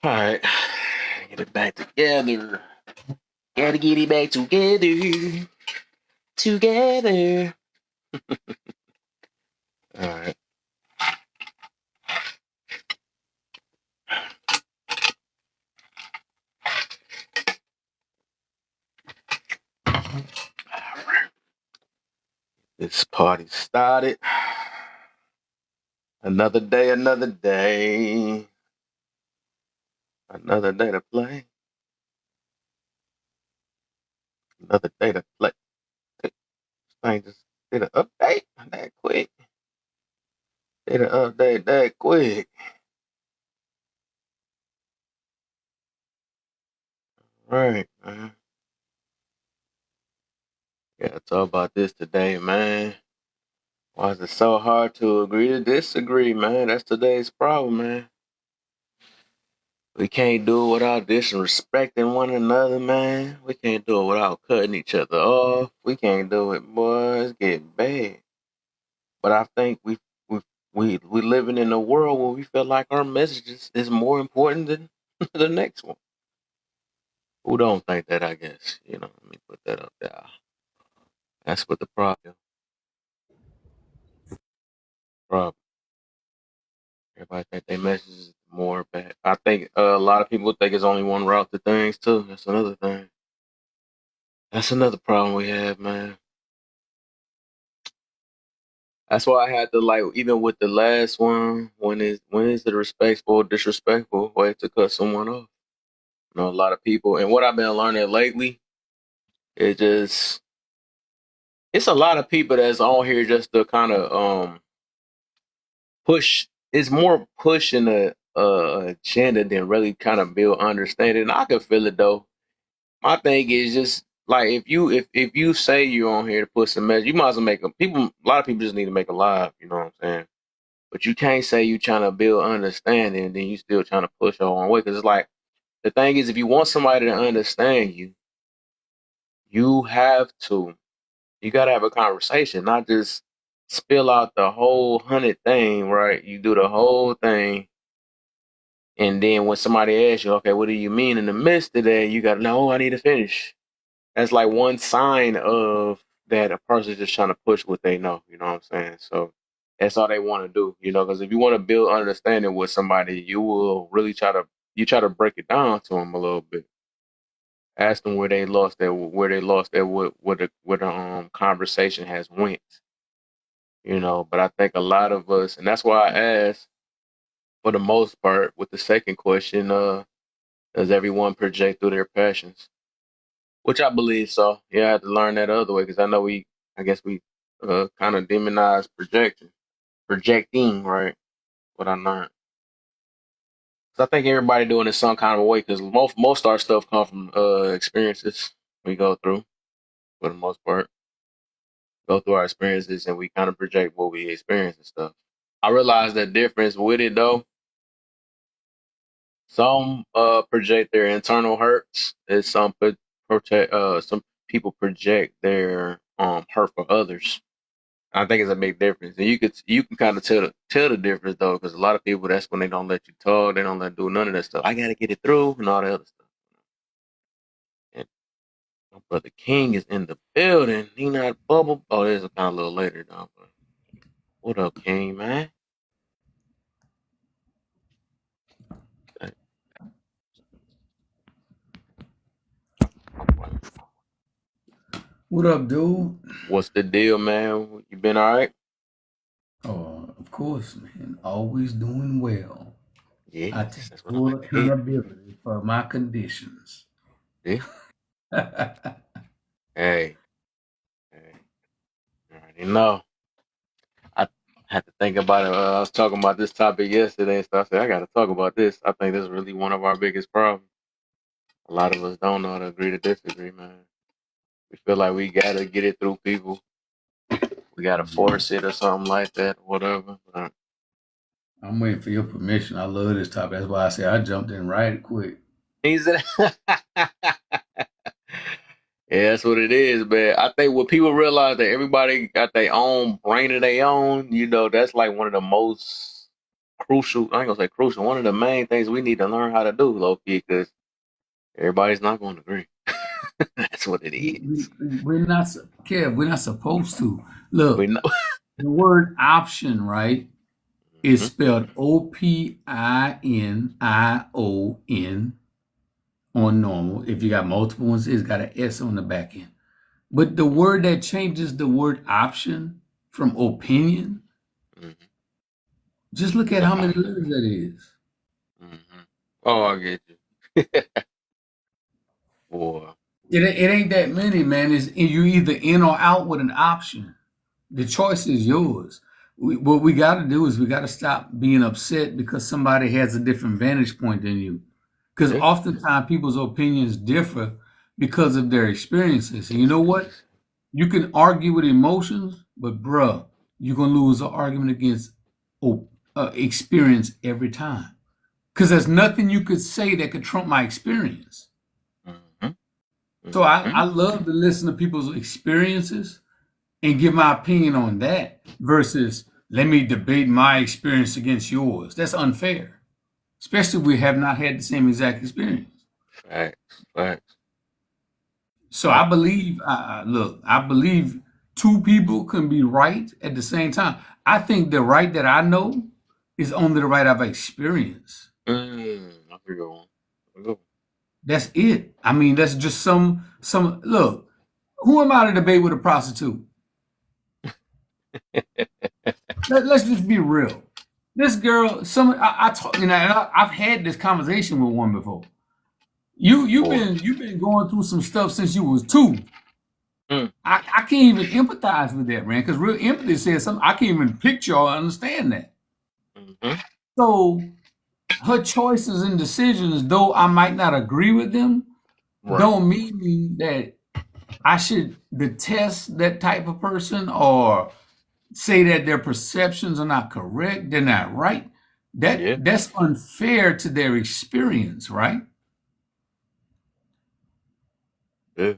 All right, get it back together. Gotta get it back together. Together. All right. This party started. Another day, another day. Another day to play. Another day to play. This thing just did an update that quick. Did an update that quick. Right, man. Gotta talk about this today, man. Why is it so hard to agree to disagree, man? That's today's problem, man. We can't do it without disrespecting one another, man. We can't do it without cutting each other off. We can't do it, boys. It's getting bad. But I think we living in a world where we feel like our message is more important than the next one. Who don't think that? I guess Let me put that up there. That's what the problem. Everybody think their message is more bad. I think a lot of people think it's only one route to things too. That's another thing. That's another problem we have, man. That's why I had to like even with the last one, when is the respectful, disrespectful way to cut someone off? A lot of people and what I've been learning lately, it just it's a lot of people that's on here just to kind of push. It's more pushing a agenda than really kind of build understanding. I can feel it though. My thing is just like if you say you're on here to put some message, you might as well make people. A lot of people just need to make a live. You know what I'm saying? But you can't say you trying to build understanding and then you still trying to push your own way. Because it's like the thing is, if you want somebody to understand you, you have to. You got to have a conversation, not just spill out the whole hundred thing. Right? You do the whole thing, and then when somebody asks you, okay, what do you mean in the midst of that? You got to know. Oh, I need to finish. That's like one sign of that a person just trying to push what they know. You know what I'm saying? So that's all they want to do. Because if you want to build understanding with somebody, you will really try to break it down to them a little bit. Ask them where they lost their where the conversation has went. But I think a lot of us, and that's why I asked for the most part with the second question, does everyone project through their passions? Which I believe so. Yeah, I had to learn that other way because I guess we kind of demonize projecting, right? What I learned. So I think everybody doing it some kind of way because most our stuff come from experiences we go through for the most part. Go through our experiences and we kind of project what we experience and stuff. I realize the difference with it though. Some project their internal hurts, and some people project their hurt for others. I think it's a big difference, and you can kind of tell the difference though, because a lot of people that's when they don't let you talk, they don't let do none of that stuff. I gotta get it through and all the other stuff. And my brother King is in the building. He not bubble. Oh, there's a kind of a little later though. But what up, King man? Hey, What up, dude? what's the deal, man? You been all right? Oh, of course, man. Always doing well. I take Yes, that's what I full like to hear. accountability for my conditions. Yeah. Hey, hey, I already know. I had to think about it. I was talking about this topic yesterday, so I said I got to talk about this. I think this is really one of our biggest problems. A lot of us don't know how to agree to disagree, man. We feel like we gotta get it through people. We gotta force it or something like that, whatever. I'm waiting for your permission. I love this topic. That's why I say I jumped in right quick. He said, yeah, that's what it is, man. I think when people realize that everybody got their own brain of their own, that's like one of the most crucial. I ain't gonna say crucial. One of the main things we need to learn how to do, low key, because everybody's not going to agree. That's what it is. We're not, Kev, we're not supposed to. We Look, know. the word option, right, is Mhm. spelled Opinion on normal. If you got multiple ones, it's got an S on the back end. But the word that changes the word option from opinion, Mhm. just look at The how many op- letters that is. mhm. Oh, I get you. Boy. It ain't that many, man. It's you either in or out with an option. The choice is yours. What we got to do is we got to stop being upset because somebody has a different vantage point than you. Because Yeah. oftentimes people's opinions differ because of their experiences. And you know what? Experience. You can argue with emotions, but bruh, you're gonna lose an argument against experience every time. Because there's nothing you could say that could trump my experience. Mhm. So I Mhm. love to listen to people's experiences and give my opinion on that versus let me debate my experience against yours. That's unfair, especially if we have not had the same exact experience. Facts. Facts. So I believe, look, I believe two people can be right at the same time. I think the right that I know is only the right I've experienced. I figure one. I go. That's it. I mean, that's just look. Who am I to debate with a prostitute? Let's just be real. This girl, I talk, and I've had this conversation with one before. Boy. You've been going through some stuff since you was two. Mm. I can't even empathize with that, man, because real empathy says something I can't even picture or understand that. Mhm. So her choices and decisions, though I might not agree with them, Right. don't mean that I should detest that type of person or say that their perceptions are not correct, they're not right. Yeah. That's unfair to their experience, right? Yeah.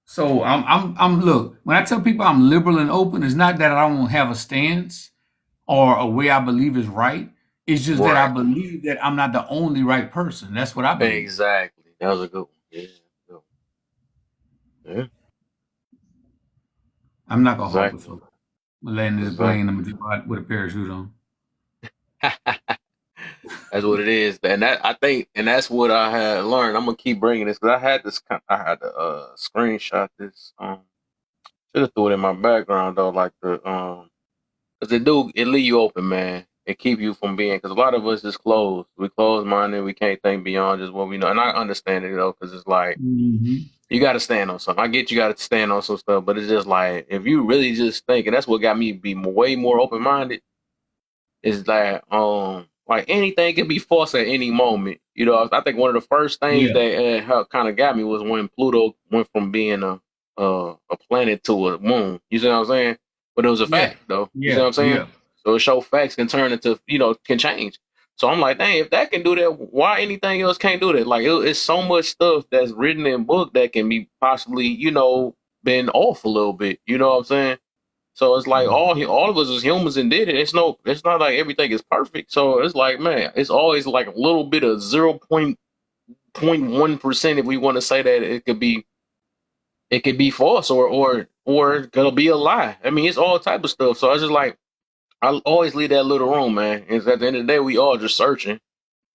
So I'm look, when I tell people I'm liberal and open, it's not that I don't have a stance or a way I believe is right. It's just that I Right. believe that I'm not the only right person. That's what I believe. Exactly. That was a good one. Yeah. Good one. I'm not Yeah. gonna hold it Exactly. for landing this plane. Exactly. I'm gonna do it with a parachute on. That's what it is, and that I think, and that's what I had learned. I'm gonna keep bringing this because I had this. I had to screenshot this. Should have threw it in my background though, like the because it leave you open, man. It keep you from being because a lot of us just closed. We closed minded. We can't think beyond just what we know, and I understand it though because it's like Hmm. you got to stand on something. I get you got to stand on some stuff, but it's just like if you really just think, and that's what got me to be way more open minded is that like anything can be false at any moment. You know, I think one of the first things Yeah. that kind of got me was when Pluto went from being a planet to a moon. You see what I'm saying? But it was a Yeah. fact though. You see what Yeah. I'm saying? Yeah. So it show facts can turn into can change. So I'm like, dang, if that can do that, why anything else can't do that? Like it's so much stuff that's written in book that can be possibly been off a little bit. You know what I'm saying? So it's like all of us as humans and did it. It's not like everything is perfect. So it's like man, it's always like a little bit of 0.1% if we want to say that it could be false or it'll be a lie. I mean, it's all type of stuff. So I just like I always leave that little room, man. Is at the end of the day we all just searching.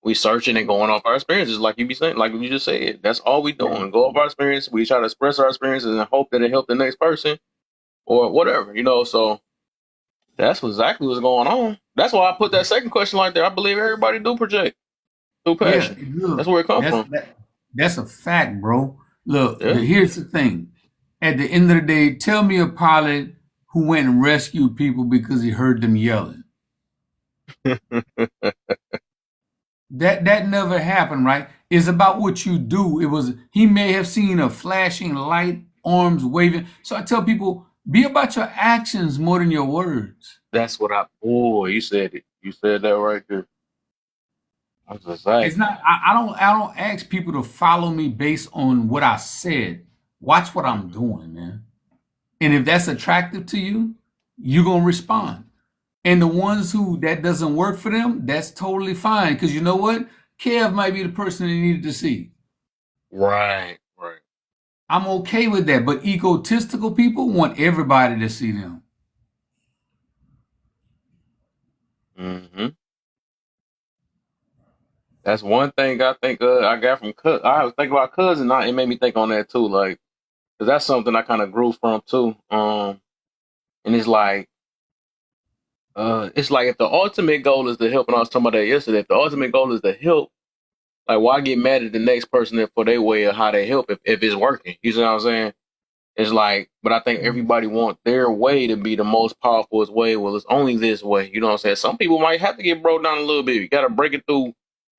We searching and going off our experiences, like you be saying, like you just said. That's all we doing. Go off our experience. We try to express our experiences and hope that it help the next person or whatever. So that's exactly what's going on. That's why I put that second question like there. I believe everybody do project through Yeah. passion. That's Look, where it come from. that's a fact, bro. Look, Yeah. here's the thing. At the end of the day, tell me a pilot who went and rescued people because he heard them yelling. That never happened, right? It's about what you do. It was he may have seen a flashing light, arms waving. So I tell people, be about your actions more than your words. That's what boy, you said it. You said that right there. That's It's exactly. not I don't ask people to follow me based on what I said. Watch what I'm Hmm. doing, man. And if that's attractive to you, you're gonna respond. And the ones who that doesn't work for them, that's totally fine. Because you know what? Kev might be the person they needed to see. Right. Right. I'm okay with that. But egotistical people want everybody to see them. Hmm. That's one thing I think I got from I was thinking about cousin. It made me think on that too. Like, cause that's something I kind of grew from too. And it's like if the ultimate goal is to help, and I was talking about that yesterday. If the ultimate goal is to help, like why get mad at the next person for their way of how they help if it's working? You see what I'm saying? It's like, but I think everybody want their way to be the most powerful way. Well, it's only this way. You know what I'm saying? Some people might have to get broke down a little bit. You got to break it through.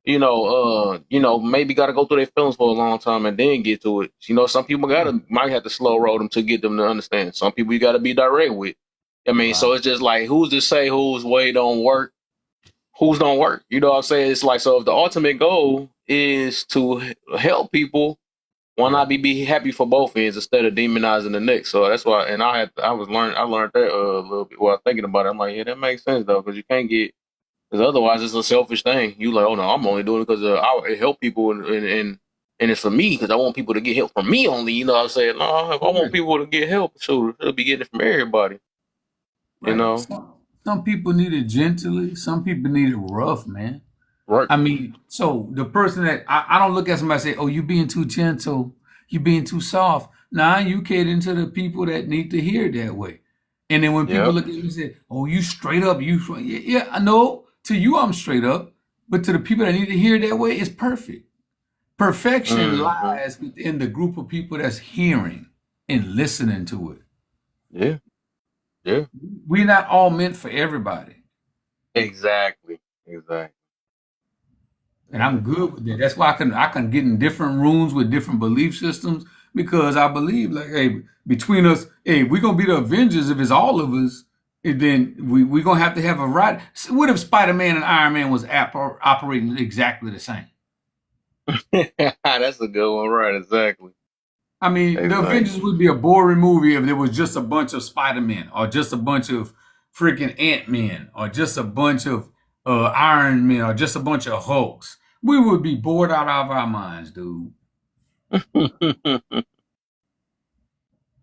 Maybe got to go through their feelings for a long time and then get to it. Some people might have to slow roll them to get them to understand. Some people you got to be direct with. I mean, Right. so it's just like who's to say whose way don't work, whose don't work. You know what I'm saying? It's like so if the ultimate goal is to help people, why Right. not be happy for both ends instead of demonizing the next? So that's why, and I learned that a little bit while thinking about it. I'm like, yeah, that makes sense though, because you can't get, because otherwise it's a selfish thing. You like, oh no, I'm only doing it because it help people and it's for me because I want people to get help from me only. You know what I'm saying? No, if I want Right. people to get help, so they'll be getting it from everybody. You Right. know, Some people need it gently. Some people need it rough, man. right? I mean, so the person that I don't look at somebody and say, "Oh, you being too gentle, you being too soft." Nah, you catering to the people that need to hear it that way. And then when people Yep. look at you and say, "Oh, you straight up," yeah, yeah, I know. To you, I'm straight up, but to the people that need to hear it that way, it's perfect. Perfection Hmm. lies within the group of people that's hearing and listening to it. Yeah. Yeah. We're not all meant for everybody. Exactly. Exactly. And Yeah. I'm good with that. That's why I can get in different rooms with different belief systems because I believe like, hey, between us, hey, we're gonna be the Avengers if it's all of us. And then we're gonna have to have a right. What if Spider-Man and Iron Man was operating exactly the same? That's a good one, right? Exactly. I mean, the Exactly. Avengers would be a boring movie if there was just a bunch of Spider-Men or just a bunch of freaking Ant-Men or just a bunch of Iron Men or just a bunch of Hulks. We would be bored out of our minds, dude.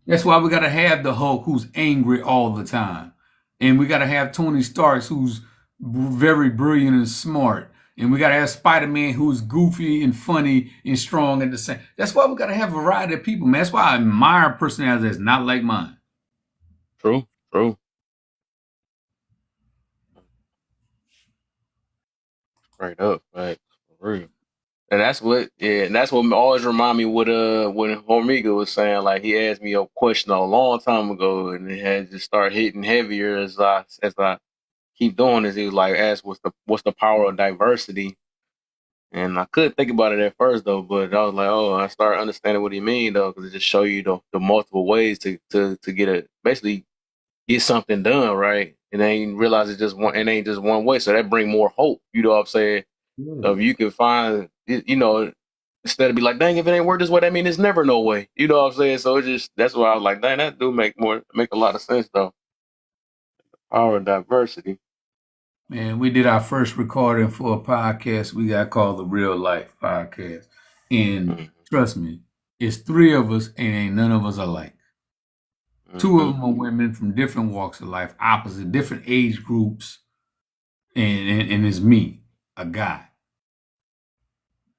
That's why we got to have the Hulk who's angry all the time. And we got to have Tony Stark who's very brilliant and smart. And we got to have Spider Man who's goofy and funny and strong at the same. That's why we got to have a variety of people, man. That's why I admire personalities that's not like mine. True. True. Straight up. Right. For real. And that's what always remind me what when Hormiga was saying, like he asked me a question a long time ago and it had to start hitting heavier as I keep doing this. He was like, ask what's the power of diversity? And I couldn't think about it at first though, but I was like, oh, I started understanding what he mean though, because it just show you the multiple ways to get basically get something done, right? And they ain't realize it ain't just one way. So that bring more hope. You know what I'm saying? So if Yeah. you can find, instead of be like, dang, if it ain't work this way, that mean it's never no way. You know what I'm saying? So that's why I was like, dang, that do make a lot of sense though. Power of diversity. Man, we did our first recording for a podcast we got called the Real Life Podcast. And Mm-hmm. trust me, it's three of us and ain't none of us alike. Two of Mm-hmm. them are women from different walks of life, opposite, different age groups, and it's me, a guy.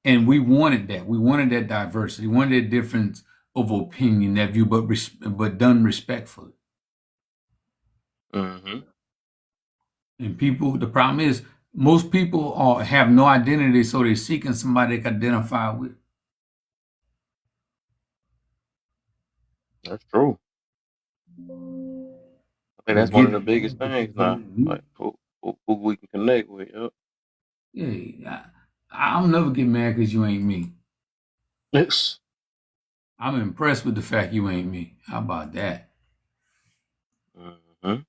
And we wanted that. We wanted that diversity. We wanted that difference of opinion, that view, but done respectfully. Mm-hmm. And people, the problem is, most people have no identity, so they're seeking somebody they can identify with. That's true. I think But that's one of getting the biggest mad because things you now. ain't me. Like who we can connect with. Yep. Yeah, I'll never get mad because you ain't me. Yes. I'm impressed with the fact you ain't me. How about that? Mm-hmm.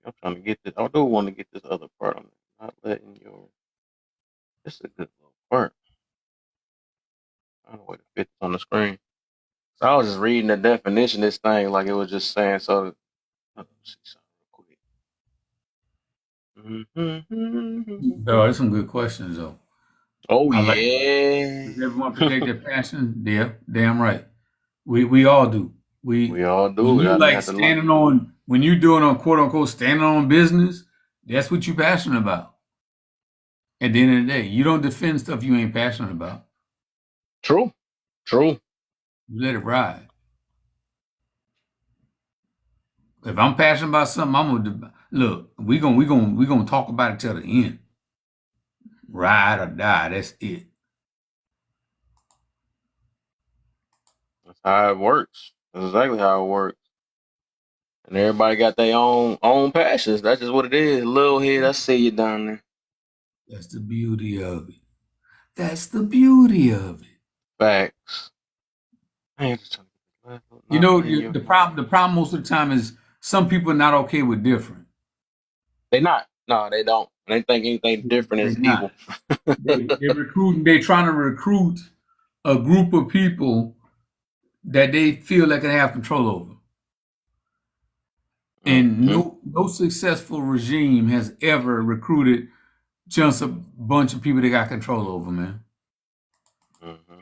I'm trying to get this. I do want to get this other part on it. Not letting your. This is a good little part. I don't know where to fit this on the screen. So I was just reading the definition of this thing, like it was just saying. So, let's see something real quick. There are some good questions though. Oh I like. yeah, Does everyone protect their passion? Yeah, damn right. We all do. we We all when do. you I like have to learn. standing on when you doing on quote unquote standing on business, that's what you passionate about. At the end of the day, you don't defend stuff you ain't passionate about. True, true. You let it ride. If I'm passionate about something, I'm gonna look. We gonna talk about it till the end. Ride or die. That's it. That's how it works. That's exactly how it works. And everybody got their own passions. That's just what it is. Little head, I see you down there. That's the beauty of it. That's the beauty of it. Facts. I ain't just trying to get this last You not know, in your the problem most of the time is some people are not okay with different. They not. No, they don't. They think anything different They're is not. evil. They're trying to recruit a group of people that they feel they can have control over. And Mm-hmm. no successful regime has ever recruited just a bunch of people they got control over, man. Mm-hmm.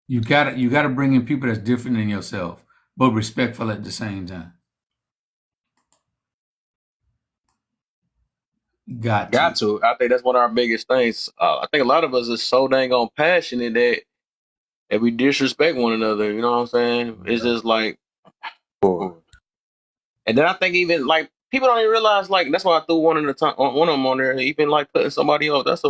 You gotta bring in people that's different than yourself, but respectful at the same time. Got Got to. to. I think that's one of our biggest things. I think a lot of us are so dang on passionate that we disrespect one another. You know what I'm saying? It's Yeah. just like, Boy. and then I think even like people don't even realize like that's why I threw one in the time, one of them on there. Even like cutting somebody off, that's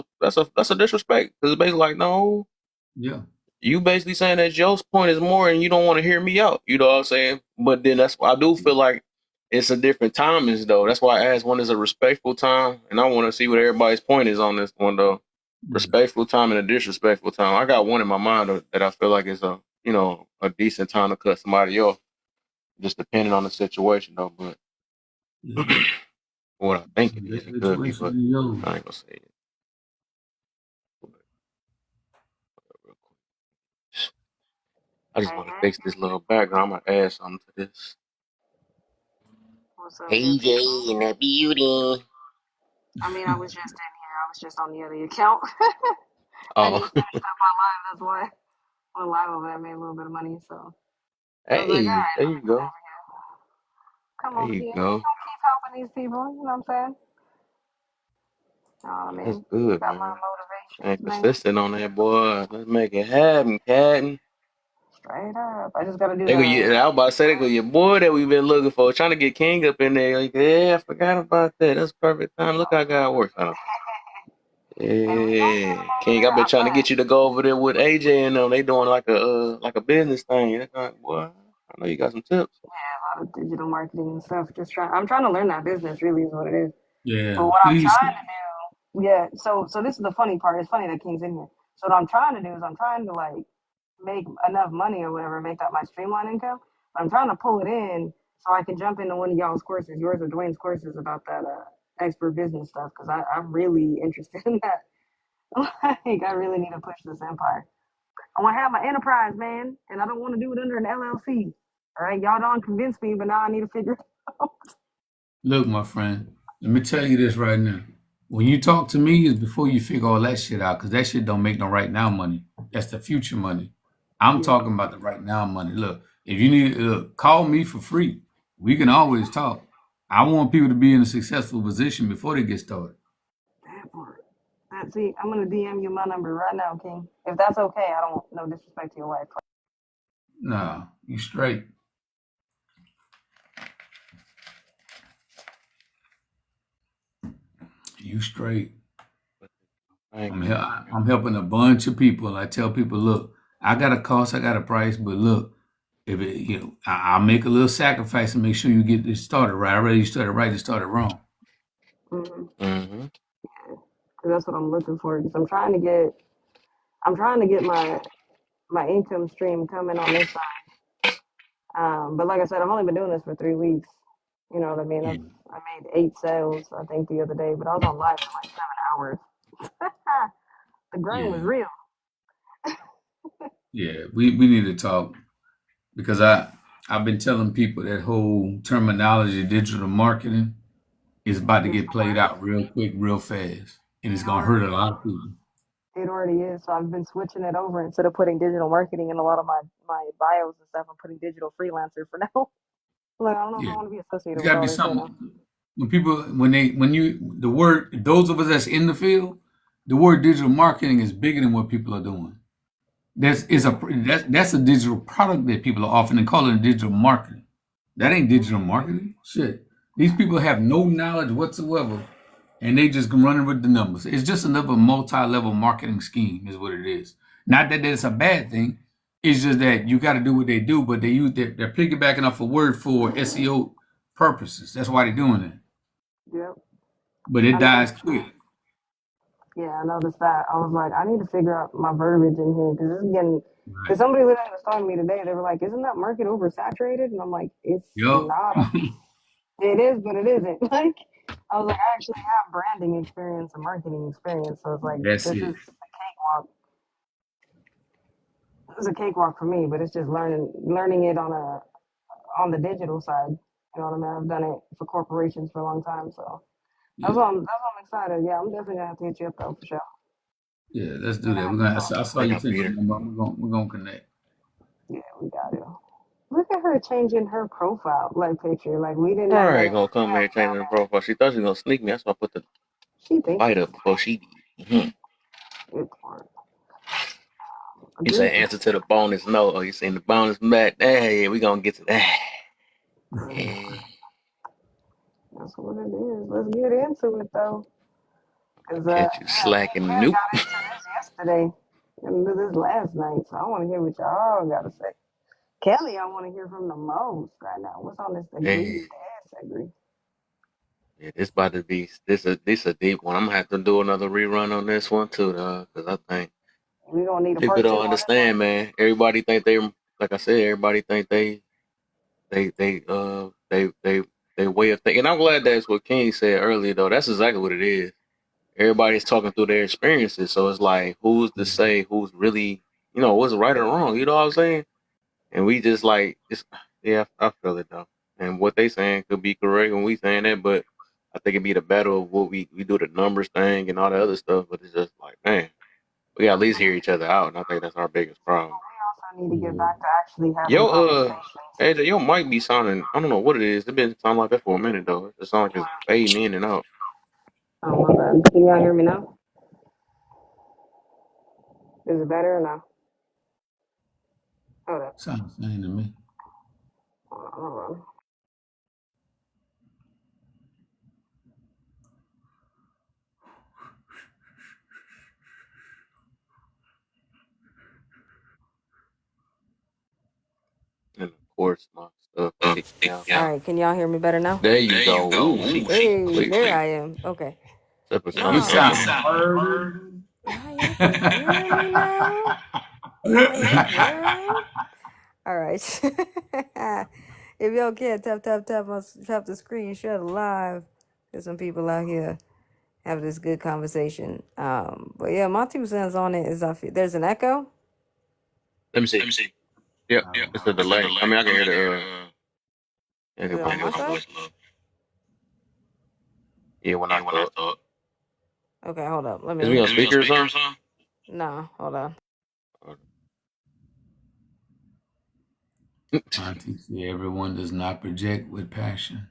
a disrespect because it's basically like no, Yeah. you basically saying that your point is more and you don't want to hear me out. You know what I'm saying? But then that's why I do feel like it's a different timings though. That's why I asked when is a respectful time, and I want to see what everybody's point is on this one though. Yeah. Respectful time and a disrespectful time. I got one in my mind that I feel like is a decent time to cut somebody off, just depending on the situation though. But Yeah. what I It's think the it is, best it could be, situation but in yours. I ain't gonna say it. But real quick. I just Hey, want to hey, fix this little background. I'm gonna add something to this. what's up, Hey good people? Jay in the beauty. I mean, I was just in here. I was just on the other account. I Oh, just finished up my live. That's why I went live over there. I made a little bit of money, so I was like, all hey, right, there let me you come go. over here. Come There over you here. You go. know, keep helping these people. You know what I'm saying? You know what I That's mean? good, Got my man. motivations, Ain't man. persistent on that, boy. Let's make it happen, Captain. Straight up. I just got to do They go, the. yeah, I was about to say, they go, your boy that we've been looking for, trying to get King up in there. Like, yeah, I forgot about that. That's perfect time. Look how God works. And we gonna get Yeah, them over King, I've there. been I trying to get bet. you to go over there with AJ and them. They doing like a business thing. That's like, boy, I know you got some tips. Yeah, a lot of digital marketing and stuff. Just trying. I'm trying to learn that business. Really, is what it is. But Yeah. what I'm Please. trying to do, yeah. So this is the funny part. It's funny that King's in here. So what I'm trying to do is I'm trying to like make enough money or whatever, make that my streamline income. But I'm trying to pull it in so I can jump into one of y'all's courses, yours or Dwayne's courses about that expert business stuff because I'm really interested in that. Like I really need to push this empire. I want to have my enterprise, man, and I don't want to do it under an LLC. All right, y'all don't convince me, but now I need to figure it out. Look, my friend, let me tell you this right now. When you talk to me, is before you figure all that shit out, because that shit don't make no right now money. That's the future money. I'm Yeah. talking about the right now money. Look, if you need, look, call me for free. We can always talk. I want people to be in a successful position before they get started. That part. See, I'm gonna DM you my number right now, King. If that's okay, I don't no disrespect to your wife. Nah, you straight. You straight. Thank I'm you, hel- thank you. I'm helping a bunch of people. I tell people, look, I got a cost, I got a price, but look, if it, I'll make a little sacrifice and make sure you get this started right. I rather you started right than started wrong. Mm-hmm. Mm-hmm. Cause that's what I'm looking for. Cause I'm trying to get my income stream coming on this side. But like I said, I've only been doing this for 3 weeks. You know what I mean? Yeah, I made 8 sales, I think, the other day, but I was on live for like 7 hours. The grind was yeah, real. yeah. We need to talk. because I've been telling people that whole terminology, digital marketing, is about to get Digital played marketing. out real quick, real fast, and it's It gonna hurt a already lot of is. people. It already is. So I've been switching it over instead of putting digital marketing in a lot of my bios and stuff. I'm putting digital freelancer for now. Like I don't know if Yeah, I want to be it's associated with got to all be this right now. something. When people, when you, the word, those of us that's in the field, the word digital marketing is bigger than what people are doing. Yeah. That's a digital product that people are offering and calling it digital marketing. That ain't digital Yeah. marketing. Shit. These people have no knowledge whatsoever and they just running with the numbers. It's just another multi-level marketing scheme, is what it is. Not that it's a bad thing. It's just that you got to do what they do, but they're piggybacking off a word for SEO purposes. That's why they're doing it. Yep. But it I dies noticed quick. that. Yeah, I noticed that. I was like, I need to figure out my verbiage in here because this is getting. Because Right. somebody literally was telling me today, they were like, "Isn't that market oversaturated?" And I'm like, "It's Yup. not. It is, but it isn't." Like, I was like, I actually have branding experience and marketing experience, so it's like That's this is it. a cakewalk. This is a cakewalk for me, but it's just learning it on the digital side. You know what I mean? I've done it for corporations for a long time, so Yeah. that's why I'm excited. Yeah, I'm definitely gonna have to hit you up though for sure. Yeah. Let's We're do gonna that. have to talk. I saw Hey, your picture. computer. We're gonna connect. Yeah, we got to. Look at her changing her profile like picture. Like we didn't All ever right, have gonna come here down changing the there. profile. She thought she was gonna sneak me. That's why I put the She think fight she's up before she did. good for it. You say Agreed. answer to the bonus no. Oh, you seen the bonus back? Hey, we gonna get to that. Yeah. That's what it is. Let's get into it though, cause Catch you yeah, me and slacking. Ken Nope. got into this yesterday. Into this last night, so I want to hear what y'all gotta say. Kelly, I want to hear from the most right now. What's on this agree Man. disagree? Yeah, this about to be this a deep one. I'm gonna have to do another rerun on this one too, though, because I think We gonna need a people part two don't on this one. understand, man. Everybody think they, like I said, everybody think they way of thinking. I'm glad that's what King said earlier, though. That's exactly what it is. Everybody's talking through their experiences, so it's like, who's to say who's really, what's right or wrong? You know what I'm saying? And we just like, it's, yeah, I feel it though. And what they saying could be correct when we saying that, but I think it'd be the battle of what we do the numbers thing and all the other stuff. But it's just like, man, we got to at least hear each other out, and I think that's our biggest problem. We also need to get Yeah. back to actually having Yo, conversations. AJ, your mic be sounding. I don't know what it is. It been sounding like that for a minute though. It sounds like it's fading in and out. Oh my bad. Can y'all hear me now? Is it better or no? Hold up. Sounds the same to me. Hold on. And of course, my stuff kicked me out. All right, can y'all hear me better now? There you go. Ooh, she Hey, clear. there I am. Okay. Except for You No. sometimes. sound harder. Now y'all can hear me now. Now y'all good. All right. If y'all can tap the screen, share it live. There's some people out here have this good conversation. But yeah, my 2 cents on it is I feel there's an echo. Let me see. Yep, it's a delay. I mean, I can hear the. I Is can it put on it my this side? low. Yeah, when I thought. Okay, hold up. Let Is we me. on speaker or something? Nah, hold on. Auntie say everyone does not project with passion.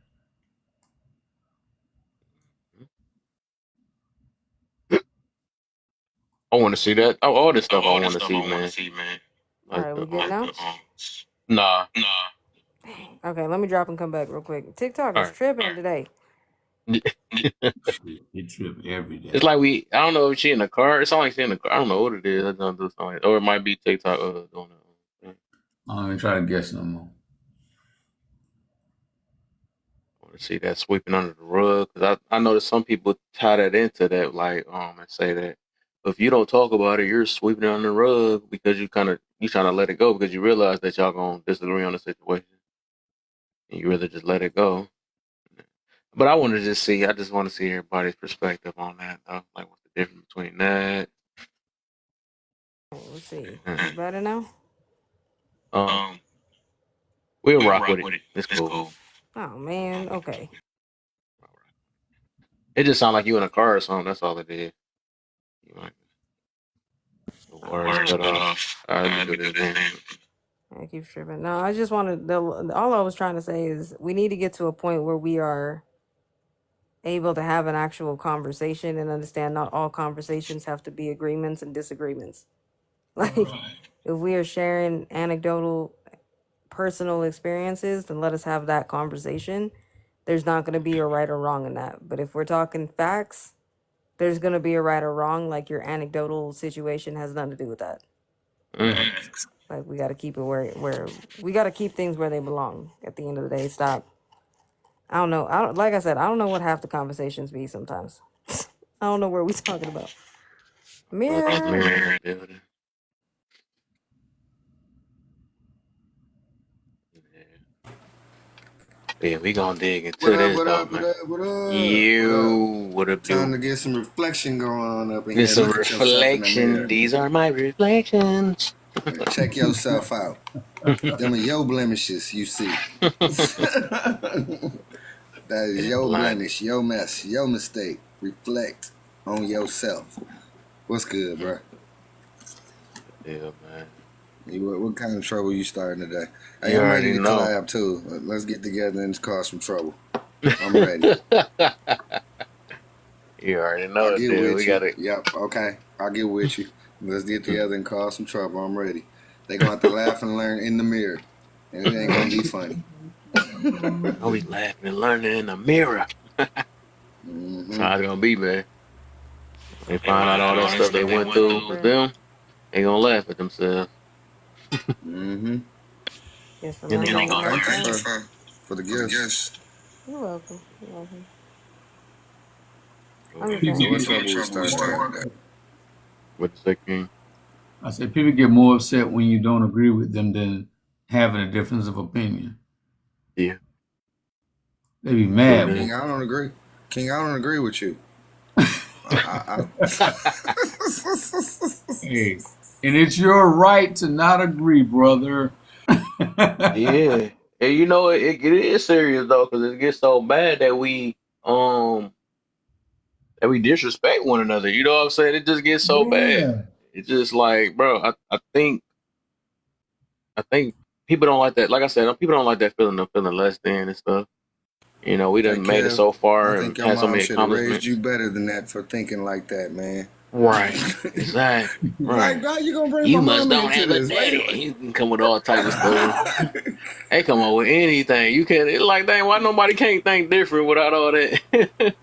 I want to see that. Oh, all this stuff I want to see, man. All Like right, the we good now? Nah. Okay, let me drop and come back real quick. TikTok All is right. tripping today. Shit, it trip every It's day. like we. I don't know if she in the car. It's not like she in the car. I don't know what it is. I don't do something. Or it might be TikTok doing it. I don't even try to guess no more. I want to see that sweeping under the rug because I know that some people tie that into that, like and say that if you don't talk about it, you're sweeping it under the rug because you trying to let it go because you realize that y'all gonna disagree on the situation and you rather just let it go. But I want to just see. I just want to see everybody's perspective on that. Though. Like, what's the difference between that? Let's see. And, Is it better now? um, We'll rock with it. It's cool. Oh man, okay. It just sounds like you in a car or something. That's all it is. You might the wires cut off. All right, let me do this then. I keep tripping. No, I just wanted all I was trying to say is we need to get to a point where we are able to have an actual conversation and understand not all conversations have to be agreements and disagreements. Like if we are sharing anecdotal personal experiences, then let us have that conversation. There's not going to be a right or wrong in that. But if we're talking facts, there's going to be a right or wrong. Like your anecdotal situation has nothing to do with that. Mm. Like we got to keep it where we got to keep things where they belong. At the end of the day, stop. I don't know. Like I said, I don't know what half the conversations be sometimes. I don't know where we talking about. Fuck this Mirror. mirror in the building. Yeah, we gonna dig into What up, this what though, up, what man. up, what up, what up? You what up, Time do? to get some reflection going on up in Get here. some Look at yourself in the reflection. mirror. These are my reflections. Check yourself out. Them are your blemishes, you see. That is Yeah, your blind. blemish, your mess, your mistake. Reflect on yourself. What's good, bro? Yeah, man. What kind of trouble you starting today? Hey, You I'm ready already to know. collab too. Let's get together and cause some trouble. I'm ready. You already I'll know it, get dude. We with you. gotta. Yep, okay. I'll get with you. Let's get together and cause some trouble. I'm ready. They gonna have to laugh and learn in the mirror. And it ain't gonna be funny. I'll be laughing and learning in the mirror. That's Mm-hmm. how it's gonna be, man. They They find out find all out that all that stuff they stuff they went went through through with with them. them. They gonna laugh at themselves. Mm-hmm. Yes, I'm And they not gonna learning learn. Thank you myself. for the gifts. You're welcome. You're welcome. What I'm just People So saying. what get trouble we starting more today? upset. the second king? I said people get more upset when you don't agree with them than having a difference of opinion. Yeah, They be true mad. that. King, I don't agree. King, I don't agree with you. I Hey, and it's your right to not agree, brother. Yeah, and you know it is serious though, because it gets so bad um that we disrespect one another. You know what I'm saying? It just gets so bad. Yeah. It's just like, bro, I think people don't like that. Like I said, people don't like that feeling of feeling less than and stuff. You know, we Hey done made it Kev, so I far and think your had so mom many should have raised you accomplishments. better than that for thinking like that, man. Right. Exactly. Like, Right. how you gonna bring my You must mama don't into have a this? daddy. You can come with all type of stuff. They come up with anything. You can't. It's like, dang, why nobody can't think different without all that?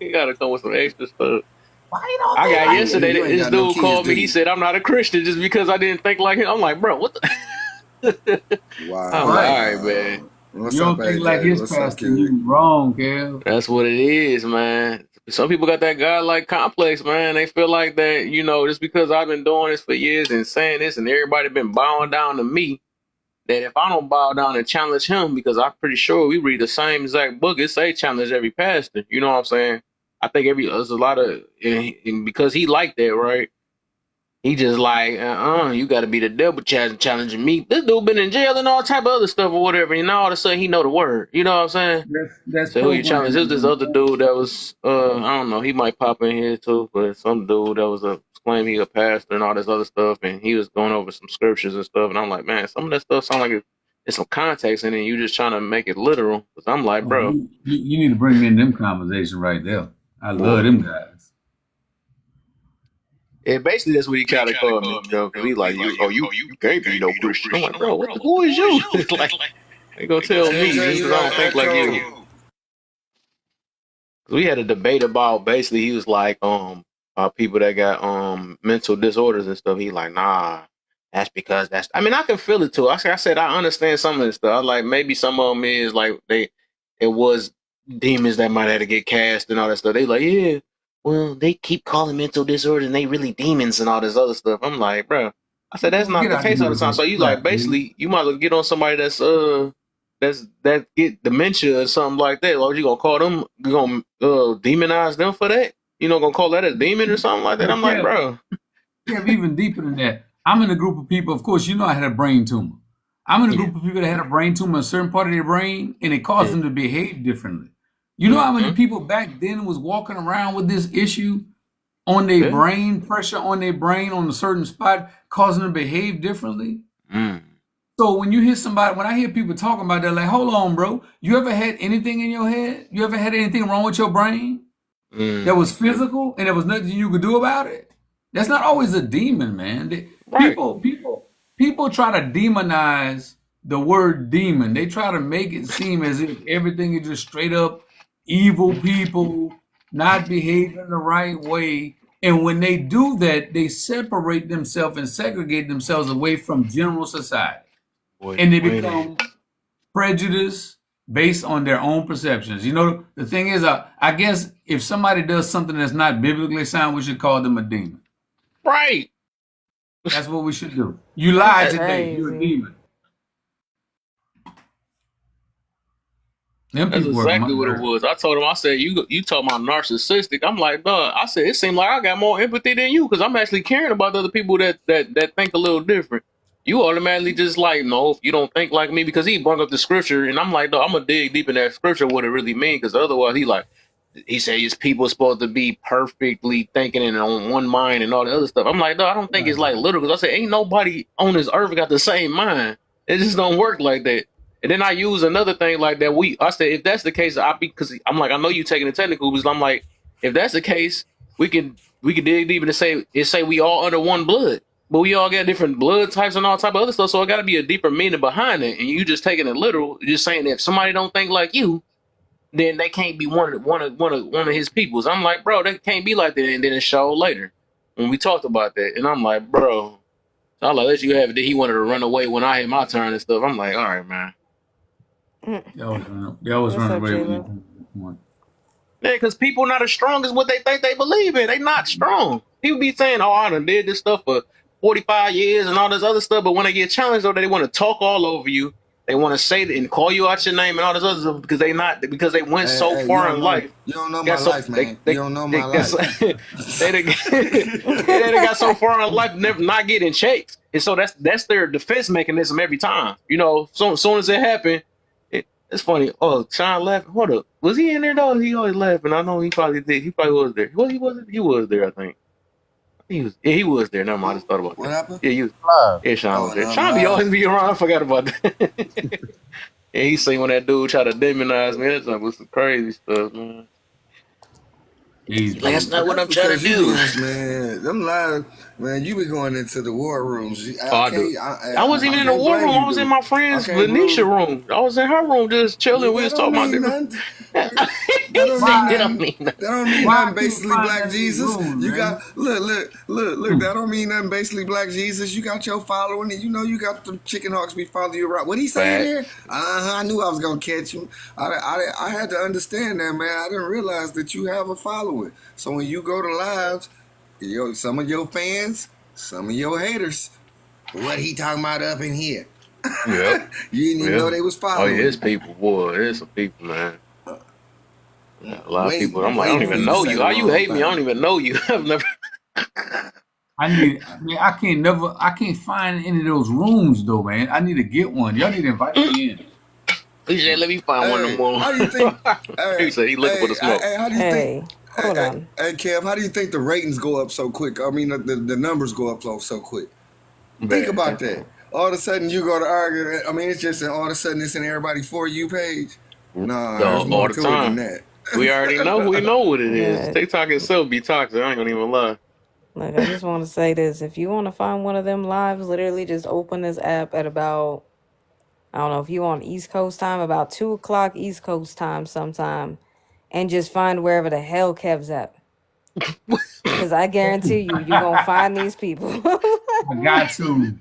You gotta come with some extra stuff. Why you don't I think got like you, yesterday. you ain't This got no dude kids, called do me. He you? said I'm not a Christian just because I didn't think like him. I'm like, bro, what the? I'm like, right? all right, man. Wow. You What's up, don't think like AJ? his What's up, pastor, Kendrick? you wrong, Kev. That's what it is, man. Some people got that godlike complex, man. They feel like that, just because I've been doing this for years and saying this, and everybody been bowing down to me. That if I don't bow down and challenge him, because I'm pretty sure we read the same exact book, it say challenge every pastor. You know what I'm saying? I think there's a lot of, and because he like that, right? He just like, you got to be the devil challenging me. This dude been in jail and all type of other stuff or whatever, and now all of a sudden he know the word. You know what I'm saying? That's So who you challenge? There's programming, this other man. dude that was, I don't know, he might pop in here too, but some dude that was claim he a pastor and all this other stuff, and he was going over some scriptures and stuff, and I'm like, man, some of that stuff sound like it's some context in it, and you just trying to make it literal. Cause I'm like, Oh, bro, you need to bring me in them conversations right there. I love boy, them guys. and basically that's what he kind of called me, because he like, you can't be no Christian. I'm like, bro, who is you? It's like they gonna tell me AJ, just you because I got don't think like you. echo. We had a debate about basically he was like people that got mental disorders and stuff. He like, nah, that's because that's I mean I can feel it too. I said I understand some of this stuff. I like maybe some of them is like it was demons that might have to get cast and all that stuff. They like, yeah, well, they keep calling mental disorders and they really demons and all this other stuff. I'm like, bro, I said that's Boy, not get the out of case all here the with time. So that you like crap, dude. basically you might as well get on somebody that get dementia or something like that. Or you gonna call them? You gonna demonize them for that? You know, gonna call that a demon or something like that? But I'm like, bro, Kev, even deeper than that. I'm in a group of people. Of course, you know I had a brain tumor. I'm in a Yeah. group of people that had a brain tumor in a certain part of their brain, and it caused Mm, them to behave differently. You know how many mm-hmm. people back then was walking around with this issue on their Yeah. brain, pressure on their brain on a certain spot, causing them to behave differently? Mm, So when you hear somebody, when I hear people talking about that, like, hold on, bro, you ever had anything in your head? You ever had anything wrong with your brain that was mm. physical and there was nothing you could do about it? That's not always a demon, man. Right. People try to demonize the word demon. They try to make it seem as if everything is just straight up evil people not behaving the right way. And when they do that, they separate themselves and segregate themselves away from general society, Wait, and they wait a minute. become prejudiced based on their own perceptions. You know, the thing is, I guess if somebody does something that's not biblically sound, we should call them a demon. Right. That's what we should do. You That's lied That, today. You're a crazy. demon. Them that's people work on my exactly what it nerves. was. I told him, I said, you talking about narcissistic. I'm like, dog, I said, it seemed like I got more empathy than you because I'm actually caring about the other people that think a little different. You automatically just like, no, if you don't think like me, because he brought up the scripture, and I'm like, no, I'm gonna dig deep in that scripture what it really means, because otherwise he said his people supposed to be perfectly thinking and on one mind and all the other stuff. I'm like, no, I don't think it's like literal, because I said, ain't nobody on this earth got the same mind. It just don't work like that. And then I use another thing like that. I said, if that's the case, because I'm like, I know you taking the technical, because I'm like, if that's the case, we can dig deep and say we all under one blood, but we all got different blood types and all type of other stuff. So it got to be a deeper meaning behind it. And you just taking it literal, just saying that if somebody don't think like you, then they can't be one of his peoples. I'm like, bro, that can't be like that. And then it showed later when we talked about that, and I'm like, bro, so I'll let you have it. He wanted to run away when I had my turn and stuff. I'm like, all right, man. They always What's run up, away J when Lo? you. Yeah, because people not as strong as what they think they believe in. They not strong. People be saying, "Oh, I done did this stuff for 45 years and all this other stuff," but when they get challenged, though, they want to talk all over you. They want to say that and call you out your name and all this other stuff because they went Hey, so hey, far in life. you don't know my Got so life, man. You don't know my they got so, life. they they got so far in life never not getting checks, and so that's their defense mechanism every time. You know, so soon as it happened, it's funny. Oh, Sean laughing. Hold up, was he in there though? He always laughing. I know he probably did. He probably was there. He wasn't. He was there. I think he was. Yeah, he was there. Never mind. I just thought about What that. happened? Yeah, you. Live. Yeah, Sean Oh, was there. and Sean be live. always be around. I forgot about that. And he seen when that dude tried to demonize me. That was some crazy stuff, man. He's He like, that's crazy. not But what that's I'm trying to because you do. be in, man. Them live, man. You be going into the war rooms. Oh, I I do. can't. I wasn't I even in the can't war blame room. I you, was in dude. my I friend's can't Venetia blame. room. I was in her room just chilling. We That was don't talking about mean different. nothing. That He don't said mean it Why? don't nothing. mean nothing. That don't mean Why I nothing. can't Basically, find Black that in these Jesus. rooms, You got man? look. Mm. That don't mean nothing. Basically, Black Jesus. You got your following, and you know you got the chicken hawks be following you around. What he saying Fact. there? I knew I was gonna catch him. I had to understand that, man. I didn't realize that you have a following. So when you go to lives, some of your fans, some of your haters. What he talking about up in here? Yep. You didn't even know Yeah. they was Oh yeah, following it's you. people, boy. It's some people, man. Yeah, a lot of people. I'm like, I don't Waiting for even you to know say you. the How you wrong hate me? I don't thing. even know you. I've never. I can't find any of those rooms though, man. I need to get one. Y'all need to invite me in. He said, let me find one of them Hey, more. how do you think? Hey, He said he looking for the smoke. how do you think? Hey, hold on. Kev, how do you think the ratings go up so quick? I mean, the numbers go up so quick. Think Man, about that. All of a sudden, you go to argue. I mean, it's just all of a sudden it's in everybody's For You page. Nah, there's more all the to it than time. that. We already know. We know what it is. Good. TikTok itself be toxic. I ain't gonna even lie. Look, I just want to say this. If you want to find one of them lives, literally just open this app at about, I don't know, if you on East Coast time, about 2 o'clock East Coast time sometime, and just find wherever the hell Kev's at. Because I guarantee you, you're going to find these people. I got to.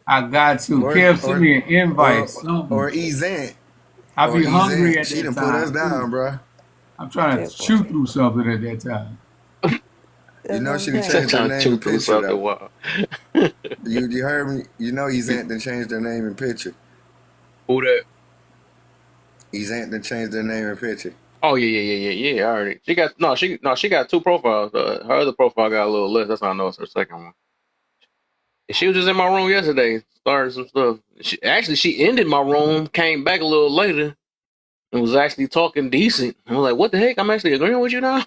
I got to. or Kev, send or me an invite, or something. Ezant I'll or be hungry Ezant. at She that done put us time down, too. bruh. I'm trying to That chew boy. through something at that time. You That's what know I'm she done saying. changed her Trying to name chew and through picture something though. wild. You heard me? You know Ezant done changed their name and picture. Who that? Ezant done changed their name and picture. Oh yeah. I already. She got two profiles. Her other profile got a little less. That's how I know it's her second one. She was just in my room yesterday, started some stuff. She ended my room, came back a little later, and was actually talking decent. I was like, "What the heck? I'm actually agreeing with you now."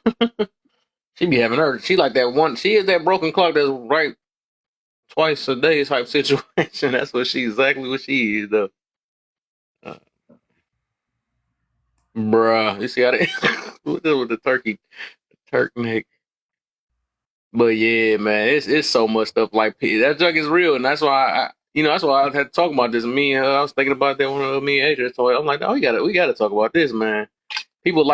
She be having her. She like that one. She is that broken clock that's right twice a day type situation. That's what she exactly what she is though. Uh, Bruh, you see how they with the turkey neck. But yeah, man, it's so much stuff like that junk is real, and that's why that's why I had to talk about this. Me and I was thinking about that when me and Adrian told. I'm like, oh, we gotta talk about this, man. People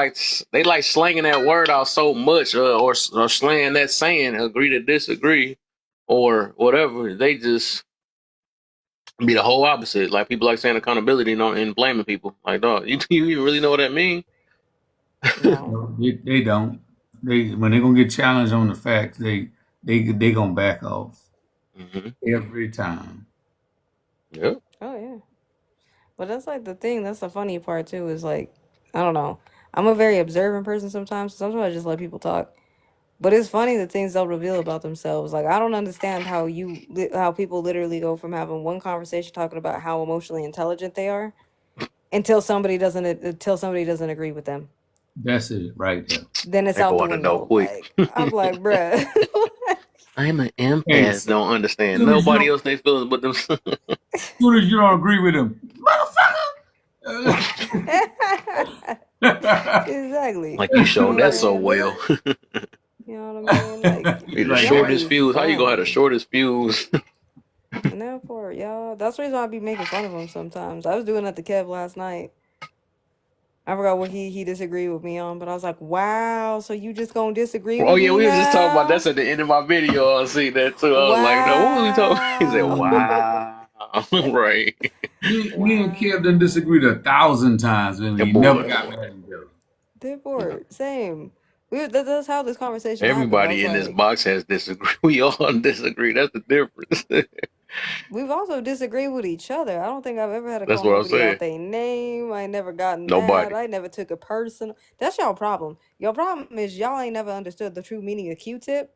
they like slanging that word out so much, or slaying that saying, agree to disagree, or whatever. They just be the whole opposite. Like people like saying accountability and blaming people. Like, dog, you really know what that means? No. No, they don't. They when they're gonna get challenged on the facts, they gonna back off Hmm. every time. Yep. Oh yeah. But that's like the thing. That's the funny part too. Is like, I don't know. I'm a very observant person sometimes. Sometimes I just let people talk. But it's funny the things they'll reveal about themselves. Like I don't understand how people literally go from having one conversation talking about how emotionally intelligent they are until somebody doesn't agree with them. That's it right there. Then it's They out go the out the door window. quick. Like I'm like, bruh. I'm an Hey, empath. as Don't understand soon as you nobody don't, else. They feelings but themselves. soon as you don't agree with them, motherfucker. Exactly. Like you You know showed what I'm that so saying? well. You know what I mean? Like Be the Like y'all yeah, shortest be fuse. How you gonna have the funny. shortest fuse? And that part, y'all. That's the reason why I be making fun of him sometimes. I was doing that to Kev last night. I forgot what he disagreed with me on, but I was like, "Wow, so you just gonna disagree Oh with yeah, me we was just talking about now? that's at the end of my video. I see that too. I was like, no, what was we talking? He said, Wow, wow, right. me and Kev done wow." disagreed 1,000 times, and That we never boy. got mad at each other. Therefore, same. That's how this conversation happened. I was Everybody in this like, box has disagree. We all disagree. That's the difference. we've also disagreed with each other. I don't think I've ever had to That's call what I'm nobody saying. out their name. I ain't never gotten mad. Nobody. I never took it personal. That's y'all problem. Your problem is y'all ain't never understood the true meaning of Q-tip,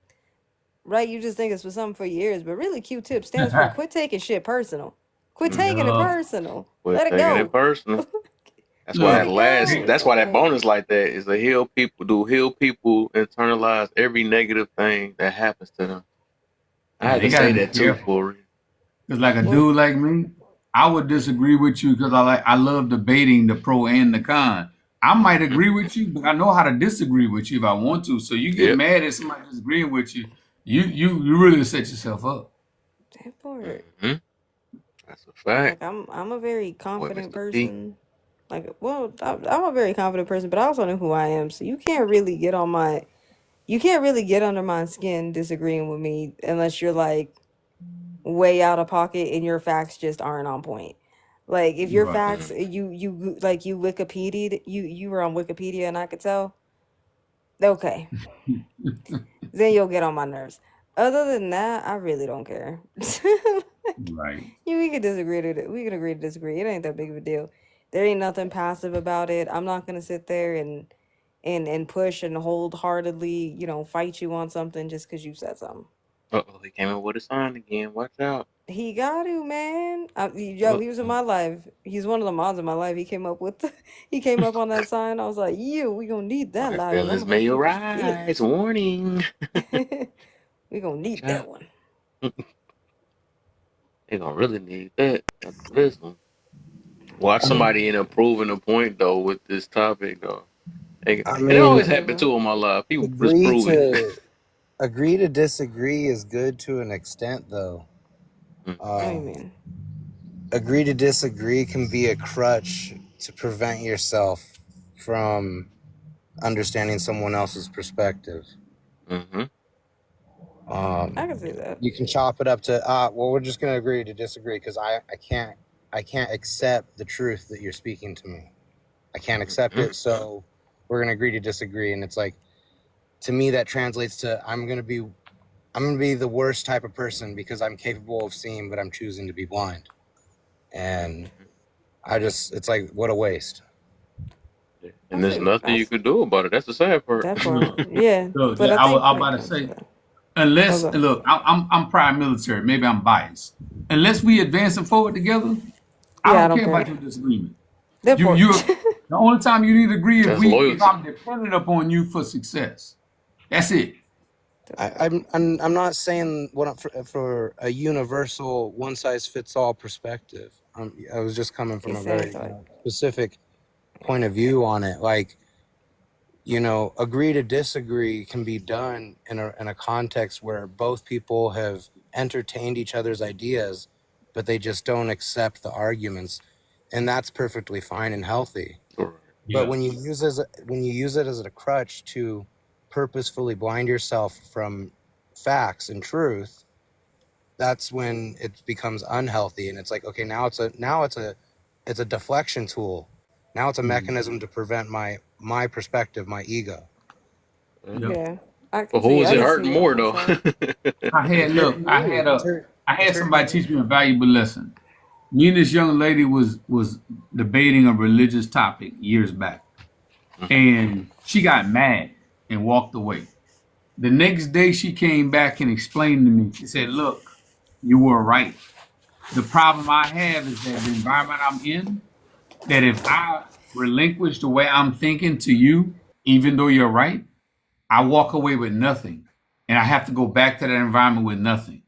right? You just think it's for something for years, but really Q-tip stands for quit taking shit personal. Quit Mm-hmm. taking it Yup. personal. Quit Let it taking it go. personal. That's why Let Look, that it last. go. hey, That's why that Like, bonus like that is a heal people. Do heal people internalize every negative thing that happens to them? I man, had to they gotta say be that too careful. for Because like a well, dude like me, I would disagree with you because I love debating the pro and the con. I might real. agree with you, but I know how to disagree with you if I want to. So you get Yep. mad at somebody disagreeing with you, you really set yourself up. that part. Hmm. That's a fact. Like I'm a very Boy, confident Mr. P. person. Like, well, I'm a very confident person, but I also know who I am. So you can't really get under my skin disagreeing with me unless you're like way out of pocket and your facts just aren't on point. Like if your Right. facts Mm. you Wikipedia you were on Wikipedia and I could tell, okay, then you'll get on my nerves. Other than that, I really don't care. Right. We can disagree to we can agree to disagree. It ain't that big of a deal. There ain't nothing passive about it. I'm not gonna sit there and push and wholeheartedly, fight you on something just because you said something. Uh-oh, he came in with a sign again. Watch out. He got to, man. Yo, he was in Uh-oh. my life. He's one of the mods in my life. He came up with, he came up on that sign. I was like, "You, we gonna need that My live, and I'm feelings gonna help may you feel arise. Warning. it. We gonna Watch need that out. one." They gonna really need that after this one. Watch I mean, somebody end up proving a point though with this topic though. I And it Hell always mean, yeah, happened bro. to in my life. People just agree proving. to agree to disagree is good to an extent, though. What do you Um, mean? Agree to disagree can be a crutch to prevent yourself from understanding someone else's perspective. Mm-hmm. I Um, can see that. you can chop it up to, well, we're just going to agree to disagree because I can't accept the truth that you're speaking to me. I can't accept Mm-hmm. it, so we're going to agree to disagree. And it's like, to me, that translates to I'm going to be the worst type of person because I'm capable of seeing, but I'm choosing to be blind. And Mm-hmm. it's like, what a waste. Yeah. I And there's see. nothing you could do about it. That's the sad part. That part. Look, Yeah, look, but I I think was when it about to comes to say, that. Unless Okay. look, I'm prior military. Maybe I'm biased. Unless we advancing forward together, I Yeah, I don't don't care care. about your disagreement. That You part. you the only time you need to agree That's if loyalty. I'm dependent upon you for success. That's it. I'm not saying for a universal one size fits all perspective. I was just coming from He's a saying very like, specific point of view on it. Like, agree to disagree can be done in a context where both people have entertained each other's ideas, but they just don't accept the arguments, and that's perfectly fine and healthy. Right. But Yeah. when you use it as a crutch to purposefully blind yourself from facts and truth, that's when it becomes unhealthy. And it's like, okay, it's a deflection tool. Now it's a Mhm. mechanism to prevent my perspective, my ego. Yeah. Yep. yeah, I But can who see, is I it can Look, see hurting where more he's though? saying. I had It's look, hurting you. I It's had hurting somebody you. teach me a valuable lesson. Me and this young lady was debating a religious topic years back, Mhm. and she got mad and walked away. The next day, she came back and explained to me. She said, "Look, you were right. The problem I have is that the environment I'm in, that if I relinquish the way I'm thinking to you, even though you're right, I walk away with nothing, and I have to go back to that environment with nothing."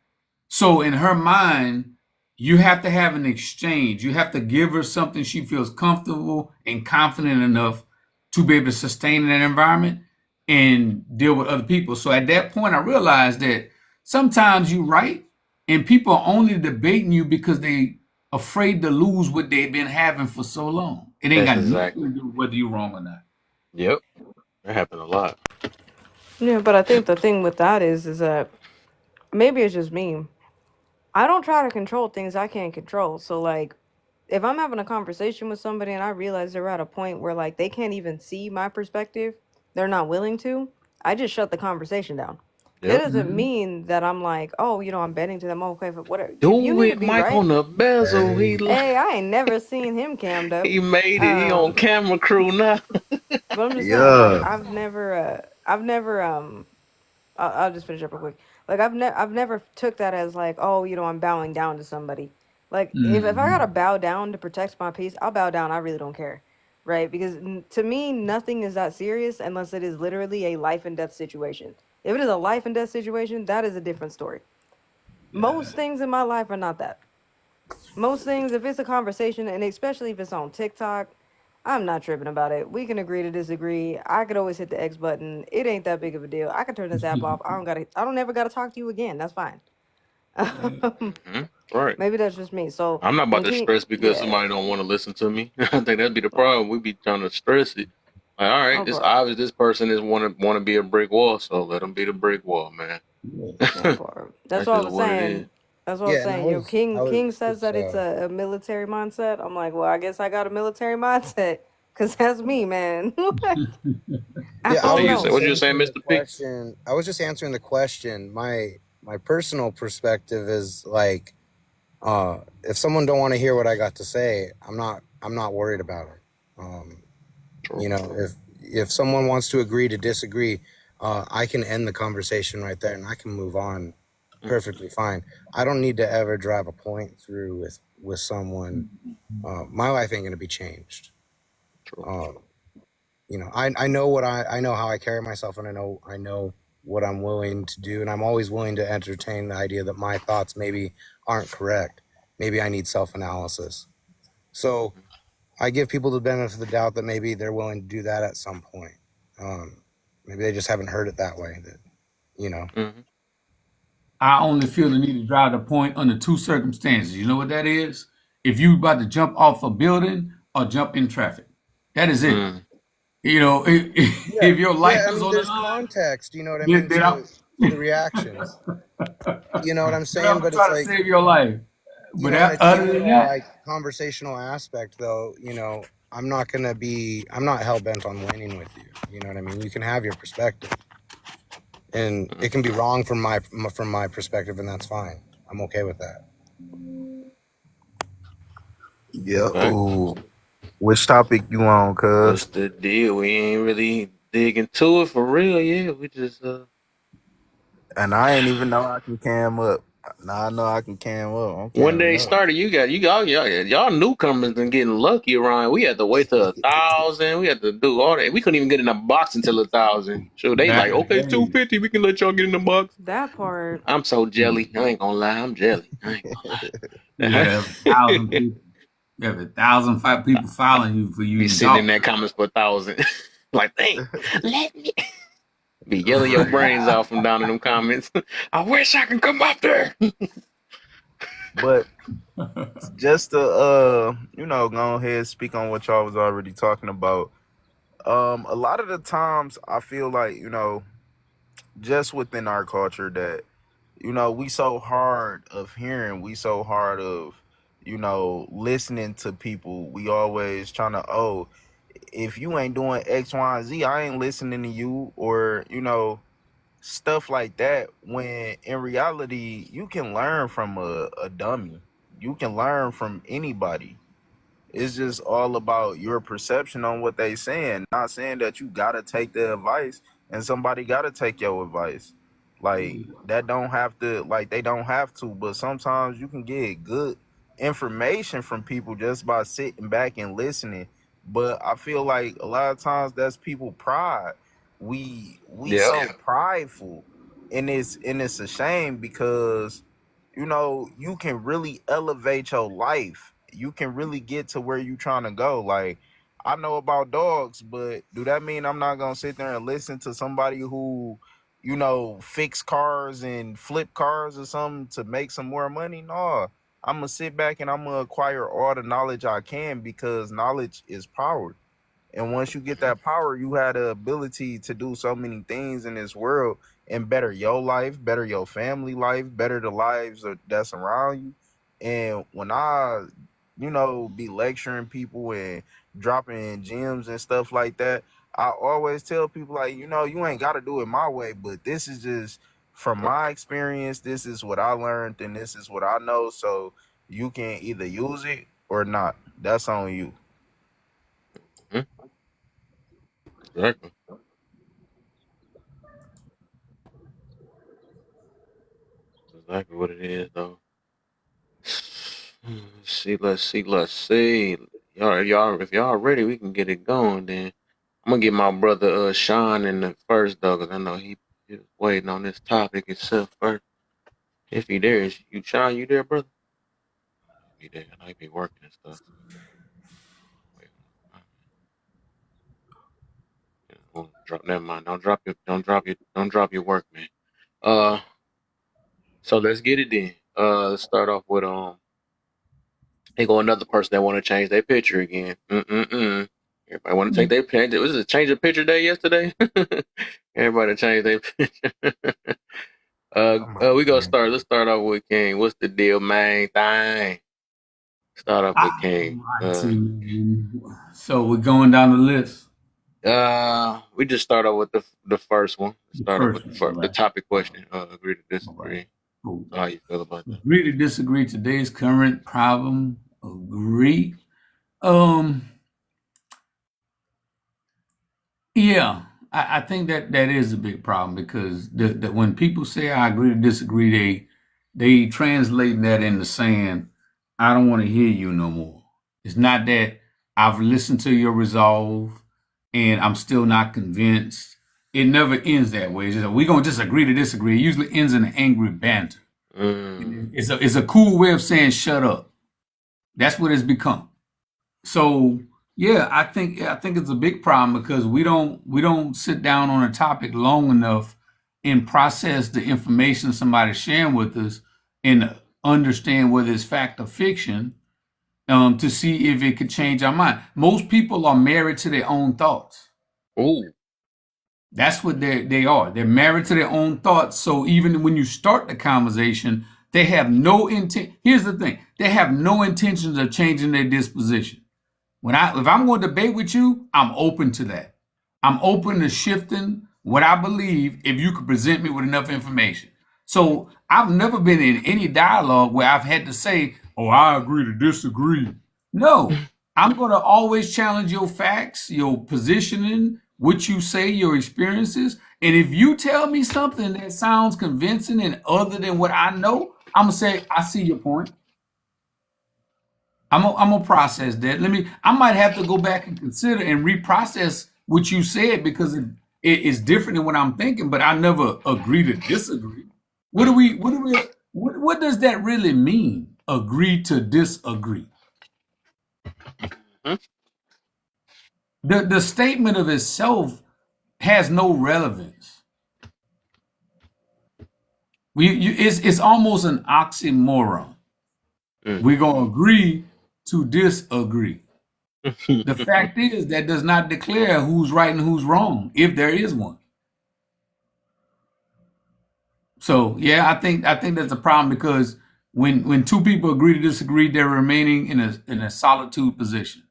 So in her mind, you have to have an exchange. You have to give her something she feels comfortable and confident enough to be able to sustain in that environment and deal with other people. So at that point, I realized that sometimes you're right, and people are only debating you because they afraid to lose what they've been having for so long. It ain't That's got nothing exactly. to do with whether you're wrong or not. Yep. That happened a lot. Yeah, but I think the thing with that is that maybe it's just me. I don't try to control things I can't control. So like, if I'm having a conversation with somebody and I realize they're at a point where like they can't even see my perspective, they're not willing to, I just shut the conversation down. It Yep. doesn't Mhm. mean that I'm like, oh, I'm betting to them. Okay, but whatever. You Do need to it, be Mike right. on the bezel. Hey, Hey, I ain't never seen him cammed up. He made it. He on Um, camera crew now. but I'm just saying, like, Yeah. I've never, I'll just finish up real quick. Like, I've never took that as like, oh, I'm bowing down to somebody. Like, if I gotta Mhm. bow down to protect my peace, I'll bow down. I really don't care, right? Because to me, nothing is that serious unless it is literally a life and death situation. If it is a life and death situation, that is a different story. Most things in my life are not that. Most things, if it's a conversation, and especially if it's on TikTok, I'm not tripping about it. We can agree to disagree. I could always hit the X button. It ain't that big of a deal. I can turn this app off. I don't ever gotta talk to you again. That's fine. Hmm. Right. Maybe that's just me. So I'm not about when to King, stress because yeah, somebody don't want to listen to me. I think that'd be the problem. We be trying to stress it. Like, all right, that it's part, obvious this person is want to be a brick wall, so let them be the brick wall, man. that part. That's That's what I just was what it is. saying. That's what I was yeah, and saying. I King was says just that it's a military mindset. I'm like, well, I guess I got a military mindset because that's me, man. I yeah, What don't you know. say? just What you saying, answering the Mister P? question. I was just answering the question. My personal perspective is like, if someone don't want to hear what I got to say, I'm not worried about it. Um, True. if someone wants to agree to disagree, I can end the conversation right there and I can move on Mm-hmm. perfectly fine. I don't need to ever drive a point through with someone. My life ain't gonna be changed. True. Um, I know I know how I carry myself, and I know what I'm willing to do, and I'm always willing to entertain the idea that my thoughts maybe aren't correct. Maybe I need self analysis. So Mm-hmm. I give people the benefit of the doubt that maybe they're willing to do that at some point. Maybe they just haven't heard it that way. That you know, Mm-hmm. I only feel the need to drive the point under two circumstances. You know what that is? If you about to jump off a building or jump in traffic. That is it. Mm. yeah, If your yeah. life I is mean, on the there's line, context. You know what I then, mean then I'm, to the reactions. You know what I'm then saying? I'm But it's trying to like, save your life. But on a other than general that, like conversational aspect, though, I'm not hell bent on winning with you. You know what I mean? You can have your perspective, and it can be Mm-hmm. wrong from my perspective, and that's fine. I'm okay with that. Yeah. Right. Ooh. Which topic you on, What's cuz? the deal? We ain't really dig into it for real. Yeah, we just And I ain't even know I can cam up. Now I know I can cam up. I'm When camming they up. started, y'all newcomers been getting lucky around. We had to wait till 1,000. We had to do all that. We couldn't even get in the box until 1,000. So they Back like, in the okay, it's day, 250. We can let y'all get in the box. That part. I'm so jelly. I ain't gonna lie. I'm jelly. I ain't you gonna have a lie. thousand people. You have 1,005 people following you for Be using sitting in dog. that comments for 1,000. Like, dang, let me be yelling your brains off from down in them comments. I wish I could come up there. But just to go ahead and speak on what y'all was already talking about. A lot of the times I feel like, just within our culture that, we so hard of hearing, we so hard of, listening to people. We always trying to, oh, if you ain't doing X, Y, and Z, I ain't listening to you, or, stuff like that. When in reality, you can learn from a dummy. You can learn from anybody. It's just all about your perception on what they saying. Not saying that you gotta take the advice and somebody gotta take your advice. Like that don't have to like they don't have to, but sometimes you can get good information from people just by sitting back and listening. But I feel like a lot of times that's people pride. We Yep. so prideful, and it's a shame because you can really elevate your life. You can really get to where you trying to go. Like, I know about dogs, but do that mean I'm not gonna sit there and listen to somebody who, fix cars and flip cars or something to make some more money? No. I'm gonna sit back and I'm gonna acquire all the knowledge I can because knowledge is power. And once you get that power, you have the ability to do so many things in this world and better your life, better your family life, better the lives that's around you. And when I, be lecturing people and dropping gems and stuff like that, I always tell people like, you ain't got to do it my way, but this is just from my experience. This is what I learned, and this is what I know. So you can either use it or not. That's on you. Mhm. Exactly. That's exactly what it is, though. Let's see. Let's see. Let's see. If y'all ready, we can get it going. Then I'm gonna get my brother Sean in the first though, cause I know he was waiting on this topic itself first. If he there, is you Sean? You there, brother? He there. I know he be working and stuff. So wait, drop. Never mind. Don't drop your. Don't drop your. Don't drop your work, man. Uh. So let's get it then. Let's start off with Here go another person that want to change their picture again. Mm-mm-mm. Everybody want to take their picture. Was it a change of picture day yesterday? Everybody change their picture. We gonna start. Let's start off with King. What's the deal, main thing? Start off with King. I see. So we're going down the list. We just start off with the first one. The Start off with first one, all the right. topic question. Agree to All right. disagree. Cool. So how you feel about that? Agree to disagree. Today's current problem. Agree. Um. Yeah, I think that is a big problem because when people say I agree to disagree, they translate that into saying I don't want to hear you no more. It's not that I've listened to your resolve and I'm still not convinced. It never ends that way. It's just we're gonna just agree to disagree. It usually ends in an angry banter. Mm. It's a cool way of saying shut up. That's what it's become. So yeah, I think it's a big problem because we don't sit down on a topic long enough and process the information somebody's sharing with us and understand whether it's fact or fiction, to see if it could change our mind. Most people are married to their own thoughts. Ooh. That's what they are. They're married to their own thoughts. So even when you start the conversation, they have no intent. Here's the thing: they have no intentions of changing their disposition. If I'm going to debate with you, I'm open to that. I'm open to shifting what I believe if you could present me with enough information. So I've never been in any dialogue where I've had to say, "Oh, I agree to disagree." No, I'm going to always challenge your facts, your positioning, what you say, your experiences, And if you tell me something that sounds convincing and other than what I know, I'm gonna say I see your point. I'm gonna process that. I might have to go back and consider and reprocess what you said because it is different than what I'm thinking. But I never agree to disagree. What do Mm, we? What do we? What does that really mean? Agree to disagree. mm, The statement of itself has no relevance. It's almost an oxymoron. mm. We're gonna agree to disagree. The fact is that does not declare who's right and who's wrong, if there is one. So yeah, I think that's a problem because when two people agree to disagree, they're remaining in a solitude position.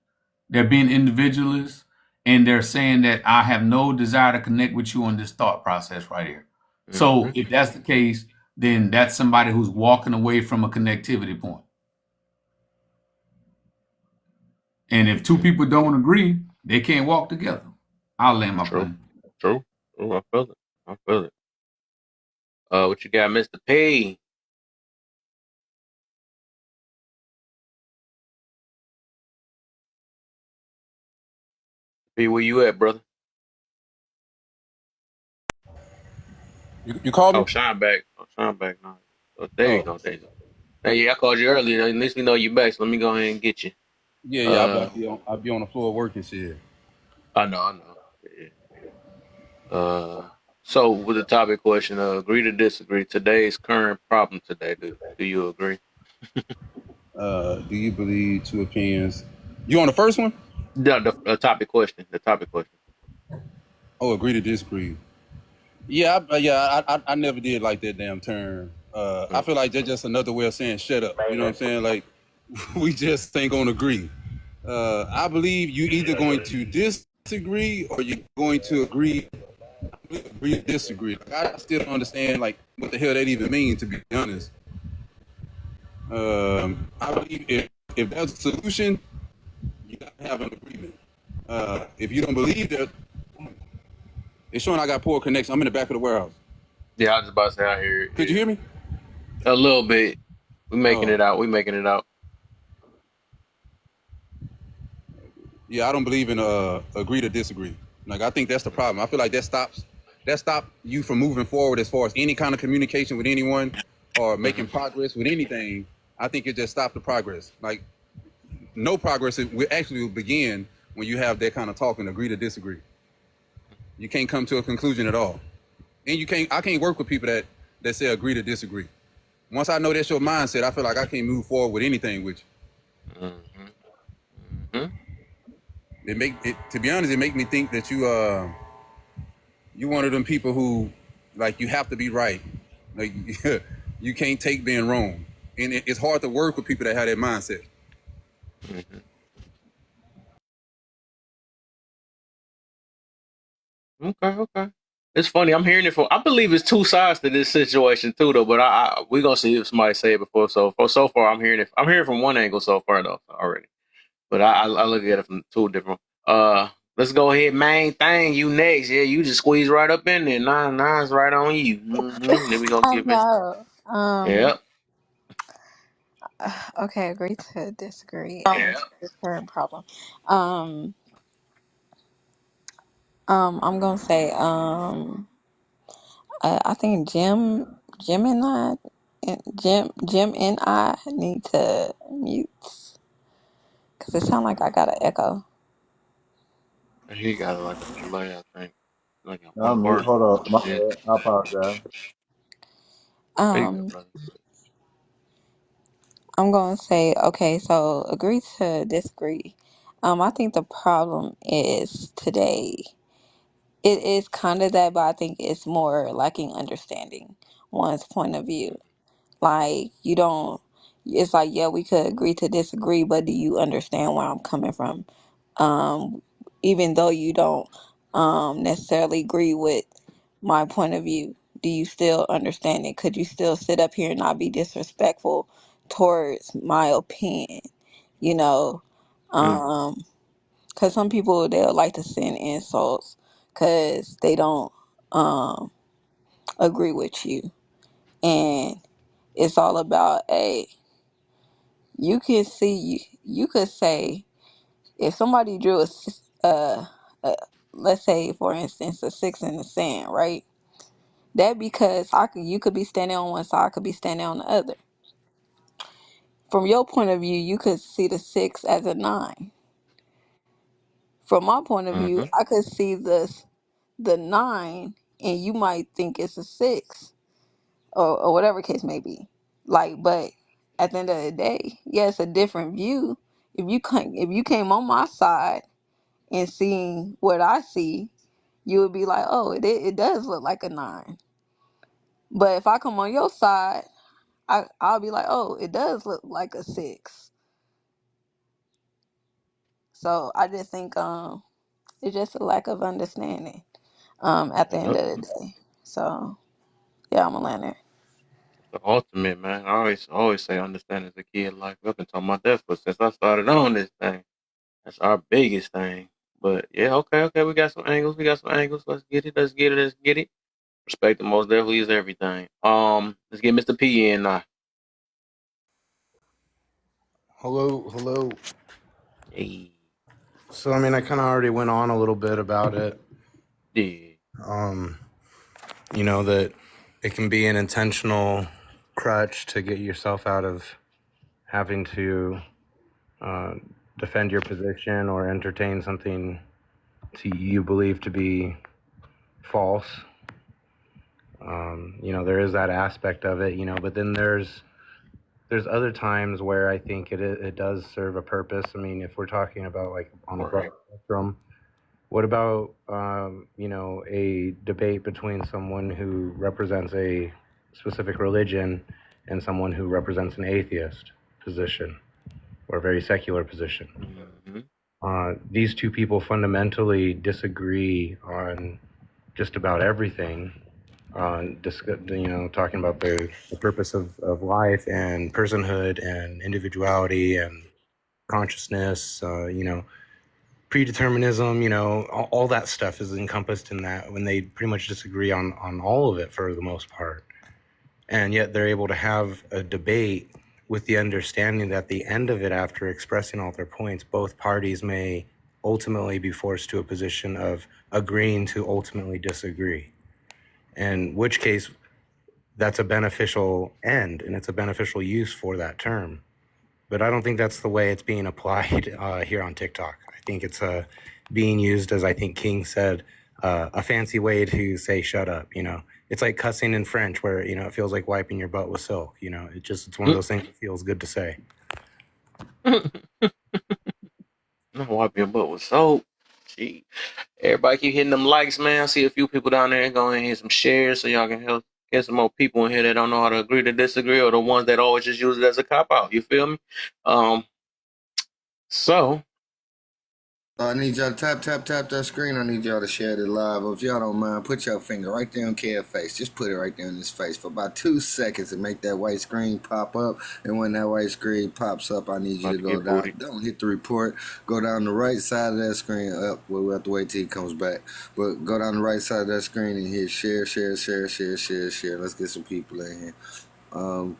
They're being individualists and they're saying that I have no desire to connect with you on this thought process right here. So Mhm, if that's the case, then that's somebody who's walking away from a connectivity point. And if two mm. people don't agree, they can't walk together. I'll land my True, plane. true, true. I feel it. I feel it. What you got, Mr. P? P, where you at, brother? You called Oh, me? Shine back. Oh, Shine back. No. Oh, there you Oh, go. There you go. Hey, yeah, I called you earlier. At least we know you back. So let me go ahead and get you. yeah, yeah. Uh, I'll be on the floor working shit. I know, I know. Yeah. So with the topic question, agree to disagree. Today's current problem today. Do you agree? Do you believe two opinions? You on the first one? No, the topic question. The topic question. Oh, agree to disagree. Yeah, I never did like that damn term. I Mm, feel like that's just another way of saying shut up. You know what I'm saying? Like we just ain't gonna agree. I believe you either going to disagree or you're going to agree to disagree. Like, I still don't understand like what the hell that even means. To be honest, I believe if there's a solution, you got to have an agreement. If you don't believe that, it's showing I got poor connection. I'm in the back of the warehouse. yeah, I was just about to say I hear it. Could you hear me? Yeah. A little bit. We making Oh, it out. We making it out. yeah. I don't believe in agree to disagree. Like I think that's the problem. I feel like that stop you from moving forward as far as any kind of communication with anyone or Hmm. making progress with anything. I think it just stopped the progress. Like no progress will actually begin when you have that kind of talk and agree to disagree. You can't come to a conclusion at all, and you can't. I can't work with people that say agree to disagree. Once I know that's your mindset, I feel like I can't move forward with anything with Hmm. Hmm. you. It make it to be honest, it make me think that you one of them people who like you have to be right. Like you can't take being wrong. And it's hard to work with people that have that mindset. Hmm. Okay, okay. It's funny. I'm hearing it from. I believe it's two sides to this situation too, though. But we gonna see if somebody say it before. So far, I'm hearing it. I'm hearing from one angle so far though already. But I look at it from two different. Let's go ahead, main thing. You next. Yeah, you just squeeze right up in there. Nine's right on you. Then we gonna I give it. know. Yep. Okay, agree to disagree. The current problem. Um, I'm gonna say, I think Jim and Jim and I need to mute because it sounds like I got an echo. He got like a delay, I think. Like a one I'm mute. bar. Hold on. My Yeah. bad. I apologize. There you go, Um, brother. I'm gonna say, okay, so agree to disagree. I think the problem is today. It is kind of that, but I think it's more lacking understanding one's point of view. Like, you don't, it's like, yeah, we could agree to disagree, but do you understand where I'm coming from? Um, Even though you don't necessarily agree with my point of view, do you still understand it? Could you still sit up here and not be disrespectful towards my opinion? You know, Mm. because some people they'll like to send insults because they don't. um agree with you. And it's all about a you can see you could say if somebody drew a let's say for instance a six in the sand, right? That because you could be standing on one side, I could be standing on the other. From your point of view, you could see the six as a nine. From my point of view, Mm-hmm. I could see the nine, and you might think it's a six, or whatever case may be. Like, but at the end of the day, yeah, it's a different view. If you came on my side and seeing what I see, you would be like, oh, it does look like a nine. But if I come on your side, I'll be like, oh, it does look like a six. So I just think it's just a lack of understanding at the end Yep. of the day. So yeah, I'm a learner. The ultimate, man. I always say understanding is the key in life. I've been talking about that for since I started on this thing. That's our biggest thing. But yeah, okay. We got some angles. We got some angles. Let's get it. Let's get it. Let's get it. Respect the most definitely is everything. Let's get Mr. P in now. Hello, hello. Hey, So, I mean, I kind of already went on a little bit about it. yeah. Um, that it can be an intentional crutch to get yourself out of having to uh, defend your position or entertain something you believe to be false. There is that aspect of it, but then there's other times where I think it does serve a purpose. I mean, if we're talking about like on a broad Right. spectrum, what about a debate between someone who represents a specific religion and someone who represents an atheist position or a very secular position? Mm-hmm. These two people fundamentally disagree on just about everything. Talking about the purpose of life and personhood and individuality and consciousness, predeterminism, all that stuff is encompassed in that when they pretty much disagree on all of it for the most part. And yet they're able to have a debate with the understanding that at the end of it, after expressing all their points, both parties may ultimately be forced to a position of agreeing to ultimately disagree. In which case, that's a beneficial end and it's a beneficial use for that term. But I don't think that's the way it's being applied here on TikTok. I think it's being used, as I think King said, a fancy way to say "shut up." It's like cussing in French, where it feels like wiping your butt with silk. It's one of those things that feels good to say. No, wipe your butt with soap. Gee. Everybody keep hitting them likes, man. I see a few people down there. Go ahead and hit some shares so y'all can help get some more people in here that don't know how to agree to disagree, or the ones that always just use it as a cop out. You feel me? Um, so I need y'all to tap that screen. I need y'all to share it live. Or if y'all don't mind, put your finger right there on Kevin's face. Just put it right there in his face for about 2 seconds and make that white screen pop up. And when that white screen pops up, I need you about to to go get down. booty. Don't hit the report. Go down the right side of that screen. Up. We'll have to wait till he comes back. But go down the right side of that screen and hit share. Let's get some people in here.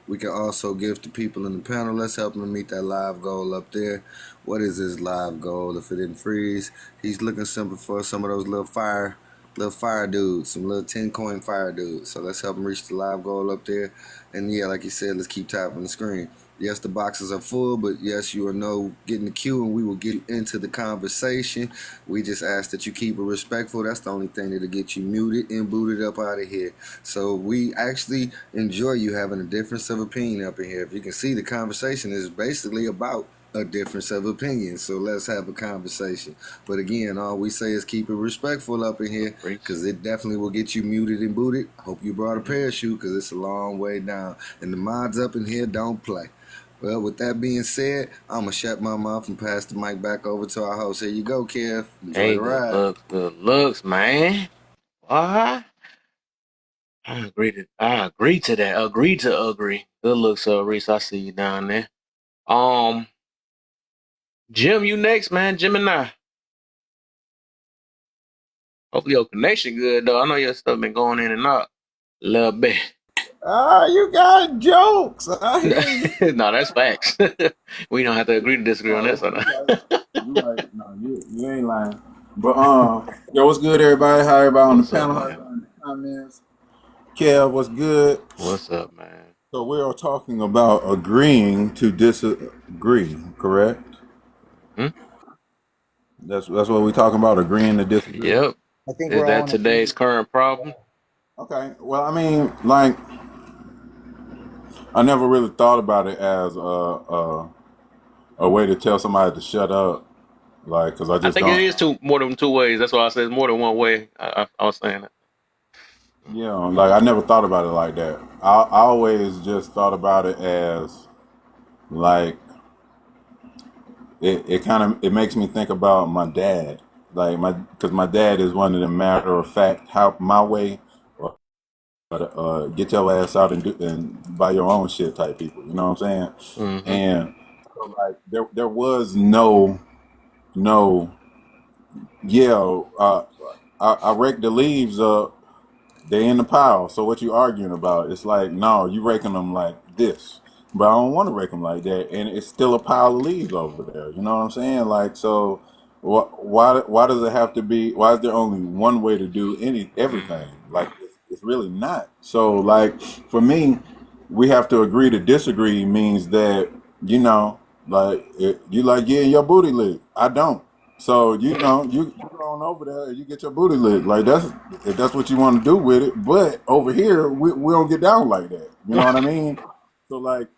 We can also give to people in the panel. Let's help them meet that live goal up there. What is his live goal? If it didn't freeze, he's looking simple for some of those little fire dudes, some little 10 coin fire dudes. So let's help him reach the live goal up there. And yeah, like you said, let's keep tapping the screen. Yes, the boxes are full, but yes, you will know get in the queue and we will get into the conversation. We just ask that you keep it respectful. That's the only thing that'll get you muted and booted up out of here. So we actually enjoy you having a difference of opinion up in here. If you can see, the conversation is basically about a difference of opinion. So let's have a conversation. But again, all we say is keep it respectful up in here Preach. because it definitely will get you muted and booted. Hope you brought a parachute because it's a long way down. And the mods up in here don't play. Well, with that being said, I'm going to shut my mouth and pass the mic back over to our host. Here you go, Kev. Enjoy Hey, the ride. good looks, man. What? I agree to that. Agree to agree. Good looks, Reese. I see you down there. Um, Jim, you next, man. Jim and I. Hopefully your connection good though. I know your stuff been going in and out a little bit. Ah, you got jokes. I hear you. No, that's facts. We don't have to agree to disagree on No, this that's, one. you right. You right. No, you ain't lying. But yo, what's good, everybody? How everybody on the What's up, panel? How man? everybody in the comments? Kev, what's good? What's up, man? So we are talking about agreeing to disagree, correct? Hmm? That's what we're talking about, agreeing to disagree. Yep. I think Is we're all that in today's agreement. current problem? Okay. Well, I mean, like, I never really thought about it as a way to tell somebody to shut up, like, because I I just think it don't. is more than two ways. That's why I said it's more than one way. I was saying that. Yeah, like I never thought about it like that. I always just thought about it as like it kind of it makes me think about my dad, like my because my dad is one of the matter of fact how my way or get your ass out and do and buy your own shit type people. You know what I'm saying? Mm-hmm. And so like there was no yeah I raked the leaves up. They in the pile. So what you arguing about? It's like, no, you raking them like this, but I don't want to rake them like that, and it's still a pile of leaves over there. You know what I'm saying? Like, so why does it have to be? Why is there only one way to do everything? Like, it's really not. So like for me, we have to agree to disagree means that like you like getting your booty licked. I don't. So you go on over there and you get your booty licked. Like that's if that's what you want to do with it. But over here we don't get down like that. You know what I mean? So like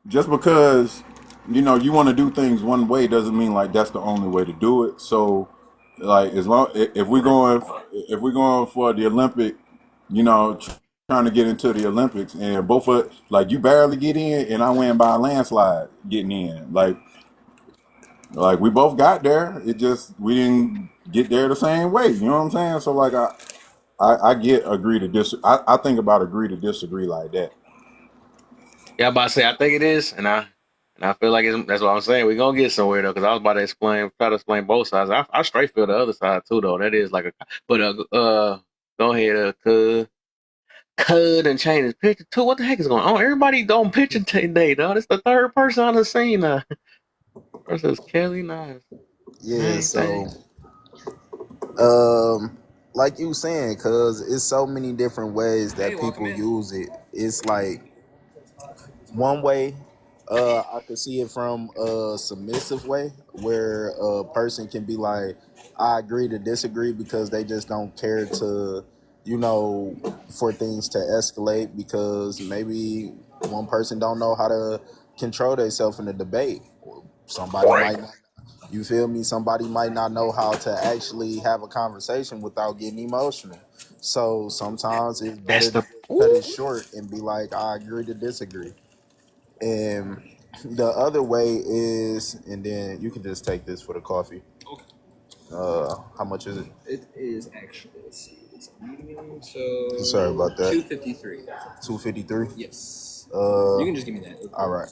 just because you want to do things one way doesn't mean like that's the only way to do it. So like as long if we're going for the Olympic, trying to get into the Olympics and both of like you barely get in and I win by a landslide getting in. Like we both got there. It just we didn't get there the same way. You know what I'm saying? So like I get agree to dis. I think about agree to disagree like that. Yeah, I'm about to say I think it is, and I feel like that's what I'm saying. We're gonna get somewhere though, because I was about to try to explain both sides. I straight feel the other side too, though. That is like a, but go ahead, Cud and change his picture too. What the heck is going on? Everybody don't picture today, dog. It's the third person on the scene now. Versus Kelly Knives. Yeah. Man, So thing. like you saying, cause it's so many different ways that people use it. It's like one way I could see it from a submissive way where a person can be like, I agree to disagree because they just don't care to, for things to escalate because maybe one person don't know how to control themselves in a debate. Somebody might not, you feel me? Somebody might not know how to actually have a conversation without getting emotional. So sometimes it's That's better to the. just cut Ooh. it short and be like, I agree to disagree. And the other way is, and then you can just take this for the coffee. How much is it? It is actually, let's see, it's a medium, so Sorry about that. 253. 253. Yes. You Uh, can just give me that. all right,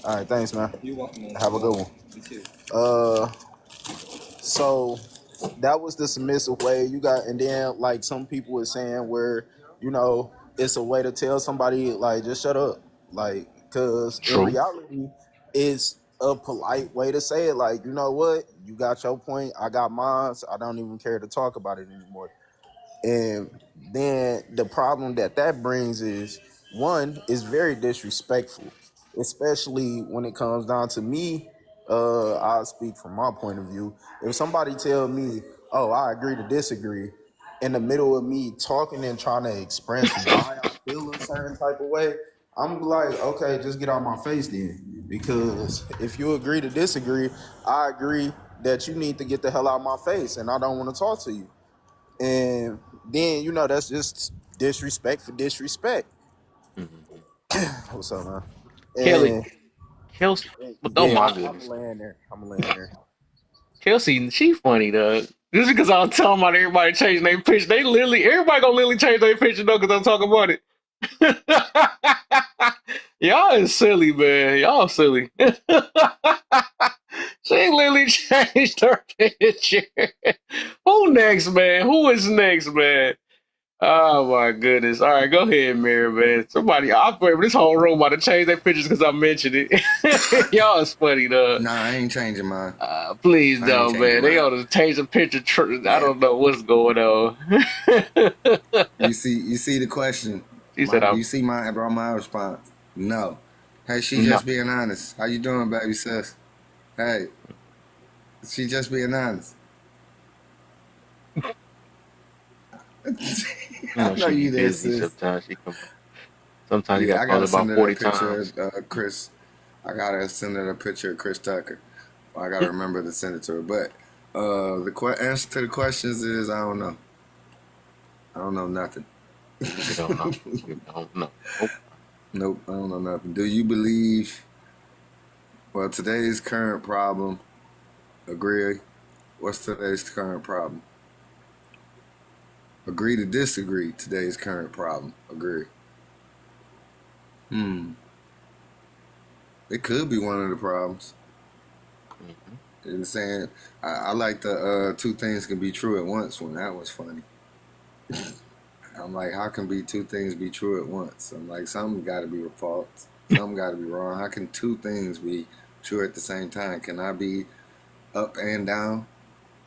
all right. Thanks, man. You're welcome. Man. Have a good one. You too. So that was the submissive way you got, and then like some people were saying where it's a way to tell somebody like just shut up, like because in True. reality it's a polite way to say it, like you know what, you got your point, I got mine, so I don't even care to talk about it anymore. And then the problem that brings is one is very disrespectful, especially when it comes down to me. I'll speak from my point of view. If somebody tell me, "Oh, I agree to disagree," in the middle of me talking and trying to express why I feel a certain type of way, I'm like, okay, just get out my face then. Because if you agree to disagree, I agree that you need to get the hell out of my face, and I don't want to talk to you. And then that's just disrespect for disrespect. Mm-hmm. What's up, man? Kelly, And Kelsey. But oh yeah, my I'm goodness, laying there. I'm laying there. Kelsey, she funny, dog. Just because I was talking about everybody changing their picture, they literally everybody gonna literally change their picture though, because I'm talking about it. Y'all is silly, man. Y'all silly. She literally changed her picture. Who next, man? Who is next, man? Oh my goodness. All right, go ahead, Mary, man. Somebody, I swear, this whole room about to change their pictures because I mentioned it. Y'all is funny, though. Nah, I ain't changing mine. Please I ain't don't, changing man. They mine. ought to change the picture. I Yeah. don't know what's going on. You see the question. She said, You "I'm see my response. No. Hey, she no." just being honest. How you doing, baby sis? Hey, she just being honest. You I know know she be you there, busy sis. sometimes. She come. Sometimes you Yeah, got I to call her gotta send about her 40 that picture times. of Chris. I gotta send her a picture of Chris Tucker. I gotta remember to send it to her. But answer to the questions is I don't know. I don't know nothing. You don't know. You don't know. Nope. Nope, I don't know nothing. Do you believe? Well, today's current problem. Agree. What's today's current problem? Agree to disagree. Today's current problem. Agree. Hmm. It could be one of the problems. Hmm. And saying I like the two things can be true at once one. That was funny. I'm like, how can be two things be true at once? I'm like, something got to be false. Something got to be wrong. How can two things be true at the same time? Can I be up and down,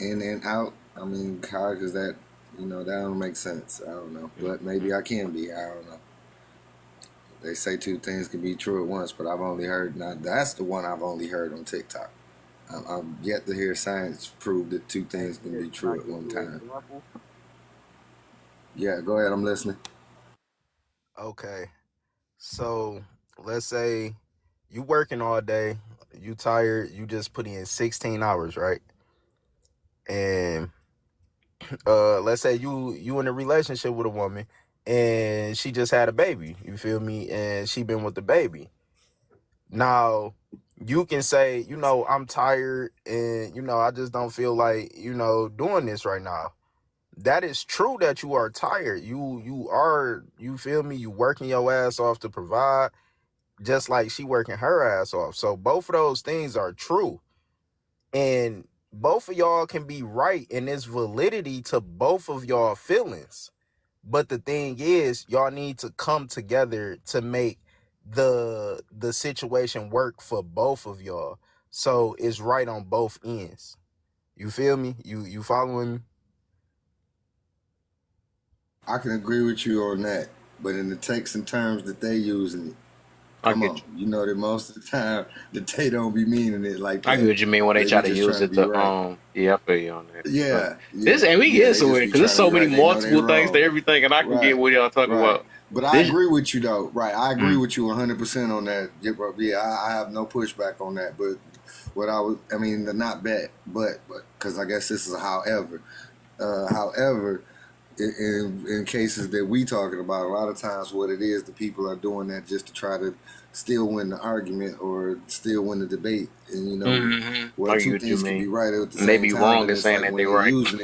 in and out? I mean, how is that? That don't make sense. I don't know. But Hmm. maybe I can be. I don't know. They say two things can be true at once, but I've only heard, now that's the one I've only heard on TikTok. I'm yet to hear science prove that two Hey, things can Chris, be can I true at give one you an time. example? Yeah, go ahead. I'm listening. Okay. So let's say you working all day, you tired, you just put in 16 hours, right? And let's say you in a relationship with a woman and she just had a baby, you feel me? And she been with the baby. Now, you can say, I'm tired and I just don't feel like, doing this right now. That is true that you are tired. You feel me? You working your ass off to provide, just like she working her ass off. So both of those things are true. And both of y'all can be right, and there's validity to both of y'all feelings. But the thing is, y'all need to come together to make the situation work for both of y'all. So it's right on both ends. You feel me? You following me? I can agree with you on that, but in the text and terms that they using it, I come get on, you. you know that most of the time that they don't be meaning it like I get that. what you mean when they They try be to just use trying to it be to right. yeah, I feel you on that. But Yeah, this yeah, and we yeah. get They somewhere just be because there's trying to so be many right. They know they multiple things to wrong. everything, and I can get Right, what y'all talking right. about. But I This, agree with you though. Right, I agree mm, with you 100% on that. Yeah, bro. Yeah, I have no pushback on that. But I mean, not bet, but because I guess this is a however. However, in cases that we talking about, a lot of times what it is, the people are doing that just to try to still win the argument or still win the debate. And I well, get two what you things can be mean. right at the And they same be time, wrong but in it's saying like that when they they right. using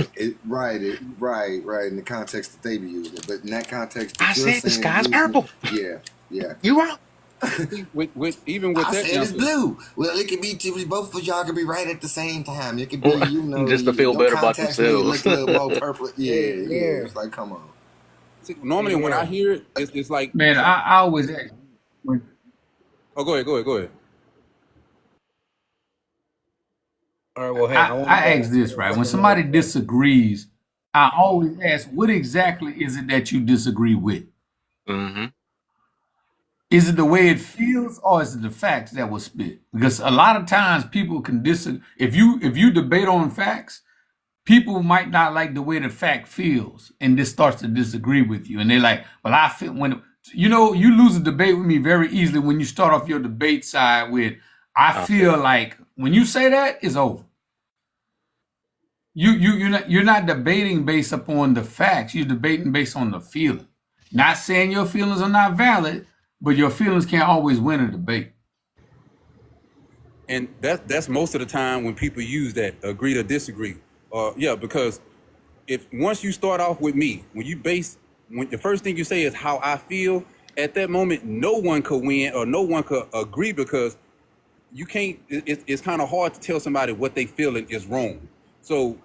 right in the context that they be using it. But in that context I that you're said the saying and sky's using it, purple. yeah, yeah. You wrong. See, even with I that said it's answer, blue. Well, it could be two. Both of y'all could be right at the same time. It could be, Just to feel your better about context may themselves. look a little more purple. Yeah, Hey, yeah. Mary. It's like, come on. see, Hey, normally when I Mary. hear it, it's like Man, some. I always ask when Oh, go ahead. All right. Well, hey, I want to I ask this, right? let When them know. somebody disagrees, I always ask, what exactly is it that you disagree with? Hmm. Is it the way it feels, or is it the facts that were spit? Because a lot of times people can disagree. If you debate on facts, people might not like the way the fact feels, and this starts to disagree with you. And they're like, "Well, I feel when you lose a debate with me very easily when you start off your debate side with, I I feel feel you. like when you say that, it's over. You're not debating based upon the facts. You're debating based on the feeling. Not saying your feelings are not valid, but your feelings can't always win a debate. And that's most of the time when people use that agree to disagree. Yeah, because if once you start off with me, when the first thing you say is how I feel, at that moment, no one could win or no one could agree because you can't. It's kind of hard to tell somebody what they feeling is wrong. So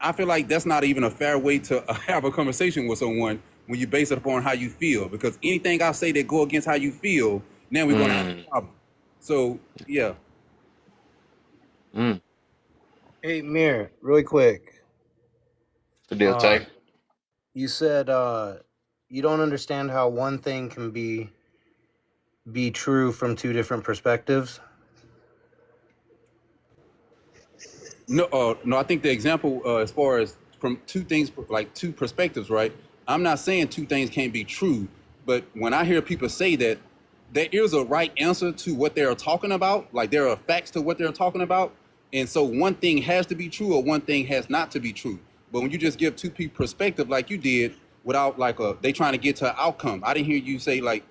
I feel like that's not even a fair way to have a conversation with someone when you base it upon how you feel. Because anything I say that go against how you feel, now we're gonna have Mm, a problem. So yeah. mm. Hey, Mir, really quick. The deal, Uh, Tay. you said you don't understand how one thing can be true from two different perspectives. No, no. I think the example, as far as from two things, like two perspectives, right? I'm not saying two things can't be true, but when I hear people say that, there is a right answer to what they're talking about. Like there are facts to what they're talking about, and so one thing has to be true or one thing has not to be true. But when you just give two people perspective, like you did, without like they trying to get to an outcome, I didn't hear you say like,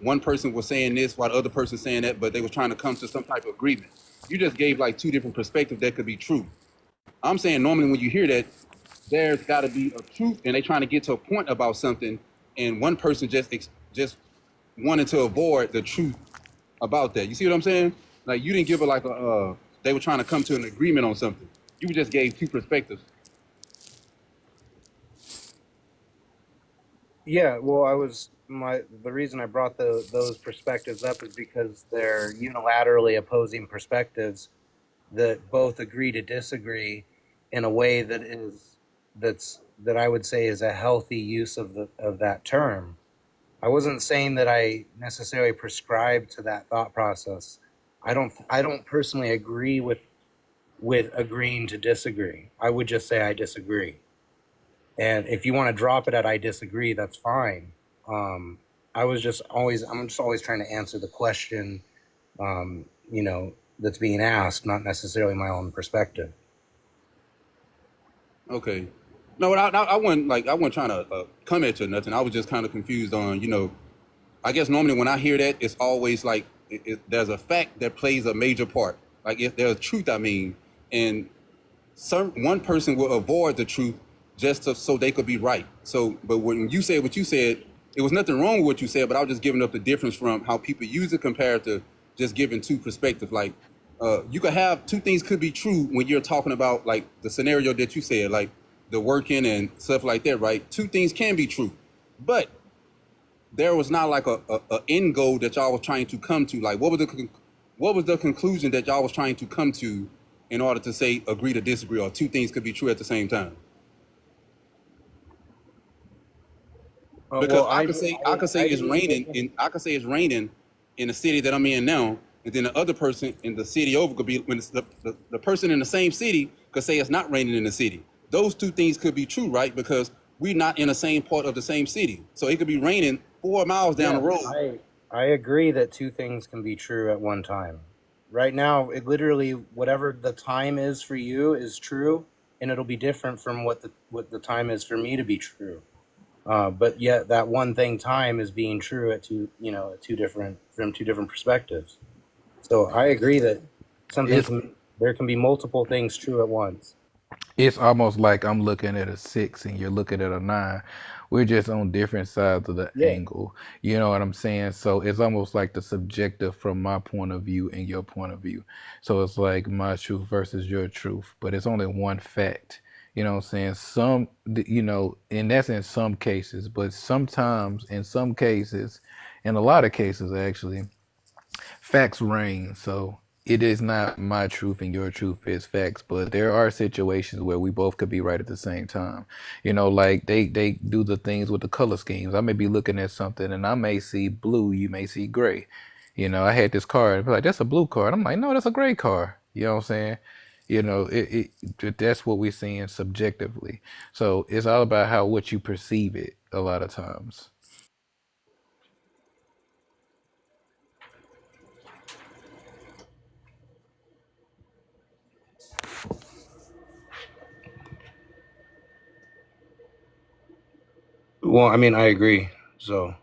one person was saying this while the other person saying that, but they was trying to come to some type of agreement. You just gave like two different perspectives that could be true. I'm saying normally when you hear that, there's got to be a truth, and they trying to get to a point about something, and one person just wanted to avoid the truth about that. You see what I'm saying? Like you didn't give it like they were trying to come to an agreement on something. You just gave two perspectives. Yeah, well, the reason I brought those perspectives up is because they're unilaterally opposing perspectives that both agree to disagree in a way that I would say is a healthy use of that term. I wasn't saying that I necessarily prescribe to that thought process. I don't personally agree with agreeing to disagree. I would just say I disagree. And if you want to drop it at I disagree, that's fine. Um, I'm just always trying to answer the question, that's being asked, not necessarily my own perspective. Okay. No, I wasn't like I wasn't trying to come at you or nothing. I was just kind of confused on I guess normally when I hear that, it's always like there's a fact that plays a major part. Like if there's truth, I mean, and one person will avoid the truth just so they could be right. So, but when you said what you said, it was nothing wrong with what you said, but I was just giving up the difference from how people use it compared to just giving two perspectives. Like, you could have two things could be true when you're talking about like the scenario that you said, like the working and stuff like that, right? Two things can be true, but there was not like a end goal that y'all was trying to come to. Like, what was the conclusion that y'all was trying to come to in order to say agree to disagree, or two things could be true at the same time? Because Well, I could say I it's didn't raining, make and I could say it's raining in the city that I'm in now, and then the other person in the city over could be when it's the person in the same city could say it's not raining in the city. Those two things could be true, right? Because we're not in the same part of the same city, so it could be raining 4 miles down the Yeah, road. I agree that two things can be true at one time. Right now, it literally whatever the time is for you is true, and it'll be different from what the time is for me to be true. But yet, that one thing time is being true at two different perspectives. So I agree that It's there can be multiple things true at once. it's almost like I'm looking at a six and you're looking at a nine. We're just on different sides of the Yeah. angle. You know what I'm saying? So it's almost like the subjective from my point of view and your point of view. So it's like my truth versus your truth, but it's only one fact. You know what I'm saying? And that's in some cases, but sometimes in some cases, in a lot of cases actually, facts reign. So it is not my truth and your truth is facts, but there are situations where we both could be right at the same time. Like they do the things with the color schemes. I may be looking at something and I may see blue, you may see gray. I had this car and be like, that's a blue car. And I'm like, no, that's a gray car. You know what I'm saying? That's what we're seeing subjectively. So it's all about how what you perceive it a lot of times. Well, I mean, I agree. So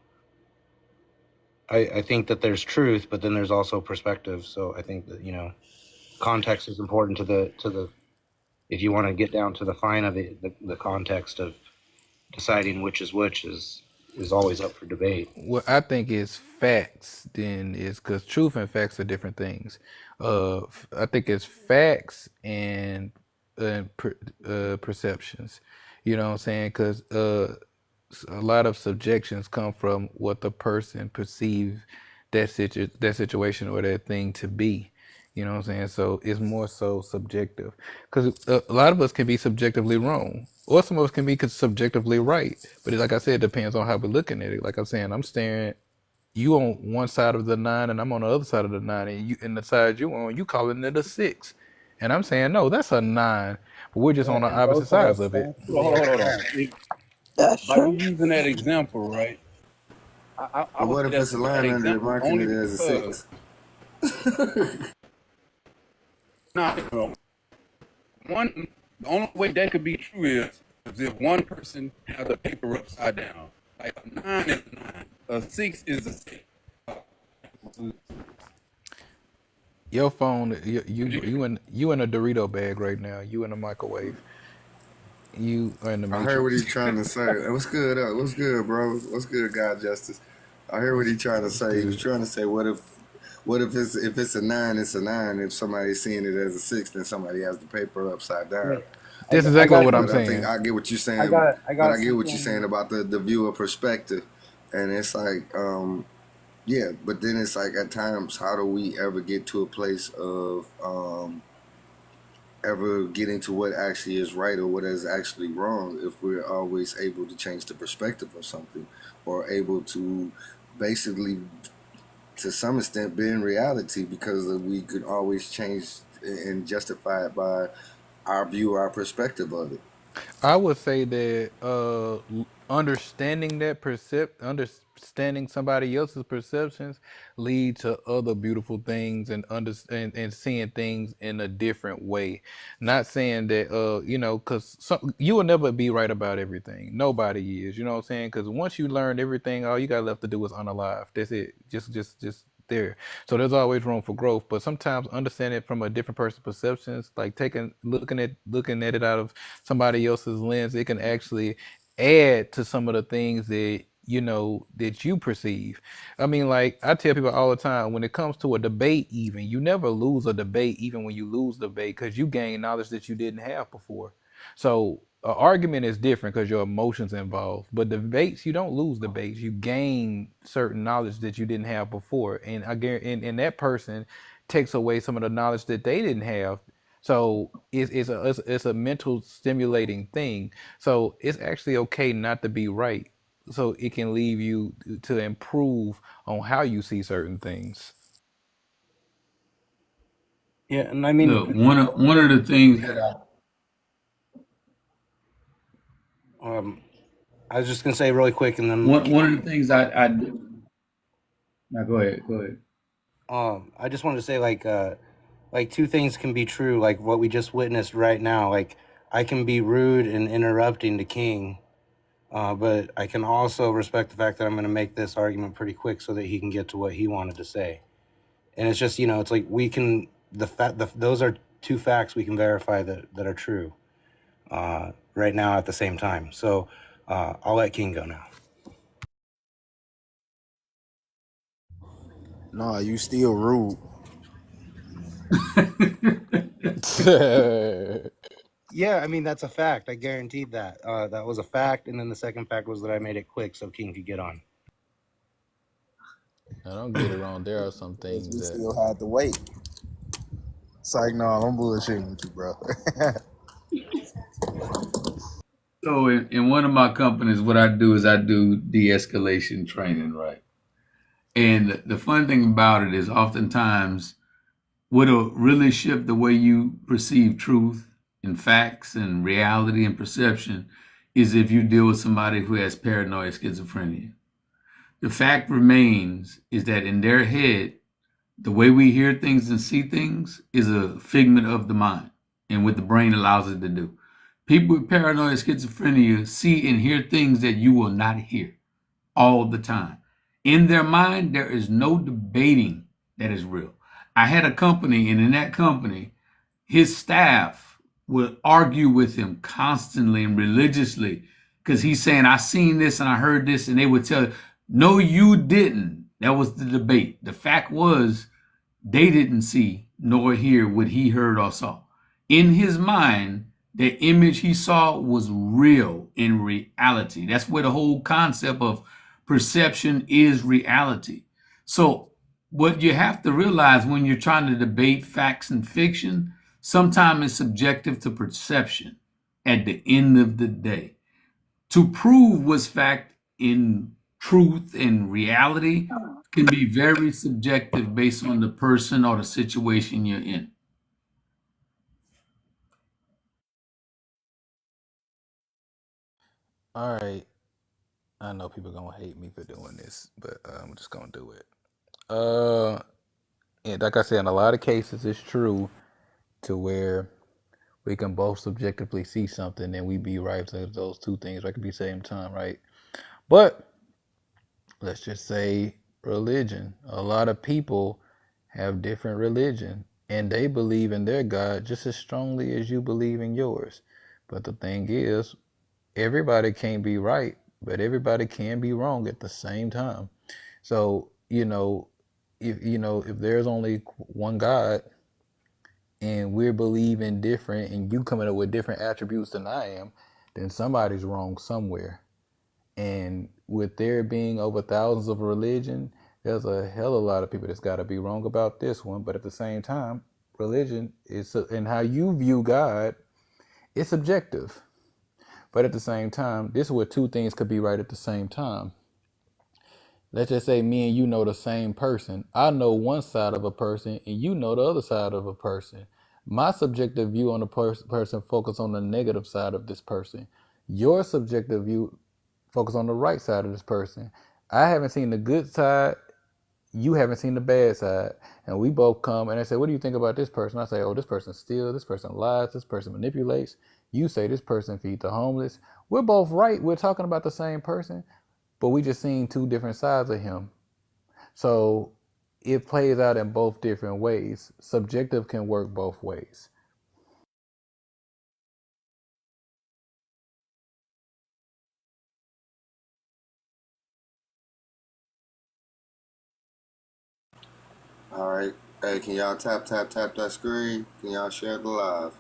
I think that there's truth, but then there's also perspective. So I think that context is important to the if you want to get down to the fine of the context of deciding which is which is always up for debate. Well, I think it's facts. Then is because truth and facts are different things. I think it's facts and perceptions. You know what I'm saying? Because a lot of subjections come from what the person perceive that situation or that thing to be. You know what I'm saying? So it's more so subjective because a lot of us can be subjectively wrong, or some of us can be subjectively right. But like I said, it depends on how we're looking at it. Like I'm saying, I'm staring you on one side of the nine, and I'm on the other side of the nine, and you and the side you on, you calling it a six, and I'm saying no, that's a nine. But we're just Yeah, on the and opposite both are sides of it. Hold on, factually hold on, hold on. correct. That's By you true. using that example, right? I But would what say if that's it's a a bad line under it example marking only it as a because six? now one the only way that could be true is if one person has a paper upside down. Like a nine is a nine, a six is a six. Your phone, Would you? you in a Dorito bag right now. You in a microwave. You are in the I heard what Matrix. he's trying to say. Hey, what's good? What's good, bro? What's good, God Justice? I heard what he's trying to It's say. He was good. trying to say, what if it's a nine? It's a nine. If somebody's seeing it as a six, then somebody has the paper upside down. Wait, That's I exactly got what I'm But I think saying. I get what you're I saying. got I But got I get what you're saying something. about the viewer perspective, and it's like, yeah. But then it's like at times, how do we ever get to a place of ever getting to what actually is right or what is actually wrong if we're always able to change the perspective of something or able to basically to some extent be in reality because we could always change and justify it by our view, our perspective of it. I would say that understanding understanding somebody else's perceptions lead to other beautiful things and seeing things in a different way. Not saying that because you will never be right about everything. Nobody is. You know what I'm saying? Because once you learn everything, all you got left to do is unalive. That's it. Just there. So there's always room for growth. But sometimes understanding it from a different person's perceptions, like looking at it out of somebody else's lens, it can actually add to some of the things that that you perceive. I mean, like I tell people all the time, when it comes to a debate, even you never lose a debate, even when you lose the debate, because you gain knowledge that you didn't have before. So an argument is different because your emotions involved, but debates you don't lose debates. You gain certain knowledge that you didn't have before, and I guarantee, and that person takes away some of the knowledge that they didn't have. So it's a mental stimulating thing. So it's actually okay not to be right. So it can leave you to improve on how you see certain things. Yeah, and I mean, Look, one of the things that um, I was just gonna say really quick, and then one of the things I do. Now go ahead, go ahead. I just wanted to say like two things can be true, like what we just witnessed right now. Like I can be rude and interrupting the king, but I can also respect the fact that I'm going to make this argument pretty quick so that he can get to what he wanted to say. And it's just it's like we can those are two facts we can verify that are true right now at the same time. So I'll let King go now. Nah, you still rude. I Yeah, I mean that's a fact. I guaranteed that. That was a fact, and then the second fact was that I made it quick so King could get on. don't get it wrong. There are some Guess things we that still had to wait. It's like, no, I'm bullshitting with you, bro. So in one of my companies, what I do is I do de-escalation training, right? And the fun thing about it is oftentimes what'll really shift the way you perceive truth and facts and reality and perception is if you deal with somebody who has paranoid schizophrenia. The fact remains is that in their head, the way we hear things and see things is a figment of the mind and what the brain allows it to do. People with paranoid schizophrenia see and hear things that you will not hear all the time. In their mind, there is no debating that is real. I had a company, and in that company, his staff would argue with him constantly and religiously because he's saying, I seen this and I heard this, and they would tell you, no, you didn't. That was the debate. The fact was, they didn't see nor hear what he heard or saw. In his mind, the image he saw was real in reality. That's where the whole concept of perception is reality. So, what you have to realize when you're trying to debate facts and fiction, sometimes it's subjective to perception at the end of the day. To prove what's fact in truth and reality can be very subjective based on the person or the situation you're in. All right. I know people gonna hate me for doing this, but I'm just gonna do it. And like I said, in a lot of cases, it's true to where we can both subjectively see something and we be right to those two things. Right, could be same time, right? But let's just say religion. A lot of people have different religion and they believe in their God just as strongly as you believe in yours. But the thing is, everybody can't be right, but everybody can be wrong at the same time. So, if there's only one God and we're believing different and you coming up with different attributes than I am, then somebody's wrong somewhere. And with there being over thousands of religion, there's a hell of a lot of people that's got to be wrong about this one. But at the same time, religion is and how you view God is subjective. But at the same time, this is where two things could be right at the same time. Let's just say me and you know the same person. I know one side of a person and you know the other side of a person. My subjective view on the person focus on the negative side of this person. Your subjective view focus on the right side of this person. I haven't seen the good side. You haven't seen the bad side. And we both come and I say, what do you think about this person? I say, oh, this person steals, this person lies, this person manipulates. You say this person feeds the homeless. We're both right. We're talking about the same person, but we just seen two different sides of him. So it plays out in both different ways. Subjective can work both ways. All right. Hey, can y'all tap that screen? Can y'all share the live?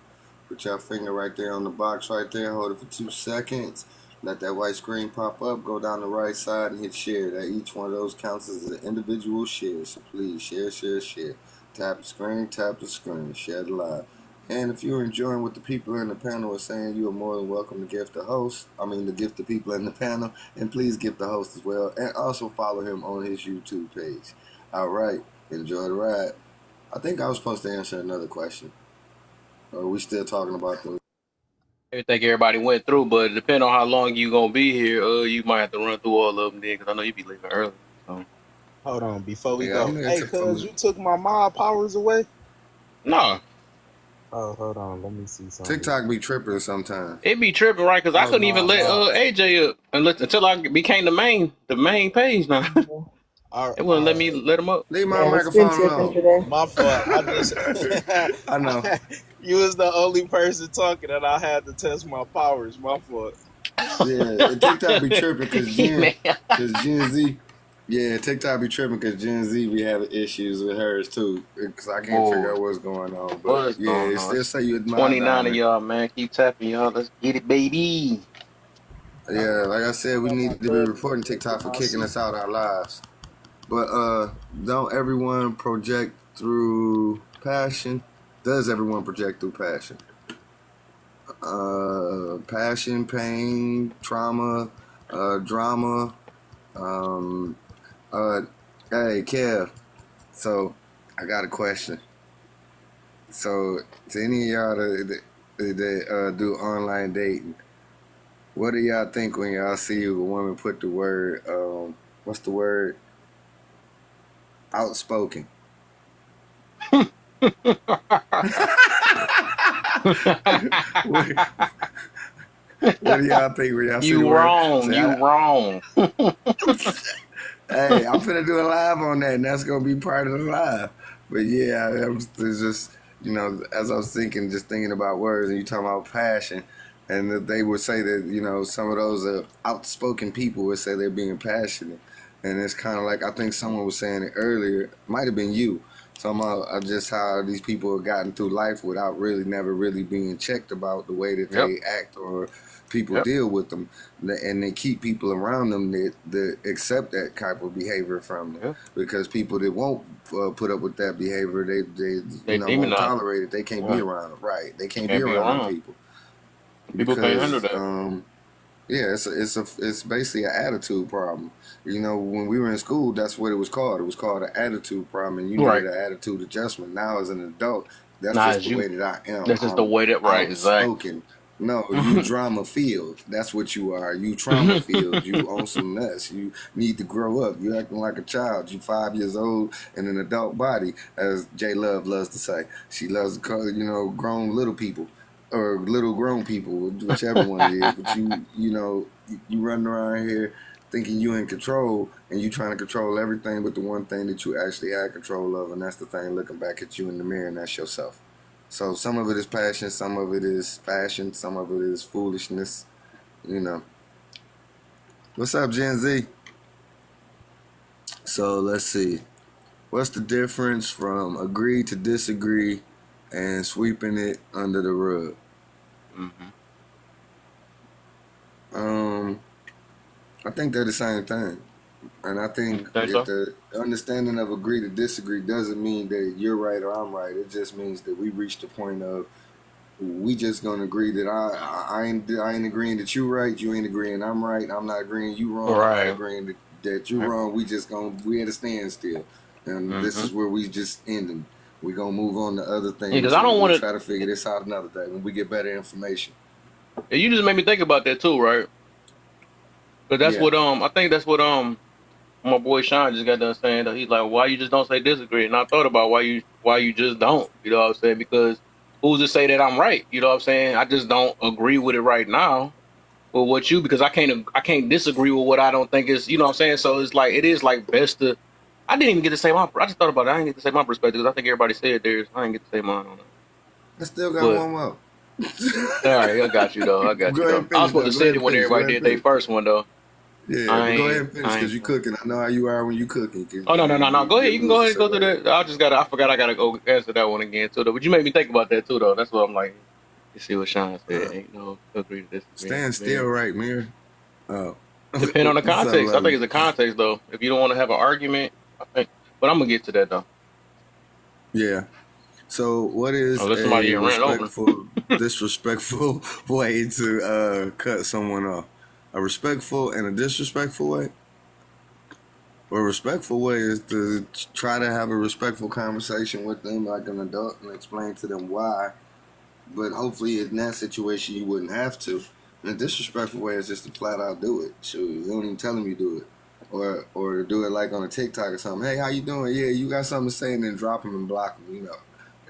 Put your finger right there on the box right there. Hold it for 2 seconds. Let that white screen pop up. Go down the right side and hit share. That each one of those counts as an individual share. So please share. Tap the screen, share the live. And if you're enjoying what the people in the panel are saying, you are more than welcome to gift the host. To gift the people in the panel. And please gift the host as well. And also follow him on his YouTube page. All right. Enjoy the ride. I think I was supposed to answer another question. Or are we still talking about the... Everything everybody went through, but depending on how long you gonna be here, you might have to run through all of them then, because I know you be leaving early. So Hold on, before we Yeah, I'm go. here Hey, cuz you took my mob powers away? no, Oh, hold on. Let me see something. TikTok be tripping sometimes. it be tripping, right? Because I Oh, couldn't even no, let no. AJ up until I became the main page. Now All it wouldn't let right. me let him up. Leave my Yeah, it's been microphone tripping alone. today. My fault. I just I know. you was the only person talking and I had to test my powers. My fault. Yeah, and TikTok be tripping Man, cause Gen Z. Yeah, TikTok be tripping because Gen Z be having issues with hers too. Cause I can't figure boy, out what's going on. But what's yeah, going it on? still say you admire 29 down of there. y'all, man, keep tapping, y'all. Let's get it, baby. Yeah, like I said, we Oh, need my to be cousin reporting finna TikTok get for my kicking seat. us out our lives. But don't everyone project through passion? Does everyone project through passion? Passion, pain, trauma, drama. Um, uh, hey, Kev. So I got a question. So to any of y'all that do online dating, what do y'all think when y'all see a woman put the word what's the word, outspoken? what, what do y'all think when y'all see the You word? wrong. Say, You wrong. hey, I'm finna do a live on that, and that's gonna be part of the live. But yeah, it's just as I was thinking, just thinking about words, and you talking about passion. and that they would say that some of those outspoken people would say they're being passionate, and it's kind of like I think someone was saying it earlier, might have been you. Talking about just how these people have gotten through life without really never really being checked about the way that Yep. they act or people Yep. deal with them, and they keep people around them that accept that type of behavior from them, Yep. because people that won't put up with that behavior, they They won't demonize it. tolerate it. They can't be Right. around them. Right? They can't be Can't be around them around. people People can't handle because that. yeah, it's basically an attitude problem. When we were in school, that's what it was called. It was called an attitude problem, and you needed Right. an attitude adjustment. Now, as an adult, that's Not just as the you. way that I am. That's just the I'm way that right. Exactly. outspoken. No, you drama filled. That's what you are. You trauma filled. You own some mess. You need to grow up. You acting like a child. You 5 years old in an adult body, as J Love loves to say. She loves to call grown little people or little grown people, whichever one it is. But you running around here thinking you in control, and you trying to control everything but the one thing that you actually had control of, and that's the thing looking back at you in the mirror, and that's yourself. So some of it is passion, some of it is fashion, some of it is foolishness. You know. What's up, Gen Z? So let's see. What's the difference from agree to disagree and sweeping it under the rug? Hmm. Um, I think they're the same thing. And I You think think if so? the understanding of agree to disagree doesn't mean that you're right or I'm right. It just means that we reached the point of we just gonna agree that I ain't agreeing that you right, you ain't agreeing I'm right, I'm not agreeing you wrong, I'm not Right. agreeing that you Right. wrong. We at a standstill, and this Hmm. is where we just ending. We gonna move on to other Yeah, because things, I and don't we'll want try to figure this out another day when we get better information. to. You just made me think about that too, right? Because that's Yeah, what I think that's what my boy Sean just got done saying that he's like, why you just don't say disagree? And I thought about why you just don't. You know what I'm saying? Because who's to say that I'm right? You know what I'm saying? I just don't agree with it right now. With what you because I can't disagree with what I don't think is what I'm saying. So it's like it is like best to. I didn't even get to say my. I just thought about it. I didn't get to say my perspective because I think everybody said theirs. I didn't get to say mine on that. I still got But one more. all right, I got you though. I got Go you ahead though. and I was finish supposed though. to Go say ahead it and when finish. Go everybody ahead and did their finish. first one though. Yeah, I but go ahead ain't. and finish I because ain't. you cooking. I know how you are when you cooking because Oh no no no no. Go ahead. you're You can go losing ahead and so go through bad. that. I just gotta. I forgot. I gotta go answer that one again too though. But you made me think about that too though. That's what I'm like. You see what Sean said? Uh, Ain't no agree to disagree. stand still, Man. right, Mir? Oh, Depend on the what's up, context. I think lovely? it's the context though. If you don't want to have an argument, I think. But I'm gonna get to that though. Yeah. So, what is Unless somebody a get ran over. disrespectful way to cut someone off? A respectful and a disrespectful way? Well, a respectful way is to try to have a respectful conversation with them like an adult and explain to them why. But hopefully, in that situation, you wouldn't have to. And a disrespectful way is just to flat out do it. Sure, you don't even tell them you do it, or to do it like on a TikTok or something. Hey, how you doing? Yeah, you got something to say, and then drop them and block them.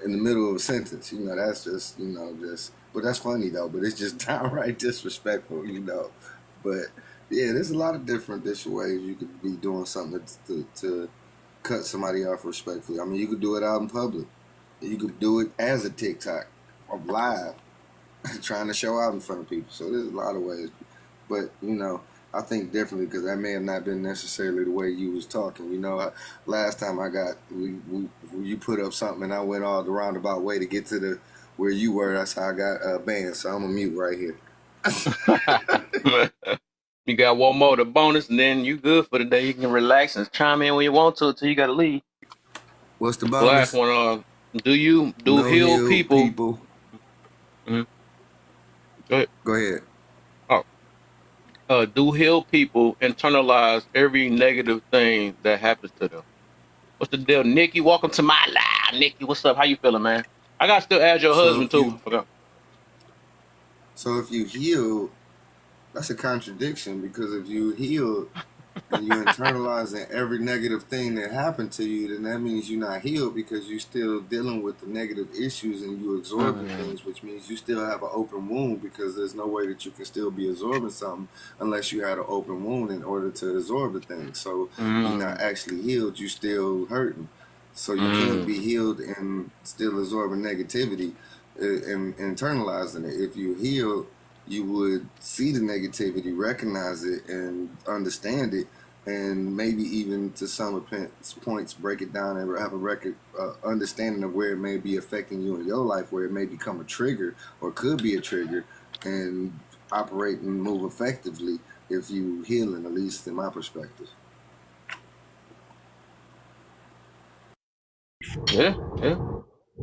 In the middle of a sentence. That's just just. But that's funny though. But it's just downright disrespectful. But yeah, there's a lot of different ways you could be doing something to cut somebody off respectfully. I mean, you could do it out in public. You could do it as a TikTok or live, trying to show out in front of people. So there's a lot of ways. But I think differently because that may have not been necessarily the way you was talking. Last time you put up something and I went all the roundabout way to get to the where you were. That's how I got banned. So I'm a mute right here. You got one more the bonus, and then you good for the day. You can relax and chime in when you want to until you gotta leave. What's the The last bonus? one, do you do No heal healed people? people. Mhm. Go ahead. Go ahead. Oh, do heal people internalize every negative thing that happens to them? What's the deal, Nikki? Welcome to my live, Nikki. What's up? How you feeling, man? I got to still add your So husband if too. you I forgot. so if you heal, that's a contradiction because if you heal and you internalizing every negative thing that happened to you, then that means you're not healed because you're still dealing with the negative issues and you absorbing Mm, things, which means you still have an open wound because there's no way that you can still be absorbing something unless you had an open wound in order to absorb the thing. So you're not mm, actually healed, you're still hurting. So you can't mm, be healed and still absorbing negativity and internalizing it. If you heal, you would see the negativity, recognize it, and understand it, and maybe even to some points break it down and have a record understanding of where it may be affecting you in your life, where it may become a trigger or could be a trigger, and operate and move effectively if you healing, at least in my perspective. Yeah, yeah.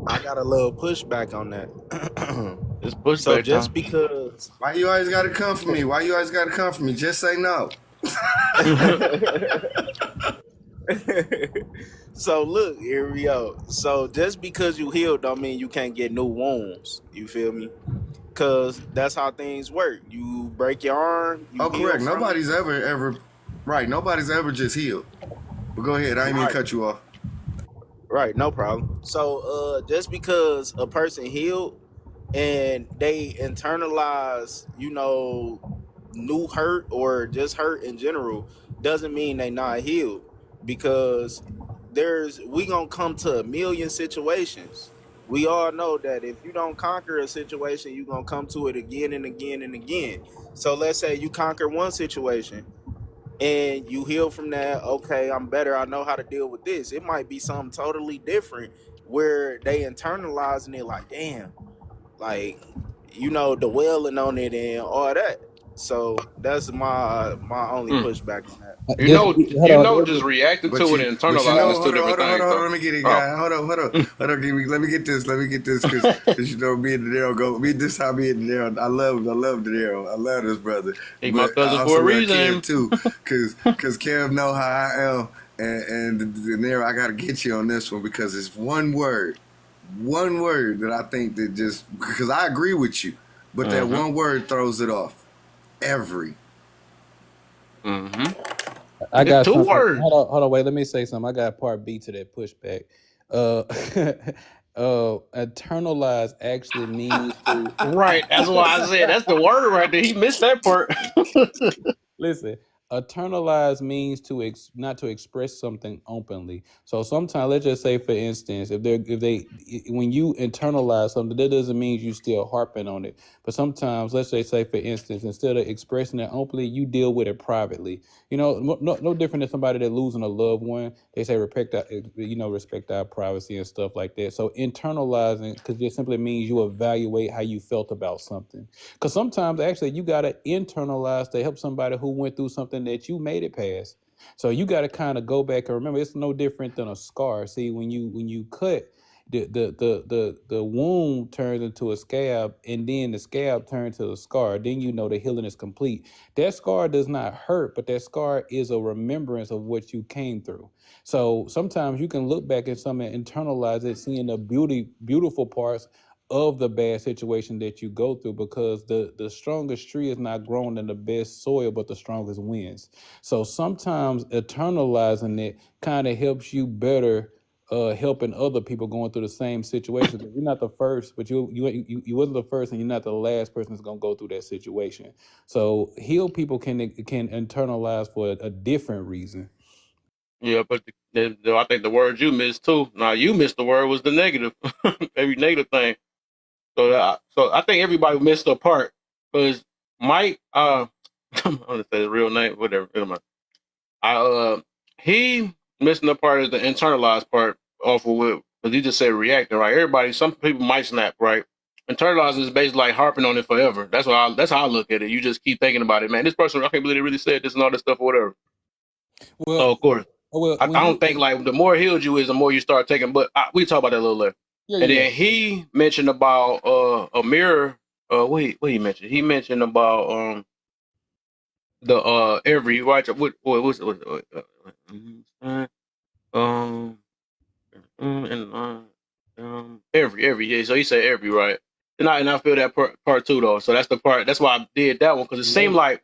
I got a little pushback on that. It's So pushback just time. because Why you always gotta come for me? Why you always gotta come for me? Just say no. so look, here we go. So just because you healed don't mean you can't get new wounds. You feel me? Cause that's how things work. You break your arm, you Oh, heal correct. from it. Nobody's ever right. Nobody's ever just healed. But go ahead. I didn't mean to Right, cut you off. right, no problem. So just because a person healed and they internalize, new hurt or just hurt in general, doesn't mean they not healed. Because we gonna come to a million situations. We all know that if you don't conquer a situation, you're gonna come to it again and again and again. So let's say you conquer one situation and you heal from that. Okay, I'm better, I know how to deal with this. It might be something totally different where they internalizing it like, damn, like, the wailing on it and all that. So that's my only Mm. pushback on that. Hold Just on. reacting But to it you, and but you internalizing know, is two hold on, different hold on, hold things, on, hold though. on. Let me get it, Oh. guy. Hold on. Let me get this, because me and De Niro go. This how me and De Niro. I love De Niro. I love this brother, He my but I cousin for also a love Kev reason. too, cause Kev know how I am, and De Niro, I gotta get you on this one because it's one word that I think that just because I agree with you, but that Mm-hmm. one word throws it off. Every. Mm-hmm. I It's got two something. words. Hold on, wait, let me say something. I got part B to that pushback. Uh Internalize actually means to Right. That's why I said that's the word right there. He missed that part. listen. Internalize means to not to express something openly. So sometimes, let's just say, for instance, when you internalize something, that doesn't mean you still harping on it. But sometimes, let's just say, for instance, instead of expressing it openly, you deal with it privately. No different than somebody that losing a loved one. They say respect our privacy and stuff like that. So internalizing, because it simply means you evaluate how you felt about something. Because sometimes actually you gotta internalize to help somebody who went through something that you made it past. So you got to kind of go back and remember it's no different than a scar. See, when you cut, the wound turns into a scab, and then the scab turns to a scar. Then you know the healing is complete. That scar does not hurt, but that scar is a remembrance of what you came through. So sometimes you can look back at something and internalize it, seeing the beautiful parts of the bad situation that you go through, because the strongest tree is not grown in the best soil, but the strongest winds. So sometimes eternalizing it kind of helps you better, helping other people going through the same situation. You're not the first, but you wasn't the first, and you're not the last person that's gonna go through that situation. So heal people can internalize for a different reason. Yeah, but I think the word you missed too. Now you missed the word was the negative, every negative thing. So I think everybody missed a part because Mike, I'm gonna say his real name, whatever. Never mind. I he missing the part is the internalized part off of what, because he just said reacting, right? Everybody, some people might snap, right? Internalized is basically like harping on it forever. That's how I look at it. You just keep thinking about it, man. This person, I can't believe they really said this and all this stuff or whatever. So Well, of course, I when don't you think like the more healed you is, the more you start taking. But we talk about that a little later. yeah And yeah then he mentioned about a mirror. What he mentioned? He mentioned about the every right. What was um and every yeah. So he said every right. And I feel that part too though. So that's the part. That's why I did that one because it seemed like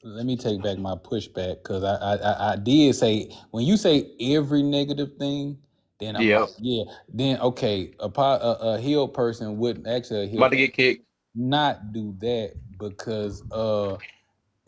let me take back my pushback, because I did say, when you say every negative thing, then I'm yeah, like, yeah, then okay, a healed person wouldn't, actually a about healed to person get kicked. not do that, because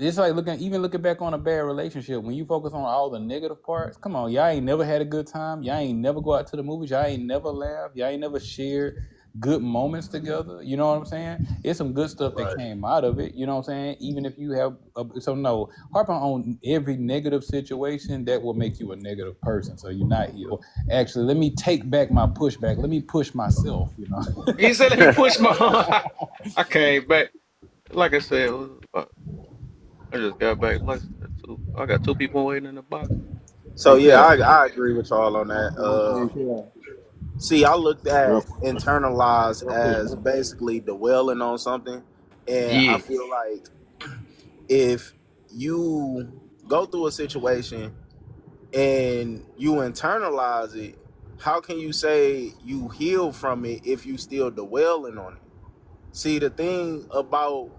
it's like looking back on a bad relationship. When you focus on all the negative parts, come on, y'all ain't never had a good time. Y'all ain't never go out to the movies. Y'all ain't never laughed. Y'all ain't never shared. good moments together. You know what I'm saying? It's some good stuff that Right. came out of it. You know what I'm saying? Even if you have, so no, harping on every negative situation that will make you a negative person. So you're not healed. Actually, let me take back my pushback. Let me push myself. You know? He said, "Let me push my." I came back. Like I said, I just got back. Like I got two people waiting in the box. So Hey, yeah, Cal. I agree with y'all on that. Hey, Cal. See, I looked at Real, internalize real quick. as basically dwelling on something, and I Yeah. feel like if you go through a situation and you internalize it, how can you say you heal from it if you still dwelling on it? See, the thing about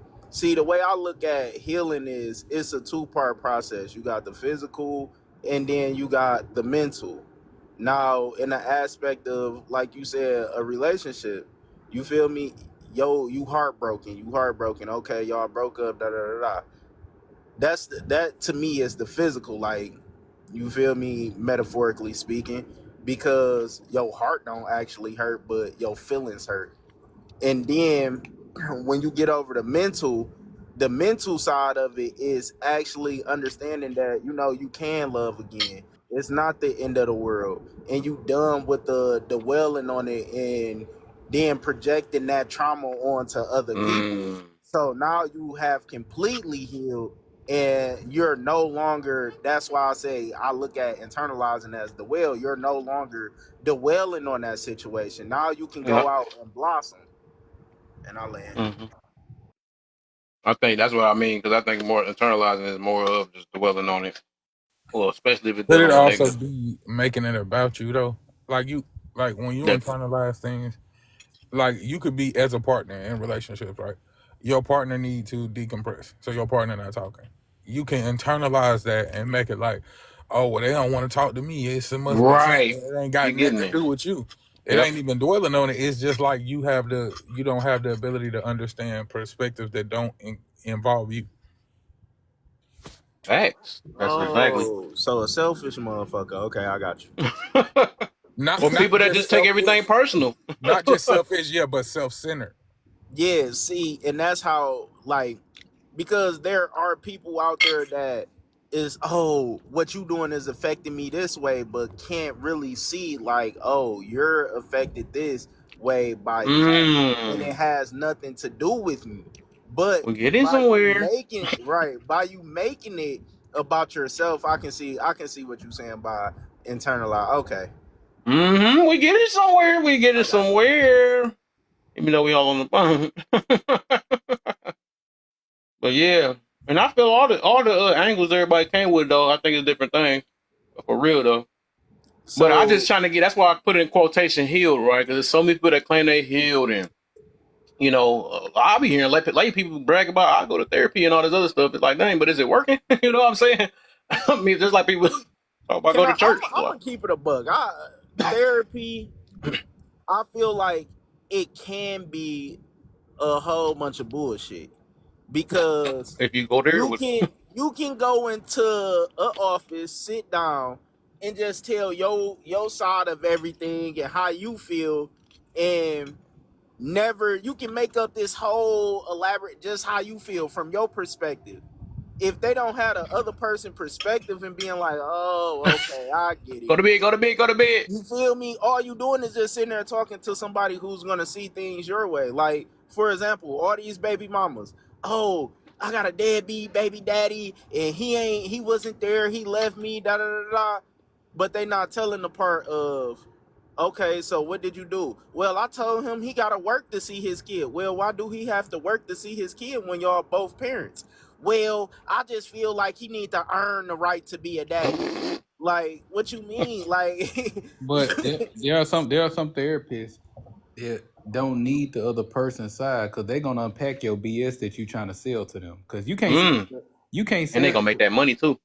the way I look at healing is it's a two-part process. You got the physical and then you got the mental. Now, in the aspect of, like you said, a relationship, you feel me? Yo, you heartbroken. You heartbroken. Okay, y'all broke up. Da da da da. That to me is the physical. Like, you feel me? Metaphorically speaking, because your heart don't actually hurt, but your feelings hurt. And then when you get over the mental side of it is actually understanding that you can love again. It's not the end of the world, and you done with the dwelling on it and then projecting that trauma onto other people. Mm, So now you have completely healed, and you're no longer. That's why I say I look at internalizing as the well. You're no longer dwelling on that situation. Now you can yeah. go out and blossom. And I land. Hmm. I think that's what I mean because I think more internalizing is more of just dwelling on it. Well, especially if it's Could dealing it with also negative. be making it about you though? Like you, like when you That internalize things, like you could be as a partner in relationships, right? Your partner need to decompress, so your partner not talking. You can internalize that and make it like, oh well, they don't want to talk to me. It must be something. right. It ain't got You nothing getting to it? do with you. It Yep. ain't even dwelling on it. It's just like you don't have the ability to understand perspectives that don't involve you. Facts. That's exactly. Oh, so a selfish motherfucker. Okay, I got you. Or Not people that just just take selfish, everything personal. not just selfish, yeah, but self-centered. Yeah, see, and that's how, like, because there are people out there that is, oh, what you doing is affecting me this way, but can't really see, like, oh, you're affected this way by that, and it Mm. has nothing to do with me. But We're getting by you somewhere. making it right, by you making it about yourself, I can see what you're saying by internalize. Okay, Mm-hmm. We get it somewhere. We get I it got you. somewhere. Even though we all on the phone. But yeah. And I feel all the angles everybody came with though. I think it's different things. For real though. But I just So trying to get. That's why I put it in quotation healed, right? Because there's so many people that claim they healed, and I'll be hearing like people brag about I go to therapy and all this other stuff. It's like, dang, but is it working? You know what I'm saying? I mean, just like people talk about can go I? to church. I'm gonna keep it a bug. Therapy, I feel like it can be a whole bunch of bullshit because If you go there you with, can you can go into a office, sit down, and just tell your side of everything and how you feel, and never you can make up this whole elaborate just how you feel from your perspective. If they don't have the other person perspective and being like, oh, okay, I get go it. to bed, go to bed, go to bed. You feel me? All you doing is just sitting there talking to somebody who's gonna see things your way. Like, for example, all these baby mamas. Oh, I got a deadbeat baby daddy, and he wasn't there. He left me. Da da da da. But they not telling the part of, okay, so what did you do? Well, I told him he gotta work to see his kid. Well, why do he have to work to see his kid when y'all both parents? Well, I just feel like he need to earn the right to be a daddy. Like, what you mean? Like, But there are some therapists that don't need the other person's side because they're gonna unpack your BS that you're trying to sell to them. Because Mm. you can't And they sell. gonna make that money too.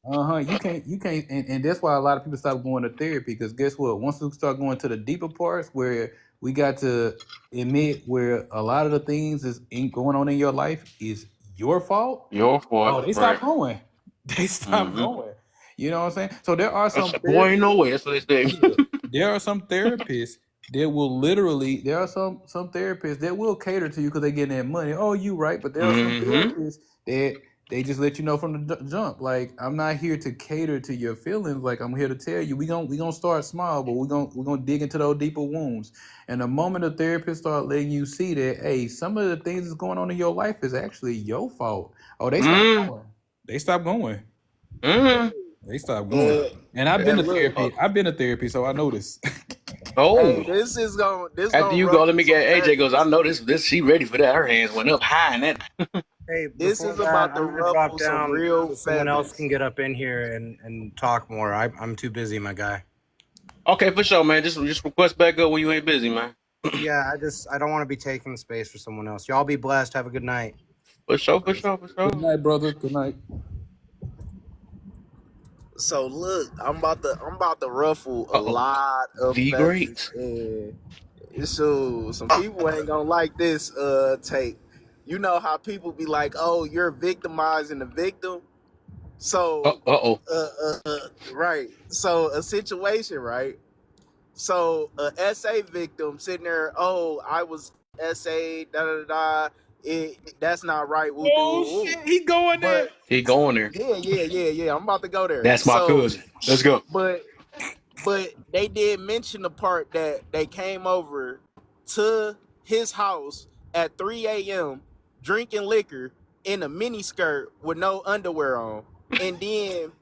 You can't, and that's why a lot of people stop going to therapy. Because guess what? Once we start going to the deeper parts, where we got to admit where a lot of the things is going on in your life is your fault. Your fault, Oh, they right? stop going. They stop Mm-hmm. going. You know what I'm saying? So there are That's some a boy, ain't therapists. no way. That's what they say. Yeah, there are some therapists There will literally, there are some therapists that will cater to you because they getting that money. Oh, you right, but there are some Mm-hmm. therapists that they just let you know from the jump. Like, I'm not here to cater to your feelings. Like, I'm here to tell you we gonna start small, but we're gonna dig into those deeper wounds. And the moment the therapist start letting you see that, hey, some of the things that's going on in your life is actually your fault. Oh, they stop Mm-hmm. going. They stop going. Mm-hmm. They stop going. And And I've been to and look, Uh, therapy. I've been to therapy, so I know this. hey, oh. this After gonna you go, let ruffle me some get AJ goes. I feathers. know this. She ready for that. Her hands went up high and that. Hey, This before is that, about to I'm gonna drop ruffle some down real so someone else feathers. can get up in here and talk more. I'm too busy, my guy. Okay, for sure, man. Just request back up when you ain't busy, man. Yeah, I don't want to be taking space for someone else. Y'all be blessed. Have a good night. For sure, for sure, for Good sure. night, brother. Good night. So look, I'm about to ruffle a Uh-oh. lot of The feathers, great. and so some people ain't gonna like this take. You know how people be like, "Oh, you're victimizing the victim." So, Uh-oh. right. So a situation, right? So a SA victim sitting there, "Oh, I was SA, da da da. That's not right." Woo de Oh woo woo. shit, he going But there. He going there. yeah. I'm about to go there. That's my So, cousin. Let's go. but they did mention the part that they came over to his house at 3 a.m. drinking liquor in a mini skirt with no underwear on, and then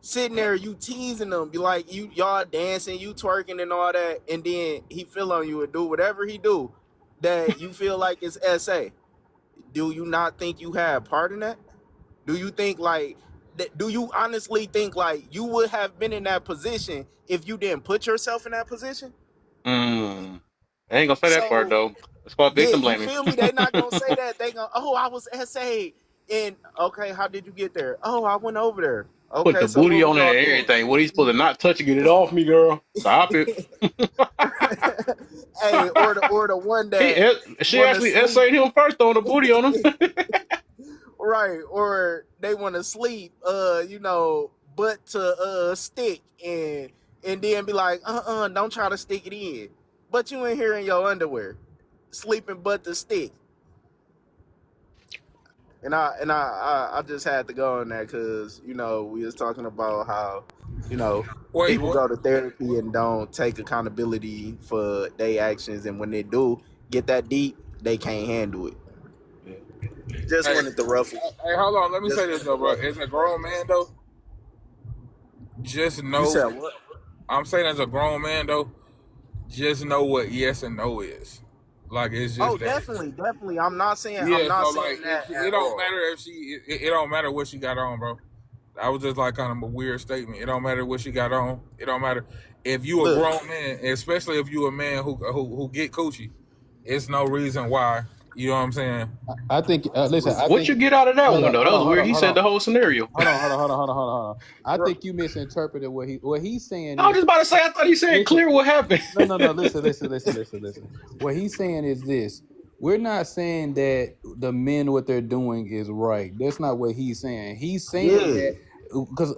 sitting there, you teasing them, be like, y'all dancing, you twerking and all that, and then he feel on you and do whatever he do that you feel like it's SA. Do you not think you had part in that? Do you think like do you honestly think like you would have been in that position if you didn't put yourself in that position? Mm. I ain't gonna say that part So though. It's called yeah, victim you blaming. feel me? They not gonna say that. They gonna, oh, I was SA, and okay, how did you get there? Oh, I went over there. Put Okay, the so booty what were on it y'all and doing? everything. What he supposed to not touch it? Get it off me, girl. Stop it. Hey, or the one that She want to actually sleep, essayed him first throwing the booty on him. right? Or they want to sleep, butt to stick, and then be like, don't try to stick it in, but you in here in your underwear, sleeping butt to stick. And I just had to go on that because we was talking about how you know Wait, people what? go to therapy and don't take accountability for their actions, and when they do get that deep, they can't handle it. Yeah. Just Hey, wanted to ruffle. hey, hold on. Let me Just say this wanted to though, bro. ruffle As a some grown feathers. man though, just You know. said what? I'm saying as a grown man though, just know what yes and no is. Like it's Oh, just that. definitely, definitely. I'm Yeah. not So saying like, that it at don't all. matter if it don't matter what she got on, bro. That was just like kind of a weird statement. It don't matter what she got on. It don't matter if you a Look, grown man, especially if you a man who get coochie. It's no reason why. You know what I'm saying? I think. Listen, I What think. you get out of that Hold one on, though? That hold on, was hold weird. on, He hold said on, the whole scenario. hold on. I bro, think you misinterpreted what he's saying I was is. just about to say. I thought he said Listen, clear what happened. no. Listen. What he's saying is this. We're not saying that the men what they're doing is right. That's not what he's saying. He's saying yeah, that because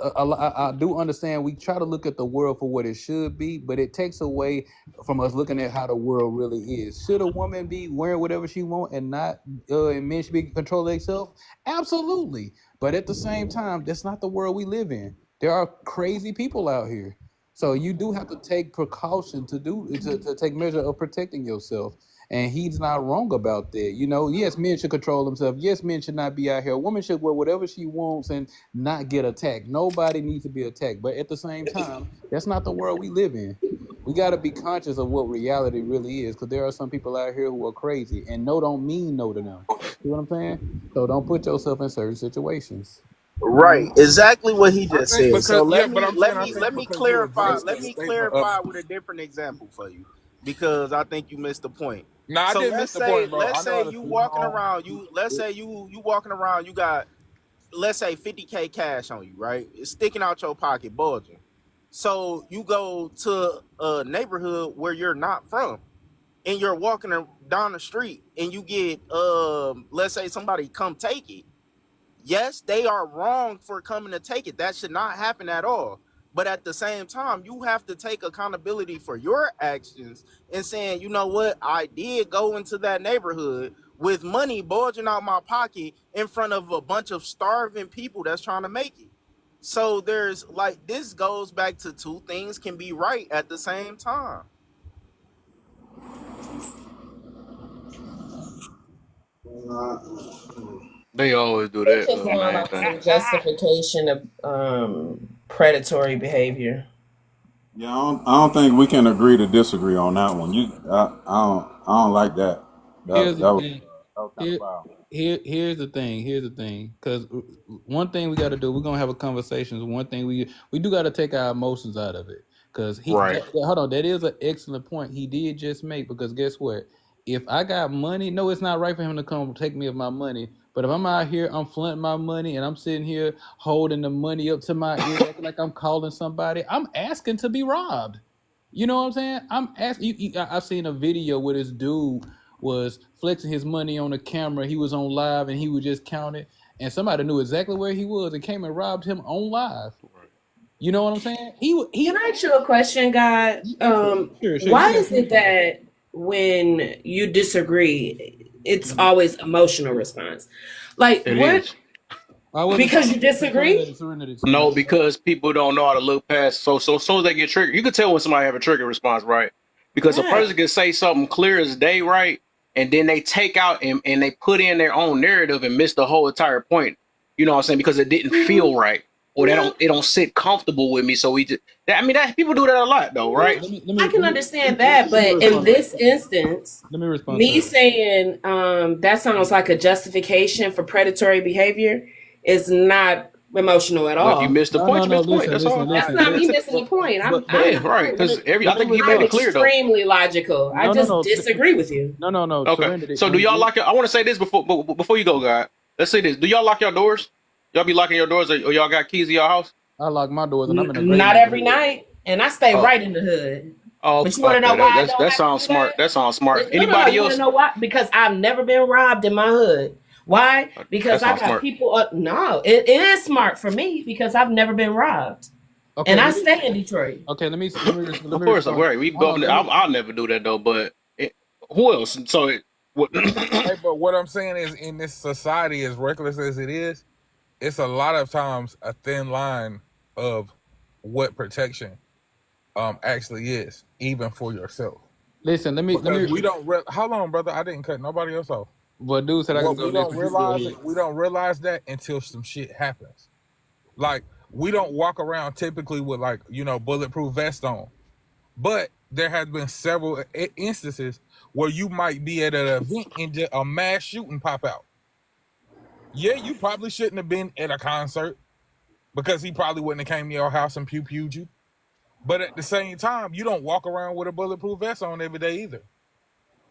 I do understand we try to look at the world for what it should be, but it takes away from us looking at how the world really is. Should a woman be wearing whatever she want and not and men should be controlling themselves? Absolutely. But at the same time, that's not the world we live in. There are crazy people out here. So you do have to take precaution to take measure of protecting yourself. And he's not wrong about that. You know, yes, men should control themselves. Yes, men should not be out here. A woman should wear whatever she wants and not get attacked. Nobody needs to be attacked. But at the same time, that's not the world we live in. We got to be conscious of what reality really is because there are some people out here who are crazy and no don't mean no to them. See what I'm saying? So don't put yourself in certain situations. right. Exactly what he I just think said. because So yeah, let but me I'm saying let I me think let me because you clarify. addressed Let the me statement of clarify with a different example for you, because I think you missed the point. no, I So didn't miss the point, bro. I let's know say how to you speak. walking around. Let's say you walking around. You got, let's say, 50K cash on you, right? It's sticking out your pocket, bulging. So you go to a neighborhood where you're not from, and you're walking down the street, and you get let's say somebody come take it. Yes, they are wrong for coming to take it. That should not happen at all. But at the same time, you have to take accountability for your actions and saying, you know what, I did go into that neighborhood with money bulging out my pocket in front of a bunch of starving people that's trying to make it. So there's like, this goes back to two things can be right at the same time. They always do It's that, just more man. like Thing. some justification of predatory behavior. Yeah, I don't think we can agree to disagree on that one. I don't like that. Here's the That was thing. that was kind of Here, foul. here's the thing. Here's the thing. Because one thing we got to do, we're gonna have a conversation. One thing we do got to take our emotions out of it. Because Right. hold on, that is an excellent point he did just make. Because guess what? If I got money, no, it's not right for him to come take me of my money. But if I'm out here, I'm flaunting my money, and I'm sitting here holding the money up to my ear, acting like I'm calling somebody, I'm asking to be robbed. You know what I'm saying? I'm asking. I've seen a video where this dude was flexing his money on the camera. He was on live and he would just count it. And somebody knew exactly where he was and came and robbed him on live. Right. You know what I'm saying? Can I ask you a question, God? Sure. Why You is got it that when you disagree, it's Mhm. always emotional response? Like It what? is. I wasn't Because talking you about disagree? No, Serenity. because people don't know how to look past. So as soon as they get triggered, you can tell when somebody have a trigger response, right? Because a Yeah. person can say something clear as day, right, and then they take out and they put in their own narrative and miss the whole entire point. You know what I'm saying? Because it didn't feel Mhm. right, or they Yeah. don't sit comfortable with me. So we just, I mean, that people do that a lot, though, Yeah. right? I can understand that, but in this instance, Let me respond to me that. saying that sounds like a justification for predatory behavior is not emotional at Well, if you all. miss the point, you No. miss the point. Listen, That's all. That's listen. not me missing the point. Yeah, right. Let Because me let I me think you made I'm it respond. clear, though. extremely logical. I just No. disagree with you. No. Okay. Serenity. So do y'all lock your? I want to say this before you go, guy. Let's say this. Do y'all lock your doors? Y'all be locking your doors, or y'all got keys to your house? I lock my doors and I'm in a great Not every neighborhood. night, and I stay Oh, right in the hood. oh, But you want to know okay. why I That don't that have to sounds do that? smart. That sounds smart. No. Anybody You want to else? know why? Because I've never been robbed in my hood. Why? That Because I sounds got smart. people. No, it is smart for me because I've never been robbed, Okay, and I let me stay in Detroit. let Of me course, respond. right. We Hold go. on, I'll never do that though. But who else? So what? Hey, but what I'm saying is, in this society, as reckless as it is, it's a lot of times a thin line of what protection actually is, even for yourself. listen. Let Because me. we don't. How long, brother? I didn't cut nobody else off. But dude said I could What go we next, don't but you go realize ahead. it. We don't realize that until some shit happens. Like, we don't walk around typically with, like, bulletproof vest on. But there has been several instances where you might be at an event and just a mass shooting pop out. Yeah, you probably shouldn't have been at a concert because he probably wouldn't have came to your house and pew-pewed you. But at the same time, you don't walk around with a bulletproof vest on every day either.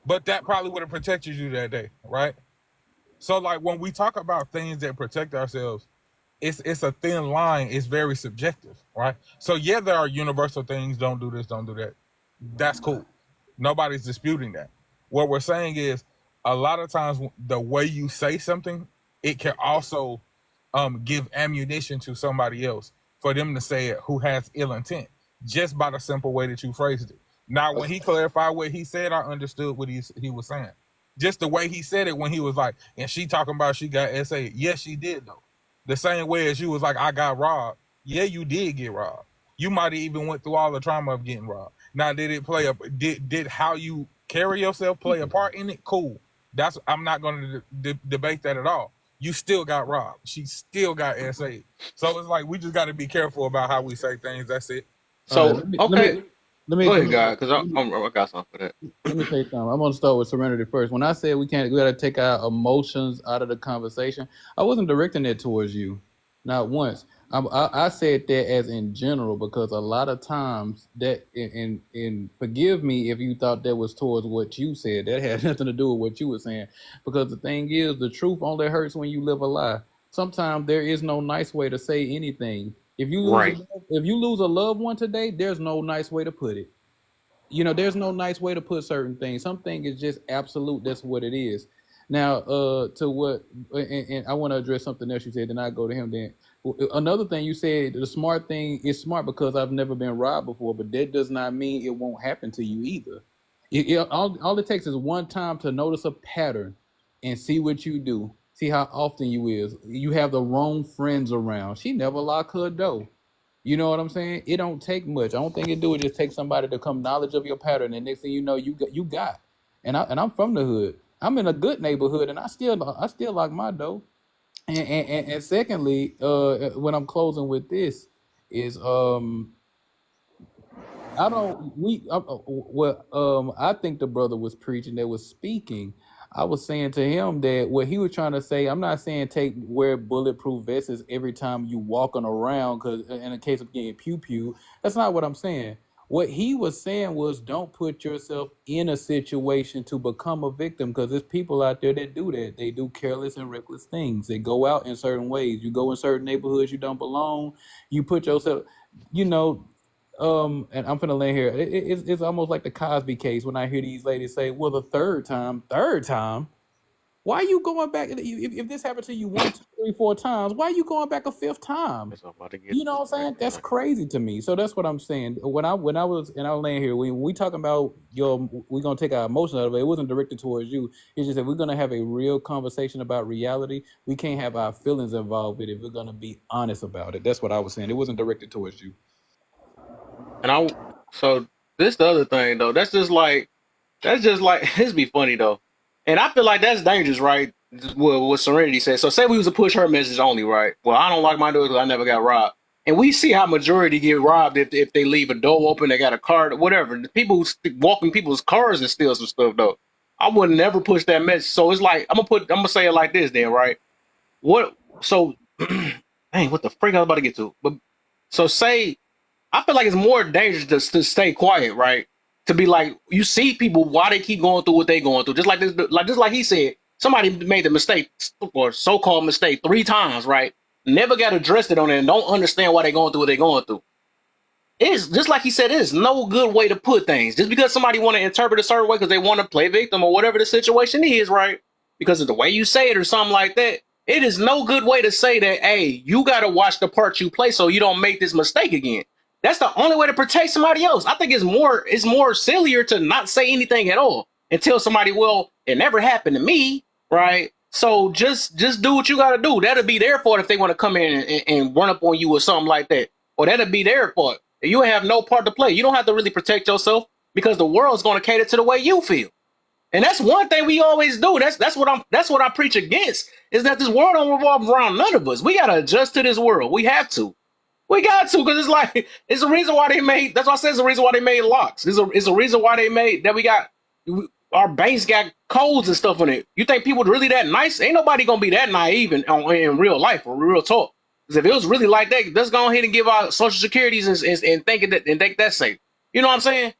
But that probably would have protected you that day, right? So, like, when we talk about things that protect ourselves, it's a thin line. It's very subjective, right? So yeah, there are universal things. Don't do this. Don't do that. That's cool. Nobody's disputing that. What we're saying is, a lot of times the way you say something, it can also give ammunition to somebody else for them to say it who has ill intent, just by the simple way that you phrased it. Now, when he clarified what he said, I understood what he was saying. Just the way he said it when he was like, and she talking about she got SA. Yes, she did though. The same way as you was like, I got robbed. Yeah, you did get robbed. You might have even went through all the trauma of getting robbed. Now, did it play a did how you carry yourself play a part in it? Cool. That's I'm not going to debate that at all. You still got robbed. She still got SA. So it's like we just got to be careful about how we say things. That's it. All right, So okay, go let ahead, me guy. Because let me I got something for that. let me say something. I'm gonna start with Serenity first. When I said we gotta take our emotions out of the conversation, I wasn't directing it towards you, not once. I said that as in general because a lot of times that and forgive me if you thought that was towards what you said. That had nothing to do with what you were saying. Because the thing is, the truth only hurts when you live a lie. Sometimes there is no nice way to say anything. Right. If you lose a loved one today, there's no nice way to put it. There's no nice way to put certain things. Something is just absolute. That's what it is. Now, to what, and I want to address something else you said. Then I go to him. Then Another thing you said, the smart thing is smart because I've never been robbed before, but that does not mean it won't happen to you either. All it takes is one time to notice a pattern and see what you do. See how often you have the wrong friends around. She never lock her door. You know what I'm saying? It don't take much. I don't think it do. It just takes somebody to come knowledge of your pattern, and next thing you know, you got. And I'm from the hood. I'm in a good neighborhood, and I still lock my door. And secondly, when I'm closing with this is I don't we what I think the brother was preaching that was speaking. I was saying to him that what he was trying to say. I'm not saying wear bulletproof vests every time you walking around because in the case of getting pew pew, that's not what I'm saying. What he was saying was don't put yourself in a situation to become a victim because there's people out there that do that. They do careless and reckless things. They go out in certain ways. You go in certain neighborhoods you don't belong. You put yourself, you know, and I'm finna lay here. It's almost like the Cosby case when I hear these ladies say, "Well, the third time, why are you going back? If this happened to you one, two, three, four times, why are you going back a fifth time?" That's what I'm about to get You know to what I'm right saying? That's now. crazy to me. So that's what I'm saying. When I was and I was laying here, when we talking about we're gonna take our emotion out of it. It wasn't directed towards you. It's just that we're gonna have a real conversation about reality. We can't have our feelings involved with it. We're gonna be honest about it. That's what I was saying. It wasn't directed towards you. And so this the other thing though. That's just like this be funny though, and I feel like that's dangerous, right? What Serenity said. So say we was to push her message only, right? Well, I don't like my door because I never got robbed, and we see how majority get robbed if they leave a door open, they got a car, whatever. The people who walk in people's cars and steal some stuff though. I would never push that message. So it's like I'm gonna say it like this then, right? What? So, dang, what the freak I was about to get to? But so say I feel like it's more dangerous to stay quiet, right? To be like you see people why they keep going through what they going through, just like he said, somebody made the mistake or so-called mistake 3 times, right? Never got addressed it on it and don't understand why they going through what they going through. It's just like he said, it's no good way to put things. Just because somebody want to interpret a certain way because they want to play victim or whatever the situation is, right? Because of the way you say it or something like that, it is no good way to say that, hey, you got to watch the part you play so you don't make this mistake again. That's the only way to protect somebody else. I think it's more sillier to not say anything at all and tell somebody, well, it never happened to me, right? So just do what you got to do. That'll be their fault if they want to come in and run up on you or something like that, or that'll be their fault. You have no part to play. You don't have to really protect yourself because the world's going to cater to the way you feel. And that's one thing we always do. That's what I preach against is that this world don't revolve around none of us. We got to adjust to this world. We have to. We got to because it's like it's the reason why they made. That's why I said it's the reason why they made locks. It's a reason why they made that we got our banks got codes and stuff on it. You think people really that nice? Ain't nobody gonna be that naive in real life or real talk. Because if it was really like that, let's go ahead and give out social securities and think that's safe. You know what I'm saying?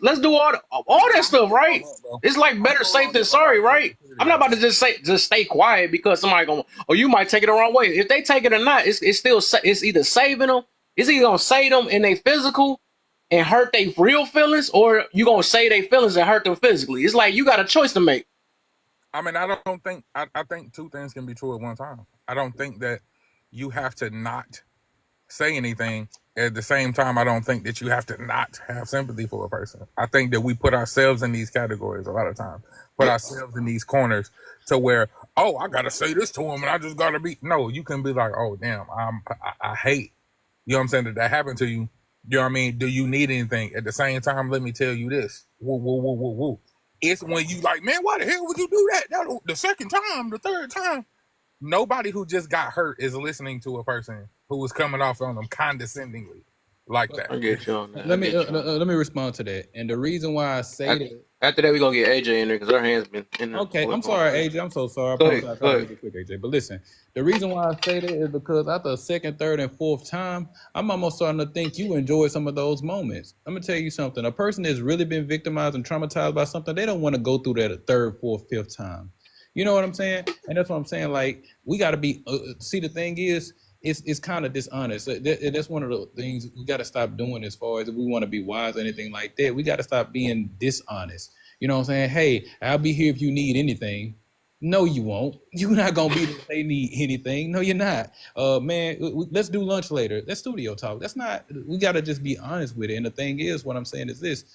Let's do all that stuff, On right? that, bro. It's like I'm better so safe on than this sorry, about Social right? Security, I'm not bro. about to just stay quiet because somebody going or you might take it the wrong way. If they take it or not, it's still it's either saving them, it's either gonna save them in their physical and hurt their real feelings, or you gonna save their feelings and hurt them physically. It's like you got a choice to make. I mean, I don't think I think two things can be true at one time. I don't think that you have to not say anything. At the same time, I don't think that you have to not have sympathy for a person. I think that we put ourselves in these categories a lot of times, put ourselves in these corners to where, oh, I gotta say this to him, and I just gotta be. No, you can be like, oh, damn, I hate. You know what I'm saying that happened to you. You know what I mean? Do you need anything? At the same time, let me tell you this. Woo, woo, woo, woo, woo. It's when you like, man, why the hell would you do that? The second time, the third time. Nobody who just got hurt is listening to a person who was coming off on them condescendingly like that. I get you on that. I Let me get you on let me respond to that. And the reason why I say that. that, After that, we gonna get AJ in there because her hand's been in there okay, for I'm a sorry, minute. AJ. I'm so sorry. I Go ahead. promise I'll try Go to ahead. make it quick, AJ. But listen, the reason why I say that is because after the second, third, and fourth time, I'm almost starting to think you enjoy some of those moments. I'm gonna tell you something. A person that's really been victimized and traumatized by something, they don't want to go through that a third, fourth, fifth time. You know what I'm saying? And that's what I'm saying. Like we got to be. See, the thing is, it's kind of dishonest. That's one of the things we got to stop doing as far as if we want to be wise or anything like that. We got to stop being dishonest. You know what I'm saying? Hey, I'll be here if you need anything. No, you won't. You're not gonna be there if they need anything. No, you're not. Man, let's do lunch later. Let's studio talk. That's not. We gotta just be honest with it. And the thing is, what I'm saying is this: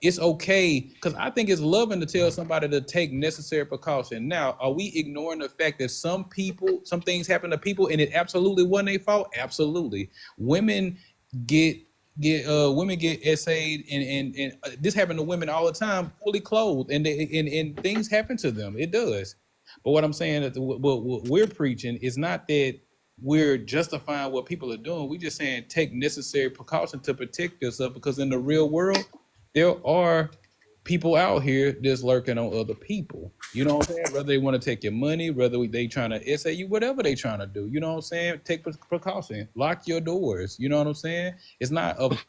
it's okay because I think it's loving to tell somebody to take necessary precaution. Now, are we ignoring the fact that some people, some things happen to people, and it absolutely wasn't their fault? Absolutely. Women get women get essayed, and this happened to women all the time, fully clothed, and things happen to them. It does. But what I'm saying that what we're preaching is not that we're justifying what people are doing. We're just saying take necessary precaution to protect yourself because in the real world there are people out here that's lurking on other people. You know what I'm saying? Whether they want to take your money, whether they trying to essay you, whatever they trying to do. You know what I'm saying? Take precaution. Lock your doors. You know what I'm saying? It's not of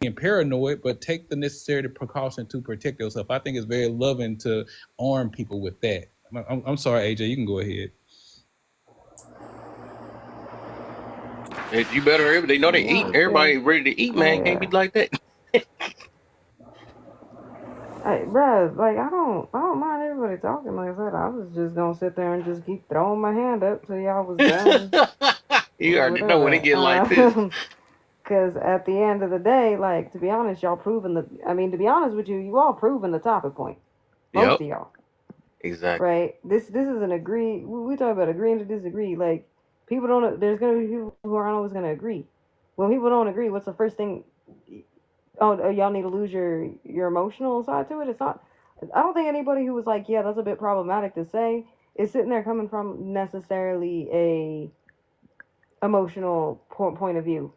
being paranoid, but take the necessary precaution to protect yourself. I think it's very loving to arm people with that. I'm sorry, AJ. You can go ahead. You better. They know they No, eat. it's good. Everybody ready to eat, man. Can't be I, like that. bruh, like I don't mind everybody talking. Like I said, I was just gonna sit there and just keep throwing my hand up till y'all was done You with already know when it whatever. get like this. Because at the end of the day, like to be honest, y'all proven the. I mean, to be honest with you, you all proven the topic point. Most Yep, of y'all, exactly. right? This is an agree. We talk about agreeing to disagree. Like people don't. There's gonna be people who aren't always gonna agree. When people don't agree, what's the first thing? Oh, y'all need to lose your emotional side to it. It's not. I don't think anybody who was like, yeah, that's a bit problematic to say, is sitting there coming from necessarily a emotional point of view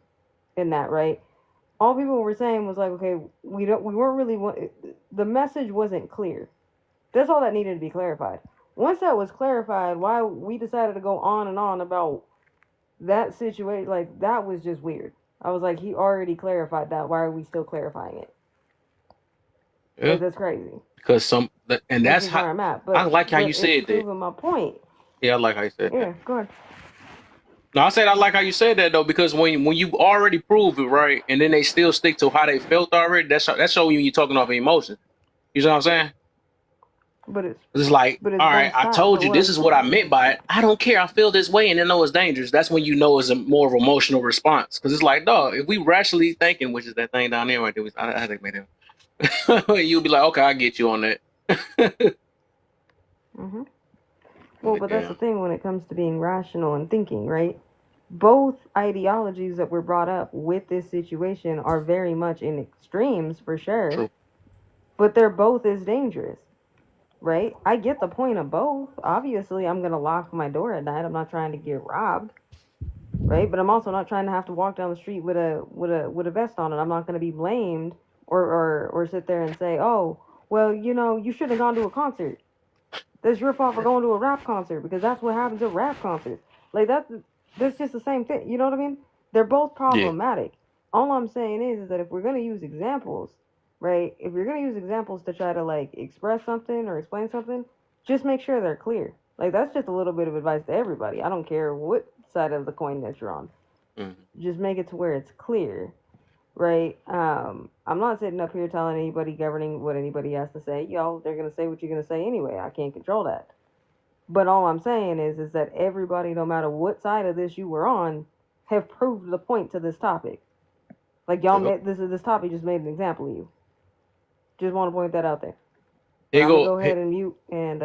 in that, right? All people were saying was like, okay, we weren't really the message wasn't clear. That's all that needed to be clarified. Once that was clarified, why we decided to go on and on about that situation, like that was just weird. I was like, he already clarified that. Why are we still clarifying it? Yeah, Like that's crazy. because and That's that's just how where I'm at. I But like how you it's said that. proving my point. Yeah, I like how you said that. Yeah, go ahead. No, I said I like how you said that though, because when you already prove it right, and then they still stick to how they felt already, that's showing you you're talking off emotion. You know what I'm saying? But it's It's like, but it's all right, both I sides. told So you what this I'm is what I meant by it. I don't care. I feel this way, and then know it's dangerous. That's when you know it's a more of an emotional response, because it's like, dog, if we rationally thinking, which is that thing down there right there, I had to make that. You'll be like, okay, I get you on that. hmm well, but that's Yeah, the thing when it comes to being rational and thinking, right? Both ideologies that were brought up with this situation are very much in extremes for sure, true. but they're both as dangerous, right? I get the point of both. Obviously, I'm gonna lock my door at night. I'm not trying to get robbed, right? But I'm also not trying to have to walk down the street with a vest on, and I'm not gonna be blamed or sit there and say, oh, well, you shouldn't have gone to a concert. That's your fault for going to a rap concert because that's what happens at rap concerts. Like that's just the same thing. You know what I mean? They're both Yeah. problematic. All I'm saying is that if we're gonna use examples, right? If you're gonna use examples to try to like express something or explain something, just make sure they're clear. Like that's just a little bit of advice to everybody. I don't care what side of the coin that you're on. Mhm. Just make it to where it's clear, right? I'm not sitting up here telling anybody governing what anybody has to say. Y'all, they're gonna say what you're gonna say anyway. I can't control that. But all I'm saying is that everybody, no matter what side of this you were on, have proved the point to this topic. Like y'all Yep. made this topic just made an example of you. Just want to point that out there. But Here I'm gonna go go ahead and mute and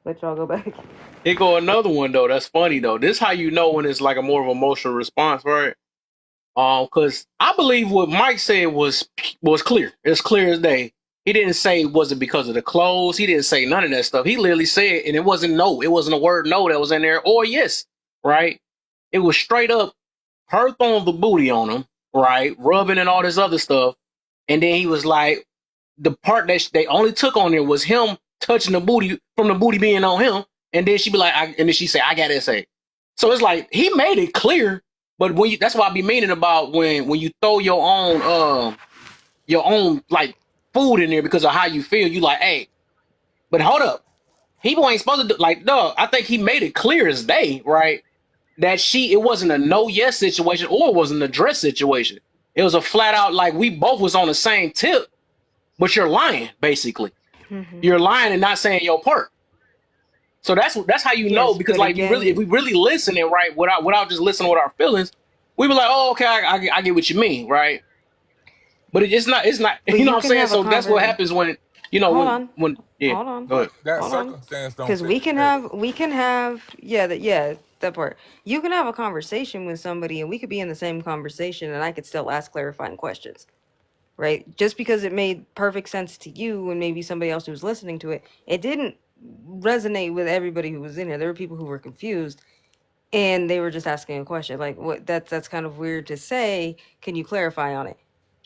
let y'all go back. here go another one though. That's funny though. This how you know when it's like a more of an emotional response, right? Because I believe what Mike said was clear. It's clear as day. He didn't say was it because of the clothes. He didn't say none of that stuff. He literally said, and it wasn't no. It wasn't a word no that was in there or yes, right? It was straight up her throwing the booty on him, right? Rubbing and all this other stuff, and then he was like, the part that they only took on there was him touching the booty from the booty being on him, and then she be like, and then she say, I gotta say. So it's like he made it clear, but that's what I be meaning about when you throw your own like food in there because of how you feel. You like, hey, but hold up, people ain't supposed to do like, no. I think he made it clear as day, right? That it wasn't a no yes situation or it wasn't a dress situation. It was a flat out like we both was on the same tip, but you're lying basically. Mhm. You're lying and not saying your part. So that's how you know, Yes, because but like if again, we really listening right without just listening with our feelings, we be like, oh, okay, I get what you mean, right? But it's not but you know you what I'm can saying. have a So that's what conver. happens when Hold on, when yeah. hold on, Go ahead. But that hold on, circumstance don't because fit the narrative. yeah, that part. You can have a conversation with somebody, and we could be in the same conversation, and I could still ask clarifying questions, right? Just because it made perfect sense to you and maybe somebody else who was listening to it, it didn't resonate with everybody who was in here. There were people who were confused and they were just asking a question. Like, what? That's kind of weird to say. Can you clarify on it?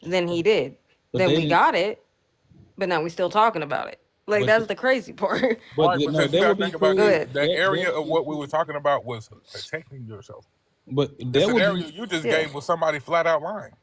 Then he did. But Then they we didn't. got it, but now we still talking about it. Like But that's the crazy part. Right, no, because you that got would to be think about Go cool. this. ahead. That area That would of be what we cool. were talking about was protecting yourself. But The that would be. scenario you just Yeah. gave was somebody flat out lying.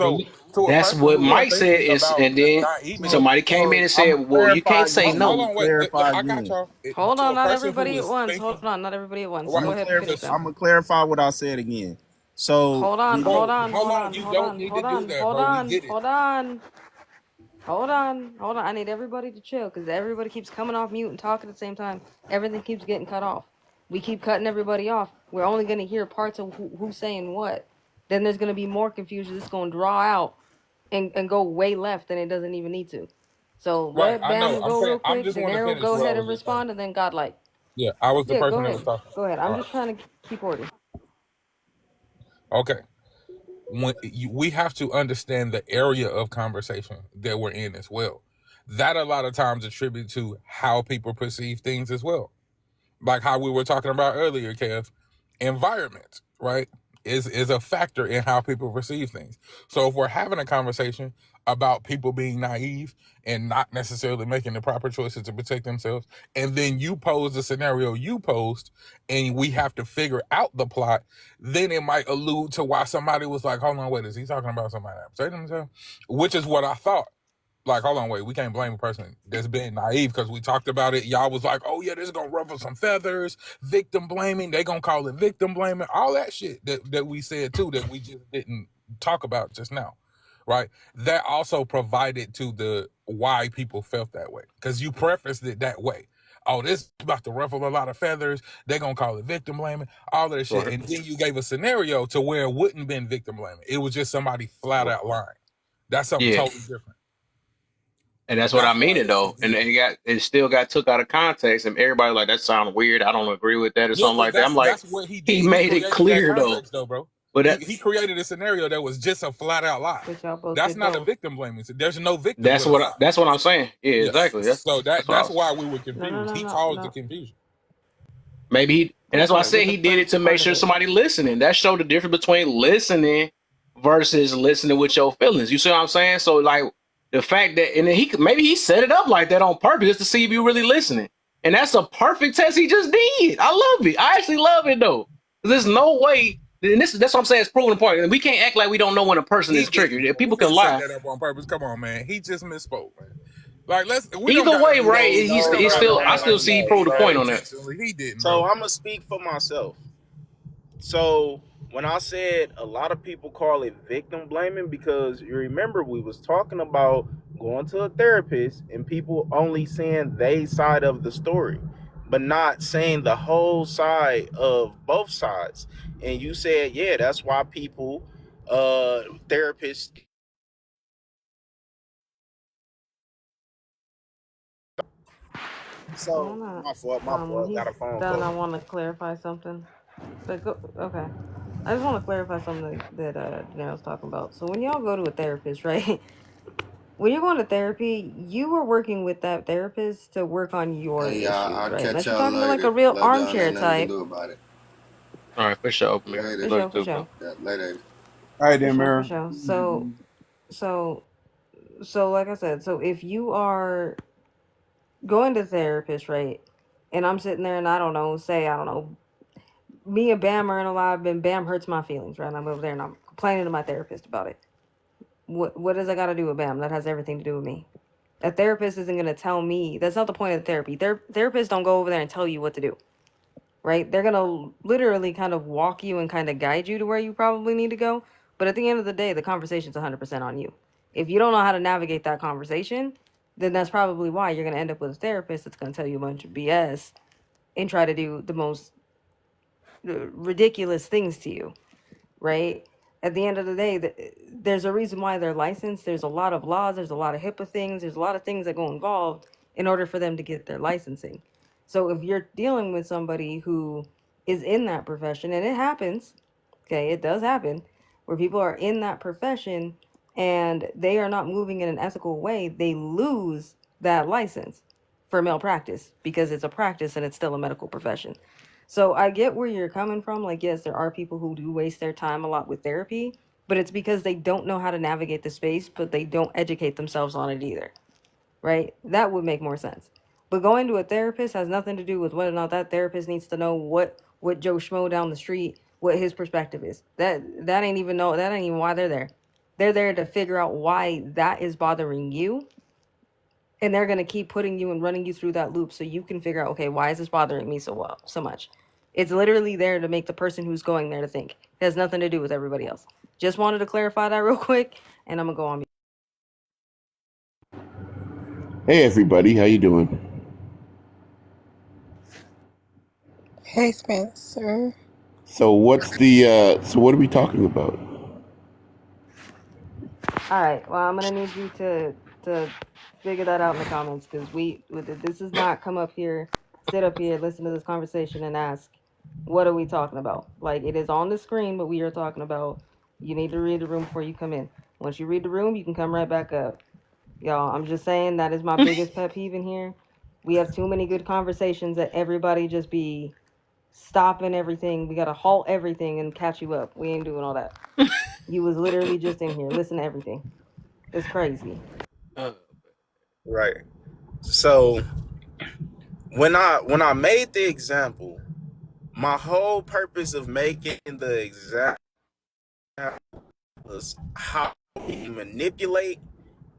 But So to a That's person what who is Mike said thinking is, about and then naivety, So somebody came in so and I'm said, gonna well, you clarify can't say again. I'm hold no. gonna on, wait, clarify I got again. y'all. Hold To on, a not person who everybody at is once. Hold thinking, on, not everybody at once. right? Go I'm ahead and finish though. gonna clarify what I said again. So Hold on, the hold Bro, on, hold hold on. on, You hold don't on, need to hold do on, that, hold bro. We on, get it. hold on. Hold on, hold on. I need everybody to chill because everybody keeps coming off mute and talking at the same time. Everything keeps getting cut off. We keep cutting everybody off. We're only going to hear parts of who's saying what. Then there's going to be more confusion. It's going to draw out and go way left than it doesn't even need to. So Right. let I know. Bam I'm go saying real I'm quick. just De want to Niro, finish go what I ahead was and just saying. respond, and then Godlike. Yeah, I was the Yeah, go person that was ahead. talking. Go ahead. I'm All just trying to keep order. right. Okay. We have to understand the area of conversation that we're in as well. That a lot of times attribute to how people perceive things as well. Like how we were talking about earlier, Kev, environment, right, is a factor in how people perceive things. So if we're having a conversation about people being naive and not necessarily making the proper choices to protect themselves, and then you pose the scenario you posed, and we have to figure out the plot, then it might allude to why somebody was like, hold on, wait, is he talking about somebody protecting themselves? Which is what I thought. Like, hold on, wait, we can't blame a person that's being naive because we talked about it. Y'all was like, oh yeah, this is gonna ruffle some feathers, victim blaming, they gonna call it victim blaming, all that shit that we said too that we just didn't talk about just now. Right? That also provided to the why people felt that way. Because you prefaced it that way. Oh, this is about to ruffle a lot of feathers, they're gonna call it victim blaming, all of that shit. Right. And then you gave a scenario to where it wouldn't been victim blaming. It was just somebody flat out lying. That's something Yeah. totally different. And that's what I That's mean why it though. And it still got took out of context, and everybody like that sounds weird. I don't agree with that or yeah, something but like that. I'm like, that's what he he did. He made it created that clear though. context though, bro. But He created a scenario that was just a flat out lie. But y'all both That's did not a both. victim blaming. There's no victim with a lie. that's what I'm saying. Yeah, Yes. exactly. So That's what I that's was. why we were No, no, confused. no, He no, caused the no. confusion. Maybe and that's why I said With the he did it first to make part of sure it. somebody listening. That showed the difference between listening versus listening with your feelings. You see what I'm saying? So like the fact that and then maybe he set it up like that on purpose just to see if you really listening. And that's a perfect test he just did. I love it. I actually love it though. There's no way. And that's what I'm saying. It's proven point. And we can't act like we don't know when a person He is triggered. didn't. If He people can didn't set lie, that up on purpose. Come on, man. He just misspoke, man. Like we don't either gotta way, do right? that. no He's We no don't it's gotta no still. no I act no still like see he he no. proved the did that point So on that. intentionally. He didn't, so bro. I'm gonna speak for myself. So when I said a lot of people call it victim blaming, because you remember we was talking about going to a therapist and people only saying they side of the story, but not saying the whole side of both sides. And you said, yeah, that's why people therapists. No, So no. my When fault, he's got a phone done, call. I want to clarify something. But go, okay. I just want to clarify something that Daenerys talking about. So when y'all go to a therapist, right? When you're going to therapy, you are working with that therapist to work on your Hey, issues, I'll right? catch Unless you're y'all talking to like a later. real Love y'all. armchair Ain't nothing you can type. do about it. All right, for sure, man. For Later. Love you sure, for too, bro. sure, Yeah, later. All right, for then, sure, for Mary. sure. So, so like I said, so if you are going to therapist, right? And I'm sitting there and I don't know, say I don't know, me and Bam are in a lot, and Bam hurts my feelings, right? And I'm over there and I'm complaining to my therapist about it. What does I got to do with Bam? That has everything to do with me. A therapist isn't going to tell me. That's not the point of the therapy. Therapists don't go over there and tell you what to do, right? They're going to literally kind of walk you and kind of guide you to where you probably need to go. But at the end of the day, the conversation's 100% on you. If you don't know how to navigate that conversation, then that's probably why you're going to end up with a therapist that's going to tell you a bunch of BS and try to do the most ridiculous things to you, right? At the end of the day, there's a reason why they're licensed. There's a lot of laws, there's a lot of HIPAA things, there's a lot of things that go involved in order for them to get their licensing. So if you're dealing with somebody who is in that profession, and it happens, okay, it does happen, where people are in that profession and they are not moving in an ethical way, they lose that license for malpractice because it's a practice and it's still a medical profession. So I get where you're coming from. Like, yes, there are people who do waste their time a lot with therapy, but it's because they don't know how to navigate the space, but they don't educate themselves on it either, right? That would make more sense. But going to a therapist has nothing to do with whether or not that therapist needs to know what Joe Schmo down the street, what his perspective is. That ain't even know that ain't even why they're there. They're there to figure out why that is bothering you, and they're gonna keep putting you and running you through that loop so you can figure out, okay, why is this bothering me so much? It's literally there to make the person who's going there to think. It has nothing to do with everybody else. Just wanted to clarify that real quick, and I'm gonna go on. Hey everybody, how you doing? Hey, Spencer. So what are we talking about? All right. Well, I'm gonna need you to figure that out in the comments because this is not come up here, sit up here, listen to this conversation, and ask, what are we talking about? Like, it is on the screen, but we are talking about. You need to read the room before you come in. Once you read the room, you can come right back up. Y'all, I'm just saying that is my biggest pet peeve in here. We have too many good conversations that everybody just be stopping everything. We gotta halt everything and catch you up. We ain't doing all that. You was literally just in here. Listen to everything. It's crazy. Uh, Right. So when I made the example, my whole purpose of making the example was how we manipulate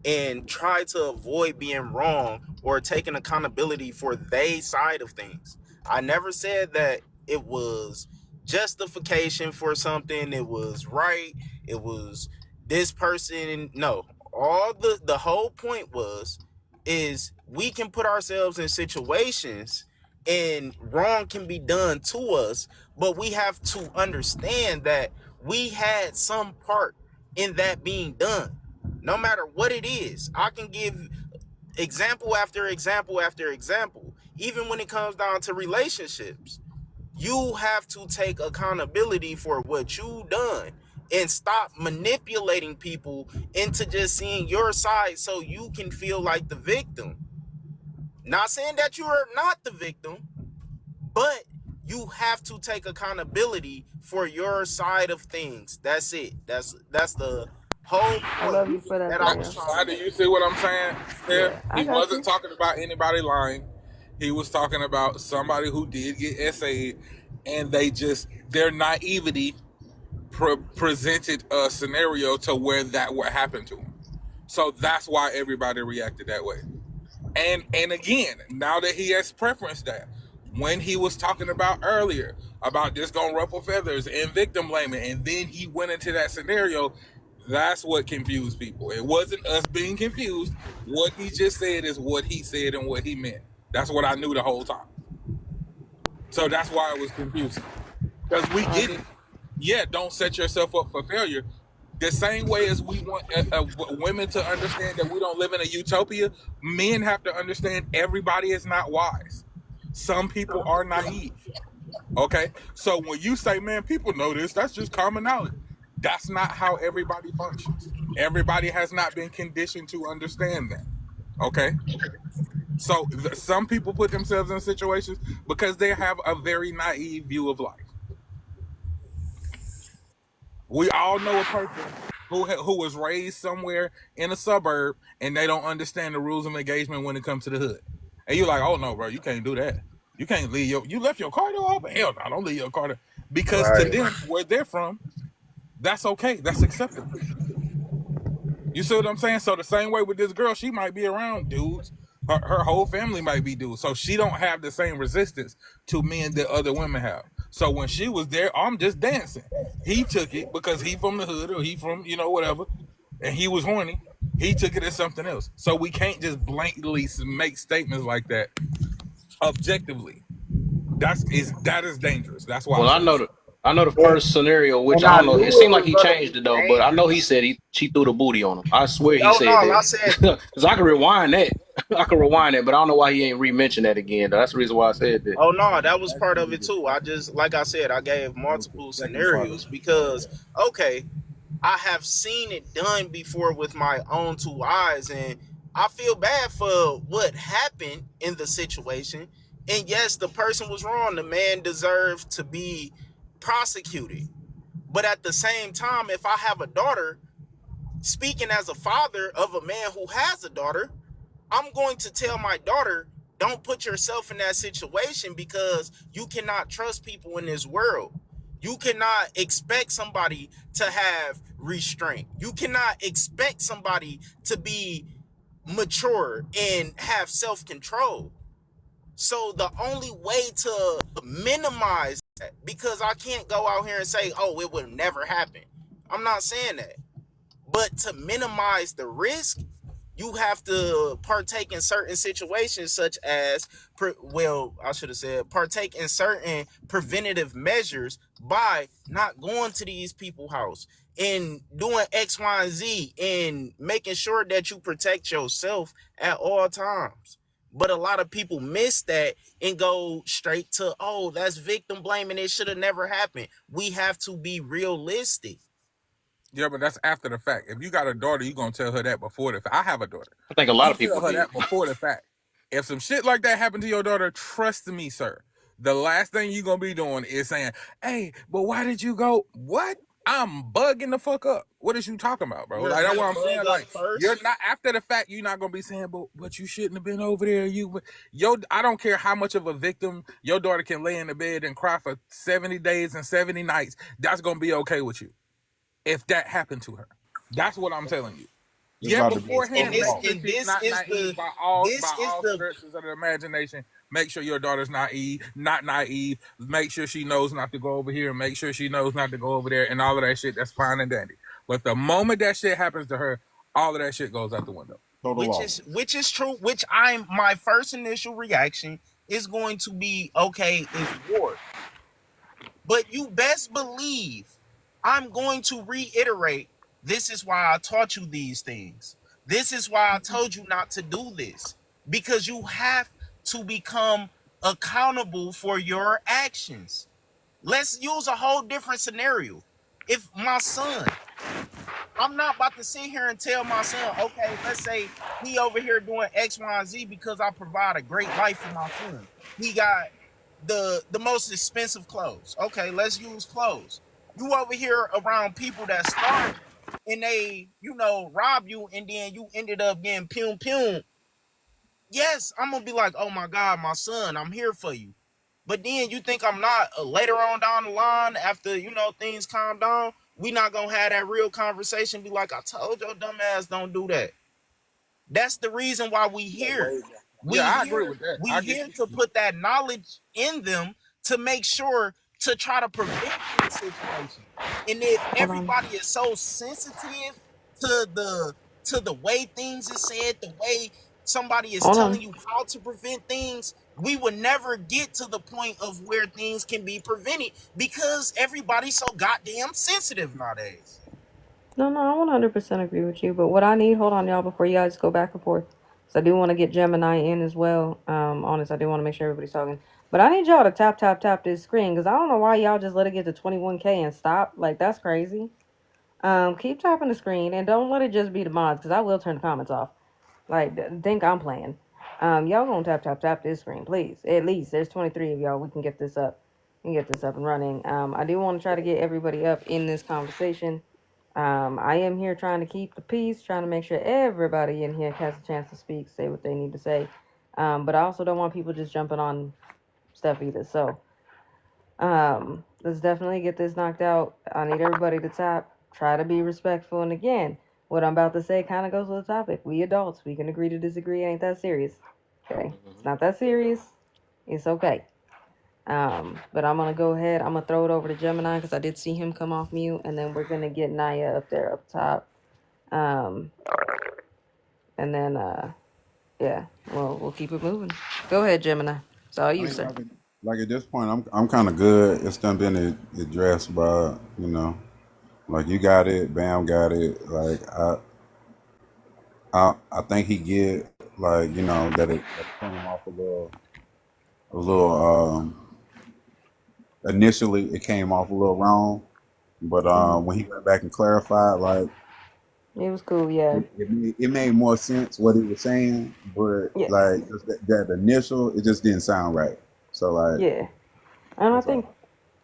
and try to avoid being wrong or taking accountability for their side of things. I never said that it was justification for something, it was right, it was this person. No, all the whole point was is we can put ourselves in situations and wrong can be done to us, but we have to understand that we had some part in that being done, no matter what it is. I can give example after example after example. Even when it comes down to relationships, you have to take accountability for what you done and stop manipulating people into just seeing your side so you can feel like the victim. Not saying that you are not the victim, but you have to take accountability for your side of things. That's it. That's the whole I point love you for that, that I Now, was Dario. trying to do make. you see what I'm saying, Steph? Yeah, I He got wasn't you. talking about anybody lying. He was talking about somebody who did get essayed, and their naivety presented a scenario to where that would happen to him. So that's why everybody reacted that way. And again, now that he has preferenced that, when he was talking about earlier about this gonna ruffle feathers and victim blaming, and then he went into that scenario, that's what confused people. It wasn't us being confused. What he just said is what he said and what he meant. That's what I knew the whole time. So that's why it was confusing. Because we get it. Yeah, don't set yourself up for failure. The same way as we want women to understand that we don't live in a utopia, men have to understand everybody is not wise. Some people are naive. Okay? So when you say, man, people know this, that's just common knowledge. That's not how everybody functions. Everybody has not been conditioned to understand that. Okay? So some people put themselves in situations because they have a very naive view of life. We all know a person who was raised somewhere in a suburb and they don't understand the rules of engagement when it comes to the hood. And you're like, oh no, bro, you can't do that. You can't leave you left your car door open. Hell no, don't leave your car door. Because to Right. them, where they're from, that's okay. That's acceptable. You see what I'm saying? So the same way with this girl, she might be around dudes. Her whole family might be dudes. So she don't have the same resistance to men that other women have. So when she was there, I'm just dancing. He took it because he from the hood or he from, whatever, and he was horny. He took it as something else. So we can't just blankly make statements like that objectively. That is dangerous. That's why I Well, say so. I know the And, first scenario, which and I I don't know. knew It it seemed like was he gonna changed be it though, but I know he dangerous. said she threw the booty on him. I swear he Oh no, said I that said because I can rewind that. I can rewind that, but I don't know why he ain't re-mentioned that again. Though. That's the reason why I said that. oh no, that was Ask part him of to it get too. I just like I said, I gave what was the multiple second part of scenarios it. because okay, I have seen it done before with my own two eyes, and I feel bad for what happened in the situation. And yes, the person was wrong. The man deserved to be prosecuted. But at the same time, if I have a daughter, speaking as a father of a man who has a daughter, I'm going to tell my daughter, don't put yourself in that situation because you cannot trust people in this world. You cannot expect somebody to have restraint. You cannot expect somebody to be mature and have self-control. So the only way to minimize that, because I can't go out here and say, oh, it would never happen. I'm not saying that. But to minimize the risk, you have to partake in certain situations, such as, well, I should have said, partake in certain preventative measures by not going to these people's house and doing X, Y, and Z and making sure that you protect yourself at all times. But a lot of people miss that and go straight to, oh, that's victim blaming. It should have never happened. We have to be realistic. Yeah, but that's after the fact. If you got a daughter, you gonna tell her that before the fact. I have a daughter. I think a lot You of people tell her did. that before the fact. If some shit like that happened to your daughter, trust me, sir. The last thing you gonna be doing is saying, "Hey, but why did you go? What? I'm bugging the fuck up. What is you talking about, bro? You're Like that's gonna what I'm saying. bug up Like you're first. not after the fact. You're not gonna be saying, but you shouldn't have been over there. I don't care how much of a victim your daughter can lay in the bed and cry for 70 days and 70 nights. That's gonna be okay with you if that happened to her. That's what I'm telling you. It's Yeah, about to be a And beforehand, this make protocol. sure and she's this not is naive the by all this is the stretches of the imagination. Make sure your daughter's not naive. Make sure she knows not to go over here. Make sure she knows not to go over there, and all of that shit. That's fine and dandy. But the moment that shit happens to her, all of that shit goes out the window. Total which is true, which I'm my first initial reaction is going to be okay, it's war. But you best believe I'm going to reiterate, this is why I taught you these things. This is why I told you not to do this. Because you have to become accountable for your actions. Let's use a whole different scenario. If my son, I'm not about to sit here and tell my son, okay, let's say he over here doing X, Y, and Z because I provide a great life for my son. He got the most expensive clothes. Okay, let's use clothes. You over here around people that starve and they, rob you, and then you ended up getting pum pum. Yes, I'm gonna be like, oh my God, my son, I'm here for you. But then you think I'm not, later on down the line after things calm down, we not gonna have that real conversation. Be like, I told your dumb ass don't do that. That's the reason why we here. Yeah, We I agree here with that. we I get here you. to put that knowledge in them to make sure to try to prevent these situations. And if Hold on. everybody is so sensitive to the way things is said, the way somebody is Hold telling on. you how to prevent things, we would never get to the point of where things can be prevented because everybody's so goddamn sensitive nowadays. No, no, I 100% agree with you. But what I need, hold on, y'all, before you guys go back and forth. So I do want to get Gemini in as well. Honest, I do want to make sure everybody's talking. But I need y'all to tap, tap, tap this screen because I don't know why y'all just let it get to 21K and stop. Like, that's crazy. Keep tapping the screen and don't let it just be the mods because I will turn the comments off. Like, think I'm playing. Y'all gonna tap, tap, tap this screen, please. At least there's 23 of y'all. We can get this up. We can get this up and running. I do want to try to get everybody up in this conversation. I am here trying to keep the peace, trying to make sure everybody in here has a chance to speak, say what they need to say. But I also don't want people just jumping on stuff either. So, let's definitely get this knocked out. I need everybody to tap. Try to be respectful. And again, what I'm about to say kind of goes with the topic. We adults, we can agree to disagree. It ain't that serious. Okay, it's not that serious. It's okay. But I'm gonna go ahead. I'm gonna throw it over to Gemini because I did see him come off mute, and then we're gonna get Naya up there up top. Um, and then yeah, we'll keep it moving. Go ahead, Gemini. It's all I you, mean, sir. like at this point, I'm kind of good. It's done been addressed by like you got it, Bam got it. Like I think he get like that it came off a little initially it came off a little wrong, but Hmm. when he went back and clarified, like It was cool. Yeah. it made more sense what he was saying, but Yeah. like just that initial, it just didn't sound right. So like Yeah. And I that's think all.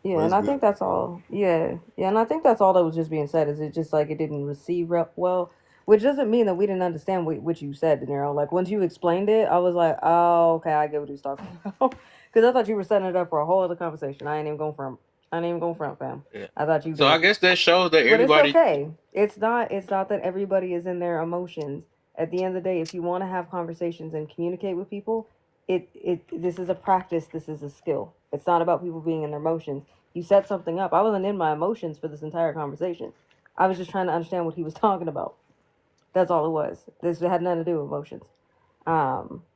Yeah, But and it's I good. think that's all. Yeah, yeah, and I think that's all that was just being said. Is it just like it didn't receive well, which doesn't mean that we didn't understand what you said, De Niro. Like once you explained it, I was like, oh, okay, I get what he's talking about. Because I thought you were setting it up for a whole other conversation. I ain't even going front. I ain't even going front, fam. Yeah. I thought you So I did. guess that shows that But it's everybody. okay. It's not that everybody is in their emotions. At the end of the day, if you want to have conversations and communicate with people, it this is a practice, this is a skill. It's not about people being in their emotions. You set something up. I wasn't in my emotions for this entire conversation. I was just trying to understand what he was talking about. That's all it was. This had nothing to do with emotions.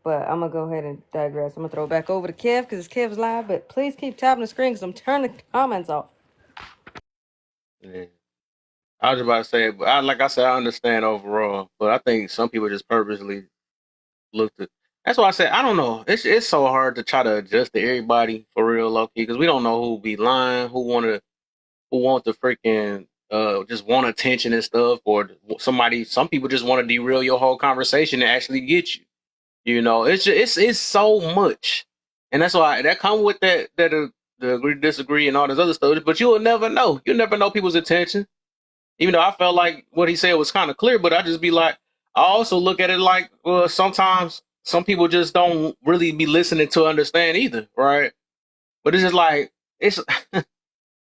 But I'm gonna go ahead and digress. I'm gonna throw it back over to Kev because it's Kev's live. But please keep tapping the screen because I'm turning the comments off. Yeah. I was about to say, but like I said, I understand overall, but I think some people just purposely look to. That's why I said I don't know. It's so hard to try to adjust to everybody for real, low key, because we don't know who be lying, who want the freaking just want attention and stuff, or somebody. Some people just want to derail your whole conversation and actually get you. You know, it's just, it's so much, and that's why that come with the agree disagree and all this other stuff. But you will never know. You'll never know people's intention. Even though I felt like what he said was kind of clear, but I just be like, I also look at it like, well, sometimes some people just don't really be listening to understand either, right? But it's just like it's.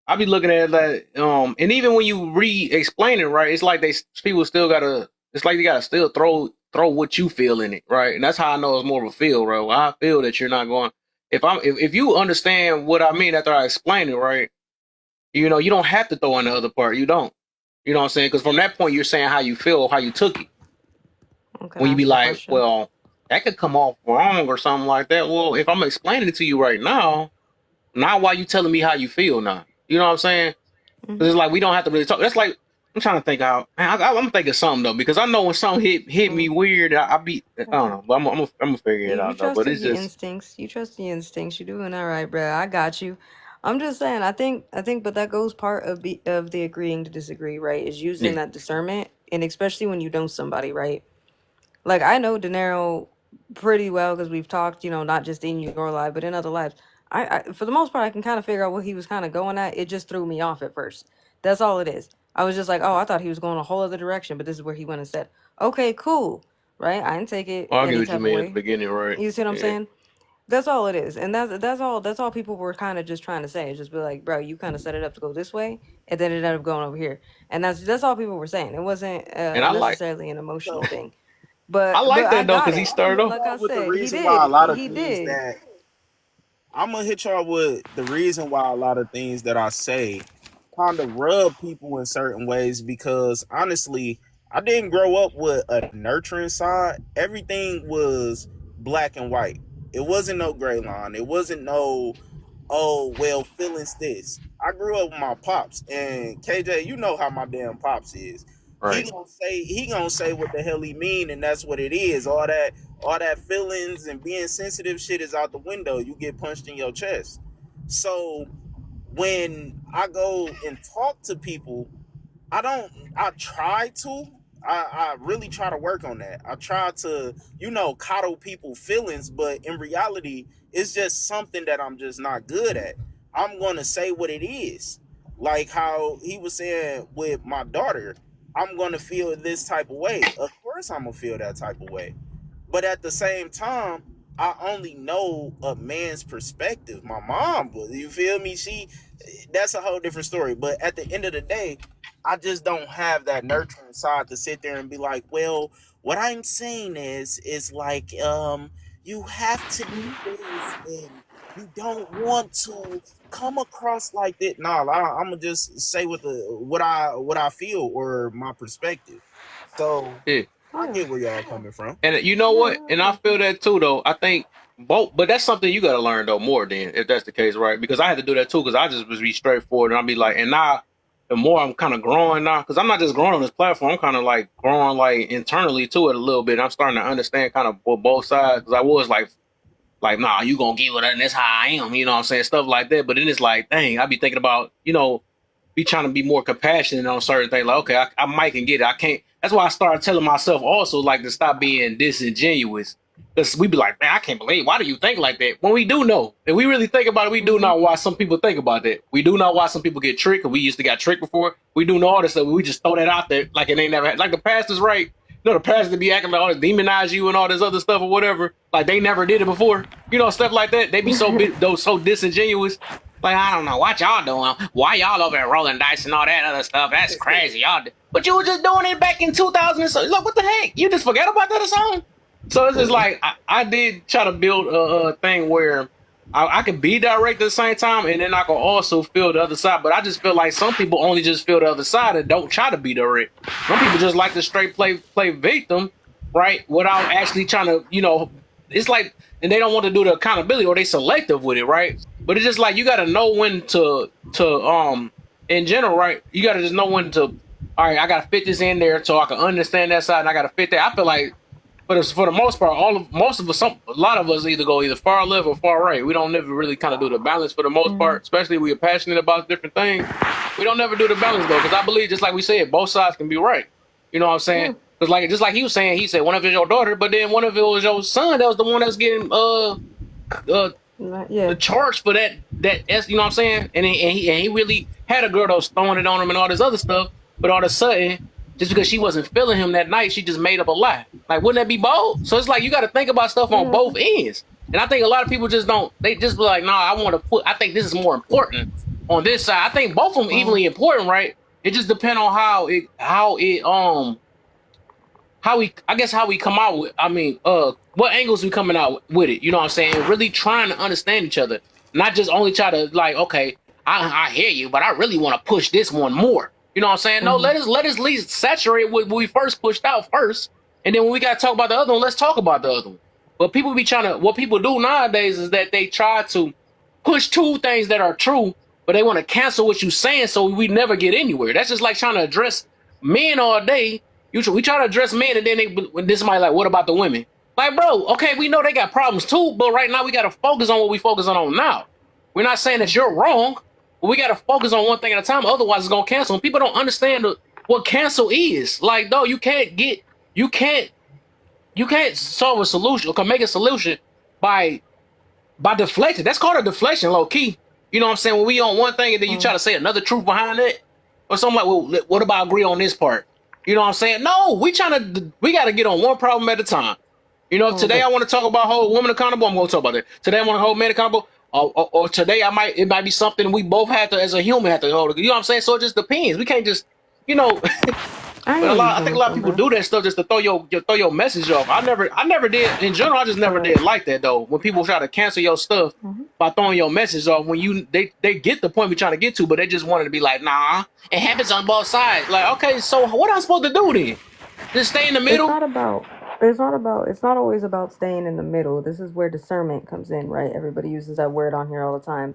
I be looking at it like, and even when you re-explain it, right, it's like people still gotta. It's like you gotta still throw what you feel in it, right? And that's how I know it's more of a feel, right? Well, I feel that you're not going. If you understand what I mean after I explain it, right? You know, you don't have to throw in the other part. You don't. You know what I'm saying? Because from that point, you're saying how you feel, how you took it. Okay, When you be answer the like, question. well, that could come off wrong or something like that. Well, if I'm explaining it to you right now, not why you telling me how you feel now. You know what I'm saying? Because Hmm. it's like we don't have to really talk. That's like I'm trying to think out. Man, I'm thinking something though because I know when something hit me Well, weird, I be I don't okay. know, but I'm gonna figure it You out though. But trusted it's your just instincts. You trust your instincts. You're doing all right, bro. I got you. I'm just saying. I think, but that goes part of the agreeing to disagree, right? Is using yeah. that discernment, and especially when you know somebody, right? Like I know De Niro pretty well because we've talked, not just in your life, but in other lives. For the most part, I can kind of figure out what he was kind of going at. It just threw me off at first. That's all it is. I was just like, oh, I thought he was going a whole other direction, but this is where he went and said, okay, cool, right? I didn't take it I get any what you type of mean at the way. beginning, right? You see what I'm Yeah. saying? That's all it is, and that's all people were kind of just trying to say. Is just be like, bro, you kind of set it up to go this way, and then it ended up going over here, and that's all people were saying. It wasn't And necessarily an emotional So thing. I But like I that though got because he it. I'm gonna stirred hit up. Like I y'all with the said, he reason why did. a lot of He things did. that I'm gonna hit y'all with the reason why a lot of things that I say kind of rub people in certain ways because honestly, I didn't grow up with a nurturing side. Everything was black and white. It wasn't no gray line. It wasn't no oh well feelings this. I grew up with my pops and KJ, you know how my damn pops is. Right. He gonna say what the hell he mean and that's what it is. All that feelings and being sensitive shit is out the window. You get punched in your chest. So when I go and talk to people, I don't. I try to. I really try to work on that. I try to, coddle people' feelings, but in reality, it's just something that I'm just not good at. I'm gonna say what it is, like how he was saying with my daughter. I'm gonna feel this type of way. Of course, I'm gonna feel that type of way. But at the same time, I only know a man's perspective. My mom, you feel me? That's a whole different story. But at the end of the day, I just don't have that nurturing side to sit there and be like, well, what I'm saying is like, you have to do this and you don't want to come across like that. No, I'm gonna just say what I feel or my perspective. So Yeah. I Yeah. get where y'all coming from. And you know Yeah. what? And I feel that too, though. I think both, but that's something you got to learn though more than if that's the case, right? Because I had to do that too, because I just was be straightforward and I'd be like, and now the more I'm kind of growing now, because I'm not just growing on this platform, I'm kind of like growing like internally to it a little bit. I'm starting to understand kind of both sides because I was like, nah, you gonna get with it, and that's how I am, you know what I'm saying? Stuff like that. But then it's like, dang, I be thinking about, be trying to be more compassionate on certain things. Like, okay, I might can get it. I can't. That's why I started telling myself also like to stop being disingenuous. Because we be like, man, I can't believe. Why do you think like that? When we do know, if we really think about it, we do Mhm. know why some people think about that. We do know why some people get tricked. Cause we used to get tricked before. We do know all this stuff. We just throw that out there like it ain't never. Like the pastor's right. The pastor be acting like all demonize you and all this other stuff or whatever. Like they never did it before. Stuff like that. They be so disingenuous. Like, I don't know what y'all doing. Why y'all over there rolling dice and all that other stuff? That's crazy. But you were just doing it back in 2000 and so. Look, what the heck? You just forget about that or something? So it's just like, I did try to build a thing where I could be direct at the same time and then I could also feel the other side. But I just feel like some people only just feel the other side and don't try to be direct. Some people just like to straight play victim, right? Without actually trying to, it's like, and they don't want to do the accountability or they selective with it, right? But it's just like you got to know when to in general, right? You got to just know when to. All right, I got to fit this in there so I can understand that side, and I got to fit that. I feel like for the most part, most of us, a lot of us either go either far left or far right. We don't never really kind of do the balance for the most Mhm. part, especially if we are passionate about different things. We don't never do the balance though, because I believe just like we said, both sides can be right. You know what I'm saying? Yeah. Because like just like he was saying, he said one of it was your daughter, but then one of it was your son. That was the one that's getting uh Yeah. the charge for you know what I'm saying? And he really had a girl that was throwing it on him and all this other stuff, but all of a sudden, just because she wasn't feeling him that night, she just made up a lie. Like, wouldn't that be bold? So it's like you got to think about stuff on Yeah. both ends. And I think a lot of people just don't. They just be like, "No, I want to put. I think this is more important on this side." I think both of them Well. evenly important, right? It just depends on how we come out with, what angles we coming out with it, you know what I'm saying? Really trying to understand each other, not just only try to like, okay, I hear you, but I really want to push this one more, you know what I'm saying? No, Mhm. let us at least saturate what we first pushed out first, and then when we got to talk about the other one, let's talk about the other one. But people be trying to, what people do nowadays is that they try to push two things that are true, but they want to cancel what you're saying, so we never get anywhere. That's just like trying to address men all day. We try to address men, and then when this somebody like, what about the women? Like, bro, okay, we know they got problems too, but right now we got to focus on what we focusing on now. We're not saying that you're wrong, but we got to focus on one thing at a time. Otherwise, it's gonna cancel. And people don't understand what cancel is. Like, no, you can't, you can't solve a solution or can make a solution by deflection. That's called a deflection, low key. You know what I'm saying? When we on one thing and then you try Mhm. to say another truth behind it, or something like, well, what about agree on this part? You know what I'm saying? No, we got to get on one problem at a time. If today But I want to talk about hold women accountable, I'm going to talk about that. Today I want to hold men accountable, or today it might be something we both have to, as a human, have to hold. You know what I'm saying? So it just depends. We can't just, you know, I but know where you're I think a coming lot of from, people bro. do that stuff just to throw your message off. I never did in general. I just never But did like that though. When people try to cancel your stuff mhm. by throwing your message off, when they get the point we're trying to get to, but they just wanted to be like, nah, it happens on both sides. Like, okay, so what am I supposed to do then? Just stay in the It's middle? not about. It's not about. It's not always about staying in the middle. This is where discernment comes in, right? Everybody uses that word on here all the time,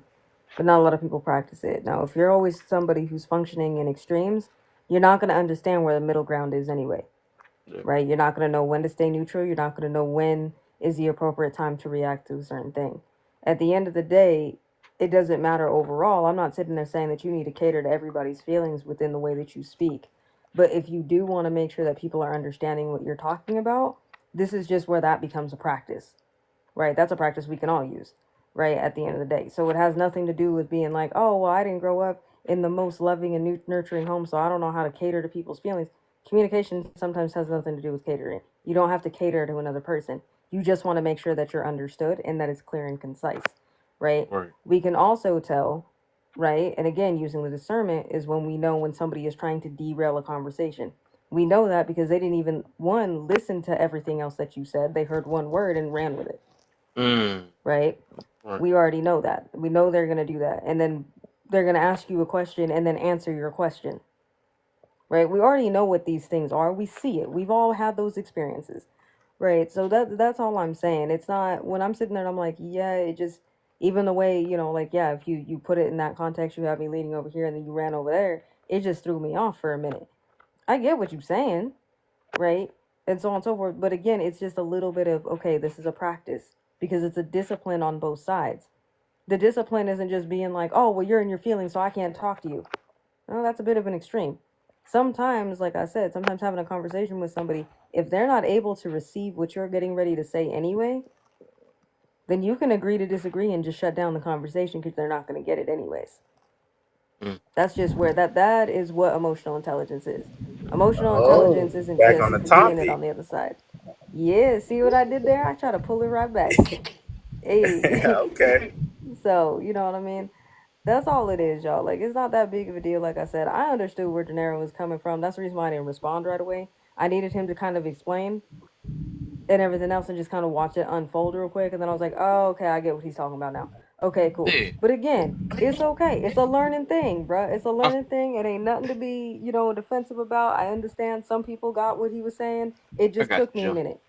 but not a lot of people practice it. Now, if you're always somebody who's functioning in extremes, you're not going to understand where the middle ground is anyway, Yeah. right? You're not going to know when to stay neutral. You're not going to know when is the appropriate time to react to a certain thing. At the end of the day, it doesn't matter overall. I'm not sitting there saying that you need to cater to everybody's feelings within the way that you speak. But if you do want to make sure that people are understanding what you're talking about, this is just where that becomes a practice, right? That's a practice we can all use, right? At the end of the day. So it has nothing to do with being like, oh, well, I didn't grow up in the most loving and nurturing home, so I don't know how to cater to people's feelings. Communication sometimes has nothing to do with catering. You don't have to cater to another person. You just want to make sure that you're understood and that it's clear and concise, right? Right. We can also tell, right? And again, using the discernment is when we know when somebody is trying to derail a conversation. We know that because they didn't even, one, listen to everything else that you said. They heard one word and ran with it, Mm, right? right. We already know that. We know they're going to do that. And then they're going to ask you a question and then answer your question, right? We already know what these things are. We see it. We've all had those experiences, right? So that's all I'm saying. It's not when I'm sitting there and I'm like, yeah, it just even the way like yeah, if you put it in that context, you have me leaning over here and then you ran over there. It just threw me off for a minute. I get what you're saying, right? And so on and so forth. But again, it's just a little bit of okay, this is a practice because it's a discipline on both sides. The discipline isn't just being like, oh, well, you're in your feelings, so I can't talk to you. No, that's a bit of an extreme. Sometimes, like I said, sometimes having a conversation with somebody, if they're not able to receive what you're getting ready to say anyway, then you can agree to disagree and just shut down the conversation because they're not going to get it anyways. Mm. That's just where that is what emotional intelligence is. Emotional Oh, intelligence isn't back on the just being it topic. on the other side. Yeah, see what I did there? I try to pull it right back. Hey. Okay. So, you know what I mean? That's all it is, y'all. Like, it's not that big of a deal. Like I said, I understood where De Niro was coming from. That's the reason why I didn't respond right away. I needed him to kind of explain and everything else and just kind of watch it unfold real quick. And then I was like, oh, okay, I get what he's talking about now. Okay, cool. Yeah. But again, it's okay. It's a learning thing, bruh. It's a I, learning thing. It ain't nothing to be, defensive about. I understand some people got what he was saying. It I just got took you, me a Joe. minute.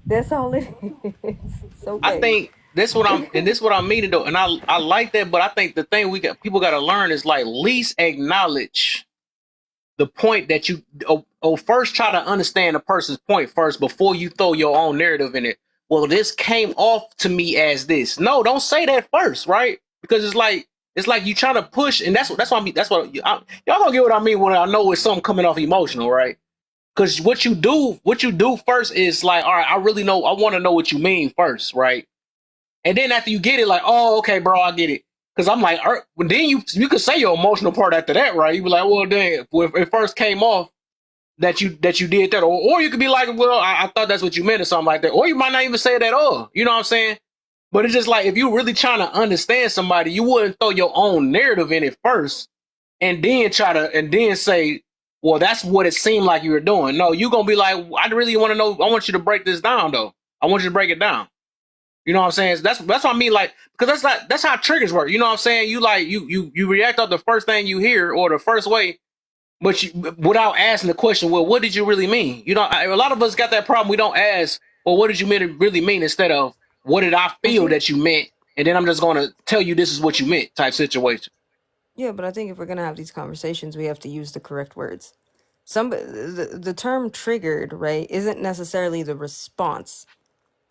That's all it is. It's I okay. think this what I'm meaning though, and I like that, but I think the thing we got people got to learn is like least acknowledge the point that you first try to understand the person's point first before you throw your own narrative in it. Well, this came off to me as this. No, don't say that first, right? Because it's like you trying to push, and that's what I mean. That's y'all gonna get what I mean when I know it's something coming off emotional, right? Because what you do first is like, all right, I really know, I want to know what you mean first, right? And then after you get it, like, oh, okay, bro, I get it. Because I'm like, well, then you could say your emotional part after that, right? You be like, well, then if it first came off that you did that, or you could be like, well, I thought that's what you meant or something like that, or you might not even say it at all. You know what I'm saying? But it's just like if you're really trying to understand somebody, you wouldn't throw your own narrative in it first, and then say, well, that's what it seemed like you were doing. No, you're gonna be like, I really want to know. I want you to break this down, though. I want you to break it down. You know what I'm saying? That's what I mean, like, because that's how triggers work. You know what I'm saying? You like you react off the first thing you hear or the first way, but without asking the question, well, what did you really mean? You know, a lot of us got that problem. We don't ask, well, what did you really mean, instead of what did I I feel think, that you meant, and then I'm just gonna tell you this is what you meant type situation. yeah, but I think if we're going to have these conversations, we have to use the correct words. The term triggered, right, isn't necessarily the response,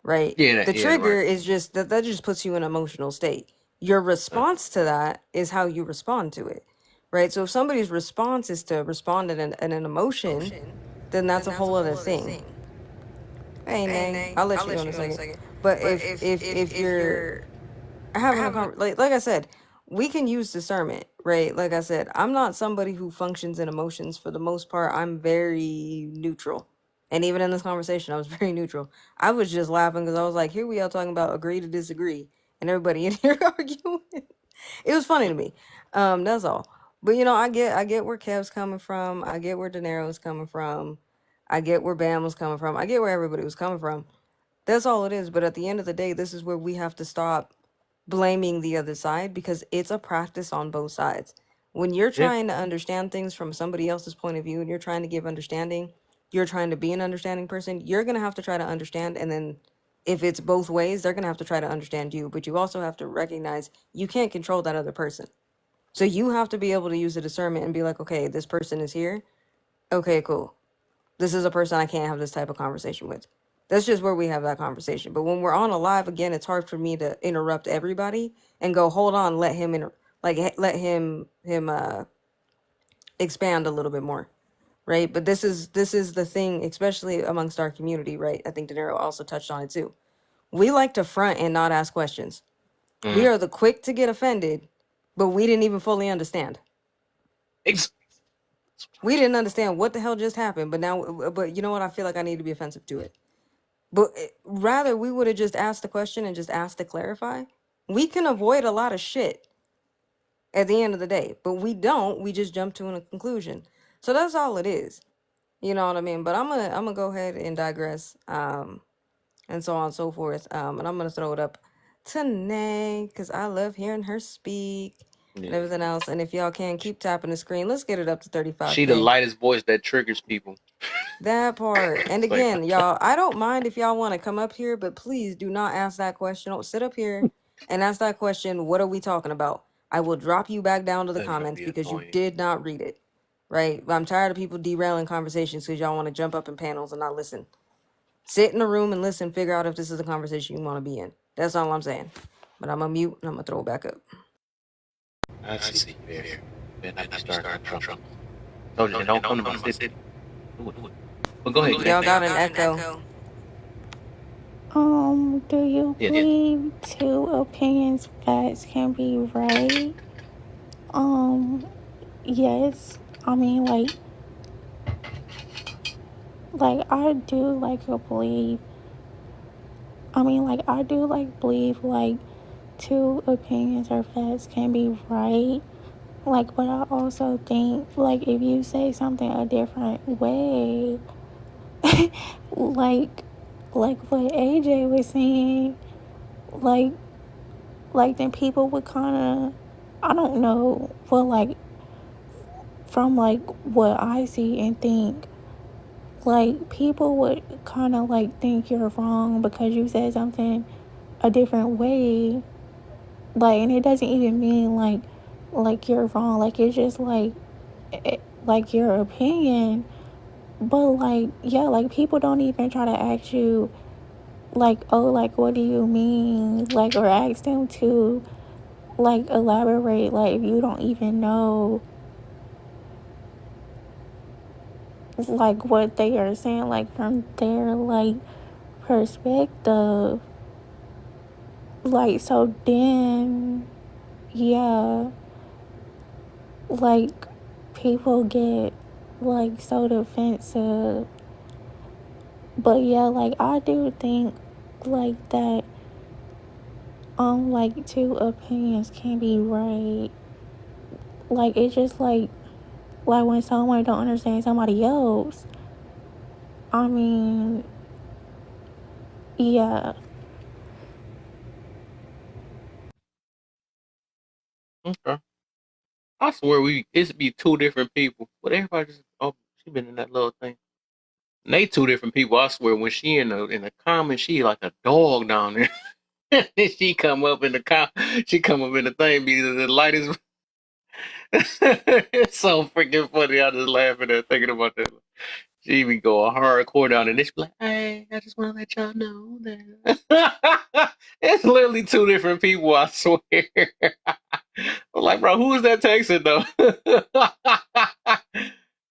right? Yeah, The yeah, right. trigger is just that just puts you in an emotional state. Your response to that is how you respond to it, right? So if somebody's response is to respond in an emotion, then that's a whole other thing. Hey, Nay, I'll let you go in a second. But if you're having a like I said, we can use discernment, right? Like I said, I'm not somebody who functions in emotions. For the most part, I'm very neutral. And even in this conversation, I was very neutral. I was just laughing because I was like, here we are talking about agree to disagree, and everybody in here arguing. It was funny to me. That's all. But I get where Kev's coming from. I get where De Niro's coming from. I get where Bam was coming from. I get where everybody was coming from. That's all it is. But at the end of the day, this is where we have to stop blaming the other side because it's a practice on both sides. When you're Yeah. trying to understand things from somebody else's point of view and you're trying to give understanding, you're trying to be an understanding person, you're going to have to try to understand. And then if it's both ways, they're going to have to try to understand you. But you also have to recognize you can't control that other person. So you have to be able to use the discernment and be like, okay, this person is here. Okay, cool. This is a person I can't have this type of conversation with. That's just where we have that conversation. But when we're on a live again, it's hard for me to interrupt everybody and go, hold on, let him let him expand a little bit more, right? But this is the thing, especially amongst our community, right? I think De Niro also touched on it too. We like to front and not ask questions. We Mm. are the quick to get offended, but we didn't even fully understand. Ex- We didn't understand what the hell just happened, but you know what? I feel like I need to be offensive to it. But rather, we would have just asked the question and just asked to clarify. We can avoid a lot of shit at the end of the day, but we don't. We just jump to a conclusion. So that's all it is. You know what I mean? But I'm gonna go ahead and digress, and so on and so forth. And I'm gonna throw it up to Nay because I love hearing her speak. and Yeah. everything else. And if y'all can keep tapping the screen, let's get it up to She the 35K. lightest voice that triggers people. That part. And It's like again, y'all, I don't mind if y'all want to come up here, but please do not ask that question. Don't sit up here and ask that question. What are we talking about? I will drop you back down to the that's gonna comments be because you annoying. did not read it. Right? I'm tired of people derailing conversations because y'all want to jump up in panels and not listen. Sit in a room and listen, figure out if this is a conversation you want to be in. That's all I'm saying. But I'm gonna mute and I'm gonna throw it back up. I see you there. Better not be starting no trouble. Told you, and don't come to my city. Do it. But go ahead, Ken. Y'all got an echo. Do you Yeah. believe two opinions facts can be right? Um, yes. I mean, I do like to believe. I mean, I do believe two opinions or facts can be right. But I also think if you say something a different way, like what AJ was saying, like then people would kind of, I don't know, well from what I see and think, people would kind of think you're wrong because you said something a different way, and it doesn't even mean you're wrong, it's just your opinion. But yeah, people don't even try to ask you oh, what do you mean, or ask them to elaborate, if you don't even know what they are saying, from their perspective. So then, yeah, like people get so defensive. But yeah, I do think that two opinions can be right. It's just when someone don't understand somebody else. I mean, yeah. Okay. I swear it's be two different people, but everybody just she been in that little thing. And they two different people. I swear when she in the comment, she like a dog down there. Then she come up in the she come up in the thing, be the lightest. It's so freaking funny. I just laughing at thinking about that. She even go a hardcore down and she be like, "Hey, I just want to let y'all know that." It's literally two different people. I swear. I'm like, bro, who is that texting though?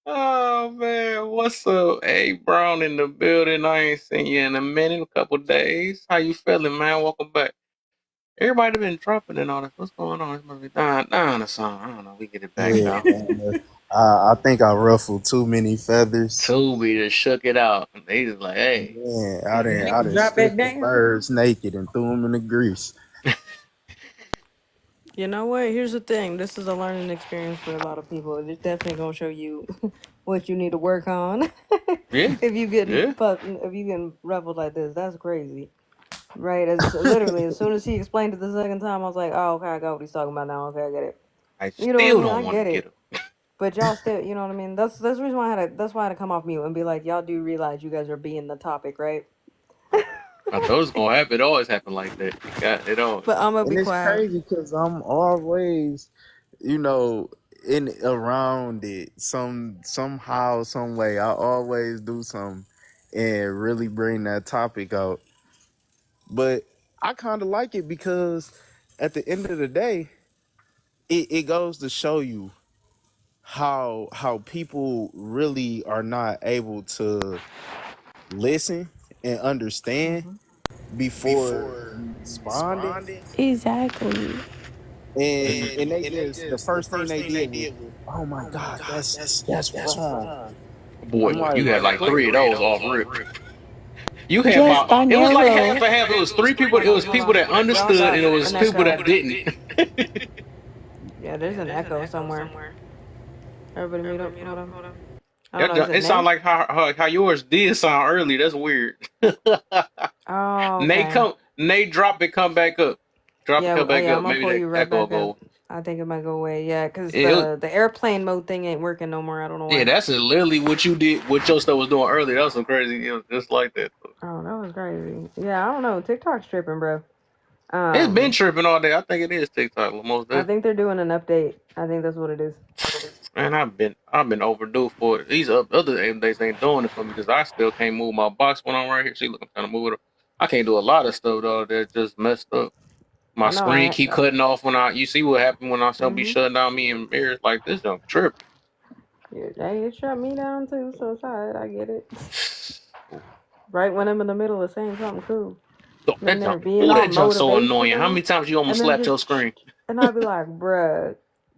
Oh man, what's up? Hey, Brown in the building. I ain't seen you in a minute, a couple days. How you feeling, man? Welcome back. Everybody been dropping and all that. What's going on? It's must be dying or something. I don't know. We get it back Yeah, out. man. I think I ruffled too many feathers. Tubi just shook it out. They just like, hey. Man, I Nigga, done drop it stripped the down. birds naked and threw them in the grease. You know what? Here's the thing. This is a learning experience for a lot of people. It's definitely gonna show you what you need to work on. Yeah, If you getting yeah. if you getting ruffled like this, that's crazy. Right? As literally as soon as he explained it the second time, I was like, oh, okay, I got what he's talking about now. Okay, I get it. I You know what I still mean? don't I want to get get it. him. But y'all still, you know what I mean? That's the reason why I had to come off mute and be like, y'all do realize you guys are being the topic, right? I thought it was gonna happen. It always happen like that. It got it always. But I'm gonna be And it's quiet. crazy because I'm always, you know, in around it somehow, some way. I always do something and really bring that topic out. But I kind of like it because at the end of the day, it goes to show you how people really are not able to listen and understand Hmm. before you responding. Exactly. And they just, the first thing they did was, oh my God, that's wrong. Boy, I'm like, you had like three of those off rip. You had Just about by it was like half narrow. and half. It was three people. It Hold on, was hold people on. that Y'all understood got and it was an people echo. that didn't. Yeah, there's an echo somewhere. Everybody mute up. Hold on. I don't know. Is it It sounded Nay? like how yours did sound early. That's weird. Oh, Nate okay. come Nate drop it, come back up. Drop it, Yeah, come back yeah. up. I'm gonna Maybe pull that you right echo will back up. go. I think it might go away. Yeah, because It, the airplane mode thing ain't working no more. I don't know yeah, why. that's literally what you did, what your stuff was doing earlier. That was some crazy, just like that. Oh, that was crazy. Yeah, I don't know. TikTok's tripping, bro. It's been Um, tripping all day. I think it is TikTok most I definitely. think they're doing an update. I think that's what it is. Man, I've been overdue for it. These other days ain't doing it for me because I still can't move my box when I'm right here. See, look, I'm trying to move it. I can't do a lot of stuff though that just messed up. My I know. screen keep cutting off when I. You see what happened when I be Mhm. shutting down me and mirrors like this. I'm tripping. Yeah, hey, it shut me down too. So it's alright. I get it. Right when I'm in the middle of saying something cool, Oh, and then that they're jump. being Oh, all that jump so annoying. How motivational, many times you almost and then slapped your just, screen? and I'd be like, bruh,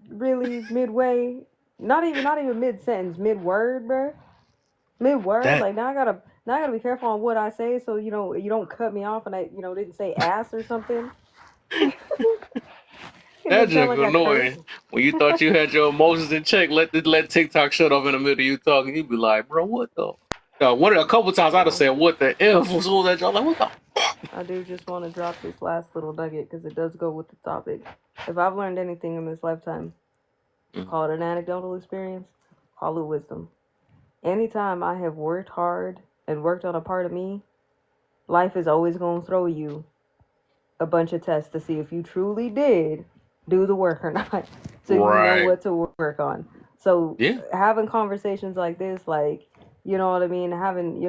really midway, not even mid sentence, mid word, bruh, mid word. That Like now I gotta be careful on what I say, so you don't cut me off, and I didn't say ass or something, and that it sound just like I cursed. annoying. When you thought you had your emotions in check, let TikTok shut off in the middle of you talking. You'd be like, bro, what the? A couple times I'd have So said, what the F was all that? I'm like, what the? I do just want to drop this last little nugget because it does go with the topic. If I've learned anything in this lifetime, Mm, call it an anecdotal experience, call it wisdom. Anytime I have worked hard and worked on a part of me, life is always going to throw you a bunch of tests to see if you truly did do the work or not. So you know right. what to work on. So Yeah. having conversations like this, like, you know what I mean? Having,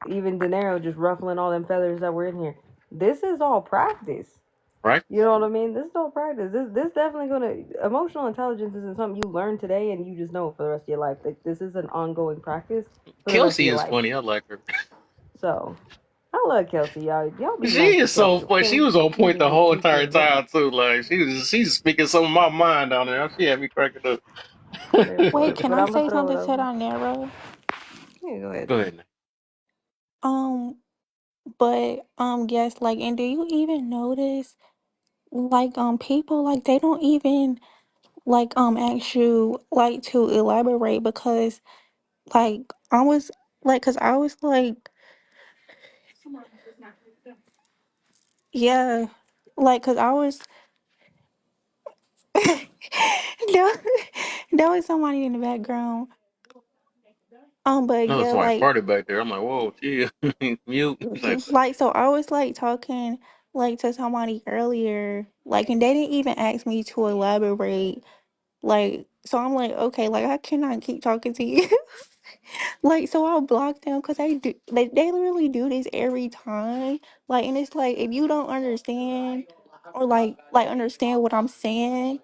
even De Niro just ruffling all them feathers that were in here. This is all practice. Right. You know what I mean? This is all practice. This definitely gonna emotional intelligence isn't something you learn today and you just know it for the rest of your life. Like this is an ongoing practice for the rest of Kelsey your is life. funny. I like her. So I love Kelsey, y'all. Y'all be nice She to is so Kelsey, funny. She okay? was on She point the just be whole too entire funny. time too. Like she's speaking some of my mind down there. She had me cracking up. Say Wait, what? can But I I'm gonna say throw it something to over. that narrow? Yeah, go ahead. Go ahead. Um, but yes, like, and do you even notice, like, people like they don't even like ask you like to elaborate because like I was like, cause I was like, yeah, like, cause I was there, there was somebody in the background. But No, yeah, somebody like, farted back there. I'm like, whoa, chill, mute. Like, like, so I was like talking like to somebody earlier, like, and they didn't even ask me to elaborate. Like, so I'm like, okay, like I cannot keep talking to you. Like, so I'll block them because they literally do this every time. Like, and it's like if you don't understand or like understand what I'm saying,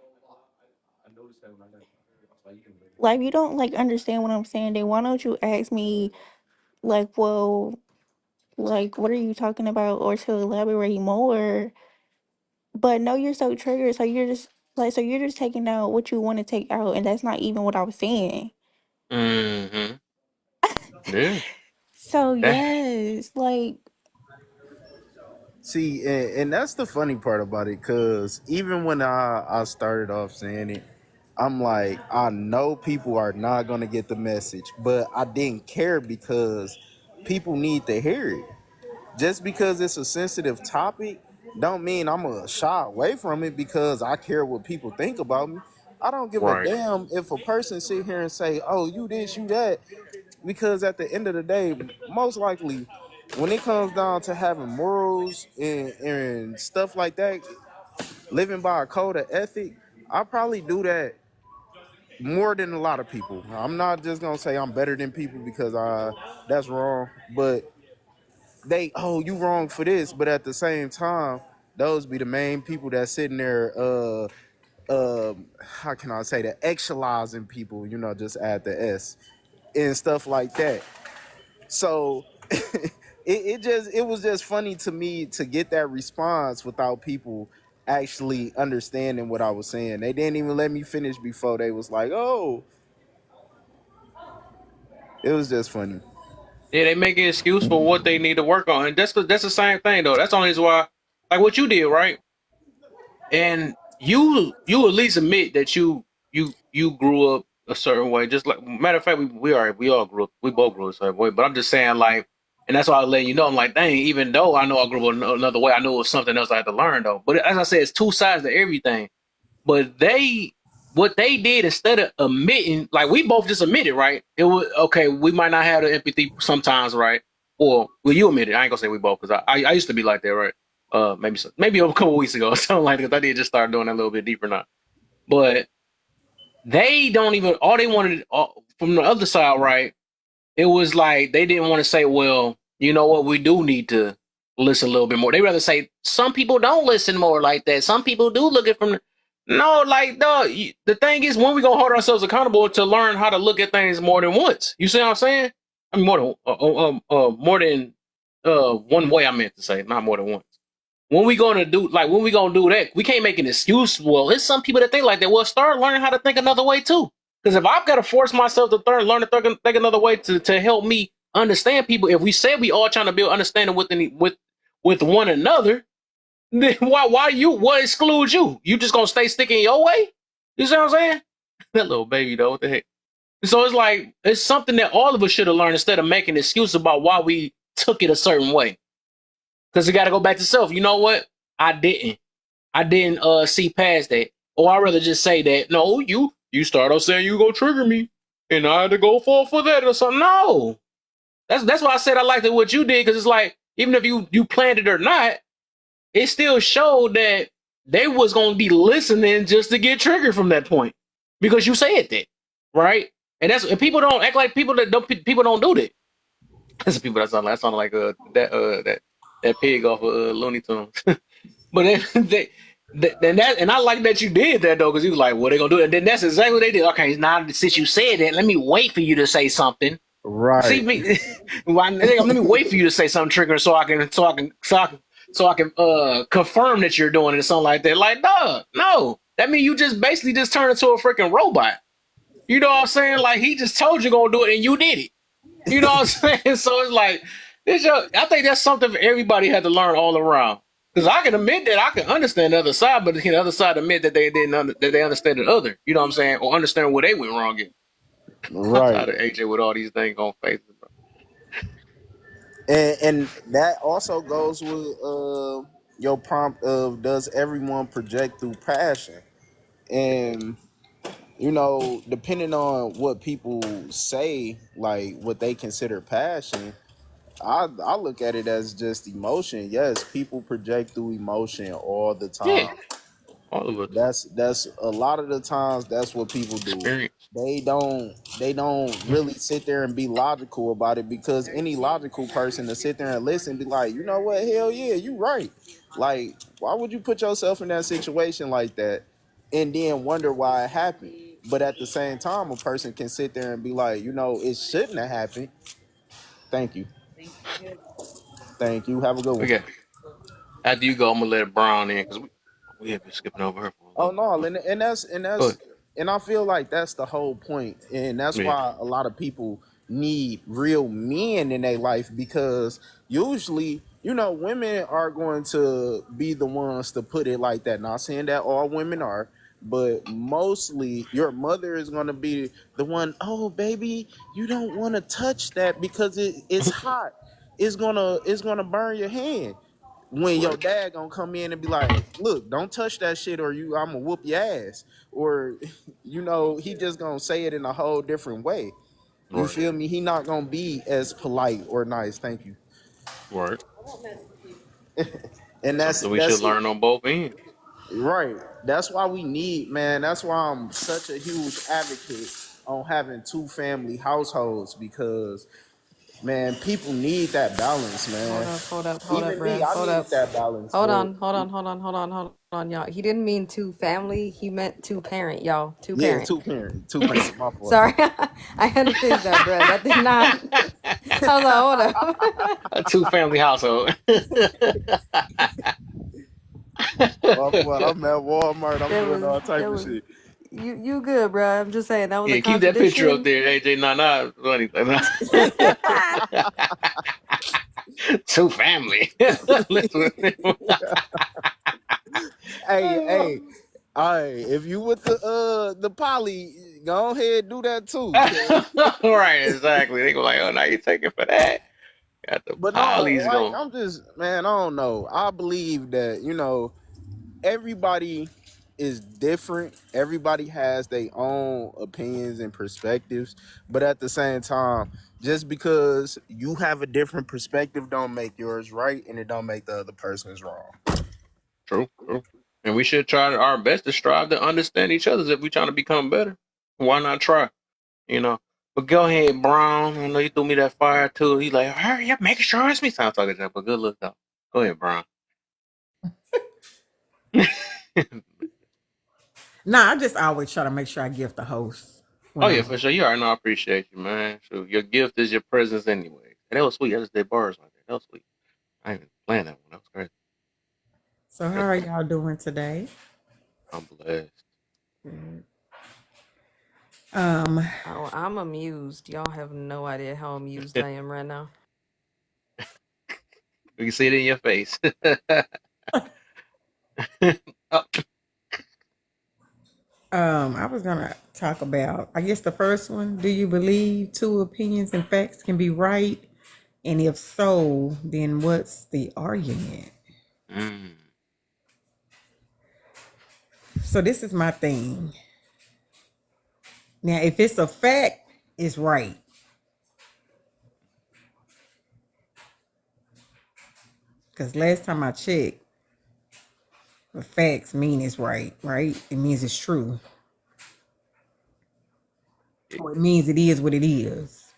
like if you don't like understand what I'm saying, then why don't you ask me like, well, like what are you talking about or to elaborate more? But no, you're so triggered, so you're just taking out what you want to take out, and that's not even what I was saying. mm-hmm. Yeah. So That, yes, like See, and that's the funny part about it, because even when I started off saying it, I'm like, I know people are not gonna get the message, but I didn't care because people need to hear it. Just because it's a sensitive topic, don't mean I'm gonna shy away from it because I care what people think about me. I don't give a right. damn if a person sit here and say, "Oh, you this, you that," because at the end of the day, most likely, when it comes down to having morals and stuff like that, living by a code of ethic, I probably do that more than a lot of people. I'm not just gonna say I'm better than people because that's wrong, but you wrong for this, but at the same time, those be the main people that sitting there how can I say that, actualizing people, just add the S and stuff like that. So it was just funny to me to get that response without people actually understanding what I was saying. They didn't even let me finish before they was like, "Oh," it was just funny. Yeah, they make an excuse for what they need to work on, and that's the same thing though. That's the only reason why, like what you did, right? And you at least admit that you grew up a certain way. Just like matter of fact, we all grew up. We both grew up a certain way. But I'm just saying, like, and that's why I let you know. I'm like, dang, even though I know I grew up another way, I knew it was something else I had to learn though. But as I said, it's two sides to everything. But what they did instead of admitting, like we both just admitted, right? It was okay. We might not have the empathy sometimes, right? Or well, you admitted. I ain't gonna say we both because I used to be like that, right? Maybe a couple weeks ago or something like that. I did just start doing that a little bit deeper now. But they don't even. All they wanted from the other side, right? It was like they didn't want to say, well, you know what, we do need to listen a little bit more. They rather say some people don't listen more like that. Some people do look at from the, no, like the thing is when we gonna hold ourselves accountable to learn how to look at things more than once. You see what I'm saying? I mean more than one way. I meant to say, not more than once. When we gonna do that? We can't make an excuse. Well, it's some people that think like that. Well, start learning how to think another way too. Because if I've got to force myself to learn to think another way to help me understand people, if we say we all trying to build understanding with one another, then what excludes you? You just gonna stay sticking your way? You see what I'm saying? That little baby though, what the heck? So it's like it's something that all of us should have learned instead of making an excuse about why we took it a certain way. Because you got to go back to self. You know what? I didn't. I didn't see past that. Or I'd rather just say that, no, you start off saying you go trigger me and I had to go fall for that or something. No. That's why I said I liked it what you did, because it's like, even if you planned it or not, it still showed that they was gonna be listening just to get triggered from that point. Because you said that. Right? And people don't act like people don't do that. That's the people that sound like that pig off of Looney Tunes. But and I like that you did that though, because you was like, "What they gonna do?" And then that's exactly what they did. Okay, now since you said that, let me wait for you to say something. See Right. me, let me wait for you to say something triggering so I can confirm that you're doing it or something like that. Like, no, that means you just basically just turned into a freaking robot. You know what I'm saying? Like he just told you gonna do it and you did it. You know what I'm saying? So it's like I think that's something everybody had to learn all around. Because I can admit that I can understand the other side, but the other side admit that they didn't that they understand the other. You know what I'm saying? Or understand where they went wrong in. I'm Right. tired of AJ with all these things on Facebook, bro. And that also goes with your prompt of does everyone project through passion? And depending on what people say, like what they consider passion, I look at it as just emotion. Yes, people project through emotion all the Yeah, time. all of us That's a lot of the times that's what people do. experience. They don't really sit there and be logical about it, because any logical person to sit there and listen be like, you know what, hell yeah, you right. Like, why would you put yourself in that situation like that and then wonder why it happened? But at the same time, a person can sit there and be like, it shouldn't have happened. Thank you. Thank you. Have a good one. Okay, after you go, I'm gonna let Brown in because we have been skipping over her for a Oh little bit. no, and that's and But that's and I feel like that's the whole point, and that's yeah, why a lot of people need real men in their life, because usually, women are going to be the ones to put it like that. Not saying that all women are, but mostly your mother is going to be the one. Oh, baby, you don't want to touch that because it's hot. It's gonna burn your hand. When your right, dad gonna come in and be like, look, don't touch that shit or I'm gonna whoop your ass. Or he just gonna say it in a whole different way. You right, feel me? He not gonna be as polite or nice. Thank you. right. And that's Something we should that's learn on both ends. right. That's why we need, man. That's why I'm such a huge advocate on having two family households, because man, people need that balance, Hold man. up, hold up, hold up, Even me, bruh. I Hold need up. that balance, Hold but on, hold on, hold on, hold on, hold on, y'all. He didn't mean two family. He meant two parent, y'all. Two yeah, parent. two parent, my fault. Sorry, I had to fix that, bruh. That did not. I was like, hold up. A two family household. My fault. I'm at Walmart. I'm There doing was, all type there of was. shit. You good, bruh. I'm just saying that was a Yeah, keep that picture up contradiction. there, AJ. Nah, funny. Two family. Listen. Hey, if you with the poly, go ahead do that too. Right, exactly. They go like, oh, now you taking for that. Got the But no, polys like going. I'm just, man, I don't know. I believe that everybody is different. Everybody has their own opinions and perspectives, but at the same time, just because you have a different perspective don't make yours right, and it don't make the other person's wrong. True, true. And we should try our best to strive to understand each other if we're trying to become better. Why not try? You know. But go ahead, Brown. I know you threw me that fire too. He's like, hurry up, make sure it's me. Sounds like that, but good luck though. Go ahead, Brown. Nah, I just always try to make sure I give the host Oh when yeah, I'm. for sure. You already know I appreciate you, man. So your gift is your presence anyway. And that was sweet. I just did bars like that. That was sweet. I ain't even planned that one. That was crazy. So how That's are dope. y'all doing today? I'm blessed. Mm. Um, Oh, I'm amused. Y'all have no idea how amused I am right now. We can see it in your face. Oh, I was gonna talk about, I guess the first one. Do you believe two opinions and facts can be right? And if so, then what's the argument? mm, So this is my thing. Now, if it's a fact, it's right. Because last time I checked, the facts mean it's right, right? It means it's true. Or it means it is what it is.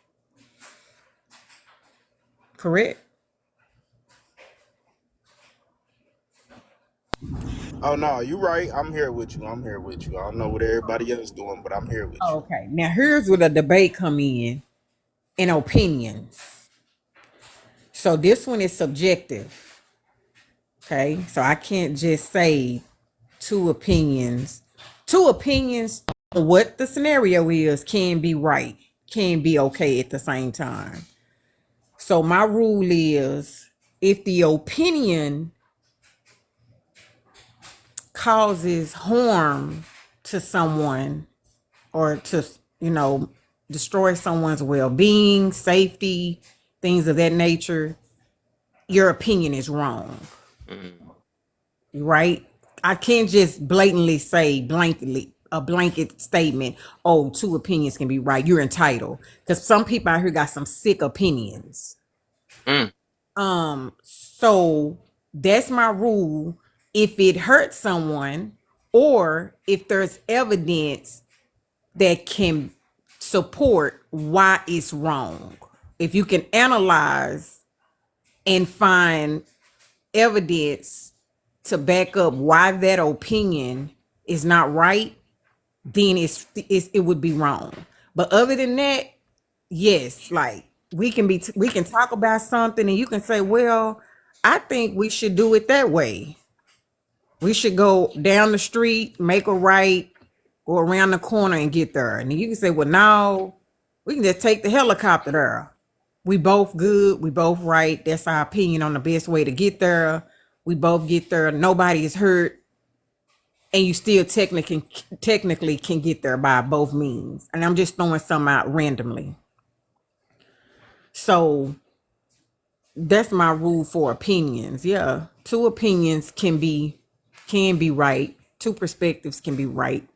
Correct? Oh no, you right. I'm here with you. I'm here with you. I don't know what everybody else doing, but I'm here with you. Okay. Now here's where the debate come in opinions. So this one is subjective. Okay. So I can't just say two opinions. Two opinions on what the scenario is can be right, can be okay at the same time. So my rule is if the opinion causes harm to someone or to, you know, destroy someone's well-being, safety, things of that nature, your opinion is wrong, mm, right? I can't just blatantly say blankly a blanket statement, oh, two opinions can be right. You're entitled. Because some people out here got some sick opinions. mm, So that's my rule. If it hurts someone, or if there's evidence that can support why it's wrong, if you can analyze and find evidence to back up why that opinion is not right, then it would be wrong. But other than that, yes, like we can talk about something and you can say, well, I think we should do it that way. We should go down the street, make a right, go around the corner and get there. And you can say, well, no, we can just take the helicopter there. We both good, we both right. That's our opinion on the best way to get there. We both get there, nobody is hurt, and you still technically can get there by both means. And I'm just throwing some out randomly. So that's my rule for opinions. Yeah, two opinions can be right. Two perspectives can be right,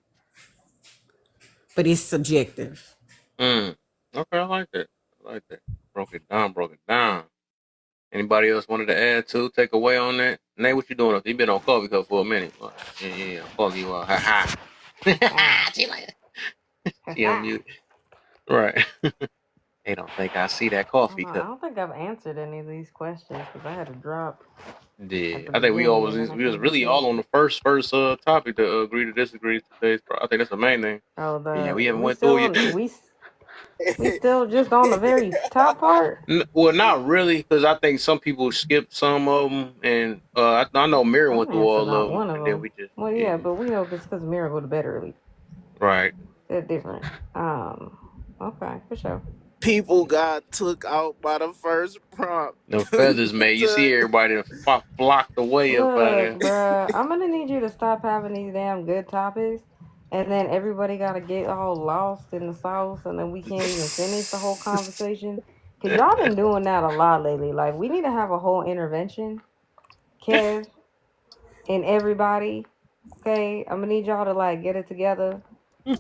but it's subjective. mm. Okay, I like that. I like that. Broke it down, broke it down. Anybody else wanted to add to, take away on that? Nate, what you doing? You been on Coffee Cup for a minute. Yeah, yeah, I'll fuck you up. Ha ha. She like, she unmuted. Right. They don't think I see that I don't coffee know. I cup. don't think I've answered any of these questions because I had to drop at Yeah, the I think we beginning always and then I we was came back really in. all on the first topic to agree to disagree today. I think that's the main thing. Oh, Yeah, the we haven't we went still through it on yet. we still just on the very top part. Well, not really, because I think some people skipped some of them, and I know Mary I went didn't through answer all not of them, one of and then them. we just Well, yeah, yeah, but we know it's because Mira go to bed early. right. They're different. Okay, for sure. People got took out by the first prompt. The feathers, man. You see To- everybody that flocked away up out Look, there. bruh, I'm gonna need you to stop having these damn good topics, and then everybody gotta get all lost in the sauce, and then we can't even finish the whole conversation. Cause y'all been doing that a lot lately. Like we need to have a whole intervention, Kev, and everybody. Okay, I'm gonna need y'all to like get it together.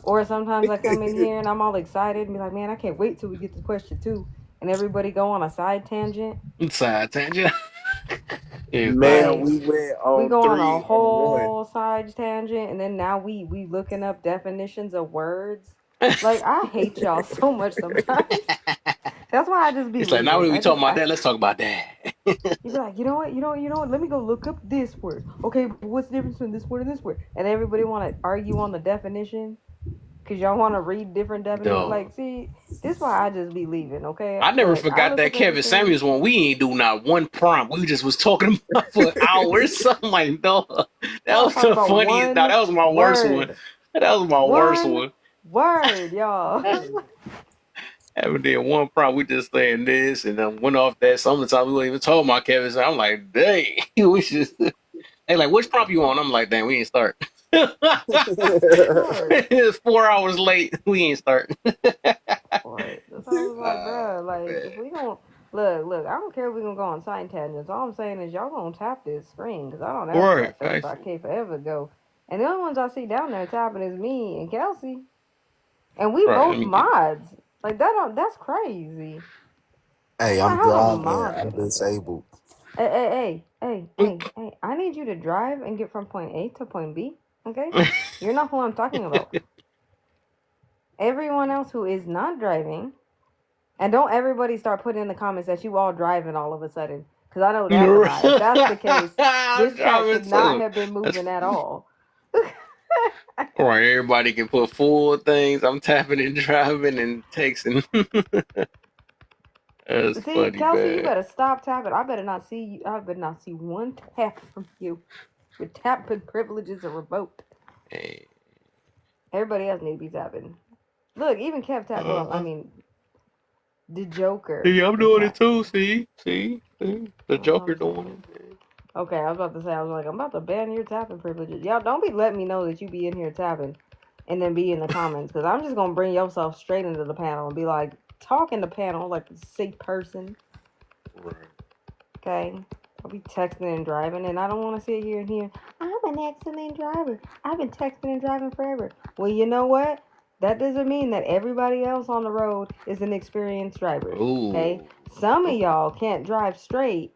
Or sometimes I come in here and I'm all excited and be like, man, I can't wait till we get to question two, and everybody go on a side tangent. Side tangent. Everybody. Man, Like we went we on go on a 3 and 1. whole side tangent, and then now we looking up definitions of words. Like I hate y'all so much sometimes. That's why I just be It's like now leaving. that we talking about that, let's talk about that. You be like, you know what, you know what? Let me go look up this word. Okay, but what's the difference between this word and this word? And everybody want to argue on the definition because y'all want to read different definitions. Dog. Like, see, this why I just be leaving. Okay, I never like I forgot look that up Kevin everything. Samuels one. We ain't do not one prompt. We just was talking about for hours. Something like dog. That Y'all was talk the about funniest. Now one that was my worst one. word, That was my worst one one. word, y'all. Haven't did one prompt. We just saying this and then went off that. Some of the time we weren't even talking about Kevin. So I'm like, dang, we should. They like, which prompt you on? I'm like, dang, we ain't start. Right. It's 4 hours late. We ain't start. Right. That's how I was like, Ah, bruh, like man. if we don't look, I don't care if we gonna go on side tangents. All I'm saying is y'all gonna tap this screen because I don't ever Right, let facts. 35K forever go. And the only ones I see down there tapping is me and Kelsey, and we Right. Let both me get. mods. Like that, don't, that's crazy. Hey, Like I'm how the driving. mods I'm gonna say? disabled. Hey! I need you to drive and get from point A to point B. Okay, you're not who I'm talking about. Everyone else who is not driving. And don't everybody start putting in the comments that you all driving all of a sudden. Because I know that's a lie. If that's the case, I'm this chat driving should not too. have been That's moving at all. right. Everybody can put full things. I'm tapping and driving and texting. That's See, funny, Kelsey, you man. better stop tapping. I better not see you. I better not see one tap from you. Your tapping privileges are revoked. Hey. Everybody else need to be tapping. Look, even Kev tap. Well, I Uh, mean, the Joker see, I'm is doing it tapping. too. See, the That's what Joker I'm doing saying. it. Man. Okay, I was about to say, I was like, I'm about to ban your tapping privileges. Y'all don't be letting me know that you be in here tapping and then be in the comments because I'm just gonna bring yourself straight into the panel and be like, talk in the panel like a sick person. Right. Okay? I'll be texting and driving and I don't want to sit here and hear, I'm an excellent driver. I've been texting and driving forever. Well, you know what? That doesn't mean that everybody else on the road is an experienced driver. Okay? Ooh. Some of Okay. y'all can't drive straight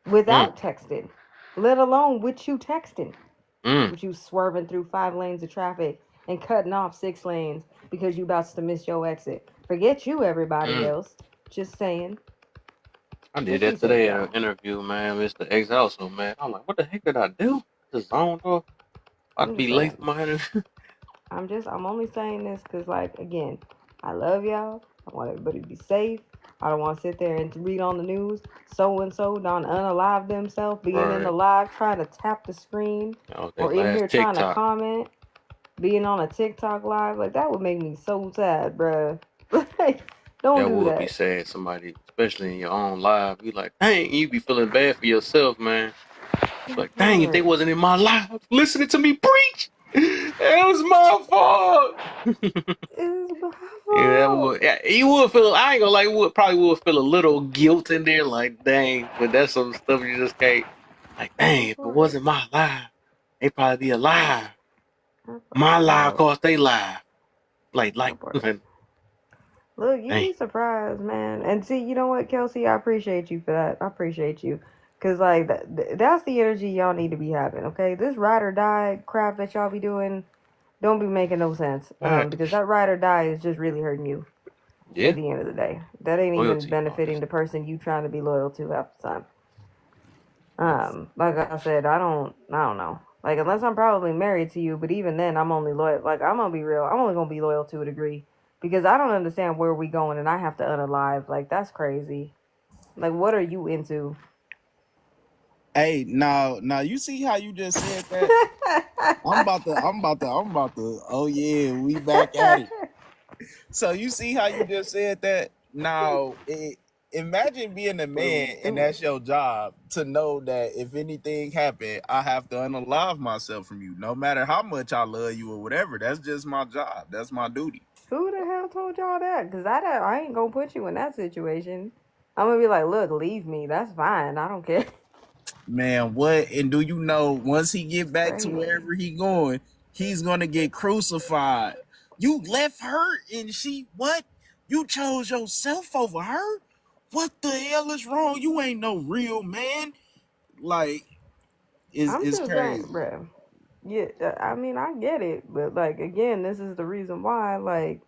Mm. without texting, let alone with you texting, Mm. with you swerving through 5 lanes of traffic and cutting off 6 lanes because you about to miss your exit. Forget you, everybody Mm. else. Just saying. I did Just be that safe, today in an y'all. interview, man. Mr. X also, man. I'm like, what the heck did I do? Just zoned off. About to I'm be just late saying. for my interview. I'm only saying this because, like, again, I love y'all. I want everybody to be safe. I don't want to sit there and read on the news. So and so done unalive themselves, being in the Right. live trying to tap the screen That was their or in here last trying to TikTok. comment. Being on a TikTok live, like that would make me so sad, bruh. Like, don't That do would be that. sad. Somebody, especially in your own life, you like, dang, you be feeling bad for yourself, man. Like, dang, if they Right. wasn't in my life listening to me preach, it was my fault. It's my Yeah, that fault. would. Yeah, you would feel. I ain't gonna like. You would probably would feel a little guilt in there, like, dang. But that's some stuff you just can't. Like, dang, if it Right. wasn't my life, they probably be alive. That My part. life Dog. cost they life. That part. Like, Look, you'd dang. be surprised, man. And see, you know what, Kelsey? I appreciate you for that. I appreciate you. Cause like that's the energy y'all need to be having, okay? This ride or die crap that y'all be doing don't be making no sense. All Because that ride or die is just really hurting you at yeah, the end of the day. That ain't even loyalty. benefiting the person you trying to be loyal to half the time. Like I said, I don't know. Like unless I'm probably married to you, but even then, I'm only loyal. Like I'm gonna be real. I'm only gonna be loyal to a degree because I don't understand where we going, and I have to unalive. Like that's crazy. Like what are you into? Hey, now you see how you just said that? I'm about to. Oh yeah, we back at it. So you see how you just said that? Now, imagine being a What are man we and doing? that's your job to know that if anything happened, I have to unalive myself from you, no matter how much I love you or whatever. That's just my job. That's my duty. Who the hell told y'all that? Cause I ain't gonna put you in that situation. I'm gonna be like, look, leave me. That's fine. I don't care. Man, what? And do you know once he get back to Crazy. wherever he going, he's gonna get crucified. You left her and she what? You chose yourself over her? What the hell is wrong? You ain't no real man. Like, I'm it's just saying, crazy. bro. Yeah, I mean, I get it, but like again, this is the reason why. Like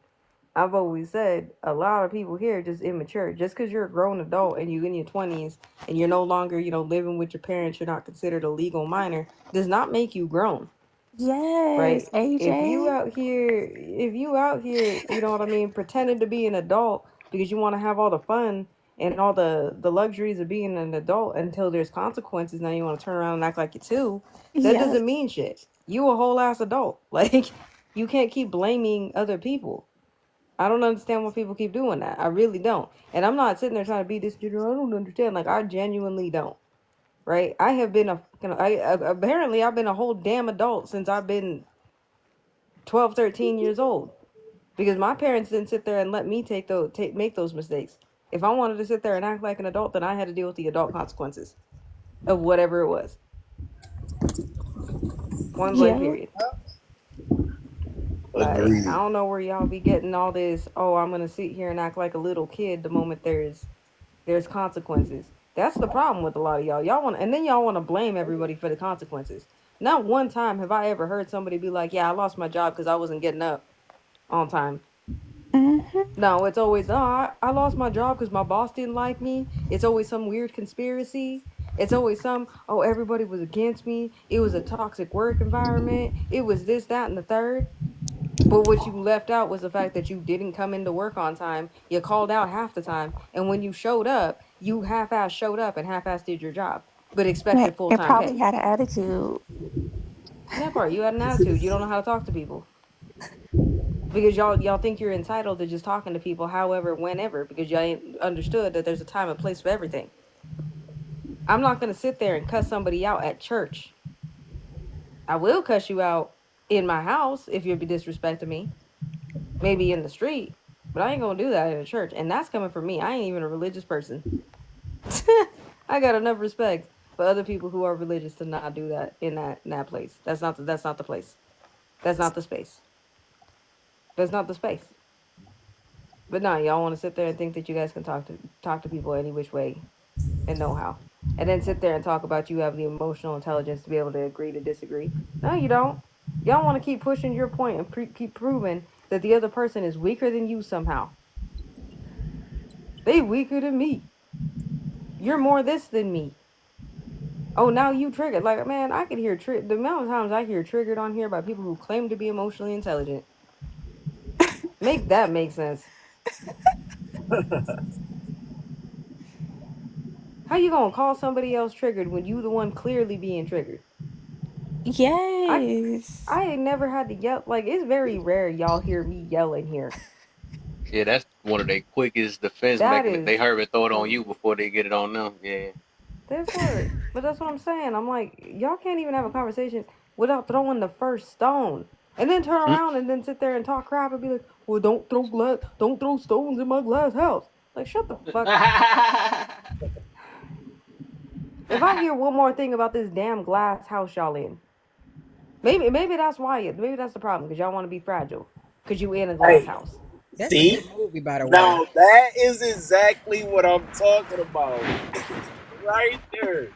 I've always said, a lot of people here are just immature. Just because you're a grown adult and you're in your 20s and you're no longer, living with your parents, you're not considered a legal minor, does not make you grown, Yes, right? AJ. If you out here, you know what I mean, pretending to be an adult because you want to have all the fun and all the luxuries of being an adult until there's consequences. Now you want to turn around and act like you too. That Yep. doesn't mean shit. You a whole ass adult. Like you can't keep blaming other people. I don't understand why people keep doing that. I really don't. And I'm not sitting there trying to be this. I don't understand. Like I genuinely don't. Right? I have been apparently I've been a whole damn adult since I've been 12, 13 years old because my parents didn't sit there and let me make those mistakes. If I wanted to sit there and act like an adult, then I had to deal with the adult consequences of whatever it was. Point blank Yep. period. Like I Agreed. don't know where y'all be getting all this. Oh, I'm gonna sit here and act like a little kid the moment there's consequences. That's the problem with a lot of y'all. Y'all want to blame everybody for the consequences. Not one time have I ever heard somebody be like, "Yeah, I lost my job because I wasn't getting up on time." Mhm. No, it's always, "Oh, I lost my job because my boss didn't like me." It's always some weird conspiracy. It's always oh, everybody was against me. It was a toxic work environment. It was this, that, and the third. But what you left out was the fact that you didn't come into work on time. You called out half the time. And when you showed up, you half ass showed up and half ass did your job, but expected full It time probably pay. had an attitude. That part, you had an attitude. You don't know how to talk to people. Because y'all think you're entitled to just talking to people however, whenever, because y'all ain't understood that there's a time and place for everything. I'm not gonna sit there and cuss somebody out at church. I will cuss you out in my house if you're disrespecting me. Maybe in the street, but I ain't gonna do that in a church. And that's coming from me. I ain't even a religious person. I got enough respect for other people who are religious to not do that in that place. That's not the place. That's not the space. That's not the space. But no, y'all want to sit there and think that you guys can talk to people any which way and know how, and then sit there and talk about you have the emotional intelligence to be able to agree to disagree. No, you don't. Y'all want to keep pushing your point and keep proving that the other person is weaker than you somehow. They weaker than me. You're more this than me. Oh, now you triggered. Like, man, I could hear the amount of times I hear triggered on here by people who claim to be emotionally intelligent. Make that make sense. How you gonna call somebody else triggered when you the one clearly being triggered? I Yes. I ain't never had to yell. Like, it's very rare y'all hear me yelling here. Yeah, that's one of their quickest defense That mechanisms. They is hurry throw it on for you before they get it on them. Yeah. this word. But that's what I'm saying. I'm like, y'all can't even have a conversation without throwing the first stone. And then turn Mm. around and then sit there and talk crap and be like, well, don't throw stones in my glass house. Like, shut the fuck. If I hear one more thing about this damn glass house y'all in, maybe that's why maybe that's the problem because y'all want to be fragile because you in a glass Hey, house. That's a see? good movie, by the way. Now that is exactly what I'm talking about. Right there.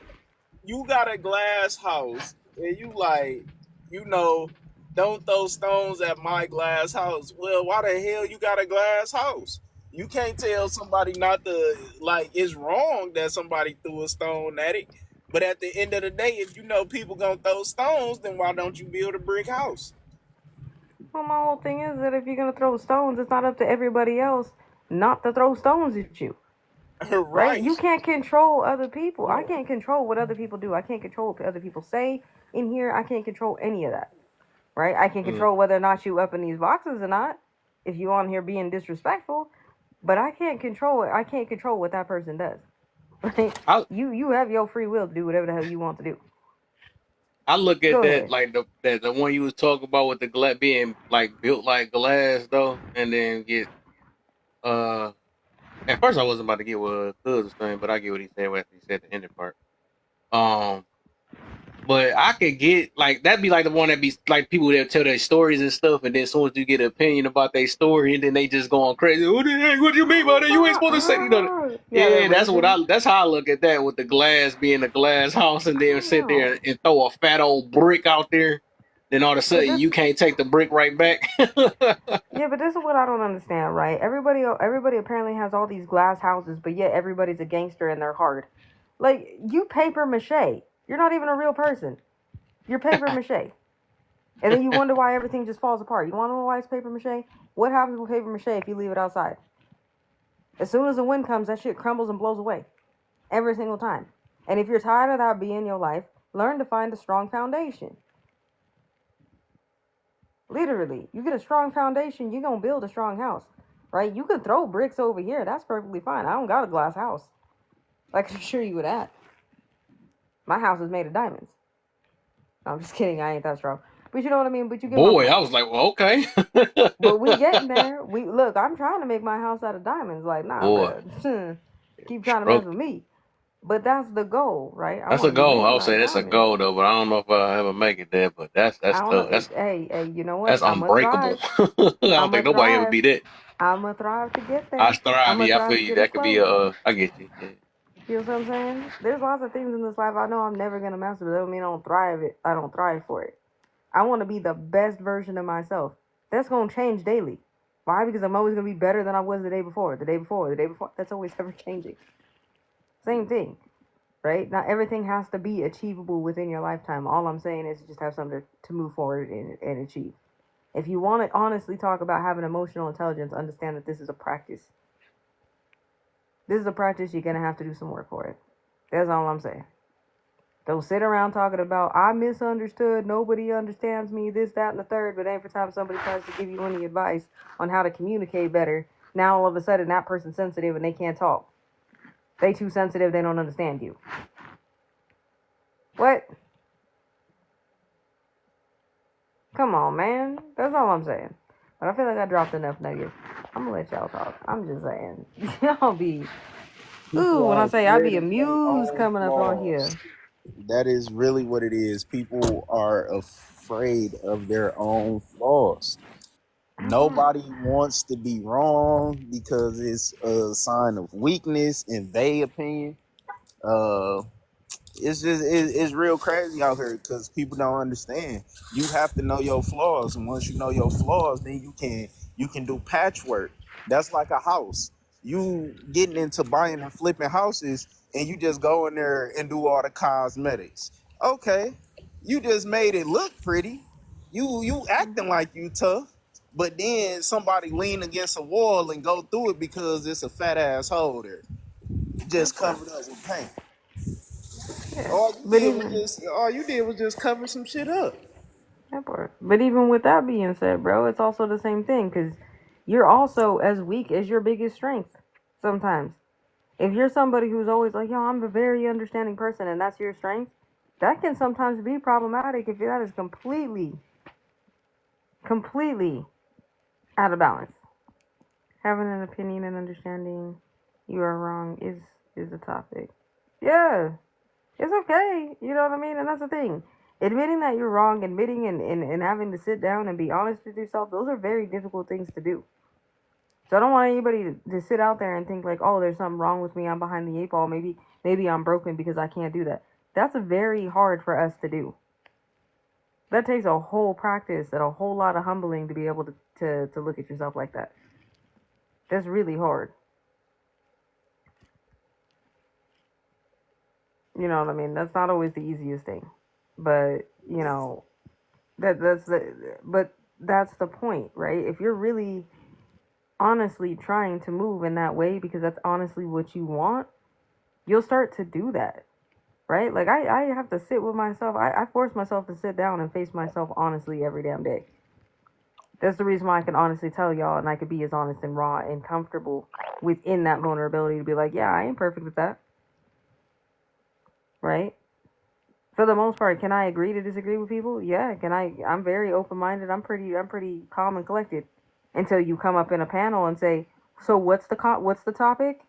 You got a glass house and you like, you know, don't throw stones at my glass house. Well, why the hell you got a glass house? You can't tell somebody not to, like, it's wrong that somebody threw a stone at it. But at the end of the day, if you know people gonna throw stones, then why don't you build a brick house? Well, my whole thing is that if you're gonna throw stones, it's not up to everybody else not to throw stones at you. Right? Right. You can't control other people. I can't control what other people do. I can't control what other people say in here. I can't control any of that. Right? I can Mm. control whether or not you up in these boxes or not. If you on here being disrespectful, but I can't control it. I can't control what that person does. Right? I You have your free will to do whatever the hell you want to do. I look at Go that ahead. like the one you was talking about with the glass being like built like glass though, and then get at first I wasn't about to get what Cuz was saying, but I get what he said after he said the ending part. Um, but I could get like that'd be like the one that be like people that tell their stories and stuff, and then as soon as you get an opinion about their story, and then they just go on crazy. What the heck? What do you mean by that? You ain't supposed to say, you know. Yeah, they're Yeah, that's what raging. I. That's how I look at that with the glass being a glass house, and I then don't sit there know. and throw a fat old brick out there. Then all of a But sudden this, you can't take the brick right back. yeah, but this is what I don't understand, right? Everybody apparently has all these glass houses, but yet everybody's a gangster in their heart. Like you paper mache. You're not even a real person. You're paper mache. And then you wonder why everything just falls apart. You want to know why it's paper mache? What happens with paper mache if you leave it outside? As soon as the wind comes, that shit crumbles and blows away. Every single time. And if you're tired of that being your life, learn to find a strong foundation. Literally, you get a strong foundation, you're going to build a strong house. Right? You can throw bricks over here. That's perfectly fine. I don't got a glass house. I can assure you of that. My house is made of diamonds. No, I'm just kidding. I ain't that strong. But you know what I mean? But you get my Boy, I point. was like, well, okay. But we getting there. We look. I'm trying to make my house out of diamonds. Like, nah, Boy, bro. Keep trying to mess struggle. with me. But that's the goal, right? I That's want a to be goal. I made would out say of that's a diamonds. goal though, but I don't know if I'll ever make it there. But that's I don't know. tough. Hey, you know what? That's I'ma unbreakable. thrive. I don't I'ma think nobody ever thrive. be that. I'ma thrive to get I there. strive. I'ma Yeah, I thrive feel to you. get as That could be close. a. I get you. Yeah. You know what I'm saying? There's lots of things in this life I know I'm never gonna master, but that don't mean I don't thrive it. I don't thrive for it. I want to be the best version of myself. That's gonna change daily. Why? Because I'm always gonna be better than I was the day before, the day before, the day before. That's always ever changing. Same thing, right? Not everything has to be achievable within your lifetime. All I'm saying is just have something to move forward and achieve. If you want to honestly talk about having emotional intelligence, understand that this is a practice. This is a practice. You're gonna have to do some work for it. That's all I'm saying. Don't sit around talking about I misunderstood, nobody understands me, this, that, and the third, but every time somebody tries to give you any advice on how to communicate better, now all of a sudden that person's sensitive and they can't talk. They too sensitive, they don't understand you. What? Come on, man. That's all I'm saying. But I feel like I dropped enough nuggets. I'm gonna let y'all talk. I'm just saying. Y'all be ooh, People when are I say I afraid be of their amused own coming up on flaws. here. That is really what it is. People are afraid of their own flaws. Nobody wants to be wrong because it's a sign of weakness in their opinion. Uh, it's real crazy out here because people don't understand. You have to know your flaws, and once you know your flaws, then you can do patchwork. That's like a house. You getting into buying and flipping houses, and you just go in there and do all the cosmetics. Okay, you just made it look pretty. You acting like you tough, but then somebody lean against a wall and go through it because it's a fat ass hole there, That just part. covered up with paint. Yeah. All you But did was even just all you did was just cover some shit up. that part. But even with that being said, bro, it's also the same thing because you're also as weak as your biggest strength. Sometimes, if you're somebody who's always like, "Yo, I'm a very understanding person," and that's your strength, that can sometimes be problematic if that is completely out of balance. Having an opinion and understanding you are wrong is the topic. Yeah, it's okay. You know what I mean? And that's the thing. Admitting that you're wrong, admitting and having to sit down and be honest with yourself, those are very difficult things to do. So I don't want anybody to sit out there and think like, oh, there's something wrong with me. I'm behind the eight ball. Maybe I'm broken because I can't do that. That's very hard for us to do. That takes a whole practice and a whole lot of humbling to be able to look at yourself like that. That's really hard. You know what I mean? That's not always the easiest thing. But, you know, but that's the point, right? If you're really honestly trying to move in that way because that's honestly what you want, you'll start to do that. Right? Like I have to sit with myself. I force myself to sit down and face myself honestly every damn day. That's the reason why I can honestly tell y'all and I could be as honest and raw and comfortable within that vulnerability to be like, yeah, I ain't perfect with that. Right? For the most part, can I agree to disagree with people? Yeah. Can I'm very open minded. I'm pretty calm and collected. Until you come up in a panel and say, so what's the topic?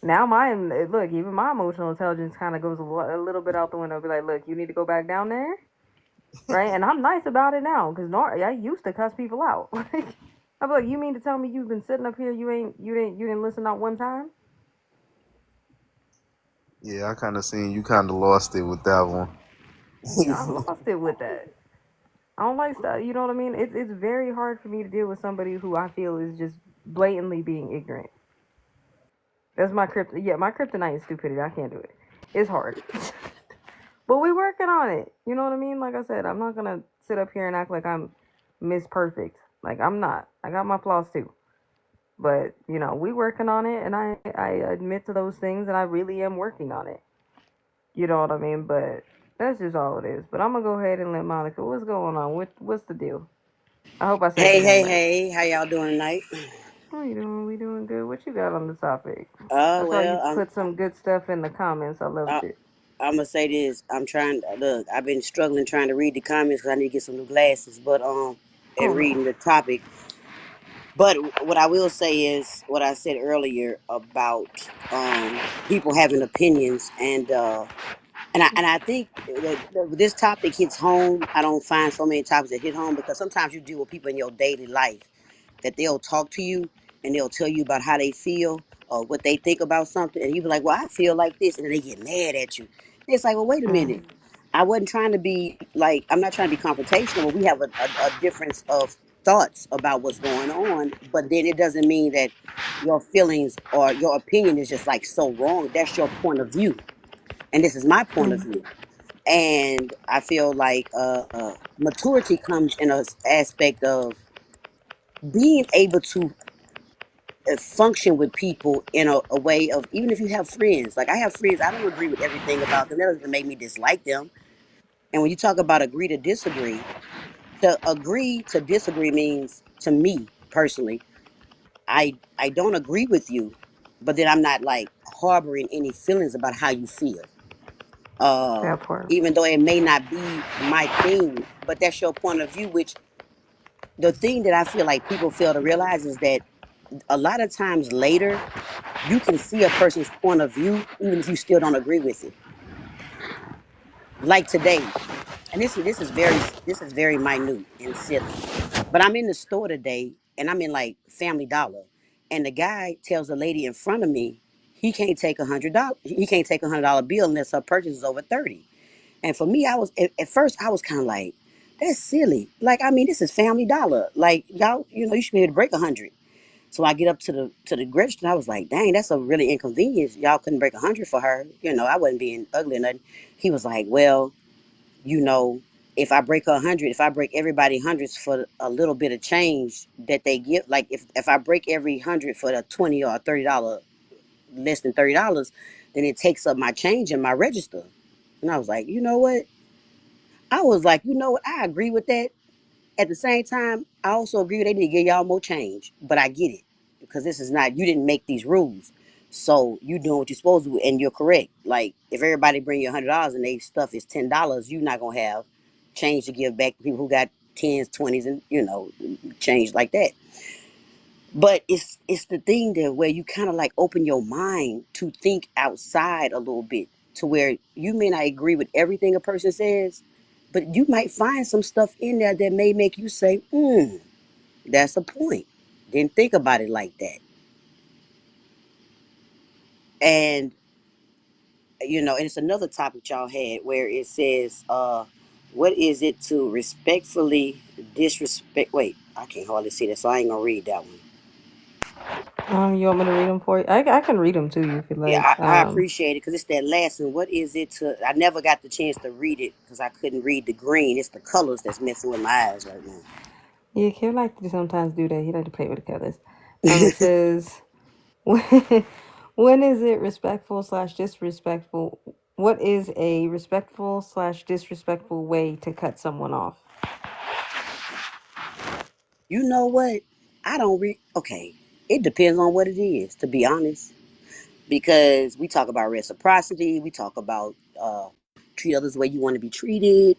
Now mine, look, even my emotional intelligence kind of goes a little bit out the window. Be like, look, you need to go back down there, right? And I'm nice about it now because I used to cuss people out. Like, I'm like, you mean to tell me you've been sitting up here, you didn't listen not one time? Yeah, I kind of seen you kind of lost it with that one. Yeah, I lost it with that. I don't like stuff. You know what I mean? It's very hard for me to deal with somebody who I feel is just blatantly being ignorant. That's my kryptonite. Yeah, my kryptonite is stupidity. I can't do it. It's hard. But we working on it. You know what I mean? Like I said, I'm not gonna sit up here and act like I'm Miss Perfect. Like I'm not. I got my flaws too. But we working on it, and I admit to those things, and I really am working on it. You know what I mean? But that's just all it is. But I'm gonna go ahead and let Monica. What's going on? What's the deal? I hope I said Hey, your name hey, right. hey, how y'all doing tonight? How you doing? We doing good. What you got on the topic? I Oh, saw you well, put some good stuff in the comments. I loved I, it. I'm gonna say this. I'm trying, look, I've been struggling trying to read the comments because I need to get some new glasses, but, Oh and no. reading the topic. But what I will say is what I said earlier about, people having opinions and I think this topic hits home. I don't find so many topics that hit home because sometimes you deal with people in your daily life that they'll talk to you and they'll tell you about how they feel or what they think about something, and you be like, "Well, I feel like this," and then they get mad at you. And it's like, "Well, wait a Mm. minute. I wasn't trying to be like I'm not trying to be confrontational, but we have a difference of thoughts about what's going on. But then it doesn't mean that your feelings or your opinion is just like so wrong. That's your point of view, and this is my point of Mm. view." And I feel like maturity comes in a aspect of being able to function with people in a way of, even if you have friends, like I have friends, I don't agree with everything about them. That doesn't make me dislike them. And when you talk about agree to agree to disagree means, to me personally, I don't agree with you, but then I'm not like harboring any feelings about how you feel. That part. Even though it may not be my thing, but that's your point of view. Which the thing that I feel like people fail to realize is that a lot of times later you can see a person's point of view even if you still don't agree with it. Like today, and this is very minute and silly, but I'm in the store today and I'm in like Family Dollar, and the guy tells the lady in front of me he can't take $100. He can't take $100 bill unless her purchase is over 30. And for me, I was at first I was kind of like, that's silly. Like, I mean, this is Family Dollar. Like, y'all, you should be able to break 100. So I get up to the register and I was like, dang, that's a really inconvenience. Y'all couldn't break 100 for her. I wasn't being ugly or nothing. He was like, well, you know, if I break 100, if I break everybody hundreds for a little bit of change that they give, like if I break every 100 for the 20 or $30, less than $30, then it takes up my change in my register. And I was like, I agree with that. At the same time, I also agree they need to give y'all more change. But I get it. Because this is not, you didn't make these rules. So you doing what you're supposed to do, and you're correct. Like if everybody bring you $100 and they stuff is $10, you're not gonna have change to give back to people who got tens, 20s, and change like that. But it's the thing that where you kind of like open your mind to think outside a little bit, to where you may not agree with everything a person says, but you might find some stuff in there that may make you say, that's a point. Didn't think about it like that. And and it's another topic y'all had where it says, what is it to respectfully disrespect? Wait, I can't hardly see that, so I ain't gonna read that one. You want me to read them for you? I can read them to you if you like. Yeah, I appreciate it because it's that last one. What is it to? I never got the chance to read it because I couldn't read the green. It's the colors that's messing with my eyes right Yeah, Kim like to sometimes do that. He like to play with the colors. It says, when, when is it respectful slash disrespectful? What is a respectful slash disrespectful way to cut someone off? You know what? I don't read. Okay, it depends on what it is, to be honest. Because we talk about reciprocity, we talk about treat others the way you want to be treated.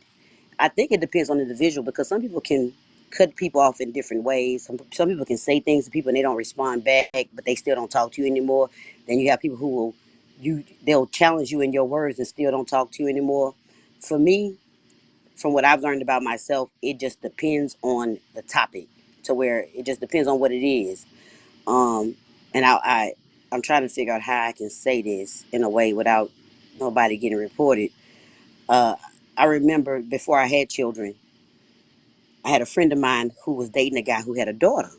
I think it depends on the individual because some people can cut people off in different ways. Some people can say things to people and they don't respond back, but they still don't talk to you anymore. Then you have people who will they'll challenge you in your words and still don't talk to you anymore. For me, from what I've learned about myself, it just depends on the topic, to where it just depends on what it is. Um, and I'm trying to figure out how I can say this in a way without nobody getting reported. Uh, I remember before I had children, I had a friend of mine who was dating a guy who had a daughter,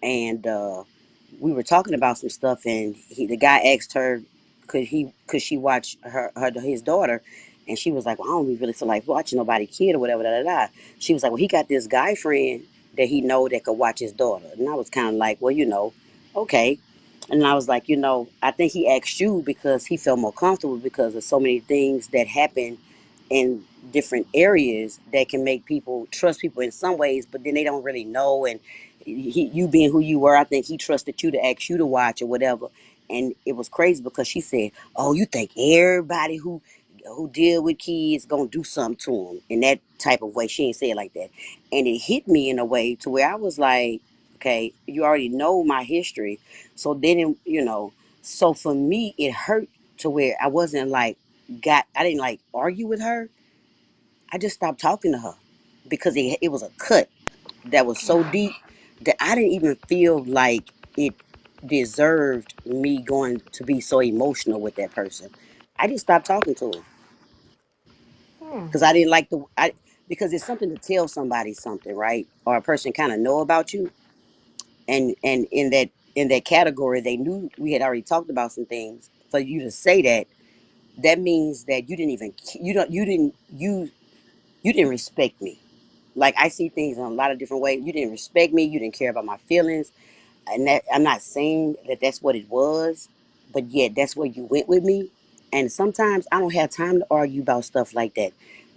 and we were talking about some stuff, and the guy asked her, could she watch his daughter, and she was like, well, I don't really feel like watching nobody kid or whatever. Da, da, da. She was like, well, he got this guy friend that he know that could watch his daughter, and I was kind of like, well, okay. And I was like, I think he asked you because he felt more comfortable because of so many things that happen in different areas that can make people trust people in some ways, but then they don't really know. And you being who you were, I think he trusted you to ask you to watch or whatever. And it was crazy because she said, "Oh, you think everybody who deal with kids gonna do something to them in that type of way?" She ain't say it like that, and it hit me in a way to where I was like, "Okay, you already know my history." So then, so for me, it hurt to where I wasn't like I didn't like argue with her. I just stopped talking to her because it was a cut that was so deep that I didn't even feel like it deserved me going to be so emotional with that person. I just stopped talking to her Yeah. because I didn't like because it's something to tell somebody something, right? Or a person kind of know about you, and in that category, they knew we had already talked about some things. For you to say that means that you didn't even you don't you didn't respect me. Like, I see things in a lot of different ways. You didn't respect me. You didn't care about my feelings. And that, I'm not saying that that's what it was, but yet that's where you went with me. And sometimes I don't have time to argue about stuff like that.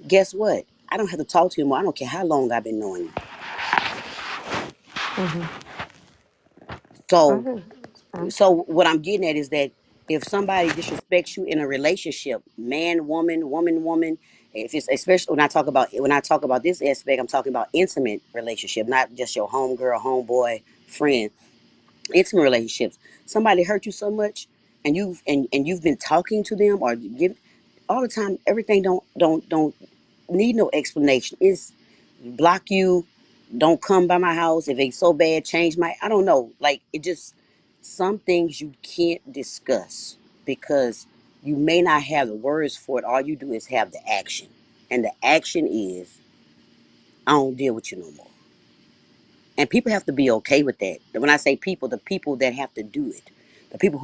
Guess what? I don't have to talk to you anymore. I don't care how long I've been knowing you. Hmm. I So, think it's fine. what I'm getting at is that if somebody disrespects you in a relationship, man, woman, woman, woman, if it's especially when I talk about this aspect, I'm talking about intimate relationship, not just your homegirl, homeboy, friend. Intimate relationships. Somebody hurt you so much, and you've been talking to them or give all the time. Everything don't need no explanation. It's block you. Don't come by my house if it's so bad. Change my. I don't know. Like, it just, some things you can't discuss because you may not have the words for it. All you do is have the action, and the action is, I don't deal with you no more. And people have to be okay with that. When I say people, the people that have to do it, the people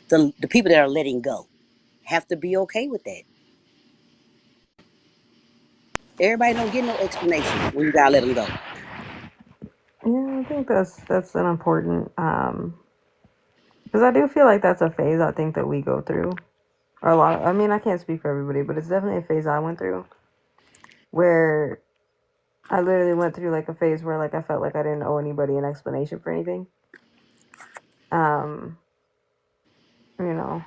the people that are letting go, have to be okay with that. Everybody don't get no explanation when you gotta let them go. Yeah, I think that's an important because I do feel like that's a phase I think that we go through. Or a lot of, I mean, I can't speak for everybody, but it's definitely a phase I went through where I literally went through like a phase where like I felt like I didn't owe anybody an explanation for anything. Um, you know.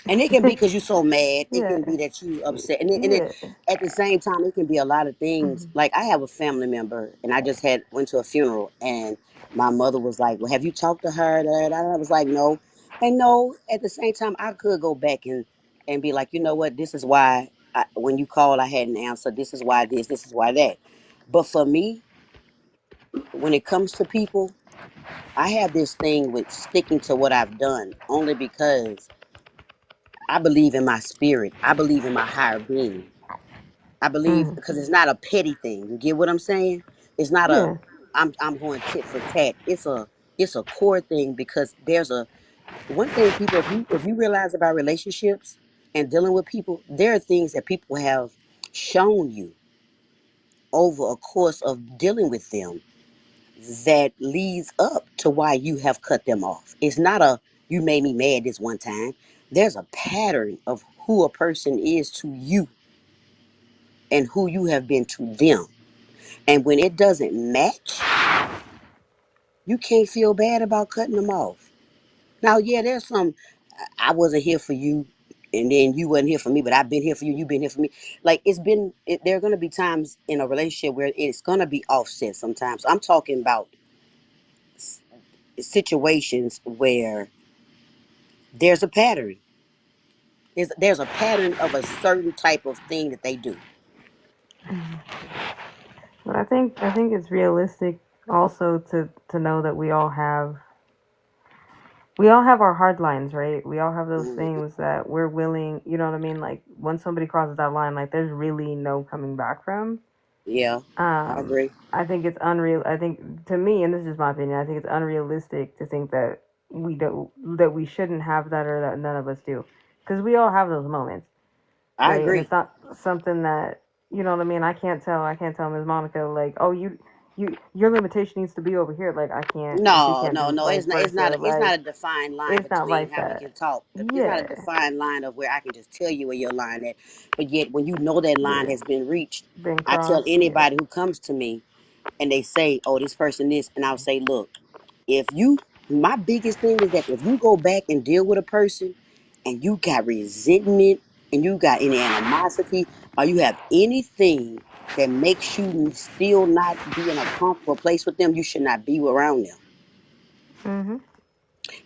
And it can be because you're so mad. It can Yeah. be that you upset, and then Yeah. at the same time, it can be a lot of things. Mhm. Like, I have a family member, and I just had went to a funeral, and my mother was like, "Well, have you talked to her?" And I was like, "No," and no. At the same time, I could go back and be like, you know what? This is why when you called, I hadn't answered. This is why this. This is why that. But for me, when it comes to people, I have this thing with sticking to what I've done only because I believe in my spirit. I believe in my higher being. I believe Mhm. because it's not a petty thing. You get what I'm saying? It's not a Yeah. I'm going tit for tat. It's a core thing because there's a one thing people, if you realize about relationships and dealing with people, there are things that people have shown you over a course of dealing with them that leads up to why you have cut them off. It's not a you made me mad this one time. There's a pattern of who a person is to you and who you have been to them. And when it doesn't match, you can't feel bad about cutting them off. Now, yeah, there's some I wasn't here for you and then you wasn't here for me, but I've been here for you, you've been here for me. Like, there are going to be times in a relationship where it's going to be offset sometimes. I'm talking about situations where there's a pattern. There's a pattern of a certain type of thing that they do. But I think it's realistic also to know that we all have our hard lines, right? We all have those Mhm. things that we're willing, you know what I mean? Like when somebody crosses that line, like there's really no coming back from. Yeah, I Um, agree. I think it's unreal. I think to me, and this is just my opinion, I think it's unrealistic to think that we shouldn't have that or that none of us do, because we all have those moments, I right? And agree. it's not something that you know what I mean. I can't tell Ms. Monica like, oh your limitation needs to be over here. Like I can't, and she No, can't no, do no. vice It's not. versa. It's not Like a defined line it's not between like how we that. can talk. It's not a Yeah, defined line of where I can just tell you where your line at. But yet, when you know that line yeah, has been reached, been I tell crossed. Yeah. anybody who comes to me and they say, "Oh, this person this," and I'll say, "Look, if you, my biggest thing is that if you go back and deal with a person, and you got resentment and you got any animosity, or you have anything that makes you still not be in a comfortable place with them, you should not be around them." Mhm.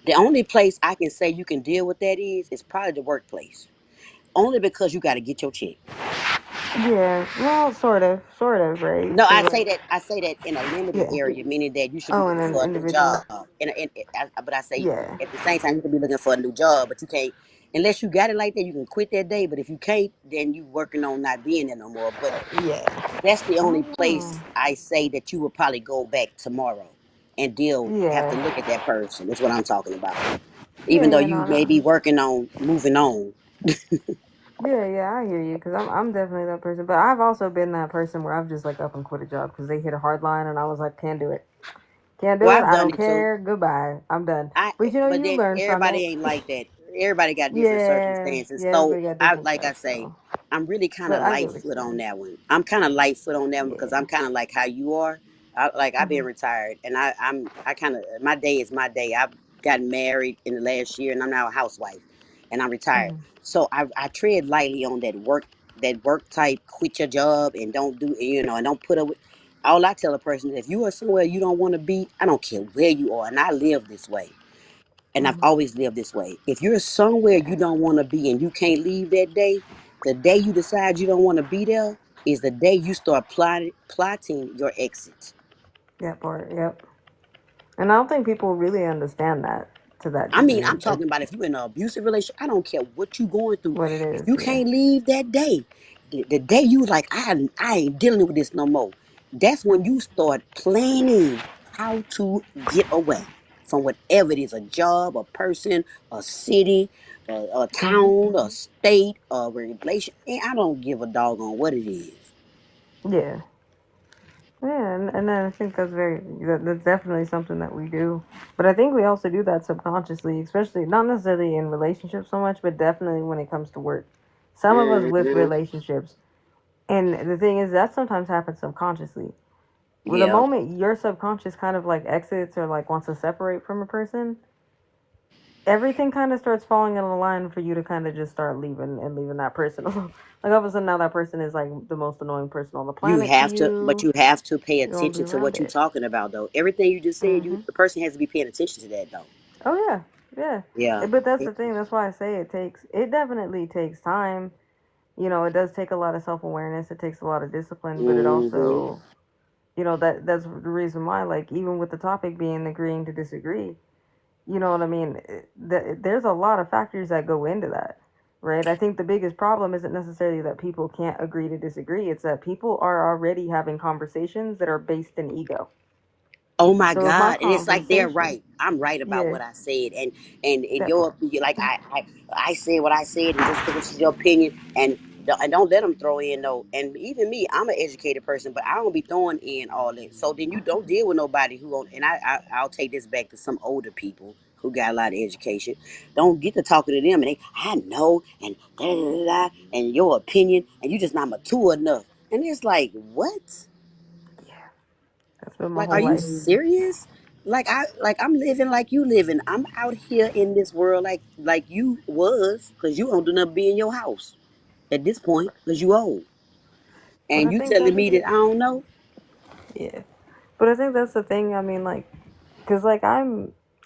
The only place I can say you can deal with that is probably the workplace. Only because you got to get your check. Yeah. Well, sort of, right? No, Because I say that in a limited yeah. area, meaning that you should be Oh, and looking then for a new individual. job. But I say Yeah. at the same time you could be looking for a new job, but you can't unless you got it like that. You can quit that day, but if you can't, then you working on not being there no more. But Yeah. that's the I only don't know. place I say that you will probably go back tomorrow and have to Yeah. look at that person. That's what I'm talking about. Yeah. Even though Yeah. you No. may No. be working on moving on. Yeah. Yeah. I hear you. Because I'm definitely that person. But I've also been that person where I've just like up and quit a job because they hit a hard line, and I was like, can't do it. Can't Well, do it. I've I done don't it too. care. Goodbye. I'm done. But you know, But you then learn from everybody it. ain't like that. Everybody got different Yeah. circumstances. Yeah. So Everybody got I, different like I stuff. say, So. I'm really kind But of I get light what you're foot on saying. that one. I'm kind of light foot on that one because Yeah. I'm kind of like how you are. I've been Mhm. retired and I kind of my day is my day. I've gotten married in the last year and I'm now a housewife and I'm retired. Mhm. So I tread lightly on that work type. Quit your job and don't do and don't put up with. All I tell a person is if you are somewhere you don't want to be, I don't care where you are, and I live this way and I've Mhm. always lived this way. If you're somewhere Yeah. you don't want to be and you can't leave that day, the day you decide you don't want to be there is the day you start plotting your exit. That part. Yep. And I don't think people really understand that to that I mean, degree. I'm talking about if you're in an abusive relationship, I don't care what you're going through. What it If is, you yeah. can't leave that day, the day you like, I ain't dealing with this no more. That's when Mhm. you start planning how to get away from whatever it is, a job, a person, a city, a Mhm. town, a state, a relation. And I don't give a dog on what it is. Yeah. Yeah, and then I think that's definitely something that we do. But I think we also do that subconsciously, especially not necessarily in relationships so much, but definitely when it comes to work. Some of us with Hmm. relationships, and the thing is that sometimes happens subconsciously. With the Yeah. moment your subconscious kind of like exits or like wants to separate from a person, everything kind of starts falling in a line for you to kind of just start leaving and leaving that person alone. Like all of a sudden now that person is like the most annoying person on the You planet to have to, but you. you have to pay You don't be attention to around what you're it. talking about, though. Everything you just said, Hmm. the person has to be paying attention to that, though. Oh yeah, yeah. Yeah. But that's the thing. That's why I say it definitely takes time. You know, it does take a lot of self awareness. It takes a lot of discipline, but it Hmm. also, that's the reason why. Like even with the topic being agreeing to disagree, you know what I mean. There's a lot of factors that go into that, right? I think the biggest problem isn't necessarily that people can't agree to disagree. It's that people are already having conversations that are based in ego. Oh my So if my God. And it's like they're conversation, right. I'm right about yeah, what I said. And in that your part. like I said what I said and just because it's your opinion and don't let them throw in no and even me, I'm an educated person, but I don't be throwing in all that. So then you don't deal with nobody who on and I'll take this back to some older people who got a lot of education. Don't get to talking to them and I know and da, da, da, da, and your opinion and you just not mature enough. And it's like, what? Yeah, that's been my Like, are whole you life. serious? I'm living like you living. I'm out here in this world like you was, cause you don't do nothing be in your house at this point, cause you old. But And I you think telling that's me that I don't know? yeah. But I think that's the thing. I mean, like, cause like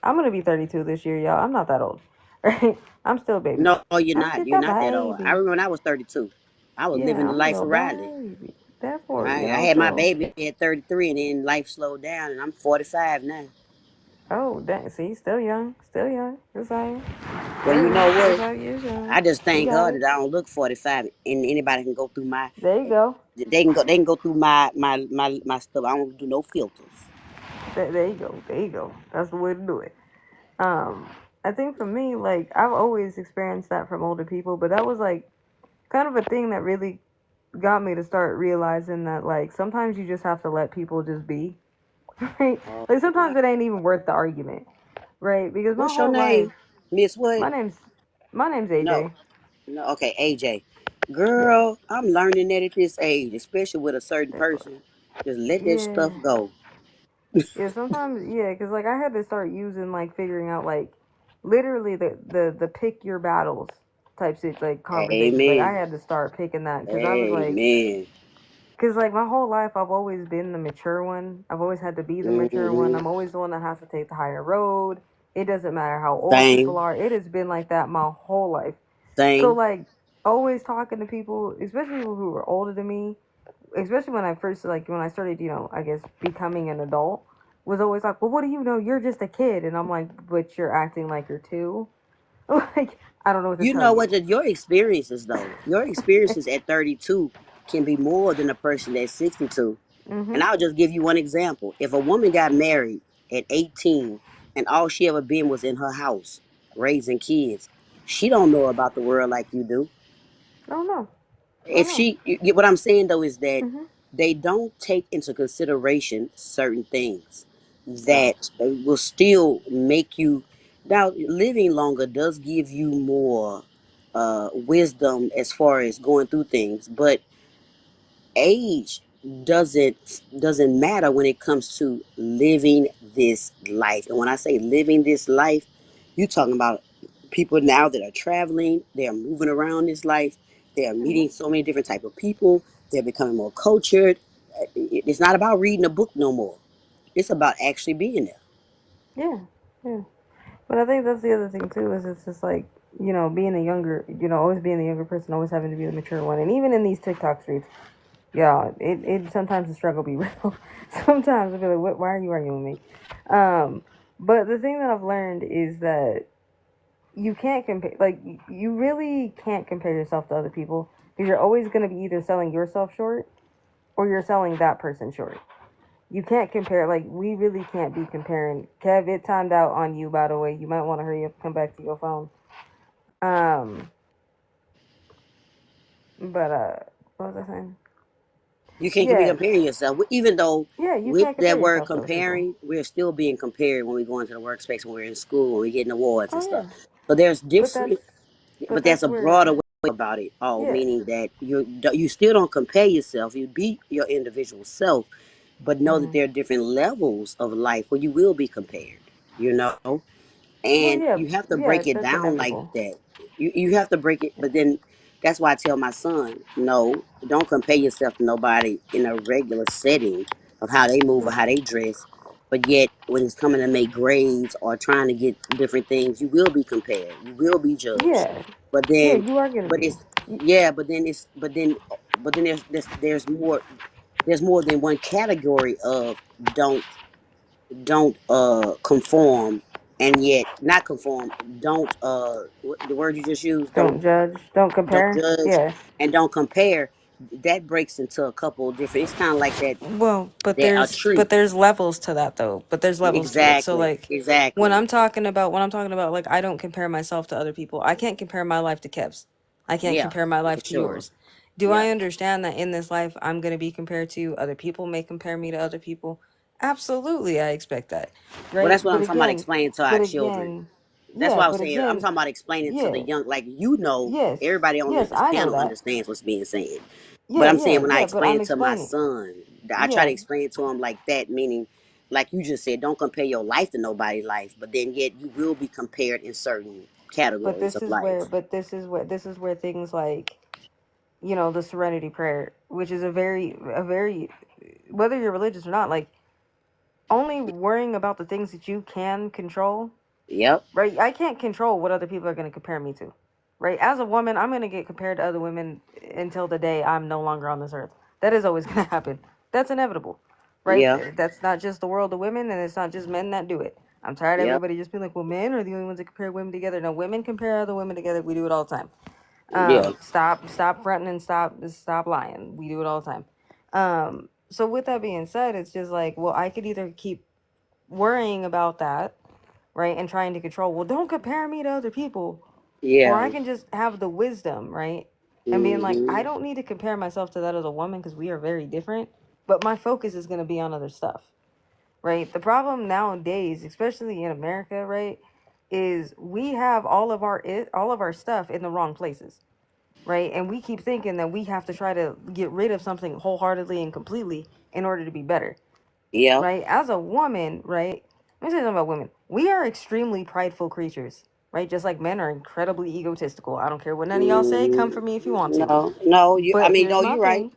I'm gonna be 32 this year, y'all. I'm not that old, right? I'm still a baby. No, you're I'm not. just You're a not that old. I baby. remember when I was 32. I was Yeah, living the I'm a life little of Riley. baby. Therefore, I had my so baby at 33, and then life slowed down, and I'm 45 now. oh, dang, see, still young, still young. Just saying, Well, still you know young, still what? 5 years I young. just You thank got God it. that I don't look 45, and anybody can go through my. There you go. They can go through my stuff. I don't do no filters. There you go. There you go. That's the way to do it. Um, I think for me, like I've always experienced that from older people, but that was like kind of a thing that really got me to start realizing that like sometimes you just have to let people just be, right? Oh, Like sometimes it ain't even worth the argument, right? Because my what's your whole life, name, Miss What? my name's my name's No, AJ. no. Okay, AJ. Yeah, Girl, I'm learning that at this age, especially with a certain that part. person, just let that Yeah, stuff go. yeah. Sometimes, yeah, because like I had to start using like figuring out like literally the pick your battles type shit like conversations. Like I Amen. had to start picking that because I was like, Amen. because like my whole life I've always been the mature one. I've always had to be the mature one. Hmm. I'm always the one that has to take the higher road. It doesn't matter how old people Same. are. It has been like that my whole life. So Same. like always talking to people, especially people who were older than me, especially when I first like when I started, I guess becoming an adult, was always like, well, what do you know? You're just a kid, and I'm like, but you're acting like you're two. Like I don't know what to You tell know what? you. Your experiences, though, your experiences at 32 can be more than a person that's 62. And Mhm. I'll just give you one example. If a woman got married at 18 and all she ever been was in her house raising kids, she don't know about the world like you do. I don't know. I don't If know. she, what I'm saying though is that Mhm. they don't take into consideration certain things No. that will still make you. Now living longer does give you more wisdom as far as going through things, but age doesn't matter when it comes to living this life. And when I say living this life, you talking about people now that are traveling, they're moving around this life, they're Mhm. meeting so many different type of people, they're becoming more cultured. It's not about reading a book no more. It's about actually being there. Yeah. Yeah. But I think that's the other thing too is it's just like being a younger always being the younger person, always having to be the mature one, and even in these TikTok streets, yeah, it sometimes the struggle be real. Sometimes I be like, what? Why are you arguing with me? But the thing that I've learned is that you can't compare. Like you really can't compare yourself to other people because you're always going to be either selling yourself short or you're selling that person short. You can't compare. Like we really can't be comparing. Kev, it timed out on you. By the way, you might want to hurry up, come back to your phone. Um, but what was I saying? You can't be Yeah, comparing yourself, even though yeah, you with can't compare that word yourself to other people. comparing, we're still being compared when we go into the workspace, when we're in school, when we're getting awards and Oh stuff. yeah, So there's but that's different, but but that's that's a broader where way about it all, yeah. meaning that you still don't compare yourself. You be your individual self, but know that Hmm. there are different levels of life where you will be compared. You know, Well, and yeah, you have to yeah, break it that's down like inevitable. that. You have to break it, but then that's why I tell my son, no, don't compare yourself to nobody in a regular setting of how they move or Yeah, how they dress. But yet, when it's coming to make grades or trying to get different things, you will be compared. You will be judged. yeah, But yeah. then, You are gonna but be. it's yeah. But then there's more than one category of don't don't conform, and yet not conform, don't the word you just used, Don't judge. Don't don't compare. judge Yes. and don't compare. That breaks into a couple of different, it's kind of like Well, but that a there's tree. levels to that though. But there's levels to it. So Exactly, like exactly. when I'm talking about like I don't compare myself to other people. I can't compare my life to Kev's. I can't Yeah, compare my for life to sure. yours. Do Yeah. I understand that in this life I'm going to be compared to other people may compare me to other people? Absolutely, I expect that. Well, Right? that's what I'm talking about, explaining to our But children. again, That's yeah, why I was but saying I'm again, talking about explaining to the yeah. young, like, Yes. everybody on Yes, this I know panel that. understands what's being said. But Yeah, I'm saying yeah, when I yeah, but explain I'm it to my explaining. son, I try to Yeah. explain it to him like that, meaning, like you just said, don't compare your life to nobody's life, but then yet you will be compared in certain But categories this of is where life. things like the serenity prayer, which is a very whether you're religious or not, like only worrying about the things that you can control, Yep. right? I can't control what other people are going to compare me to, right? As a woman, I'm going to get compared to other women until the day I'm no longer on this earth. That is always going to happen. That's inevitable, right? Yeah. That's not just the world of women, and it's not just men that do it. I'm tired of Yep. everybody just being like, well, men are the only ones that compare women together. No, women compare other women together. We do it all the time. Yeah. Stop fronting and stop lying. We do it all the time. So with that being said, it's just like, well, I could either keep worrying about that, right, and trying to control, well, don't compare me to other people, or Yeah. I can just have the wisdom, right, and being like, I Mm-hmm. don't need to compare myself to that other woman because we are very different, but my focus is going to be on other stuff, right? The problem nowadays, especially in America, right, is we have all of our stuff in the wrong places, right? And we keep thinking that we have to try to get rid of something wholeheartedly and completely in order to be better, Yep. right? As a woman, right? Let me say something about women. We are extremely prideful creatures, right? Just like men are incredibly egotistical. I don't care what none of y'all say. Come Mm, for me if you want to. no. No. You. I But mean, here's no. my You're right. thing.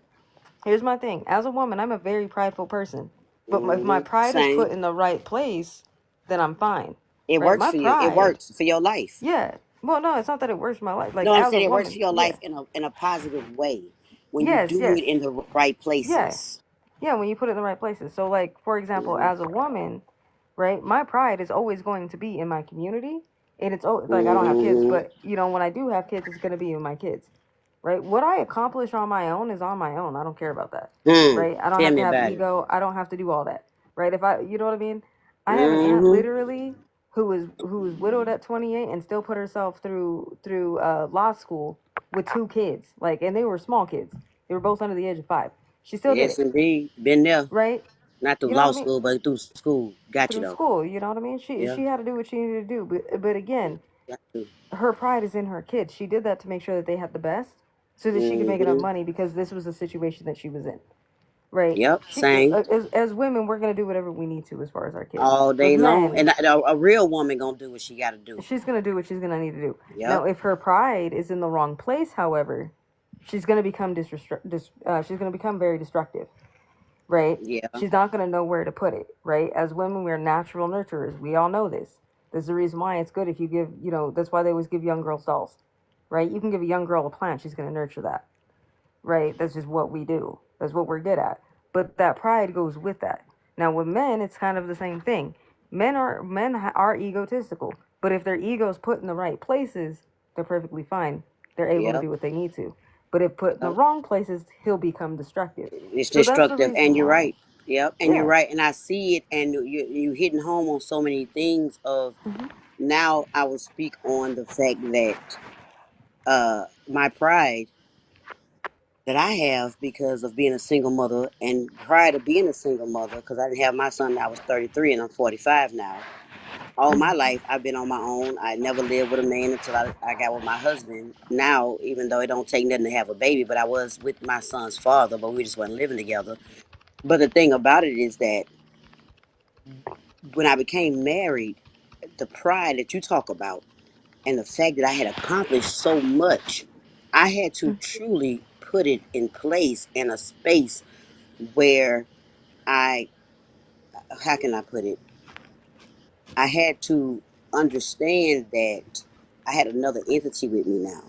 Here's my thing. As a woman, I'm a very prideful person. But if my Mm-hmm. pride is Same. put in the right place, then I'm fine, It right? works My for you. It pride, works for your life. yeah. Well, no, it's not that it works for my life. Like No, I'm as a saying it works for woman, your yeah. life in a positive way when you Yes, do yes. it in the right Yeah. places. Yeah, when you put it in the right places. So, like, for example, as a woman, right, my pride is always going to be in my community. And it's like I don't have kids, Mm-hmm. but when I do have kids, it's going to be in my kids, right? What I accomplish on my own is on my own. I don't care about that, right? I don't Tell have me to have about it. ego. I don't have to do all that, right? If I, you know what I mean? I have an aunt Mm-hmm. literally who was widowed at 28 and still put herself through law school with two kids, like, and they were small kids. They were both under the age of 5. She still did Yes, it, indeed. Been there. right? Not through You know what law I mean? school, but through school. Got you Through though. school, you know what I mean? She Yeah. she had to do what she needed to do, but again, Got to. her pride is in her kids. She did that to make sure that they had the best, so that she could make enough Mm-hmm. money because this was the situation that she was in, right? Yep. She Same. as women, we're gonna do whatever we need to as far as our kids. All With day long, men, and a real woman gonna do what she got to do. she's gonna do what she's gonna need to do. Now, Yep. if her pride is in the wrong place, however, she's gonna become she's gonna become very destructive, right? Yeah. She's not going to know where to put it, right? As women, we're natural nurturers. We all know this. There's the reason why it's good if you give, that's why they always give young girls dolls, right? You can give a young girl a plant, she's going to nurture that, right? That's just what we do. That's what we're good at. But that pride goes with that. Now with men, it's kind of the same thing. Men are egotistical, but if their ego's put in the right places, they're perfectly fine. They're able to Yep. do what they need to. But if put in the Yep. wrong places, he'll become destructive. It's So that's the destructive, and reason you're why. right. Yep, and you're Yeah. right, and I see it, and you hitting home on so many things. Of Hmm. now, I will speak on the fact that my pride that I have because of being a single mother, and prior to being a single mother, because I didn't have my son, I was 33 and I'm 45 now. All my life, I've been on my own. I never lived with a man until I got with my husband. Now, even though it don't take nothing to have a baby, but I was with my son's father, but we just wasn't living together. But the thing about it is that when I became married, the pride that you talk about and the fact that I had accomplished so much, I had to truly put it in place in a space where I, how can I put it? I had to understand that I had another entity with me now,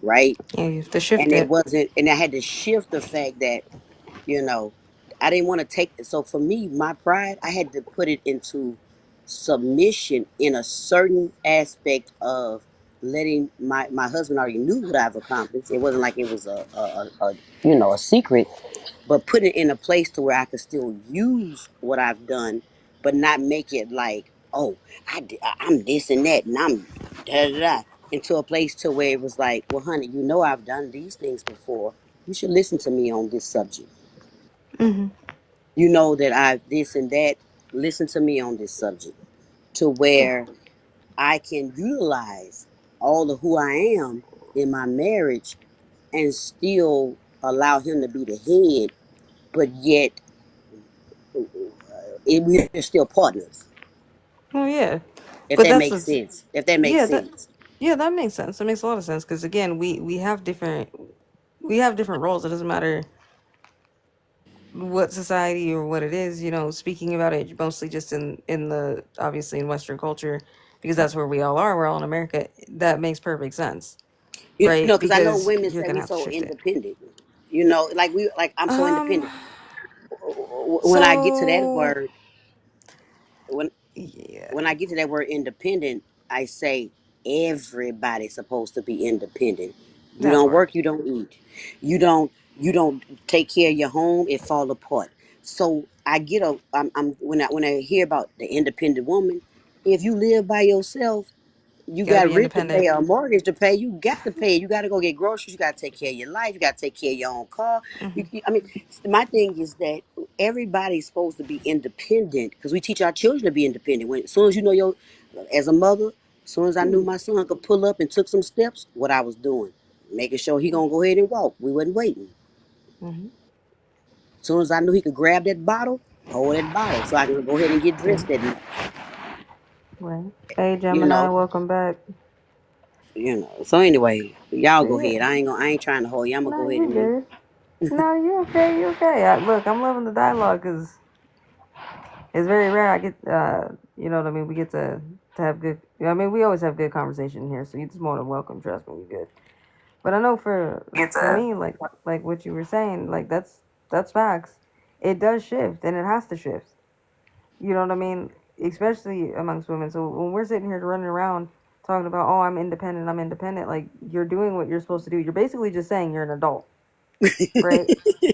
right? Yeah, you have to shift And it it. wasn't, and I had to shift the fact that, you know, I didn't want to take it. So for me, my pride, I had to put it into submission in a certain aspect of letting my husband already knew what I've accomplished. It wasn't like it was a a secret, but put it in a place to where I could still use what I've done, but not make it like, oh, I'm this and that, and I'm da da da, into a place to where it was like, well, honey, I've done these things before. You should listen to me on this subject. Hmm. You know that I've this and that. Listen to me on this subject, to where I can utilize all of who I am in my marriage and still allow him to be the head, but yet we're still partners. Oh yeah, If but that that's makes what's sense. If that makes yeah that sense. yeah that makes sense. That makes a lot of sense because again, we have different roles. It doesn't matter. what society or what it is, speaking about it mostly just in the obviously in Western culture, because that's where we all are. We're all in America. That makes perfect sense, right? Because I know Because women you're say gonna we have to so shift it. independent. Like I'm so Um. independent. When I get to that So word, when yeah, when I get to that word independent, I say everybody's supposed to be independent. You that don't part. work, you don't eat. You don't take care of your home, it fall apart. So I get a I'm when I hear about the independent woman, if you live by yourself, you You got to got be rent to pay independent. or a mortgage to pay. You got to pay. You got to go get groceries. You got to take care of your life. You got to take care of your own car. Hmm. I mean, my thing is that everybody's supposed to be independent because we teach our children to be independent. When as soon as you know as a mother, as soon as I knew my son could pull up and took some steps, what I was doing, making sure he gonna go ahead and walk. We wasn't waiting. Hmm. As soon as I knew he could grab that bottle, hold that bottle, so I can go ahead and get dressed that night. Right. Hey, You Gemini, know, welcome back. So anyway, y'all But go yeah, ahead. I ain't trying to hold you. I'm gonna no, go ahead you and mute. good. No, you okay. You okay. Look, I'm loving the dialogue because it's very rare. I get, you know what I mean. We get to have good. I mean, we always have good conversation here, so you're just more than welcome. Trust me, you're good. But I know for me, like what you were saying, like that's facts. It does shift, and it has to shift. You know what I mean? Especially amongst women. So when we're sitting here running around talking about, oh, I'm independent, like you're doing what you're supposed to do. You're basically just saying you're an adult, right?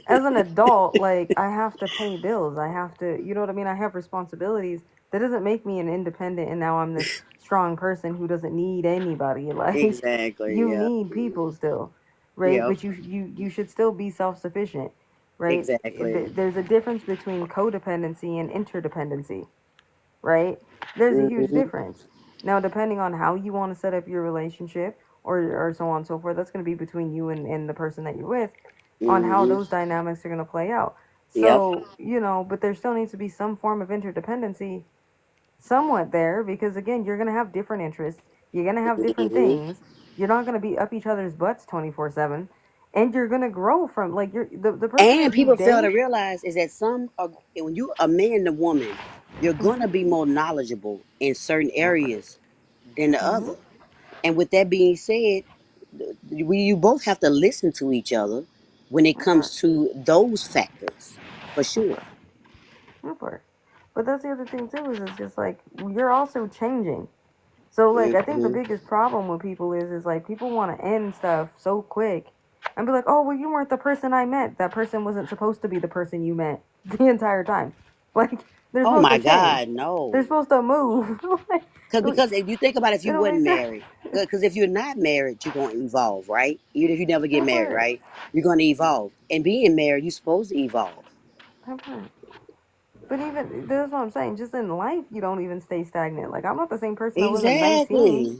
As an adult, like I have to pay bills. I have to, you know what I mean? I have responsibilities. That doesn't make me an independent and now I'm this strong person who doesn't need anybody. Like Exactly. you Yeah. need people still, right? Yep. But you should still be self-sufficient, right? Exactly. There's a difference between codependency and interdependency, right? There's a huge Hmm. difference. Now, depending on how you want to set up your relationship or so on and so forth, that's going to be between you and the person that you're with on how Hmm. those dynamics are going to play out. Yep. So, but there still needs to be some form of interdependency somewhat there because, again, you're going to have different interests. You're going to have different Hmm. things. You're not going to be up each other's butts 24/7. And you're going to grow from, like, the person And that you people fail to date. realize is that when you a man and woman, you're Hmm. gonna be more knowledgeable in certain That part. areas than the Hmm. other. And with that being said, you both have to listen to each other when it That part. comes to those factors, for That sure. part. That part. But that's the other thing too is it's just like you're also changing. So like I think the Hmm. biggest problem with people is like people want to end stuff so quick and be like, oh well, you weren't the person I met. That person wasn't supposed to be the person you met the entire time. Like they're Oh supposed my to change. God, no. They're supposed to move. Like, Because if you think about it, if it you don't wasn't make sense. married, because if you're not married, you're going to evolve, right? Even if you never get That married, part. right? You're going to evolve. And being married, you're supposed to evolve. That part. But even that's what I'm saying. Just in life, you don't even stay stagnant. Like I'm not the same person I was at 19. Exactly.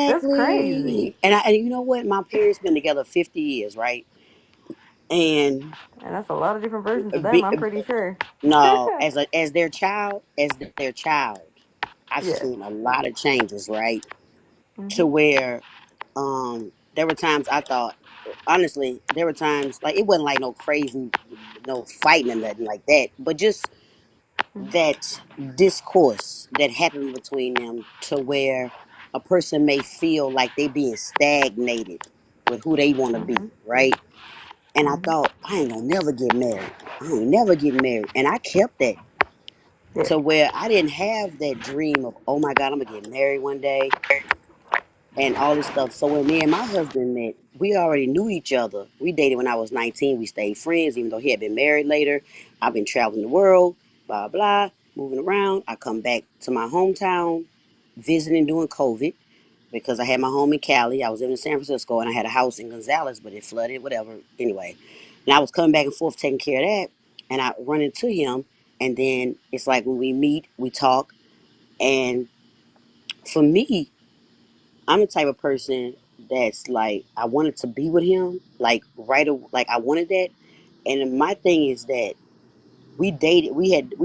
That's crazy. Exactly. And you know what? My parents been together 50 years, right? And And that's a lot of different versions of them, be, I'm pretty sure. no, as their child, I've Yeah. seen a lot of changes, right? To Mhm. where there were times I thought, honestly, there were times like it wasn't like no crazy, no fighting or nothing like that, but just Mhm. that discourse that happened between them to where a person may feel like they being stagnated with who they want to be, Mhm. right? And I Mhm. thought, I ain't gonna never get married. I ain't never get married. And I kept that Yeah. to where I didn't have that dream of, oh my God, I'm gonna get married one day and all this stuff. So when me and my husband met, we already knew each other. We dated when I was 19. We stayed friends, even though he had been married later. I've been traveling the world, blah, blah, moving around. I come back to my hometown, visiting during COVID because I had my home in Cali. I was living in San Francisco and I had a house in Gonzales, but it flooded, whatever. Anyway, and I was coming back and forth taking care of that. And I run into him. And then it's like when we meet, we talk. And for me, I'm the type of person that's like I wanted to be with him, like I wanted that. And my thing is that we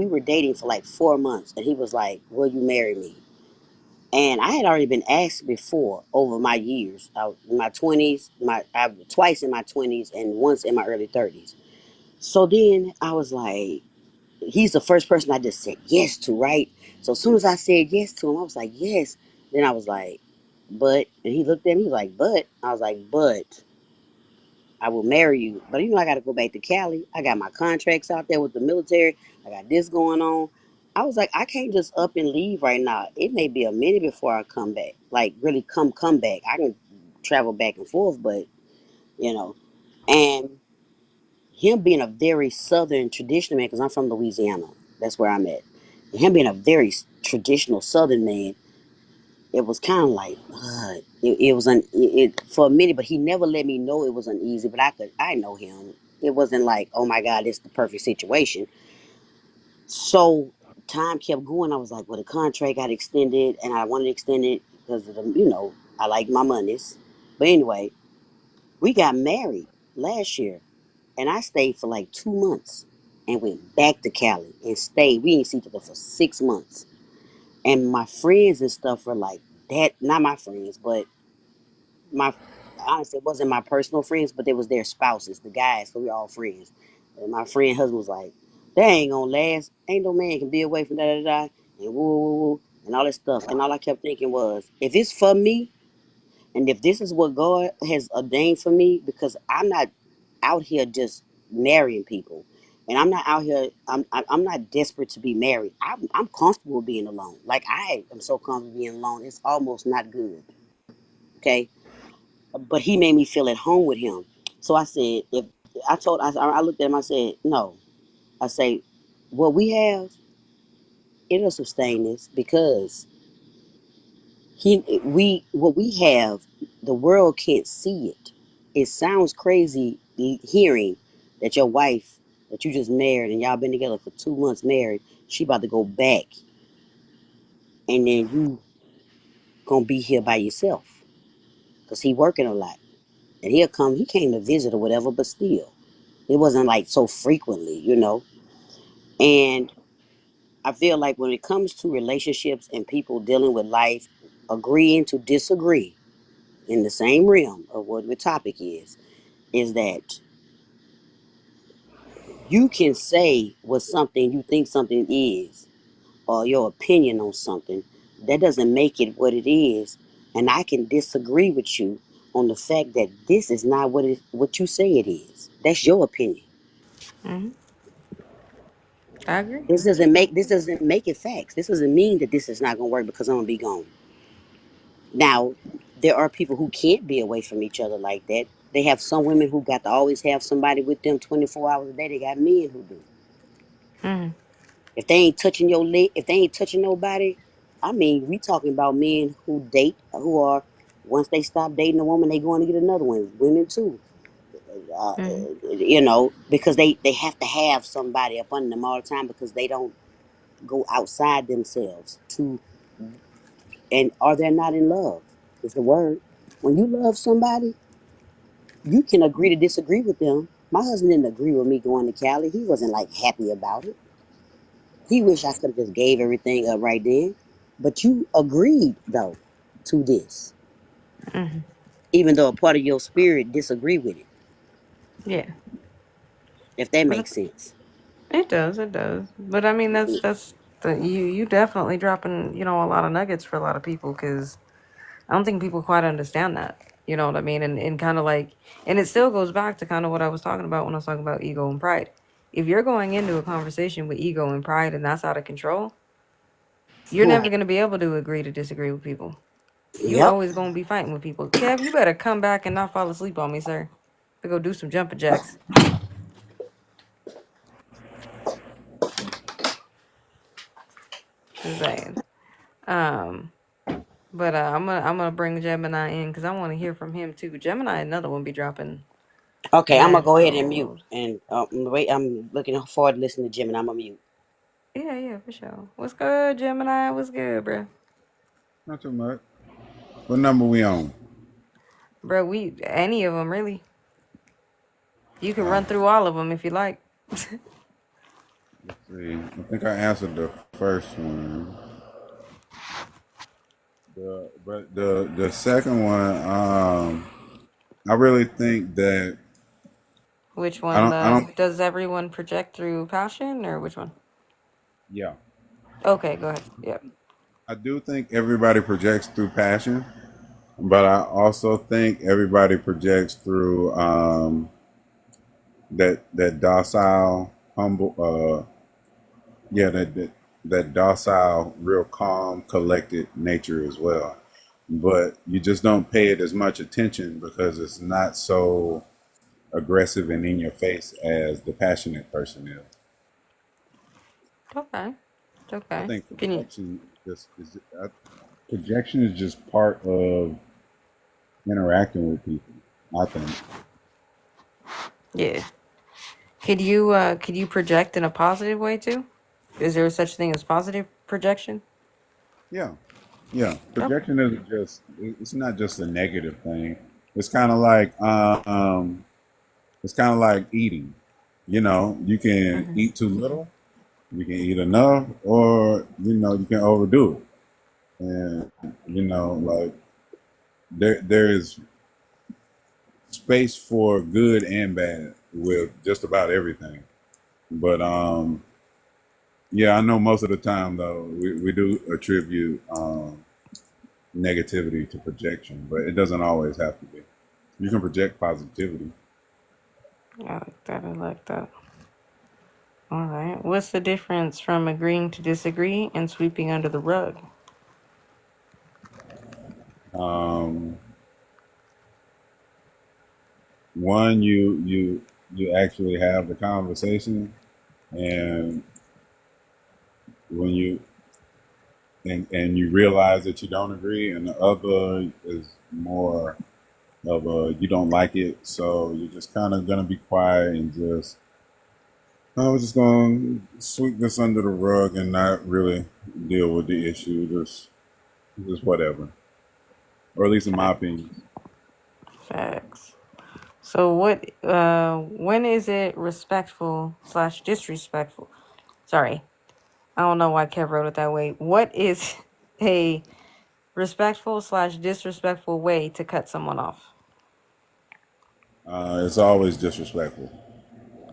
were dating for like 4 months, and he was like, "Will you marry me?" And I had already been asked before over my years, in my 20s, twice in my 20s, and once in my early 30s. So then I was like, he's the first person I just said yes to, right? So as soon as I said yes to him, I was like, yes. Then I was like, but, and he looked at me, he was like, but, I was like, but I will marry you. But you know, I got to go back to Cali. I got my contracts out there with the military. I got this going on. I was like, I can't just up and leave right now. It may be a minute before I come back. Like really come back. I can travel back and forth, but you know, and him being a very southern traditional man, because I'm from Louisiana. That's where I'm at. Him being a very traditional southern man, it was kind of like it was for a minute, but he never let me know it was uneasy. But I know him. It wasn't like, oh my God, it's the perfect situation. So time kept going. I was like, well, the contract got extended, and I wanted to extend it because of the, I like my monies. But anyway, we got married last year, and I stayed for like 2 months, and went back to Cali and stayed. We didn't see each other for 6 months, and my friends and stuff were like that. Not my friends, but my honestly, it wasn't my personal friends, but it was their spouses, the guys. So we all friends. And my friend husband was like, "That ain't gonna last. Ain't no man can be away from da da da and woo woo woo and all that stuff." And all I kept thinking was, if it's for me, and if this is what God has ordained for me, because I'm not out here just marrying people, and I'm not out here. I'm not desperate to be married. I'm comfortable being alone. Like I am so comfortable being alone. It's almost not good. Okay, but he made me feel at home with him. So I said, if I looked at him, I said, no. I say, what we have, it'll sustain this because what we have, the world can't see it. It sounds crazy hearing that your wife that you just married and y'all been together for 2 months married, she about to go back, and then you gonna be here by yourself because he working a lot, and he came to visit or whatever, but still. It wasn't like so frequently. And I feel like when it comes to relationships and people dealing with life, agreeing to disagree in the same realm of what the topic is that you can say what something you think something is or your opinion on something. That doesn't make it what it is. And I can disagree with you on the fact that this is not what you say it is. That's your opinion. Hmm. I agree. This doesn't make it facts. This doesn't mean that this is not gonna work because I'm gonna be gone. Now, there are people who can't be away from each other like that. They have some women who got to always have somebody with them 24 hours a day. They got men who do. Hmm. If they ain't touching your leg, if they ain't touching nobody, I mean, we talking about men who date, who are once they stop dating a woman, they going to get another one. Women too, uh, Hmm. because they have to have somebody up under them all the time because they don't go outside themselves to, and or they're not in love is the word. When you love somebody, you can agree to disagree with them. My husband didn't agree with me going to Cali. He wasn't like happy about it. He wished I could have just gave everything up right then. But you agreed though to this, Hmm. even though a part of your spirit disagree with it. Yeah, If that but makes sense. it does. It does. But I mean, that's you definitely dropping a lot of nuggets for a lot of people because I don't think people quite understand that. You know what I mean? And kind of like, and it still goes back to kind of what I was talking about when I was talking about ego and pride. If you're going into a conversation with ego and pride and that's out of control, you're never Right. going to be able to agree to disagree with people. You Yep. always going to be fighting with people. Kev, you better come back and not fall asleep on me, sir. To go do some jumping jacks. Just saying. Um, but I'm gonna bring Gemini in because I want to hear from him too. Gemini, another one be dropping Okay, I'm gonna mad go ahead and mute. gold. And wait, I'm looking forward to listening to Jim, and I'm gonna mute. Yeah, yeah, for sure. What's good, Gemini? What's good, bro? Not too much. What number we on? Bro, we any of them really. You can Uh, run through all of them if you like. let's see. I think I answered the first one. But the second one, I really think that Which I one? don't. I The don't. does everyone project through passion, or which one? Yeah, Okay, go ahead. Yep. I do think everybody projects through passion, but I also think everybody projects through that docile, humble. Yeah, that docile, real calm, collected nature as well. But you just don't pay it as much attention because it's not so aggressive and in your face as the passionate person is. Okay. I Okay. think Can you? projection is just part of interacting with people. I think. Yeah. Could you project in a positive way too? Is there such thing as positive projection? Yeah, yeah. Okay. Projection isn't just. It's not just a negative thing. It's kind of like it's kind of like eating. You know, you can Hmm. eat too little, you can eat enough, or you can overdo it. And like there is space for good and bad with just about everything. But yeah, I know most of the time though we do attribute negativity to projection, but it doesn't always have to be. You can project positivity. I like that. I like that. All right. What's the difference from agreeing to disagree and sweeping under the rug? Um, One, you actually have the conversation, and when you realize that you don't agree, and the other is more of a you don't like it, so you're just kind of gonna be quiet and just I was just gonna sweep this under the rug and not really deal with the issue, just whatever, or at least in my Fact, opinion. facts. So when is it respectful slash disrespectful? Sorry, I don't know why Kev wrote it that way. What is a respectful slash disrespectful way to cut someone off? It's always disrespectful.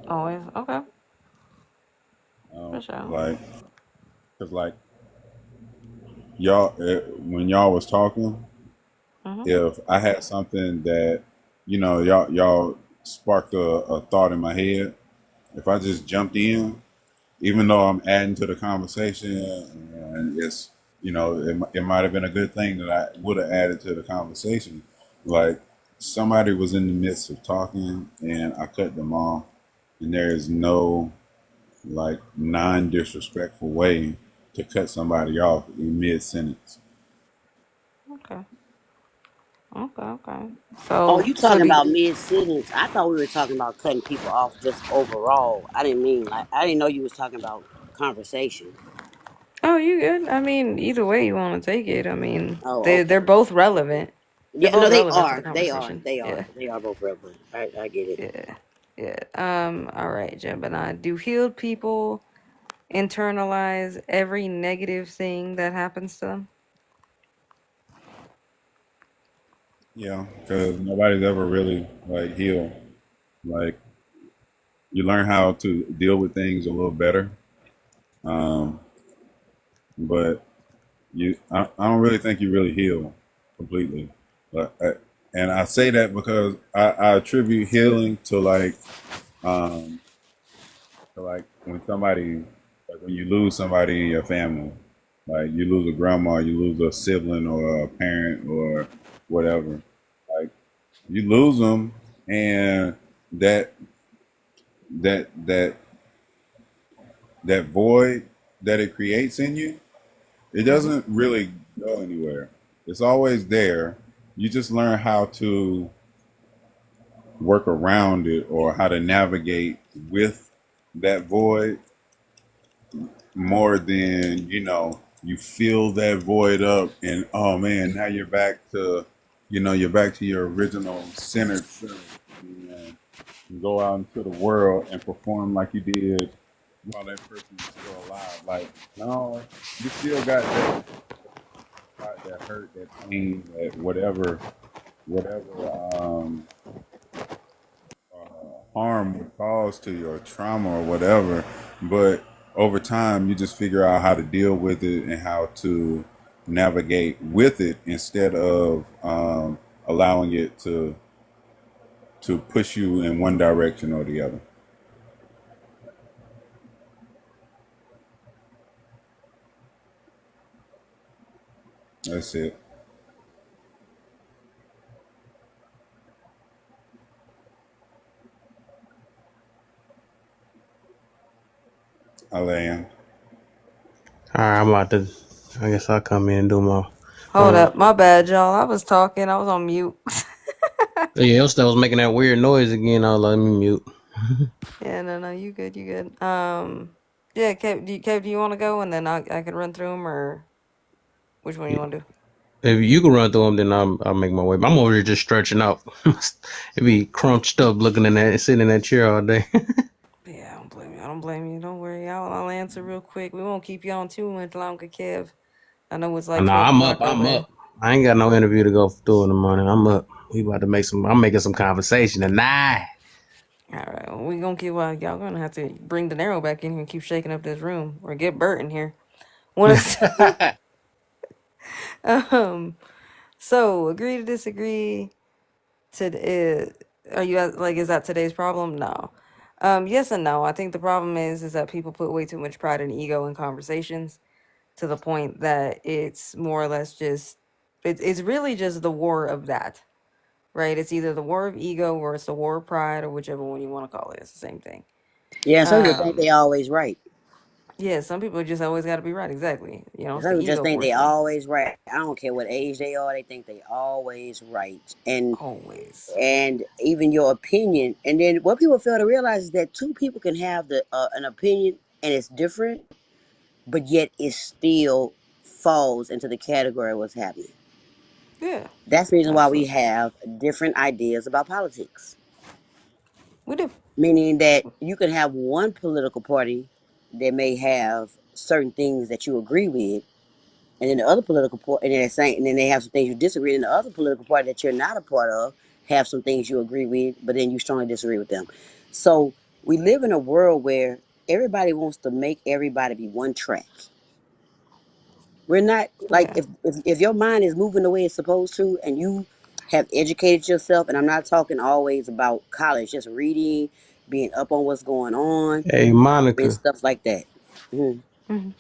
Always. Okay, for sure. Like, cause like y'all, when y'all was talking, Mm-hmm. if I had something that y'all sparked a thought in my head, if I just jumped in, even though I'm adding to the conversation, and it might have been a good thing that I would have added to the conversation. Like somebody was in the midst of talking, and I cut them off, and there is no like non-disrespectful way to cut somebody off in mid sentence. Okay. Okay. Okay. Oh, you So talking do. about mid sentence? I thought we were talking about cutting people off just overall. I didn't mean like I didn't know you was talking about conversation. Oh, you good? I mean, either way you want to take it. I mean, Oh, they're okay. both relevant. They're Yeah, no, both they relevant to the are. They are. conversation. They Yeah. are. They are both relevant. I get it. Yeah. Yeah. All right, Gemini. Do healed people internalize every negative thing that happens to them? Yeah, because nobody's ever really like healed. Like you learn how to deal with things a little better, um, but I don't really think you really heal completely. But and I say that because I attribute healing um, to like when somebody like when you lose somebody in your family, like you lose a grandma, you lose a sibling or a parent or whatever. Like you lose them, and that that that that void that it creates in you, it Mm-hmm. doesn't really go anywhere. It's always there. You just learn how to work around it or how to navigate with that void more than you fill that void up and oh man, now you're back to you're back to your original centered self and go out into the world and perform like you did while that person was still alive. Like, no, you still got that spot, that hurt, that pain, that whatever harm would cause to you or trauma or whatever. But over time, you just figure out how to deal with it and how to navigate with it instead of allowing it to push you in one direction or the other. That's it. I land. All right, I'm about to. I guess I'll come in and do my. Hold up, my bad, y'all. I was talking. I was on mute. Yeah, your stuff was making that weird noise again. I'll let me mute. Yeah, no, you good, you good. Yeah, Kev, do you want to go and then I can run through them, or which one you want to do? If you can run through them, then I'll make my way. I'm over here just stretching out. It be crunched up, looking in that, sitting in that chair all day. Yeah, I don't blame you. I don't blame you. Don't worry. I'll answer real quick. We won't keep you on too much longer, Kev. I know it's like Nah, 12 I'm up. o'clock over I'm there. up. I ain't got no interview to go through in the morning. I'm up. We about to make some. I'm making some conversation tonight. All right, well, we gonna keep. Y'all gonna have to bring De Niro back in here and keep shaking up this room, or get Bert in here. One of the two. So agree to disagree. To are you like, is that today's problem? No. Yes and no. I think the problem is that people put way too much pride and ego in conversations, to the point that it's more or less just it's really just the war of that, right? It's either the war of ego or it's the war of pride, or whichever one you want to call it. It's the same thing. Yeah, some people think Um, they always right. yeah, some people just always got to be right. Exactly. It's Some the people just ego think they portion. always right. I don't care what age they are. They think they always right. Always. And even your opinion. And then what people fail to realize is that two people can have the an opinion and it's different, but yet it still falls into the category of what's happening. Yeah, That's the reason why we absolutely. have different ideas about politics. We do. Meaning that you can have one political party that may have certain things that you agree with, and then the other political party, and then and then they have some things you disagree, and the other political party that you're not a part of have some things you agree with, but then you strongly disagree with them. So we live in a world where everybody wants to make everybody be one track. We're not like Yeah. if your mind is moving the way it's supposed to, and you have educated yourself, and I'm not talking always about college, just reading, being up on what's going on, Hey, and Monica. stuff like that. Mhm. Hmm.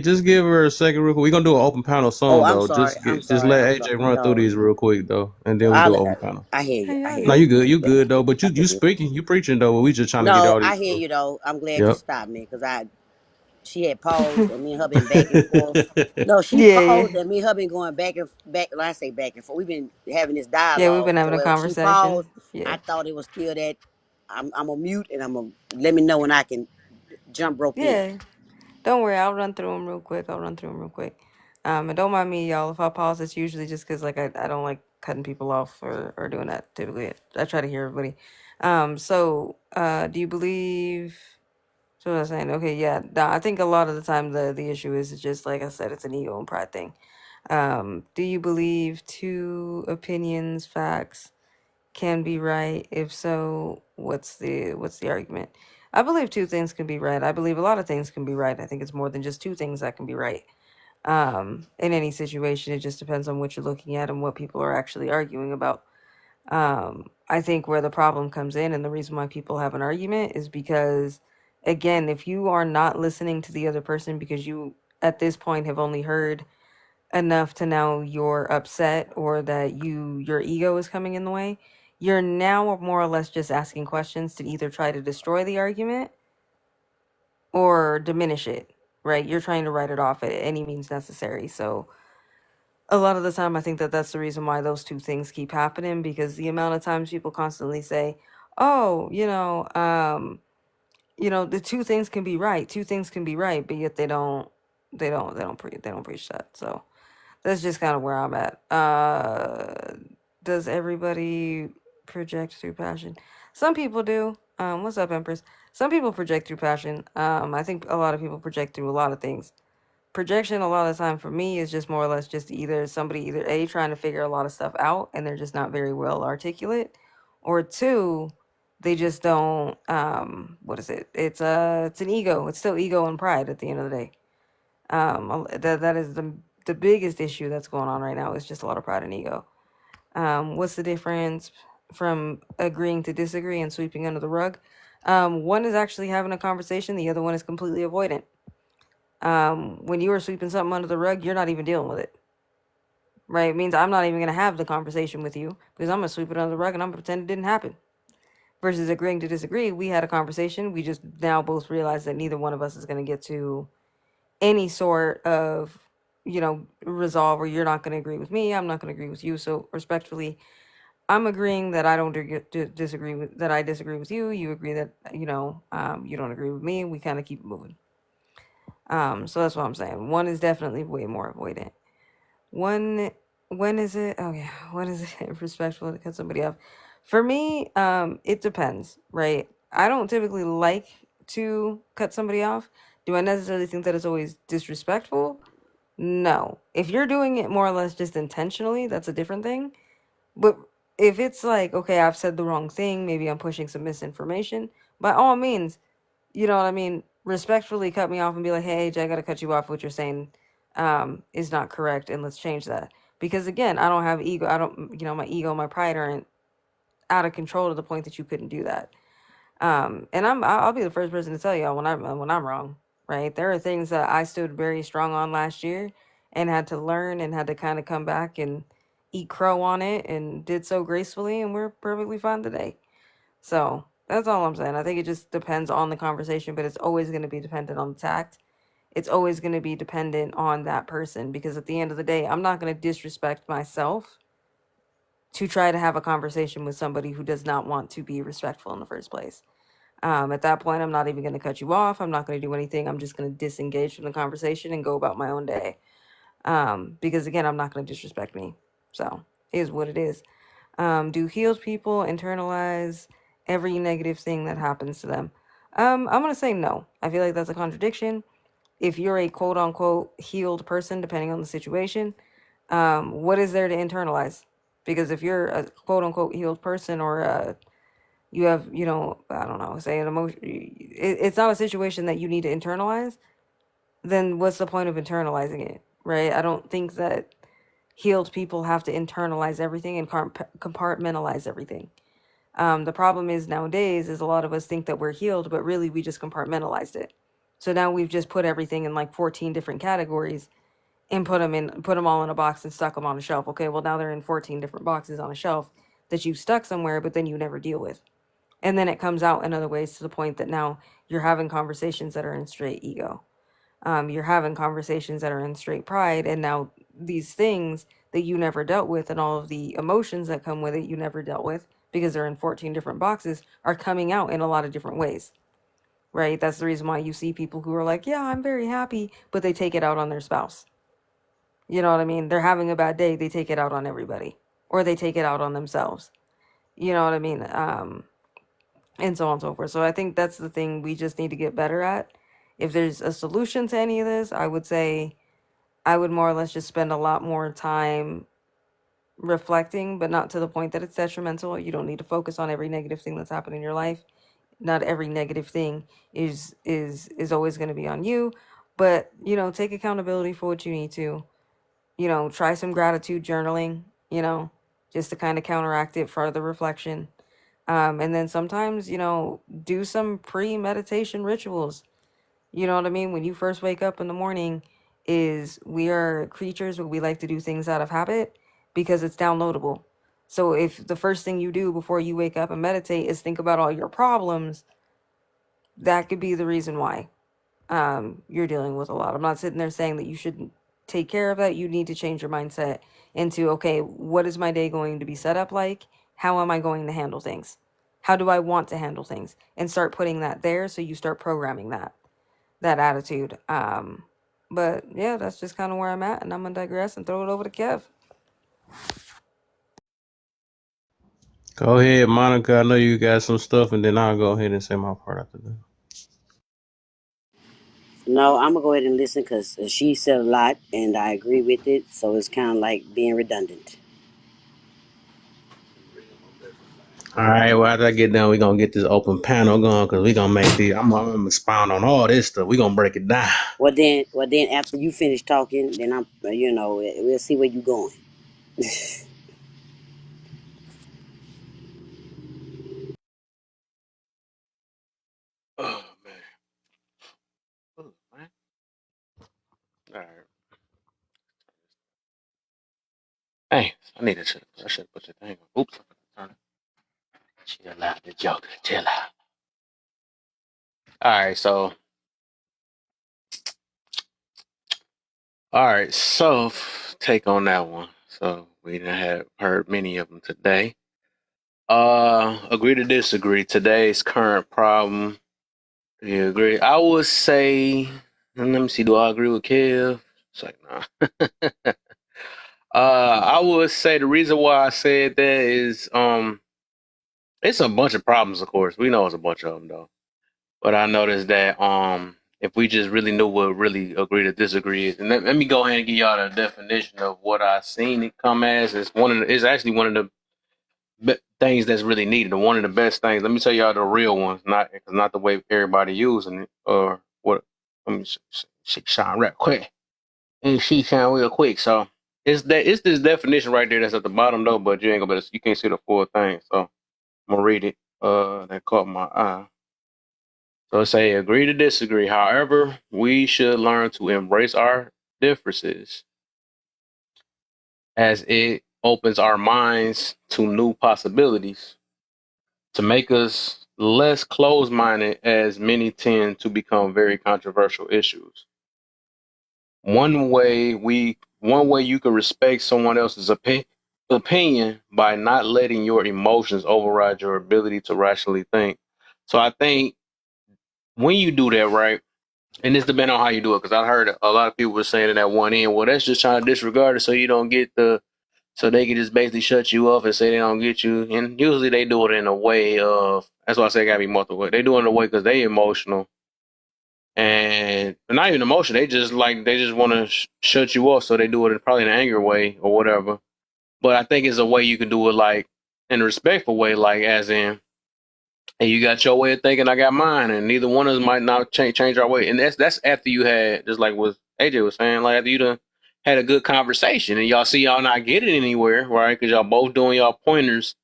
Just give her a second real quick. We gonna do an open panel Oh, soon I'm though. sorry. I'm Just sorry. let I'm AJ sorry. run through No, these real quick though, and then we do I, an open panel. I hear you. Hey, I y'all hear No, good. you. you good. You Yeah, good though. But I you hear you. speaking, you preaching though. But we just trying to get No, all I these hear through. you though. I'm glad you Yep. stopped me because she had paused and me and her been back and forth. No, she Yeah, paused yeah. and me and her been going back and back. Well, I say back and forth. We've been having this Yeah, we've dialogue. been So having a when she conversation. paused, Yeah. I thought it was still that I'm a mute and I'm a let me know when I can jump rope in. Yeah. Don't worry, I'll run through them real quick. I'll run through them real quick. And don't mind me, y'all. If I pause, it's usually just because, like, I don't like cutting people off, or doing that typically. I try to hear everybody. Do you believe? So what I was saying, okay, yeah. Nah, I think a lot of the time the issue is just, like I said, it's an ego and pride thing. Do you believe two opinions, facts, can be right? If so, what's the argument? I believe two things can be right. I believe a lot of things can be right. I think it's more than just two things that can be right. In any situation, it just depends on what you're looking at and what people are actually arguing about. I think where the problem comes in, and the reason why people have an argument, is because, again, if you are not listening to the other person because you at this point have only heard enough to now you're upset, or that your ego is coming in the way, you're now more or less just asking questions to either try to destroy the argument or diminish it, right? You're trying to write it off at any means necessary. So a lot of the time, I think that that's the reason why those two things keep happening, because the amount of times people constantly say, oh, the two things can be right, two things can be right, but yet they don't preach that. So that's just kind of where I'm at. Does everybody project through passion? Some people do. What's up, Empress? Some people project through passion. I think a lot of people project through a lot of things. Projection, a lot of the time for me, is just more or less just either somebody either A, trying to figure a lot of stuff out and they're just not very well articulate, or two, They just don't. What is it? It's an ego. It's still ego and pride at the end of the day. That is the biggest issue that's going on right now. Is just a lot of pride and ego. What's the difference from agreeing to disagree and sweeping under the rug? One is actually having a conversation. The other one is completely avoidant. When you are sweeping something under the rug, you're not even dealing with it. Right? It means I'm not even going to have the conversation with you because I'm going to sweep it under the rug and I'm going to pretend it didn't happen. Versus agreeing to disagree, we had a conversation. We just now both realize that neither one of us is going to get to any sort of, resolve, or you're not going to agree with me. I'm not going to agree with you. So respectfully, I'm agreeing that I don't disagree with that. I disagree with you. You agree that you don't agree with me. We kind of keep it moving. So that's what I'm saying. One is definitely way more avoidant. One, when is it? Oh yeah, when is it respectful to cut somebody off? For me, it depends, right? I don't typically like to cut somebody off. Do I necessarily think that it's always disrespectful? No. If you're doing it more or less just intentionally, that's a different thing. But if it's like, okay, I've said the wrong thing, maybe I'm pushing some misinformation, by all means, you know what I mean, respectfully cut me off and be like, hey, AJ, I got to cut you off. What you're saying is not correct, and let's change that. Because again, I don't have ego. I don't, my ego, my pride aren't out of control to the point that you couldn't do that. And I'll be the first person to tell y'all when I'm wrong, right? There are things that I stood very strong on last year and had to learn and had to kind of come back and eat crow on it, and did so gracefully, and we're perfectly fine today. So that's all I'm saying. I think it just depends on the conversation, but it's always going to be dependent on the tact. It's always going to be dependent on that person, because at the end of the day, I'm not going to disrespect myself to try to have a conversation with somebody who does not want to be respectful in the first place. At that point, I'm not even going to cut you off. I'm not going to do anything. I'm just going to disengage from the conversation and go about my own day. Because again, I'm not going to disrespect me. So it is what it is. Do healed people internalize every negative thing that happens to them? I'm going to say no. I feel like that's a contradiction. If you're a quote unquote healed person, depending on the situation, what is there to internalize? Because if you're a quote unquote healed person, or you have, I don't know, say an emotion, it's not a situation that you need to internalize, then what's the point of internalizing it, right? I don't think that healed people have to internalize everything and compartmentalize everything. The problem is nowadays is a lot of us think that we're healed, but really we just compartmentalized it. So now we've just put everything in like 14 different categories and put them all in a box and stuck them on a shelf. Okay, well now they're in 14 different boxes on a shelf that you stuck somewhere, but then you never deal with. And then it comes out in other ways, to the point that now you're having conversations that are in straight ego. You're having conversations that are in straight pride, and now these things that you never dealt with and all of the emotions that come with it you never dealt with, because they're in 14 different boxes, are coming out in a lot of different ways, right? That's the reason why you see people who are like, yeah, I'm very happy, but they take it out on their spouse. You know what I mean? They're having a bad day, they take it out on everybody, or they take it out on themselves. You know what I mean? And so on and so forth. So I think that's the thing we just need to get better at. If there's a solution to any of this, I would say I would more or less just spend a lot more time reflecting, but not to the point that it's detrimental. You don't need to focus on every negative thing that's happened in your life. Not every negative thing is always going to be on you, but take accountability for what you need to. Try some gratitude journaling, just to kind of counteract it, further reflection. And then sometimes, do some pre-meditation rituals. You know what I mean? When you first wake up in the morning, is we are creatures where we like to do things out of habit because it's downloadable. So if the first thing you do before you wake up and meditate is think about all your problems, that could be the reason why you're dealing with a lot. I'm not sitting there saying that you shouldn't take care of that. You need to change your mindset into, okay, what is my day going to be set up like? How am I going to handle things? How do I want to handle things? And start putting that there, so you start programming that attitude. But yeah, that's just kind of where I'm at, and I'm gonna digress and throw it over to Kev. Go ahead, Monica. I know you got some stuff, and then I'll go ahead and say my part after that. No, I'm gonna go ahead and listen because she said a lot and I agree with it. So it's kind of like being redundant. All right, well, after I get done, we're gonna get this open panel going because we're gonna make the. I'm gonna expound on all this stuff. We're gonna break it down. Well, then, after you finish talking, then we'll see where you going. Oh man. Ooh, man. All right. Hey, I should put the thing on. Oops. Turn it. Chill out, the joker. Chill out. All right. So, all right. So, take on that one. So we done have heard many of them today. Agree to disagree. Today's current problem. Do you agree? I would say. Let me see. Do I agree with Kev? It's like nah. I would say the reason why I said that is it's a bunch of problems. Of course, we know it's a bunch of them though. But I noticed that if we just really knew what really agree to disagree is, and let me go ahead and give y'all the definition of what I seen it come as. It's actually one of the things that's really needed. And one of the best things. Let me tell y'all the real ones, not the way everybody using it or what. Let me shine real quick. And she shine real quick. So it's this definition right there that's at the bottom though, but you ain't gonna you can't see the full thing. So I'm gonna read it. That caught my eye. So it say agree to disagree. However, we should learn to embrace our differences as it opens our minds to new possibilities to make us less closed minded, as many tend to become very controversial issues. One way you can respect someone else's opinion by not letting your emotions override your ability to rationally think. So I think when you do that, right, and this depends on how you do it, because I heard a lot of people were saying it at one end, well, that's just trying to disregard it so you don't get so they can just basically shut you off and say they don't get you. And usually they do it in a way of, that's why I say it gotta be multiple ways. They do it in a way because they emotional and not even emotional. They just want to shut you off, so they do it probably in an anger way or whatever. But I think it's a way you can do it like in a respectful way, like as in, hey, you got your way of thinking, I got mine, and neither one of us might not change our way. And that's after you had, just like what AJ was saying, like after you done had a good conversation and y'all see y'all not getting anywhere, right? Because y'all both doing y'all pointers,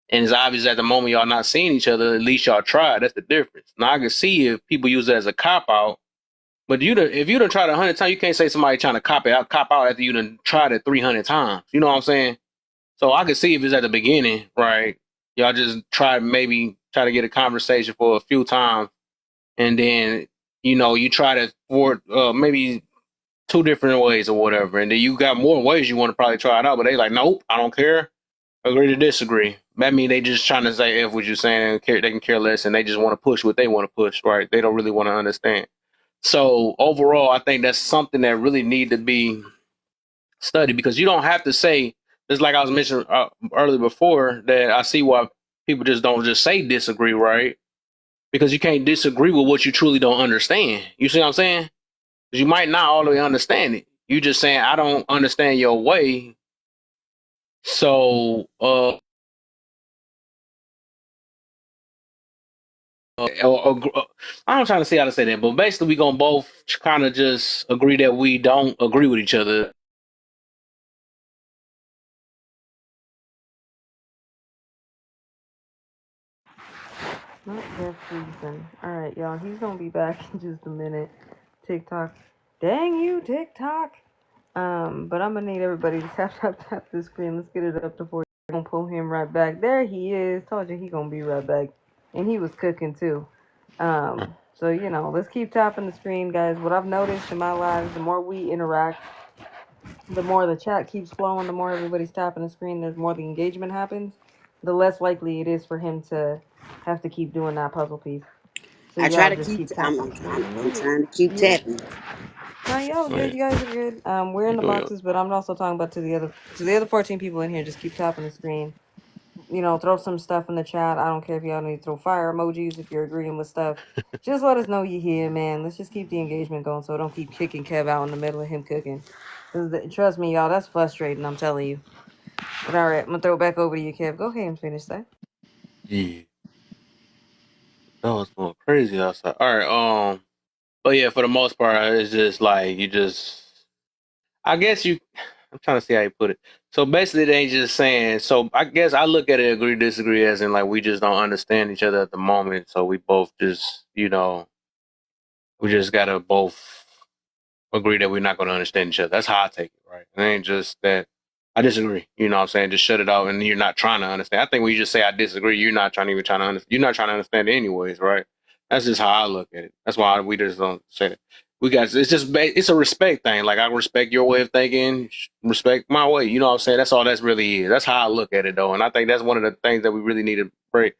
and it's obvious at the moment y'all not seeing each other. At least y'all tried. That's the difference. Now I can see if people use it as a cop out, but if you done tried 100 times, you can't say somebody trying to cop out after you done tried it 300 times. You know what I'm saying? So I could see if it's at the beginning, right? Y'all just try to get a conversation for a few times, and then you try to for maybe two different ways or whatever, and then you got more ways you want to probably try it out, but they like, nope, I don't care. Agree to disagree. That mean they just trying to say if what you're saying, they can care less, and they just want to push what they want to push, right? They don't really want to understand. So overall, I think that's something that really need to be study because you don't have to say just like I was mentioning earlier before that I see why people just don't just say disagree, right? Because you can't disagree with what you truly don't understand. You see what I'm saying? 'Cause you might not all the way understand it. You just saying I don't understand your way, so I'm trying to see how to say that, but basically we gonna both kind of just agree that we don't agree with each other. Not Jeff Friesen. Alright, y'all, he's gonna be back in just a minute. TikTok. Dang you, TikTok! But I'm gonna need everybody to tap this screen. Let's get it up to 40. I'm gonna pull him right back. There he is. Told you he gonna be right back. And he was cooking too. So let's keep tapping the screen, guys. What I've noticed in my lives, the more we interact, the more the chat keeps flowing, the more everybody's tapping the screen, the more the engagement happens, the less likely it is for him to have to keep doing that puzzle piece. So I try y'all to just keep. keep I'm, tapping. I'm trying. I'm trying to keep Yeah. tapping. No, y'all Oh, yeah. good. You guys are good. We're in You the doing boxes, but I'm also talking about to the other 14 people in here. Just keep tapping the screen. Throw some stuff in the chat. I don't care if y'all need to throw fire emojis if you're agreeing with stuff. Just let us know you here, man. Let's just keep the engagement going so don't keep kicking Kev out in the middle of him cooking. Trust me, y'all, that's frustrating, I'm telling you. But all right, I'm going to throw it back over to you, Kev. Go ahead and finish that. Yeah, that was going crazy outside. All right, but yeah, for the most part, it's just like you just. I guess you. I'm trying to see how you put it. So basically, they ain't just saying. So I guess I look at it agree disagree as in like we just don't understand each other at the moment. So we both just we just gotta both agree that we're not going to understand each other. That's how I take it, right? It ain't just that I disagree. You know what I'm saying? Just shut it out and you're not trying to understand. I think when you just say I disagree, you're not trying to even trying to understand. You're not trying to understand it anyways, right? That's just how I look at it. That's why we just don't say that. We got it's just it's a respect thing. Like I respect your way of thinking, respect my way. You know what I'm saying? That's all that's really is. That's how I look at it though, and I think that's one of the things that we really need to break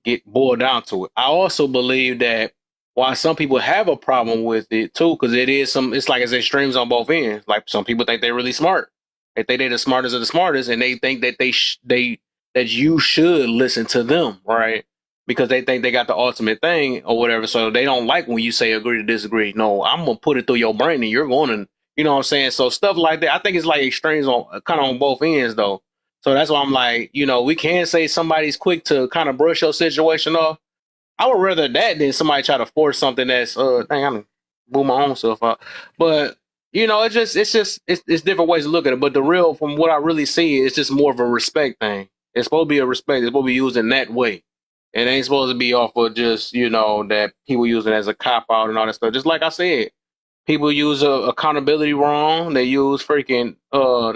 get boiled down to it. I also believe that why some people have a problem with it too, because it's like it's extremes on both ends. Like some people think they're really smart. They think they're the smartest of the smartest, and they think that that you should listen to them, right? Because they think they got the ultimate thing or whatever. So they don't like when you say agree to disagree. No, I'm gonna put it through your brain and you're gonna, you know what I'm saying? So stuff like that. I think it's like extremes on kind of on both ends though. So that's why I'm like, we can say somebody's quick to kind of brush your situation off. I would rather that than somebody try to force something that's dang, I'm blew my own self out. But it's different ways to look at it. But the real from what I really see, it's just more of a respect thing. It's supposed to be a respect. It's supposed to be used in that way. It ain't supposed to be off of just, that people use it as a cop out and all that stuff. Just like I said, people use accountability wrong. They use they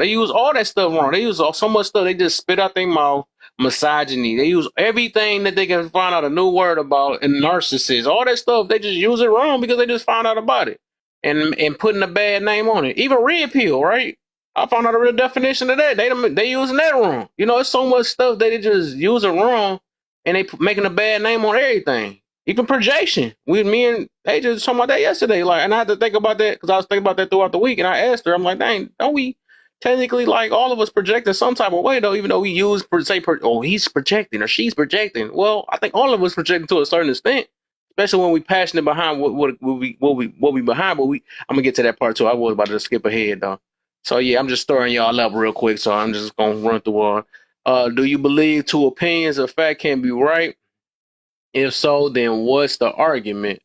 use all that stuff wrong. They use so much stuff. They just spit out their mouth. Misogyny. They use everything that they can find out a new word about. And narcissists. All that stuff. They just use it wrong because they just found out about it and putting a bad name on it. Even red pill, right? I found out a real definition of that. They using that wrong. It's so much stuff that they just use it wrong and they making a bad name on everything. Even projection. Me and AJ was talking about that yesterday. Like, and I had to think about that because I was thinking about that throughout the week. And I asked her, I'm like, dang, don't we technically like all of us project in some type of way though? Even though we use he's projecting or she's projecting. Well, I think all of us projecting to a certain extent, especially when we passionate behind what we behind. But I'm gonna get to that part too. I was about to skip ahead though. So yeah, I'm just stirring y'all up real quick. So I'm just gonna run through all. Do you believe two opinions of fact can be right? If so, then what's the argument?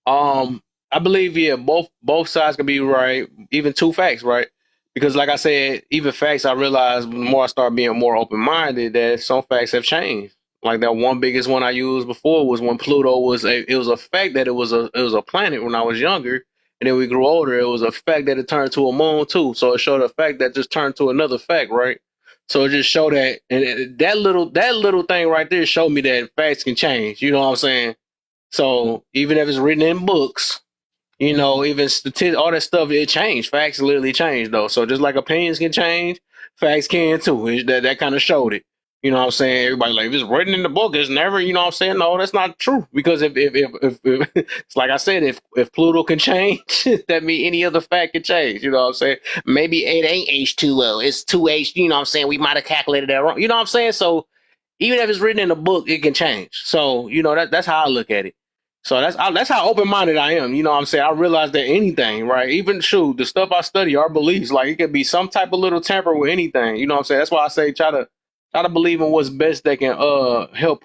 I believe both sides can be right, even two facts, right? Because like I said, even facts I realized the more I start being more open minded that some facts have changed. Like that one biggest one I used before was when Pluto it was a fact that it was a planet when I was younger, and then we grew older. It was a fact that it turned to a moon too. So it showed a fact that just turned to another fact, right? So it just showed that, and that little thing right there showed me that facts can change. You know what I'm saying? So even if it's written in books, even statistics, all that stuff, it changed. Facts literally changed though. So just like opinions can change, facts can too. That kind of showed it. You know what I'm saying? Everybody like if it's written in the book, it's never. You know what I'm saying? No, that's not true. Because if it's like I said, if Pluto can change, that means any other fact can change. You know what I'm saying? Maybe it ain't H2O. It's two H. You know what I'm saying? We might have calculated that wrong. You know what I'm saying? So even if it's written in a book, it can change. So that's how I look at it. So that's how open minded I am. You know what I'm saying? I realize that anything, right? Even shoot, the stuff I study, our beliefs, like it could be some type of little tamper with anything. You know what I'm saying? That's why I say try to believe in what's best that can help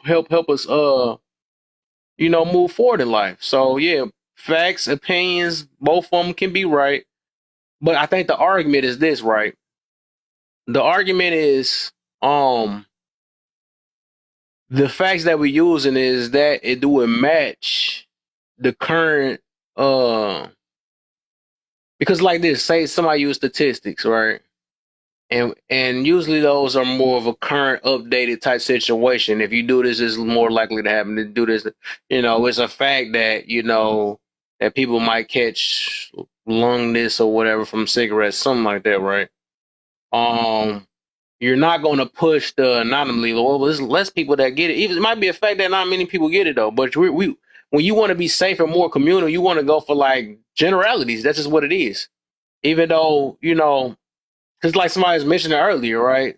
us move forward in life. So yeah, facts, opinions, both of them can be right. But I think the argument is this, right? The argument is the facts that we're using is that it do it match the current because like this, say somebody use statistics, right? And usually those are more of a current updated type situation. If you do this, it's more likely to happen to do this. It's a fact that that people might catch lung this or whatever from cigarettes, something like that, right? Um you're not going to push the anonymously. Well, there's less people that get it. Even it might be a fact that not many people get it though. But we when you want to be safe and more communal, you want to go for like generalities. That's just what it is. Even though because like somebody was mentioning earlier, right?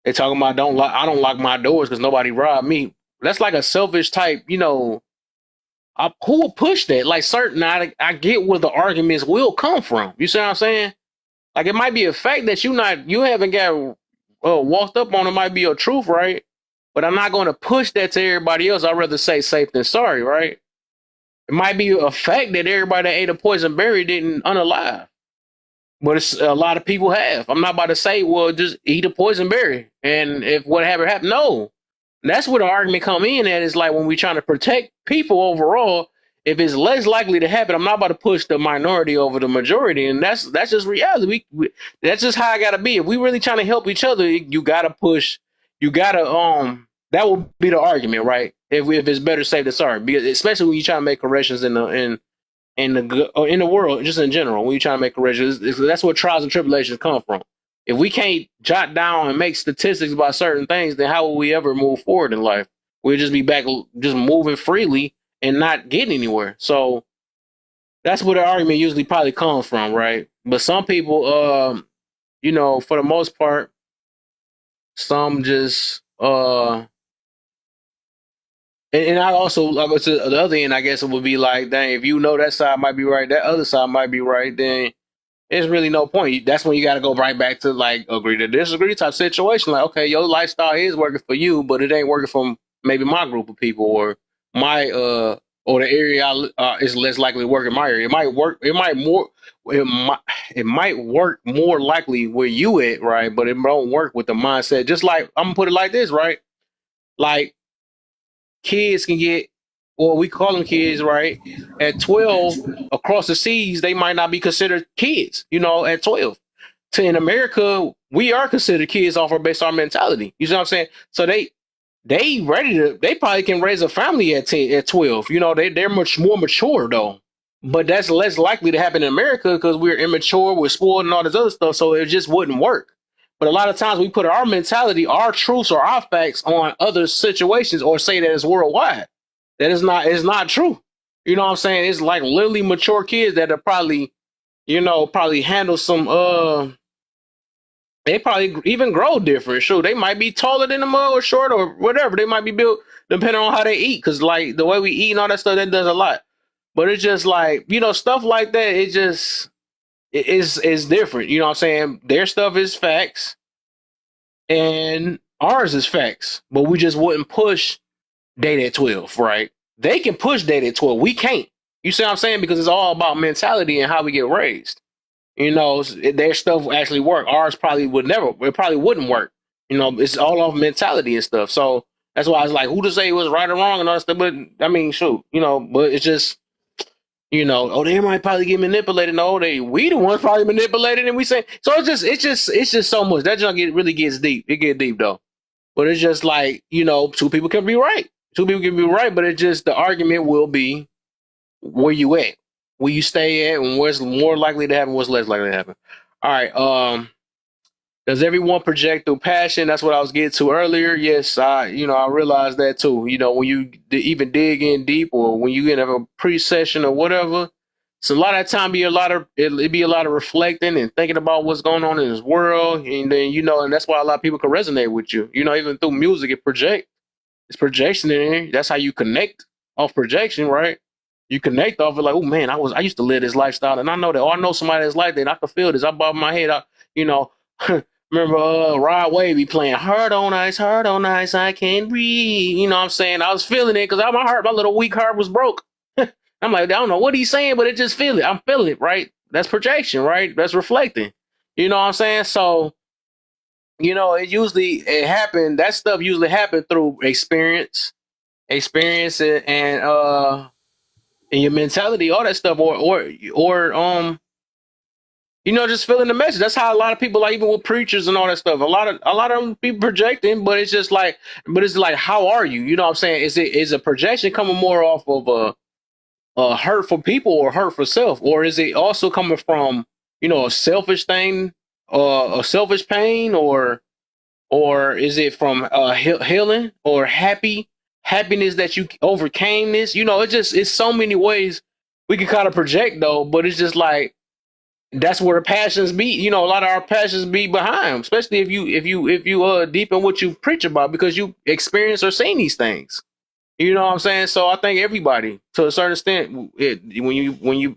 They talking about I don't lock my doors because nobody robbed me. That's like a selfish type. Who will push that? Like certain, I get where the arguments will come from. You see what I'm saying? Like it might be a fact that you haven't got walked up on. It might be a truth, right? but I'm not going to push that to everybody else. I'd rather say safe than sorry, right? It might be a fact that everybody that ate a poison berry didn't unalive, but it's a lot of people have. I'm not about to say, well, just eat a poison berry, and if what happened, no. That's where the argument come in at is like when we're trying to protect people overall, if it's less likely to happen, I'm not about to push the minority over the majority. And that's just reality. That's just how I gotta be. If we really trying to help each other, you gotta push, you gotta that will be the argument, right? If it's better safe than sorry. Because especially when you try to make corrections in the world, just in general, when you try to make corrections, that's where trials and tribulations come from. If we can't jot down and make statistics about certain things, then how will we ever move forward in life? We'll just be back just moving freely and not getting anywhere. So that's where the argument usually probably comes from, right? But some people, for the most part, some just and I also like to the other end, I guess it would be like, dang, if you know that side might be right, that other side might be right, then there's really no point. That's when you got to go right back to like agree to disagree type situation. Like, okay, your lifestyle is working for you, but it ain't working for maybe my group of people or my or the area is less likely to work in my area. It might work. It might it might work more likely where you at, right? But it don't work with the mindset. Just like I'm gonna put it like this, right? Like kids can get, well, we call them kids, right? At 12, across the seas, they might not be considered kids, at 12. So in America, we are considered kids off our based on our mentality. You see what I'm saying? So they probably can raise a family at 10, at 12. They're much more mature though. But that's less likely to happen in America because we're immature, we're spoiled, and all this other stuff. So it just wouldn't work. But a lot of times we put our mentality, our truths, or our facts on other situations, or say that it's worldwide. That is not. It's not true. You know what I'm saying? It's like literally mature kids that are probably, probably handle some. They probably even grow different. Sure, they might be taller than the mug or short or whatever. They might be built depending on how they eat. Because like the way we eat and all that stuff, that does a lot. But it's just like, stuff like that. It just it's different. You know what I'm saying? Their stuff is facts and ours is facts. But we just wouldn't push date at 12, right? They can push date at 12. We can't. You see what I'm saying? Because it's all about mentality and how we get raised. Their stuff actually work. Ours probably would never. It probably wouldn't work. It's all off mentality and stuff. So that's why I was like, who to say it was right or wrong and all that stuff. But I mean, shoot, but it's just, oh, they might probably get manipulated. No, we the ones probably manipulated, and we say so. It's just so much. That junk really gets deep. It get deep though. But it's just like, two people can be right. Two people can be right, but it's just the argument will be where you at, where you stay at, and what's more likely to happen, what's less likely to happen. All right. Does everyone project through passion? That's what I was getting to earlier. Yes, I realized that too. When you even dig in deep, or when you have a pre-session or whatever, so a lot of time it be a lot of reflecting and thinking about what's going on in this world, and then and that's why a lot of people can resonate with you. Even through music, it's projection in here. That's how you connect off projection, right? You connect off it like, oh man, I used to live this lifestyle, and I know that. Oh, I know somebody that's like that. And I can feel this. I bob my head. You know, remember Rod Wave be playing "Heart on Ice, Heart on Ice, I Can't Breathe." You know what I'm saying? I was feeling it because my little weak heart was broke. I'm like, I don't know what he's saying, but it just feel it. I'm feeling it, right? That's projection, right? That's reflecting. You know what I'm saying? So, it happened. That stuff usually happened through experience and your mentality, all that stuff, or just feeling the message. That's how a lot of people, like even with preachers and all that stuff. A lot of them be projecting, but it's like, how are you? You know what I'm saying? Is a projection coming more off of a hurt for people or hurt for self, or is it also coming from a selfish thing, a selfish pain, or is it from healing or happiness that you overcame this? It's so many ways we can kind of project though, but it's just like that's where the passions be. A lot of our passions be behind, especially if you deep in what you preach about because you experience or seen these things. You know what I'm saying? So I think everybody, to a certain extent, when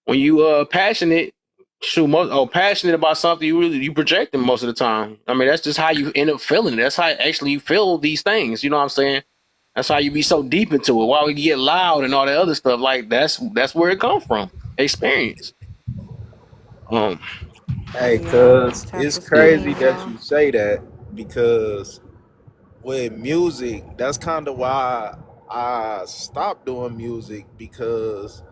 you passionate, shoot, passionate about something, you project it most of the time. I mean, that's just how you end up feeling it. That's how actually you feel these things. You know what I'm saying? That's how you be so deep into it. Why we get loud and all that other stuff. Like that's where it comes from. Experience. Um. Hey, Yeah, cuz tap it's the Yeah. crazy screen, that y'all. you say that because with music, that's kind of why I stopped doing music because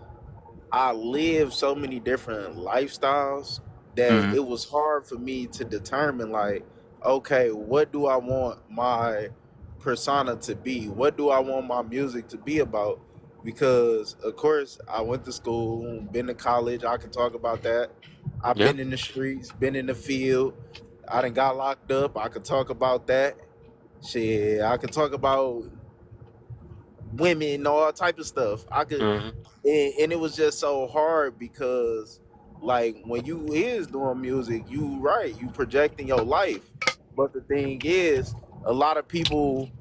I live so many different lifestyles that Mm-hmm. it was hard for me to determine, like, okay, what do I want my persona to be? What do I want my music to be about? Because of course I went to school, been to college, I can talk about that. I've Yeah. been in the streets, been in the field, I done got locked up, I could talk about that. Shit, I could talk about women, all type of stuff. I could, Mm-hmm. and it was just so hard because, like, when you is doing music, you right, you projecting your life. But the thing is, a lot of people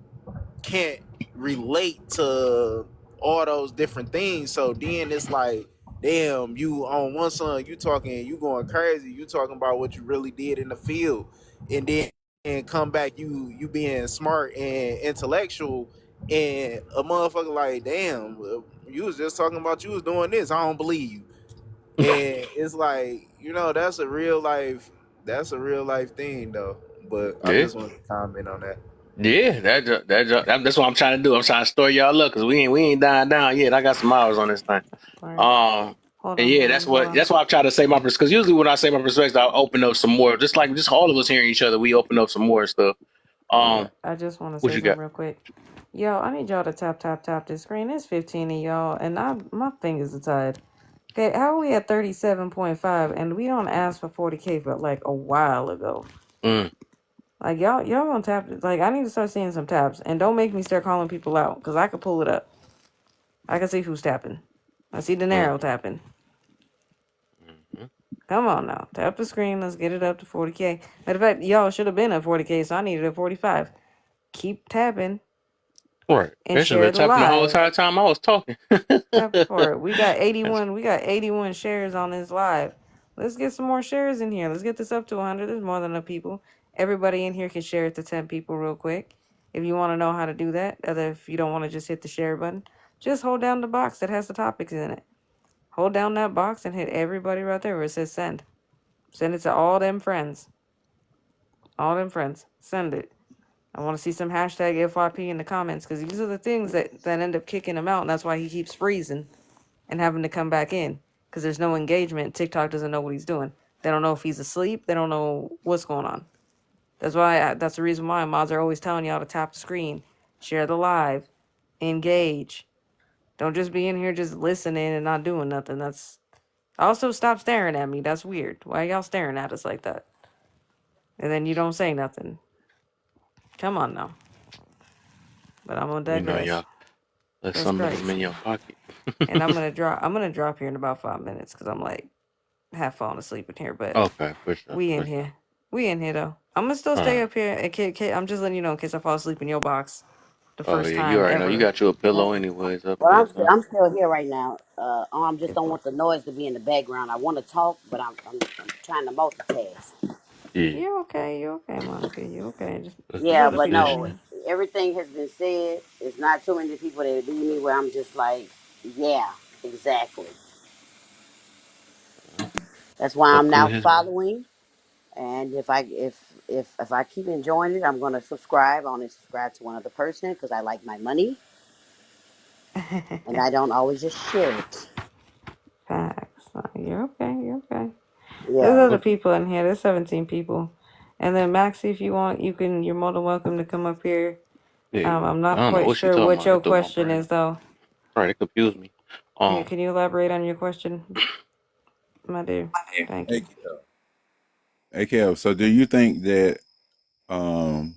can't relate to all those different things. So then it's like, damn, you on one song, you talking, you going crazy, you talking about what you really did in the field, and then and come back, you being smart and intellectual, and a motherfucker like, damn, you was just talking about you was doing this. I don't believe you. And it's like, that's a real life thing though. But I Yeah. just wanted to comment on that. Yeah. That's what I'm trying to do. I'm trying to store y'all up because we ain't dying down yet. I got some hours on this thing. Right. Um. Hold And on, yeah, hold on, hold on. that's why I'm trying to say my perspective. Because usually when I say my perspective, I'll open up some more. Just all of us hearing each other, we open up some more stuff. Yeah, Um. I just want to What say you something got? real quick. Yo, I need y'all to tap this screen. It's 15 of y'all, and my fingers are tired. Okay, how are we at 37.5 and we don't ask for 40K for like a while ago? Mm. Like y'all gonna tap like I need to start seeing some taps and don't make me start calling people out because I could pull it up. I can see who's tapping. I see De Mm. Niro tapping. Mm. Come on now, tap the screen. Let's get it up to 40K. Matter of fact, y'all should have been at 40K, so I needed at 45. Keep tapping Right. and They should have share been the tapping the whole live. entire time I was talking. That part. We got That's 81. We got 81 shares on this live. Let's get some more shares in here. Let's get this up to 100. There's more than enough people. Everybody in here can share it to 10 people real quick. If you want to know how to do that, other if you don't want to just hit the share button, just hold down the box that has the topics in it. Hold down that box and hit everybody right there where it says send. Send it to all them friends. All them friends. Send it. I want to see some hashtag FYP in the comments because these are the things that end up kicking him out, and that's why he keeps freezing and having to come back in because there's no engagement. TikTok doesn't know what he's doing. They don't know if he's asleep. They don't know what's going on. That's the reason why mods are always telling y'all to tap the screen, share the live, engage. Don't just be in here just listening and not doing nothing. That's also stop staring at me. That's weird. Why y'all staring at us like that? And then you don't say nothing. Come on now. But I'm gonna digress. y'all. Let That's some of them in crazy. your pocket. And I'm gonna drop here in about 5 minutes because I'm like half falling asleep in here. But Okay, for sure, we in for sure. here. We in here though. I'm gonna still All stay right. up here. And I'm just letting you know in case I fall asleep in your box the Oh first yeah, you time already know. You ever. got you a Well, pillow anyways up well, there, so I'm still here right now. I just Good don't part. want the noise to be in the background. I want to talk, but I'm trying to multitask. yeah. You okay? You okay, Monica? You okay? Just Yeah, build a Let's but few vision. no, things. everything has been said. It's not too many people that leave me where I'm just like, yeah, exactly. Uh, That's why Let I'm clear now his mind. following. And if I keep enjoying it, I'm gonna subscribe. I only subscribe to one other person because I like my money, and I don't always just share it. Facts. You're okay. You're okay. There's Yeah. other What? people in here. There's 17 people. And then Maxie, if you want, you can. You're more than welcome to come up here. Yeah. I'm I not don't know quite what she sure talking what about. your It threw my question brain is off. though. Right, it confused me. Can Um. can you elaborate on your question, my dear? Thank you. AKL. So, do you think that um,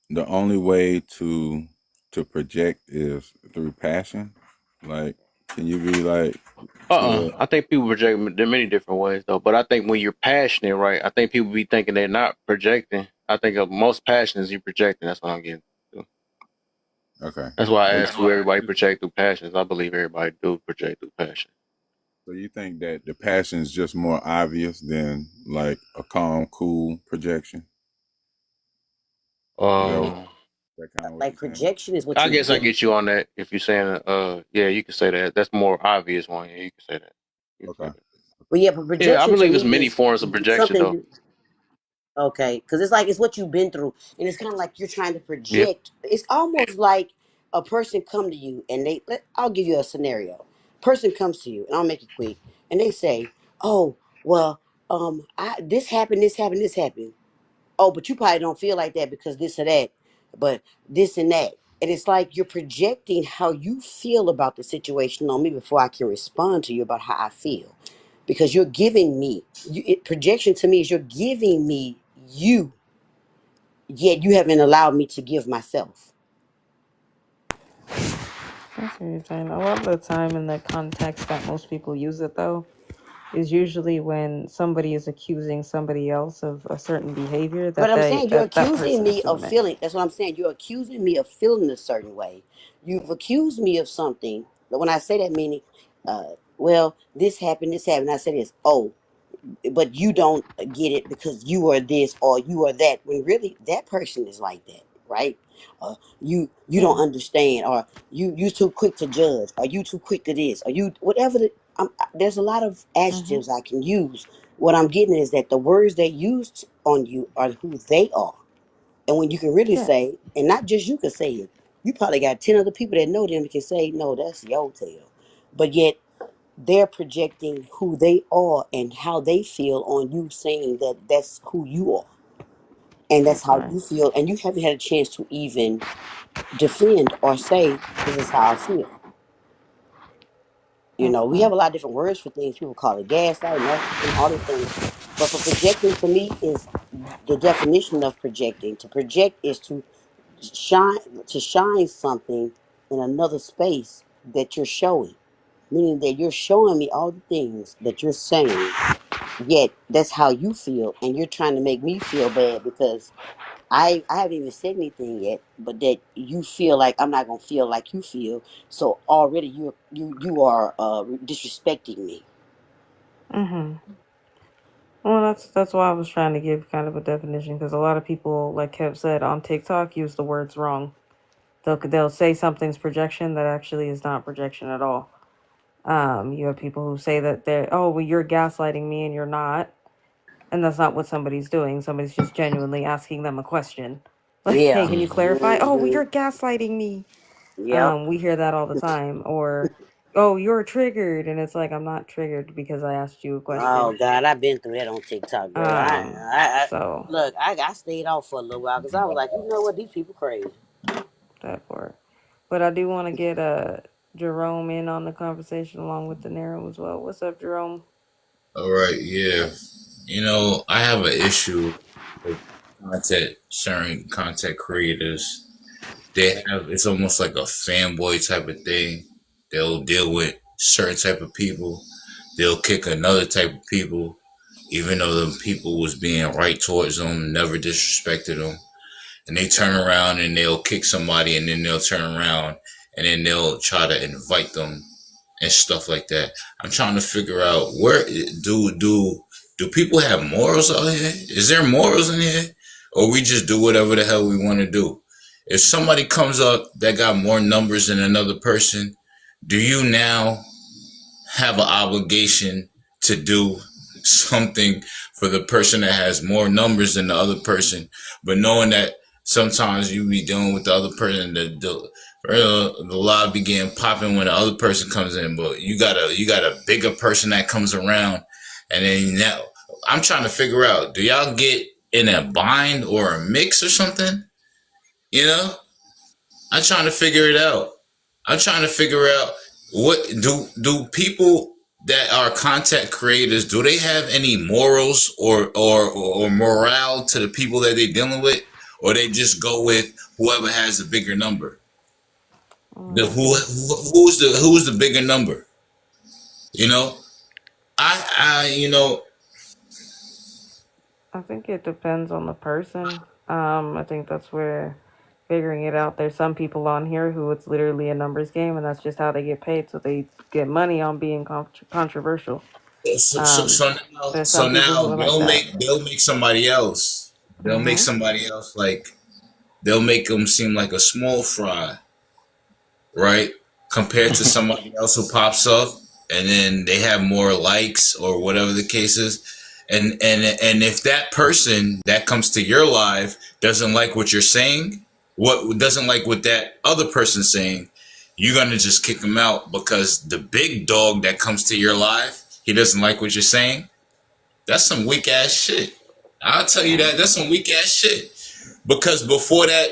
the only way to project is through passion? Like, can you be like to I think people project in many different ways though. But I think when you're passionate, right? I think people be thinking they're not projecting. I think of most passion is you projecting. That's what I'm getting to. okay? That's why I It- asked, do everybody project through passions? I believe everybody do project through passion. So you think that the passion is just more obvious than like a calm, cool projection? Um, That kind of what Like you're saying? projection is what I you're guess I doing. get you on that. If you're saying, yeah, you can say that. That's more obvious one. Yeah, you can say that. You can say Okay. that. But yeah, but Yeah, I projection to believe it's me many is forms of projection, something though. you okay, because it's like it's what you've been through, and it's kind of like you're trying to Yeah. project. It's almost like a person come to you, and I'll give you a scenario. Person comes to you, and I'll make it quick, and they say, "Oh, well, this happened, this happened, this happened." Oh, but you probably don't feel like that because this or that, but this and that. And it's like you're projecting how you feel about the situation on me before I can respond to you about how I feel. Because you're giving me, projection to me is you're giving me you, yet you haven't allowed me to give myself. That's what you're saying. A lot of the time, in the context that most people use it, though, is usually when somebody is accusing somebody else of a certain behavior But that I'm saying you're that accusing person is me of doing it. feeling, that's what I'm saying. You're accusing me of feeling a certain way. You've accused me of something. But when I say that, meaning, well, this happened. I say this. Oh, but you don't get it because you are this or you are that, when really that person is like that, right? You don't Yeah. understand, or you too quick to judge, or you too quick to this, or you whatever there's a lot of Mhm. adjectives I can use. What I'm getting is that the words they used on you are who they are. And when you can really Yeah. say, and not just you can say it, you probably got 10 other people that know them that can say, no, that's your tale. But yet they're projecting who they are and how they feel on you, saying that that's who you are and that's That's how right. you feel, and you haven't had a chance to even defend or say this is how I feel. You That's know, we right. have a lot of different words for things. People call it gaslight, narcissism, all these things. But for projecting, to me, is the definition of projecting. To project is shine to shine something in another space that you're showing, meaning that you're showing me all the things that you're saying, yet that's how you feel, and you're trying to make me feel bad because I haven't even said anything yet, but that you feel like I'm not gonna feel like you feel. So already you are disrespecting me. Mhm. Well, that's why I was trying to give kind of a definition, because a lot of people, like Kev said, on TikTok use the words wrong. They'll say something's projection that actually is not projection at all. You have people who say that they're, oh, well, you're gaslighting me, and you're not, and that's not what somebody's doing. Somebody's just genuinely asking them a question, like, hey, Yeah. can you Mm. clarify? Oh, well, Hmm. you're gaslighting me. Yep. We hear that all the time. Or, oh, you're triggered, and it's like, I'm not triggered because I asked you a Oh question. God, I've been through that on TikTok, girl. I So look, I stayed off for a little while because I was like, you know what, these people crazy. that part. But I do want to get Jerome in on the conversation along with De Niro as well. What's up, Jerome? All right, yeah. I have an issue with certain content creators. They have, it's almost like a fanboy type of thing. They'll deal with certain type of people. They'll kick another type of people, even though the people was being right towards them, never disrespected them. And they turn around and they'll kick somebody, and then they'll turn around and then they'll try to invite them and stuff like that. I'm trying to figure out, where do people have morals out here? Is there morals in here, or we just do whatever the hell we want to do? If somebody comes up that got more numbers than another person, do you now have an obligation to do something for the person that has more numbers than the other person, but knowing that sometimes you be dealing with the other person, the loud begin popping when the other person comes in, but you got a bigger person that comes around, and then now I'm trying to figure out, do y'all get in a bind or a mix or something? You know, I'm trying to figure it out. I'm trying to figure out, what do people that are content creators, do they have any morals or morale to the people that they're dealing with, or they just go with whoever has the bigger number? The I think who's the bigger number? You know, I I think it depends on the person. I think that's where figuring it out. There's some people on here who it's literally a numbers game, and that's just how they get paid. So they get money on being controversial. So, so, Um, so now, there's so some people now who are like that. they'll make somebody else. They'll make Hmm. somebody else like they'll make them seem like a small fry, right? Compared to somebody else who pops up, and then they have more likes or whatever the case is. And if that person that comes to your live doesn't like what you're saying, what doesn't like what that other person's saying, you're gonna just kick him out because the big dog that comes to your live, he doesn't like what you're saying. That's some weak ass shit. I'll tell you Yeah. that. That's some weak ass shit. Because before that,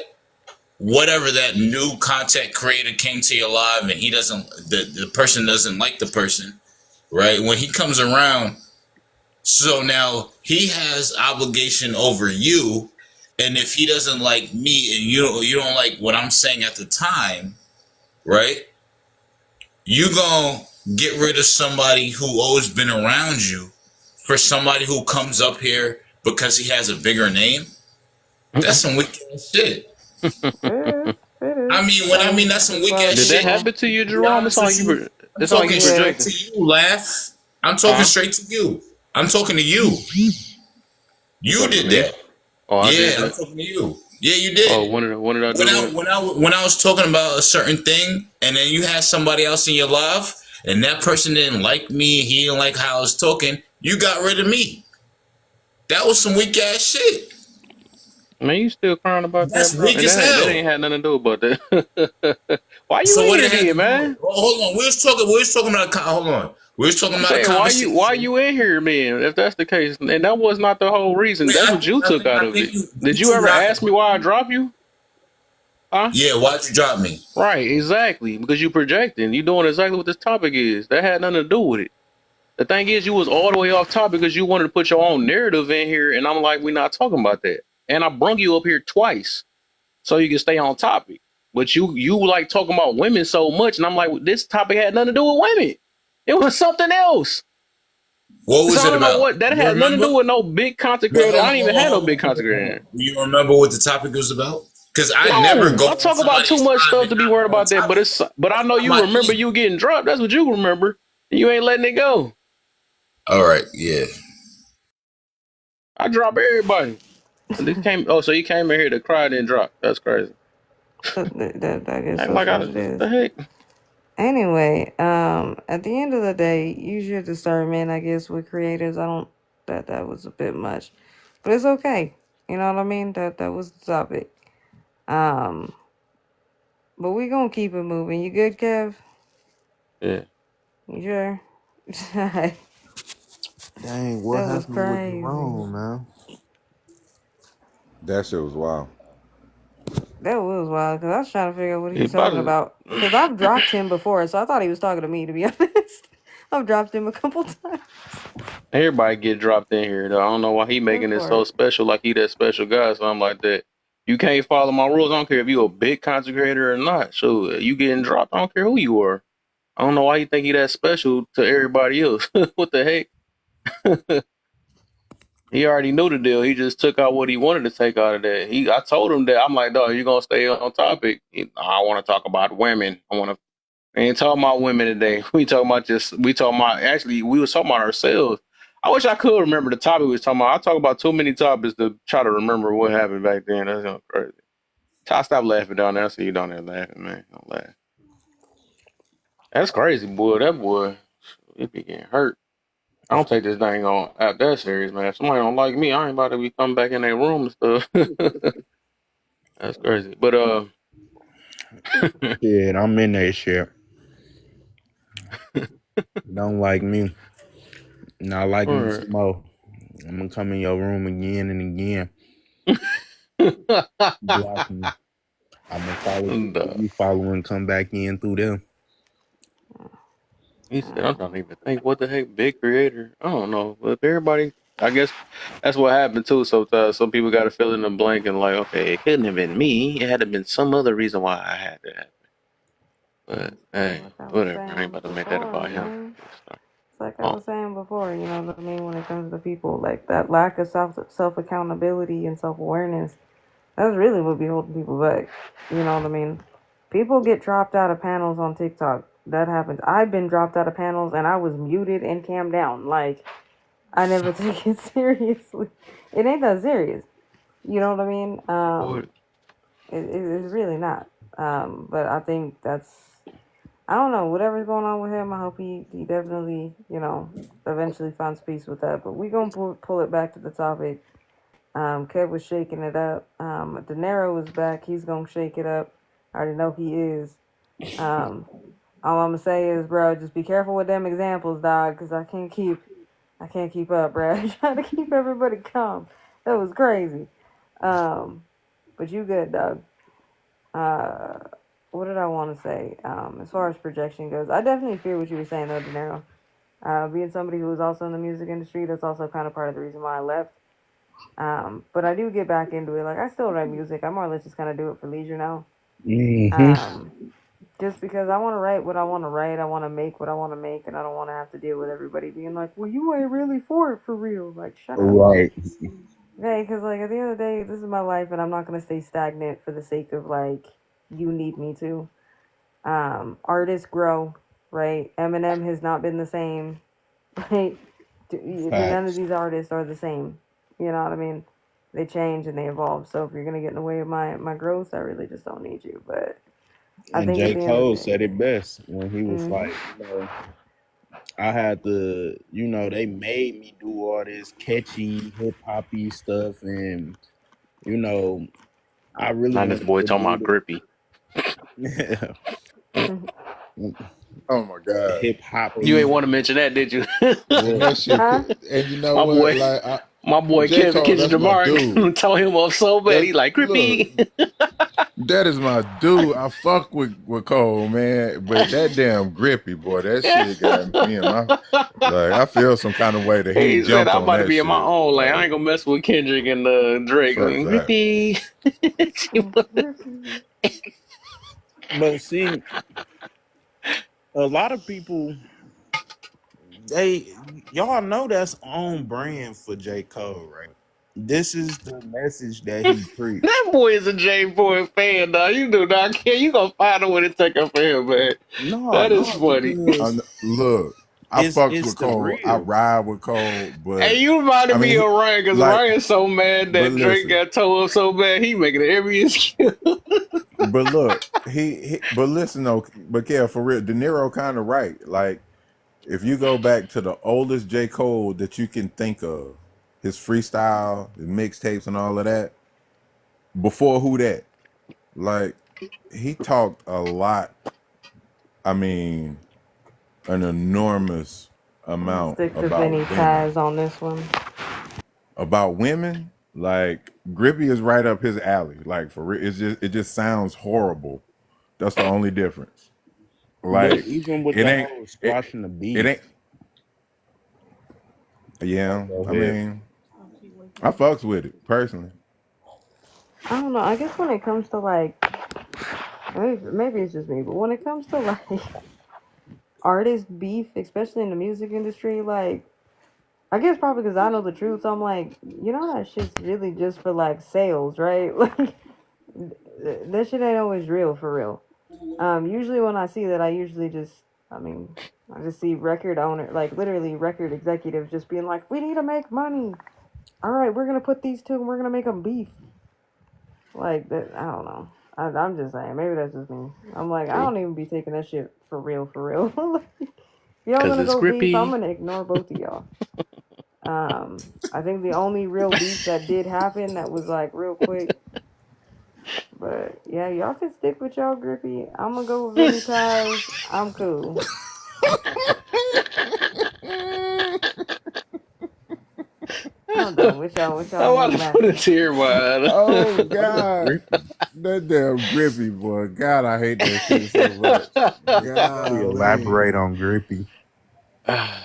whatever that new content creator came to your live and he doesn't, the person doesn't like the person, right? When he comes around, so now he has obligation over you. And if he doesn't like me and you don't like what I'm saying at the time, right? You gonna get rid of somebody who always been around you for somebody who comes up here because he has a bigger name? That's some wicked ass shit. It is. It is. I mean, when I mean that's some That's wicked why ass Did that shit, people. happen to you, to be Jerome? honest with you, I'm It's like talking you Yeah. straight projecting. to you, Laugh. I'm talking Huh? straight to you. I'm talking to you. You You talking to did me? that. Oh, I did Yeah, I'm that. talking to you. Yeah, you Oh, did. when did I When do I what? when I when I was talking about a certain thing, and then you had somebody else in your life, and that person didn't like me, he didn't like how I was talking, you got rid of me. That was some weak ass shit. Man, you still crying about that, That's bro? weak And as that hell. ain't had nothing to do about that. Why you So in what here it had then, to do with? man? Well, hold on, we was talking about hold on. We was talking I'm about a saying why conversation. you in here then? If that's the case, and that was not the whole reason. Wait, That's I what think you I took think out I of think it. you Did you two ever not. ask me why I drop you? Huh? Yeah, why'd you drop me? Right, exactly. Because you projecting. You doing exactly what this topic is. That had nothing to do with it. The thing is, you was all the way off topic because you wanted to put your own narrative in here, and I'm like, we're not talking about that. And I brung you up here twice so you can stay on topic. But you like talking about women so much, and I'm like, this topic had nothing to do with women. It was something else. What So was I it don't know about? what that You had nothing to remember? do with no big content Wait, creator. hold I on, didn't hold even on, have no hold on, big hold on, content hold creator. on. Do you remember what the topic was about? Because I never No, go I on talk about too somebody's much live stuff and to be not worried be on about that. topic. But I know I'm you not remember in. you getting dropped. That's what you remember. You ain't letting it go. All right, yeah. I drop everybody. And this came. Oh, so you came in here to cry then drop. That's crazy. I guess Act that's like I what what it is. the heck. Anyway, at the end of the day, use your discernment. I guess with creators, I don't. That was a bit much, but it's okay. You know what I mean? That was the topic. Um, but we gonna keep it moving. You good, Kev? Yeah. You sure? That Dang, what was happened with crazy. Jerome, man? That shit was wild. That was wild because I was trying to figure out what he He was about talking to, about. Because I've dropped him before, so I thought he was talking to me. To be honest, I've dropped him a couple times. everybody get dropped in here though. I don't know why he That making it so part. special, like he that special guy, something like that. You can't follow my rules. I don't care if you a big content creator or not. So you getting dropped. I don't care who you are. I don't know why you think he that special to everybody else. What the heck? He already knew the deal. He just took out what he wanted to take out of that. I told him that I'm like, dog, you gonna stay on topic. I want to talk about women. I want to. Ain't talking about women today. We talking about actually we was talking about ourselves. I wish I could remember the topic we was talking about. I talk about too many topics to try to remember what happened back then. That's crazy. Ty, stop laughing down there. I see you down there laughing, man. Don't laugh. That's crazy, boy. That boy, he be getting hurt. I don't take this thing on app that serious, man. If somebody don't like me, I ain't about to be coming back in their room and stuff. That's crazy. But Shit, I'm in that shit. Don't like me. Not like me alright. some more. I'm gonna come in your room again and again. Block me. I'm gonna follow people Duh. you follow and come back in through them. He said, I'm trying to even think what the heck big creator. I don't know. But if everybody I guess that's what happened too. Sometimes some people gotta fill in the blank and like, okay, it couldn't have been me. It had to have been some other reason why I had that happen. But hey, Like I was whatever. I ain't saying about to make that before, about him. man. It's like, It's like I oh, was saying before. You know what I mean? When it comes to people, like that lack of self accountability and self awareness That's really what be holding people back. You know what I mean? People get dropped out of panels on TikTok. That happens. I've been dropped out of panels and I was muted and cammed down. Like, I never take it seriously. It ain't that serious. You know what I mean? Boy, It's really not. But I think that's, I don't know, whatever's going on with him, I hope he definitely, eventually finds peace with that. But we gonna pull it back to the topic. Kev was shaking it up. De Niro is back. He's gonna shake it up. I already know he is. Um, all I'm gonna say is, bro, just be careful with them examples, dog, because I can't keep up, bro. Trying to keep everybody calm. That was crazy. Um, but you good, dog. Uh, what did I want to say? As far as projection goes, I definitely fear what you were saying, though, De Niro. Being somebody who was also in the music industry, that's also kind of part of the reason why I left. But I do get back into it. Like, I still write music. I more or less just kind of do it for leisure now. Hmm. Um, just because I want to write what I want to write. I want to make what I want to make, and I don't want to have to deal with everybody being like, well, you ain't really for it for real. Like, shut up. Right. Okay, because, like, at the end of the day, this is my life, and I'm not going to stay stagnant for the sake of, like, you need me to. Artists grow, right? Eminem has not been the same. Right? None of Facts. these artists are the same. You know what I mean? They change and they evolve. So if you're gonna get in the way of my growth, I really just don't need you. But I And think at J. the end of Cole the day, said it best when he was mm-hmm. like, I had to, they made me do all this catchy hip hoppy stuff, and you know, I really not this wanted boy to talking do about grippy. the Oh my god. hip You ain't hoppy. want to mention that, did you? And What? that shit, Huh? and you know my what? boy, Like, my boy J. Kevin Cole, Kitchen that's my Jamar dude. tore him up so bad. That's He like look, grippy. that is my dude. I fuck with Cole, man. But that damn grippy boy, that shit got me in my like. I feel some kind of way that he He said jumped I'm on about to that be in my shit. own lane. I Like, ain't gonna mess with Kendrick and Drake. fuck that. Grippy. But see, a lot of people, y'all know that's on brand for J. Cole, right? This is the message that he preached. That boy is a J Boy fan, dog. You do not care. You gonna find a way to take up for him, man. No, That is no, funny. I, because look, I fucks it's with the Cole. I real. ride with Cole, Hey, but you I reminded mean, me of Ryan because like, Ryan's so mad but that Drake listen, got towed up so bad. He making every excuse. but look, but listen though, but yeah, for real, De Niro kind of right. Like, if you go back to the oldest J. Cole that you can think of, his freestyle, his mixtapes, and all of that, before who that, like, he talked a lot. I mean, an enormous I'm gonna amount stick to about Vinny women. Paz on this one. About women, like Grippy is right up his alley. Like for real, it just sounds horrible. That's the only difference. But Like even with it the ain't whole it squashing the it beef, ain't. Yeah, go I ahead. mean, I fucks with it personally. I don't know. I guess when it comes to like, maybe it's just me, but when it comes to like artist beef, especially in the music industry, like I guess probably because I know the truth, so I'm like, that shit's really just for like sales, right? Like that shit ain't always real for real. Usually when I see that, I mean, I just see record owner, like literally record executives just being like, we need to make money. All right, we're gonna put these two and we're gonna make them beef. Like that, I don't know. I'm just saying, maybe that's just me. I'm like, I True. don't even be taking that shit for real, for real. If y'all Cause gonna it's go beef, I'm grippy. gonna ignore both of y'all. I think the only real beef that did happen that was like real quick, but yeah, y'all can stick with y'all grippy. I'm gonna go with Vinny Paz. I'm cool. I'm done with y'all with y'all I'm new about to put a madness. tear in my Oh Where's God, Griffey? that damn Grippy boy. God, I hate that shit so much. Really Golly, elaborate on Grippy. eye.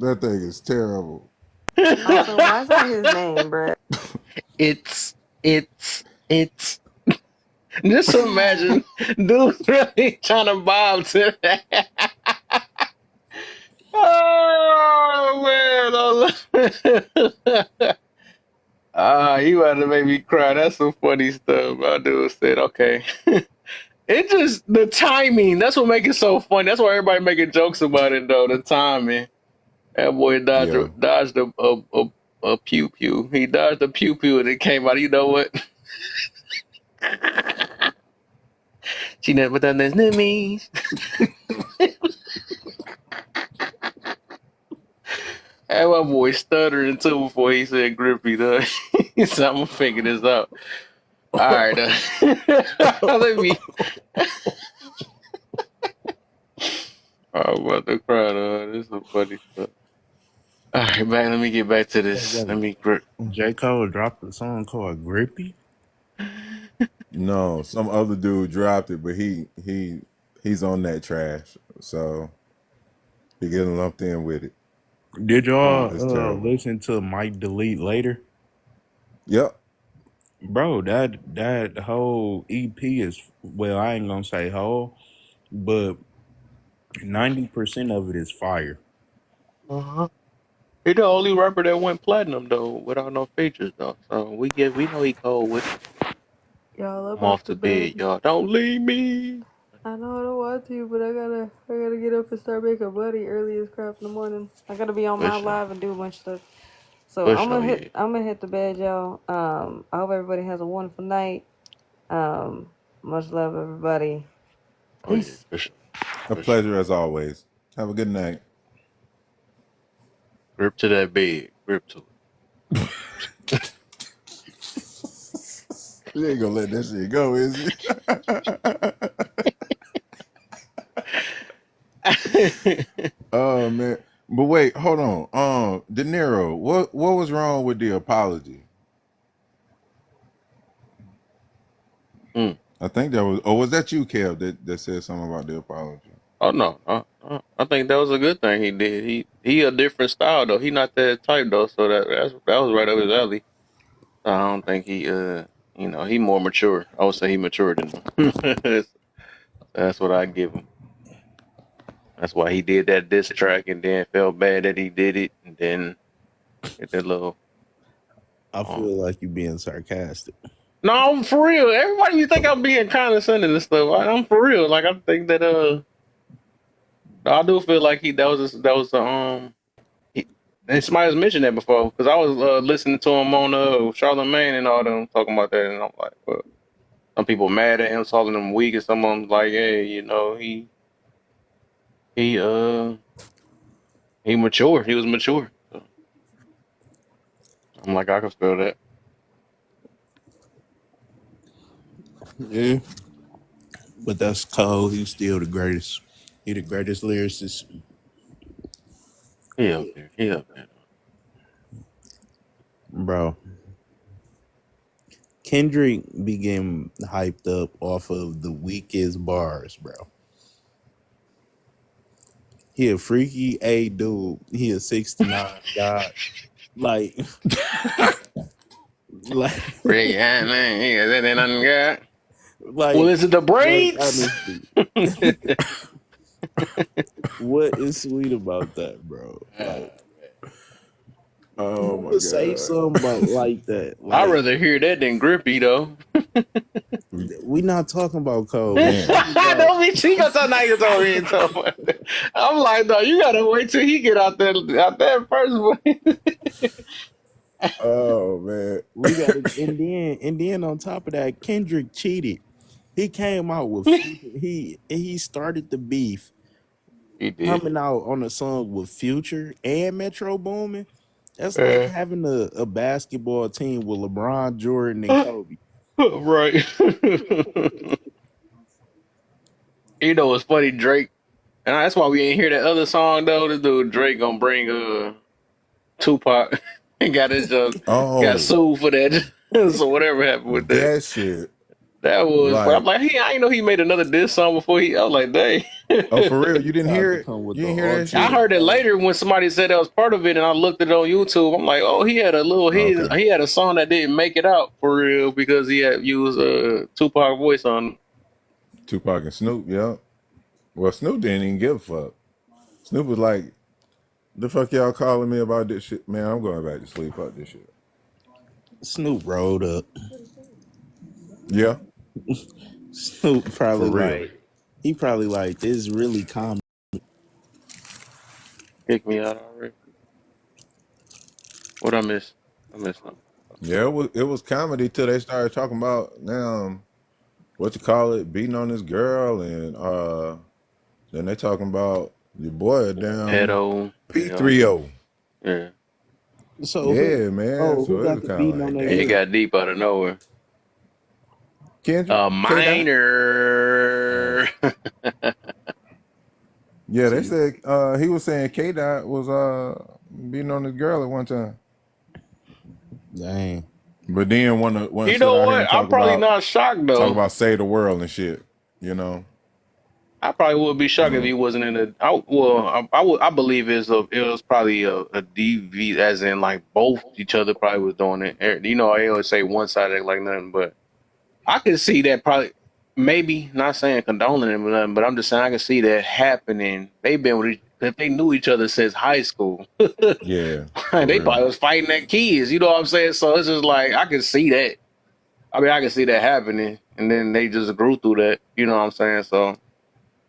that thing is terrible. Also, why is that his name, bruh? it's just imagine dude really trying to bob to that. Oh man, You about to make me cry. That's some funny stuff. My dude said, okay. It just the timing. That's what makes it so funny. That's why everybody making jokes about it though. The timing. That boy Yeah. dodged a pew pew. He dodged a pew pew and it came out. You know what? She never done this to me. And my boy stuttering too before he said grippy though. He said, I'm gonna figure this out. All right, let me. I'm about to cry though. This is some funny stuff. All right, man. Let me get back to Wait, this. Let wait. me grip. J. Cole dropped a song called Grippy. No, some other dude dropped it, but he's on that trash. So he getting lumped in with it. Did y'all It's terrible. listen to Mike Delete Later? Yep. Bro, that whole EP is, well, I ain't gonna say whole, but 90% of it is fire. Uh-huh. He the only rapper that went platinum though, without no features though. So we know he cold with it. Y'all, I'm I'm off off to to bed. bed, y'all. Don't leave me. I know I don't want to, but I gotta get up and start making money early as crap in the morning. I gotta be on For my sure. live and do a bunch of stuff. So For sure, yeah. I'm gonna hit the bed, y'all. I hope everybody has a wonderful night. Much love, everybody. Oh yeah, Peace. for sure. A For sure. pleasure as always. Have a good night. Grip to that bed. Grip to You ain't gonna let that shit go, is you? it. Oh man. But wait, hold on. De Niro, what was wrong with the apology? Mm. I think that was, or was that you, Kev, that said something about the apology? Oh no, I think that was a good thing he did. He a different style though. He not that type though, so that was right up his alley. So I don't think he he more mature. I would say he matured than him. That's what I give him. That's why he did that diss track and then felt bad that he did it and then get that little I um feel like you being sarcastic. no, I'm for real. Everybody you think I'm being condescending and stuff. I'm for real. Like I think that I do feel like that was he, and somebody's mentioned that before because I was listening to him on Charlamagne and all them talking about that and I'm like, well, some people mad at him calling him weak and some of them like, hey, he he mature. He was mature. So I'm like I can feel that. Yeah, but that's Cole. He's still the greatest. He the greatest lyricist, He up there. He up there. bro. Kendrick began hyped up off of the weakest bars, bro. He a freaky A dude. He a 69 god. Like, like, Rick, yeah, man, he got that ain't nothing got. Well, like, is it the like, braids? honestly, what is sweet about that, bro? Like, Oh who my would say something about god. like that? I'd Like, rather hear that than Grippy though. we not talking about Cole. We Man. talking about Don't be cheap. That's how niggas over here talking about that. I'm like, no, you gotta wait till he get out there first. Oh man. we got to, and then on top of that, Kendrick cheated. He came out with he started the beef He did. coming out on a song with Future and Metro Boomin. That's like Uh, having a basketball team with LeBron, Jordan, and Kobe. right. You know what's funny, Drake, and that's why we ain't hear that other song though. This dude Drake gonna bring Tupac and got his got Oh, sued for that. So whatever happened with that. that shit. That was fun. I'm Like, like, I ain't know he made another diss song before he. I was like, dang. oh, for real? You didn't Tried hear to it? come with You the didn't hear that I shit? ultimate heard it banger. later when somebody said that was part of it, and I looked it on YouTube. I'm like, oh, he had a little hit. Okay. He had a song that didn't make it out for real because he had used a Tupac voice on. Tupac and Snoop, yeah. Well, Snoop didn't even give a fuck. Snoop was like, the fuck y'all calling me about this shit? Man, I'm going back to sleep. Fuck this shit. Snoop rolled up. Yeah, Snoop for probably real. like he probably like this really calm. Kick me out already. What I miss? I missed something. Yeah, it was comedy till they started talking about now what you call it, beating on this girl, and then they talking about your boy a damn Pedo. Yeah. P30. Yeah. So who? Yeah, man. Oh, who So it got was the kind of beating like, on that It girl? got deep out of nowhere. Kendrick, A K Dot. minor. Yeah, they See, said he was saying K Dot was beating on this girl at one time. dang. But then want to You sit know out here what? and I'm probably not shocked talk though. about save the world and shit. You know. I probably would be shocked if Yeah. he wasn't in the. I believe it was probably a DV, as in like both each other probably was doing it. You know, I always say one side act like nothing, but I could see that probably. Maybe not saying condoning it or nothing, but I'm just saying I can see that happening. They've been with if they knew each other since high school. Yeah, for They real. probably was fighting at kids. You know what I'm saying? So it's just like I can see that. I mean, I can see that happening, and then they just grew through that. You know what I'm saying? So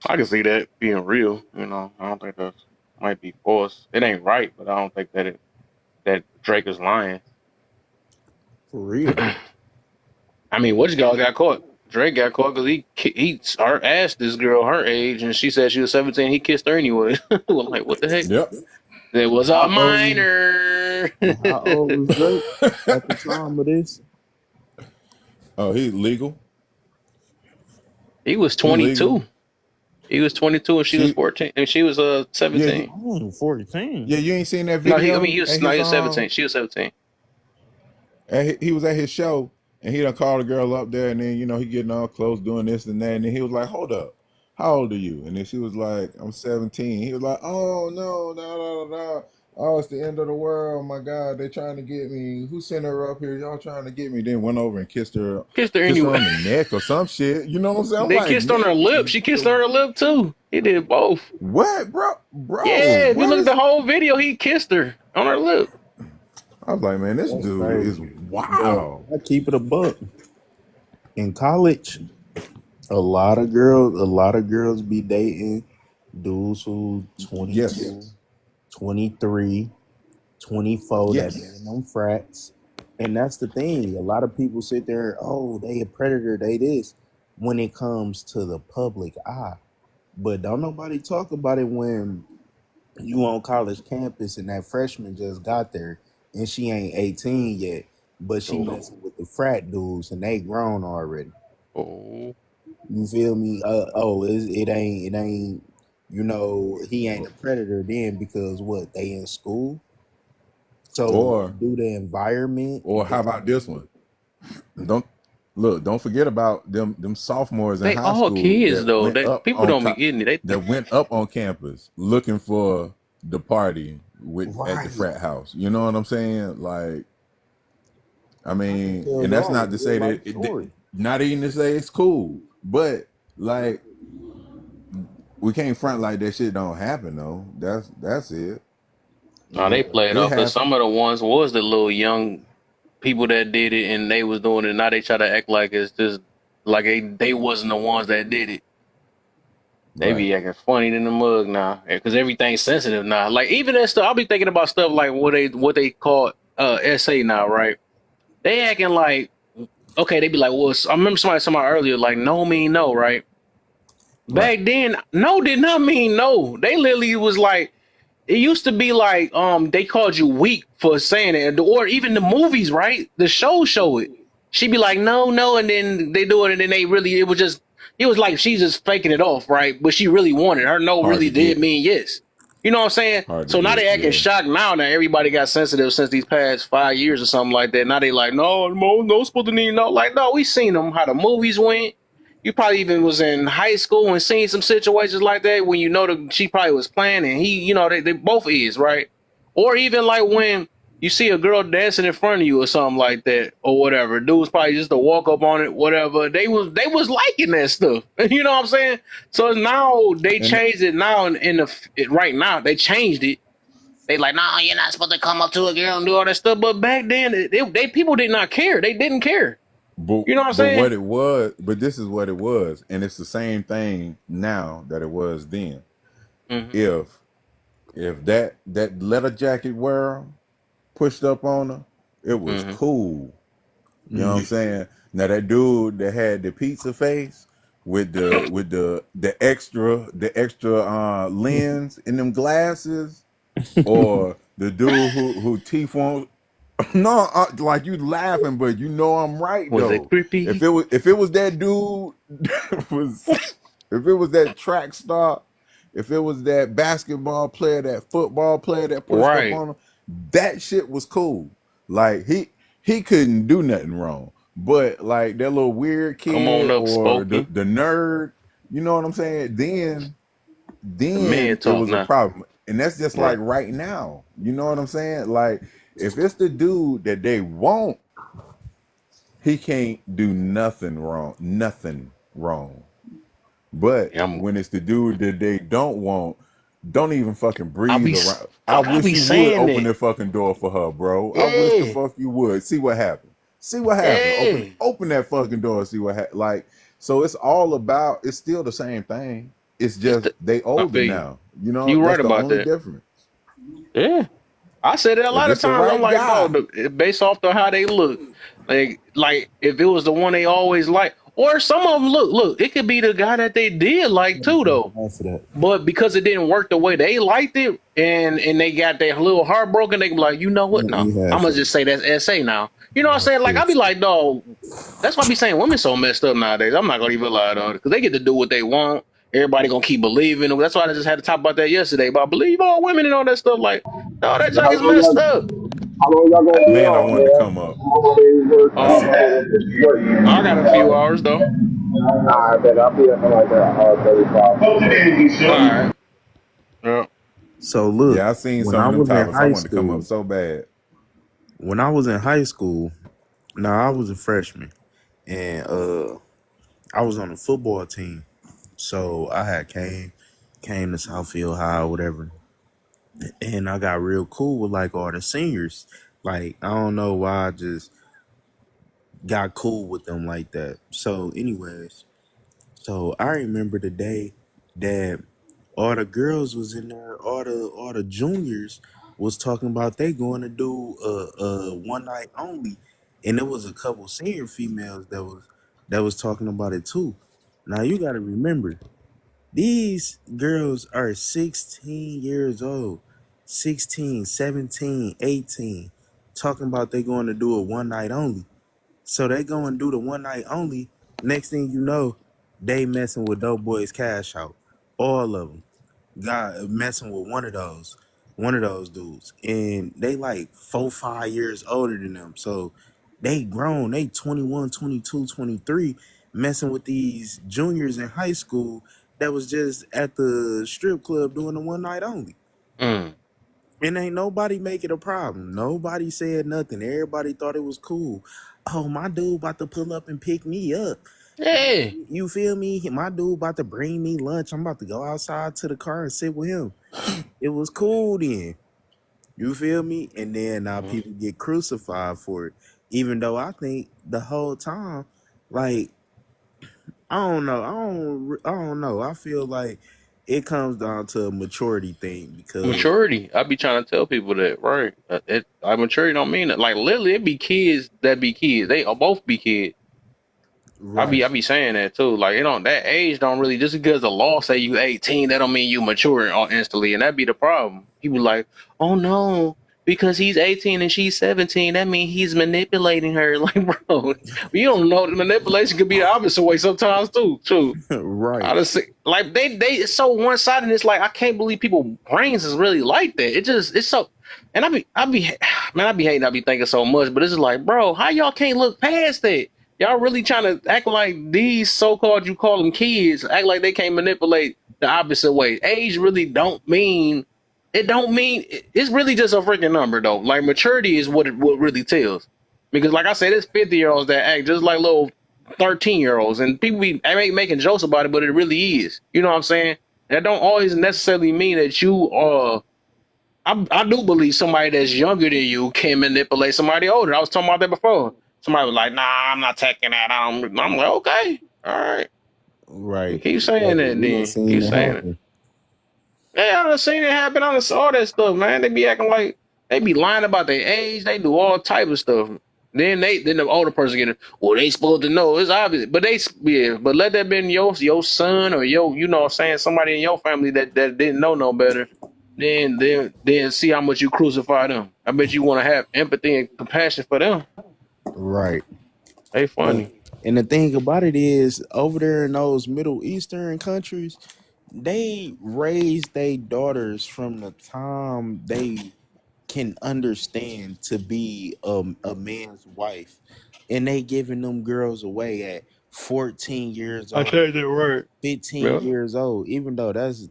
I can see that being real. You know, I don't think that might be forced. It ain't right, but I don't think that Drake is lying. For real. I mean, which guy got caught? Drake got caught because he asked this girl her age, and she said she was 17. He kissed her anyway. I'm like, what the heck? Yep. It was a How old? minor. How old was Drake at the time of this? Oh, he legal. He was He legal. 22. He was 22 and she was She 14 and she was yeah, 17. Oh, 14. yeah, you ain't seen that No, I mean video at he his was 17. She was 17. he was at his show and he done called a girl up there and then he getting all close doing this and that and then he was like, hold up, how old are you? And then she was like, I'm 17. He was like, oh no, no, no, no, no. Oh, it's the end of the world. My God, they trying to get me. Who sent her up here? Y'all trying to get me. Then went over and Kissed her kissed her anyway. on the neck or some shit. You know what I'm saying? I'm They like, kissed on her lip. She kissed on her lip too. He did both. what, bro? Bro, Yeah, if you what look at is the whole video, he kissed her on her lip. I was like, man, this That's dude is crazy. But wow. I keep it a buck. In college, a lot of girls be dating dudes who Yes. 22, 23, 24 that be in Yes. them frats. And that's the thing. A lot of people sit there, oh, they a predator, they this, when it comes to the public eye. But don't nobody talk about it when you on college campus and that freshman just got there and she ain't 18 yet, but she Oh, messing with the frat dudes and they grown already. oh. You feel me? It ain't. He ain't a predator then because what they in school. So Or do the environment how that about this one? Don't don't forget about them sophomores in They high all school kids that though. went That up people on don't be getting it. They that went up on campus looking for the party at the right? frat house. You know what I'm saying? Like, I I can mean, tell and that's y'all not a to real say life that story. not even to say it's cool, but like we can't front like that shit don't happen though. That's it. No, they play it It off because happened. some of the ones was the little young people that did it and they was doing it. Now they try to act like it's just like they wasn't the ones that did it. They Right. be acting funny in the mug now because everything's sensitive now. Like even that stuff, I'll be thinking about stuff like what they call essay now, right? They acting like okay. They be like, well, I remember somebody earlier like no mean no, right? Right. Back then, no did not mean no. They literally was like it used to be like they called you weak for saying it, or even the movies, right? The show it. She'd be like, no, no, and then they do it, and then it was like she's just faking it off, right? But she really wanted her no Hard really to did get. mean yes. You know what I'm saying? Hard to So now get. they acting Yeah. shocked now that everybody got sensitive since these past 5 years or something like that. Now they like, no, supposed to need no. Like, no, we seen them how the movies went. You probably even was in high school and seen some situations like that when you know she probably was playing and he, they both is right, or even like when you see a girl dancing in front of you or something like that or whatever. Dudes probably just to walk up on it, whatever. They was liking that stuff. You know what I'm saying? So now they And changed it now right now they changed it. they like, nah, you're not supposed to come up to a girl and do all that stuff. But back then, they people did not care. They didn't care. But You know what I'm but saying? what it was, but this is what it was, and it's the same thing now that it was then. Hmm. If that leather jacket wearer pushed up on her, it was Hmm. cool. You know what I'm Mm. saying? Now that dude that had the pizza face with the extra lens in them glasses, or the dude who teeth won't. No, like you laughing, but you know I'm right Was it though. If creepy? it was that dude was if it was that track star, if it was that basketball player, that football player that pushed up Right. on him, that shit was cool. Like he couldn't do nothing wrong. But like that little weird Come on kid up, or the, Spokey. the nerd, you know what I'm saying? Then The man then it talk was a now. problem. And that's just like Right. right now. You know what I'm saying? Like if it's the dude that they want, he can't do nothing wrong. Nothing wrong. But Yeah, when it's the dude that they don't want, don't even fucking I breathe be, around. I I wish be you would saying open that. the fucking door for her, bro. I wish the Yeah. fuck you would. See what happened. See what happened. Open Yeah. open that fucking door and see what happened. Like, so it's all about, it's still the same thing. It's It's just the, they I older feel you. now. You know, You that's right the about only that. difference. Yeah. I said it a If lot of it's the times. I'm right like, bro, guy, based off the how they look, like if it was the one they always like, or some of them look, it could be the guy that they did like too, though. After that. But because it didn't work the way they liked it, and they got their little heartbroken, they can be like, you know what? Let No, me have I'm gonna for just say that's SA now. You know what I'm watch saying? Like I be this. like, dog, that's why I be saying women so messed up nowadays. I'm not gonna even lie on it because they get to do what they want. Everybody gonna keep believing them. That's why I just had to talk about that yesterday. But I believe all women and all that stuff. Like, no, that How junk is long messed y'all, up. how long y'all gonna be man, I on, wanted to man? come up. I'm already working. I Uh, see. I'm I got a few hours though. I bet I'll be up like that. 35. All right. Yeah. So look, Yeah, I seen when some I of them was in titles. I high wanted to come up school, so bad. now I was a freshman, and I was on the football team. So I had came to Southfield High, whatever, and I got real cool with like all the seniors. Like I don't know why I just got cool with them like that. So, anyways, so I remember the day that all the girls was in there, all the juniors was talking about they going to do a one night only, and there was a couple senior females that was talking about it too. Now you got to remember, these girls are 16 years old, 16, 17, 18, talking about they going to do a one night only. So they go and do the one night only. Next thing you know, they messing with dope boys cash out. All of them. God messing with one of those dudes. And they like 4, 5 years older than them. So they grown. They 21, 22, 23, messing with these juniors in high school that was just at the strip club doing the one night only. Mm. And ain't nobody make it a problem. Nobody said nothing. Everybody thought it was cool. Oh, my dude about to pull up and pick me up. Yeah. You feel me? My dude about to bring me lunch. I'm about to go outside to the car and sit with him. It was cool then. You feel me? And then now Mhm. people get crucified for it. Even though I think the whole time, like, I don't know. I don't know. I feel like it comes down to a maturity thing because Maturity. I be trying to tell people that, right? Like maturity don't mean that. Like literally, it be kids that be kids. They all both be kids. right. I be saying that too. Like you know, that age don't really just because the law say you 18, that don't mean you mature all instantly, and that be the problem. People like, oh no, because he's 18 and she's 17, that means he's manipulating her. Like, bro, you don't know the manipulation could be the opposite way sometimes too. True. I Right. just like they it's so one sided. It's like I can't believe people brains is really like that. It just it's so, and I be man, I be hating. I be thinking so much, but it's just like, bro, how y'all can't look past that? Y'all really trying to act like these so called, you call them kids, act like they can't manipulate the opposite way. Age really don't mean, it don't mean it's really just a freaking number though. Like maturity is what really tells. Because like I said, it's 50-year-olds that act just like little 13-year-olds, and people be making jokes about it, but it really is. You know what I'm saying? That don't always necessarily mean that you are. I do believe somebody that's younger than you can manipulate somebody older. I was talking about that before. Somebody was like, "Nah, I'm not taking that." I'm like, "Okay, all right." You Right. keep saying Hey, that, we done then seen keep it saying it. happen. Yeah, I done seen it happen. I done saw all that stuff, man. They be acting like they be lying about their age. They do all type of stuff. Then the older person get it. Well, they supposed to know. It's obvious, but yeah. But let that been your son or you know what I'm saying, somebody in your family that didn't know no better. Then see how much you crucify them. I bet you want to have empathy and compassion for them. Right. They And, funny. and the thing about it is, over there in those Middle Eastern countries, they raise their daughters from the time they can understand to be a man's wife, and they giving them girls away at 14 years I old, tell you that right. 15 Yeah. years old. Even though that's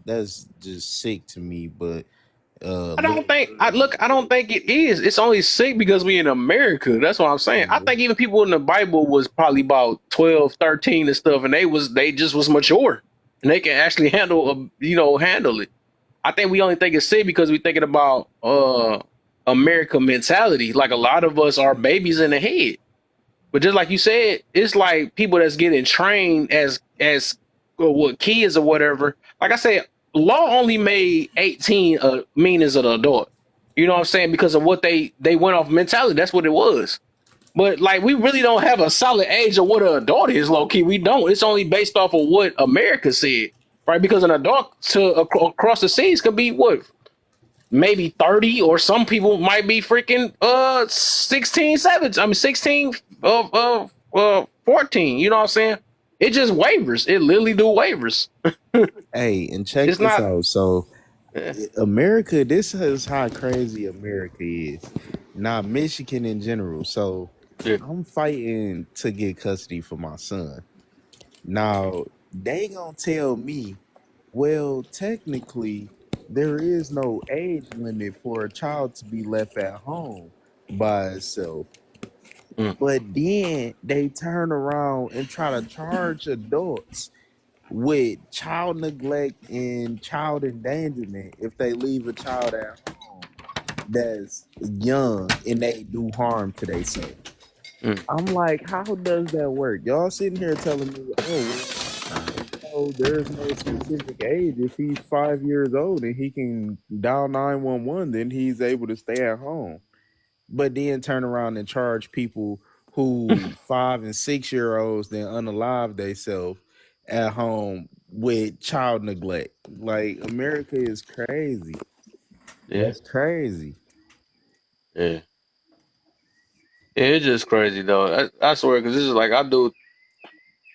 just sick to me, but I don't little think I look. girls. I don't think it is. It's only sick because we in America. That's what I'm saying. I think even people in the Bible was probably about 12, 13 and stuff, and they just was mature and they can actually handle it. I think we only think it's sick because we thinking about America mentality. Like a lot of us are babies in the head. But just like you said, it's like people that's getting trained as well, what kids or whatever. Like I said, law only made 18 mean as an adult. You know what I'm saying? Because of what they went off mentality. That's what it was. But like we really don't have a solid age of what an adult is, low key. We don't. It's only based off of what America said, right? Because an adult across the seas could be what, maybe 30, or some people might be freaking 16, 17. I mean 16 of 14. You know what I'm saying? It just wavers. It literally do wavers. Hey, and check It's this not. out. So Yeah, America, this is how crazy America is. Not Michigan in general. So yeah, I'm fighting to get custody for my son. Now they gonna tell me, well, technically, there is no age limit for a child to be left at home by itself. mm, But then they turn around and try to charge adults with child neglect and child endangerment if they leave a child at home that's young and they do harm to themselves. mm, I'm like, how does that work? Y'all sitting here telling me, oh, well, there's no specific age. If he's 5 years old and he can dial 911, then he's able to stay at home. But then turn around and charge people who 5 and 6 year olds then unalive themselves at home with child neglect. Like America is crazy. yeah, That's crazy. yeah. Yeah, it's just crazy though. I swear, because this is like I do.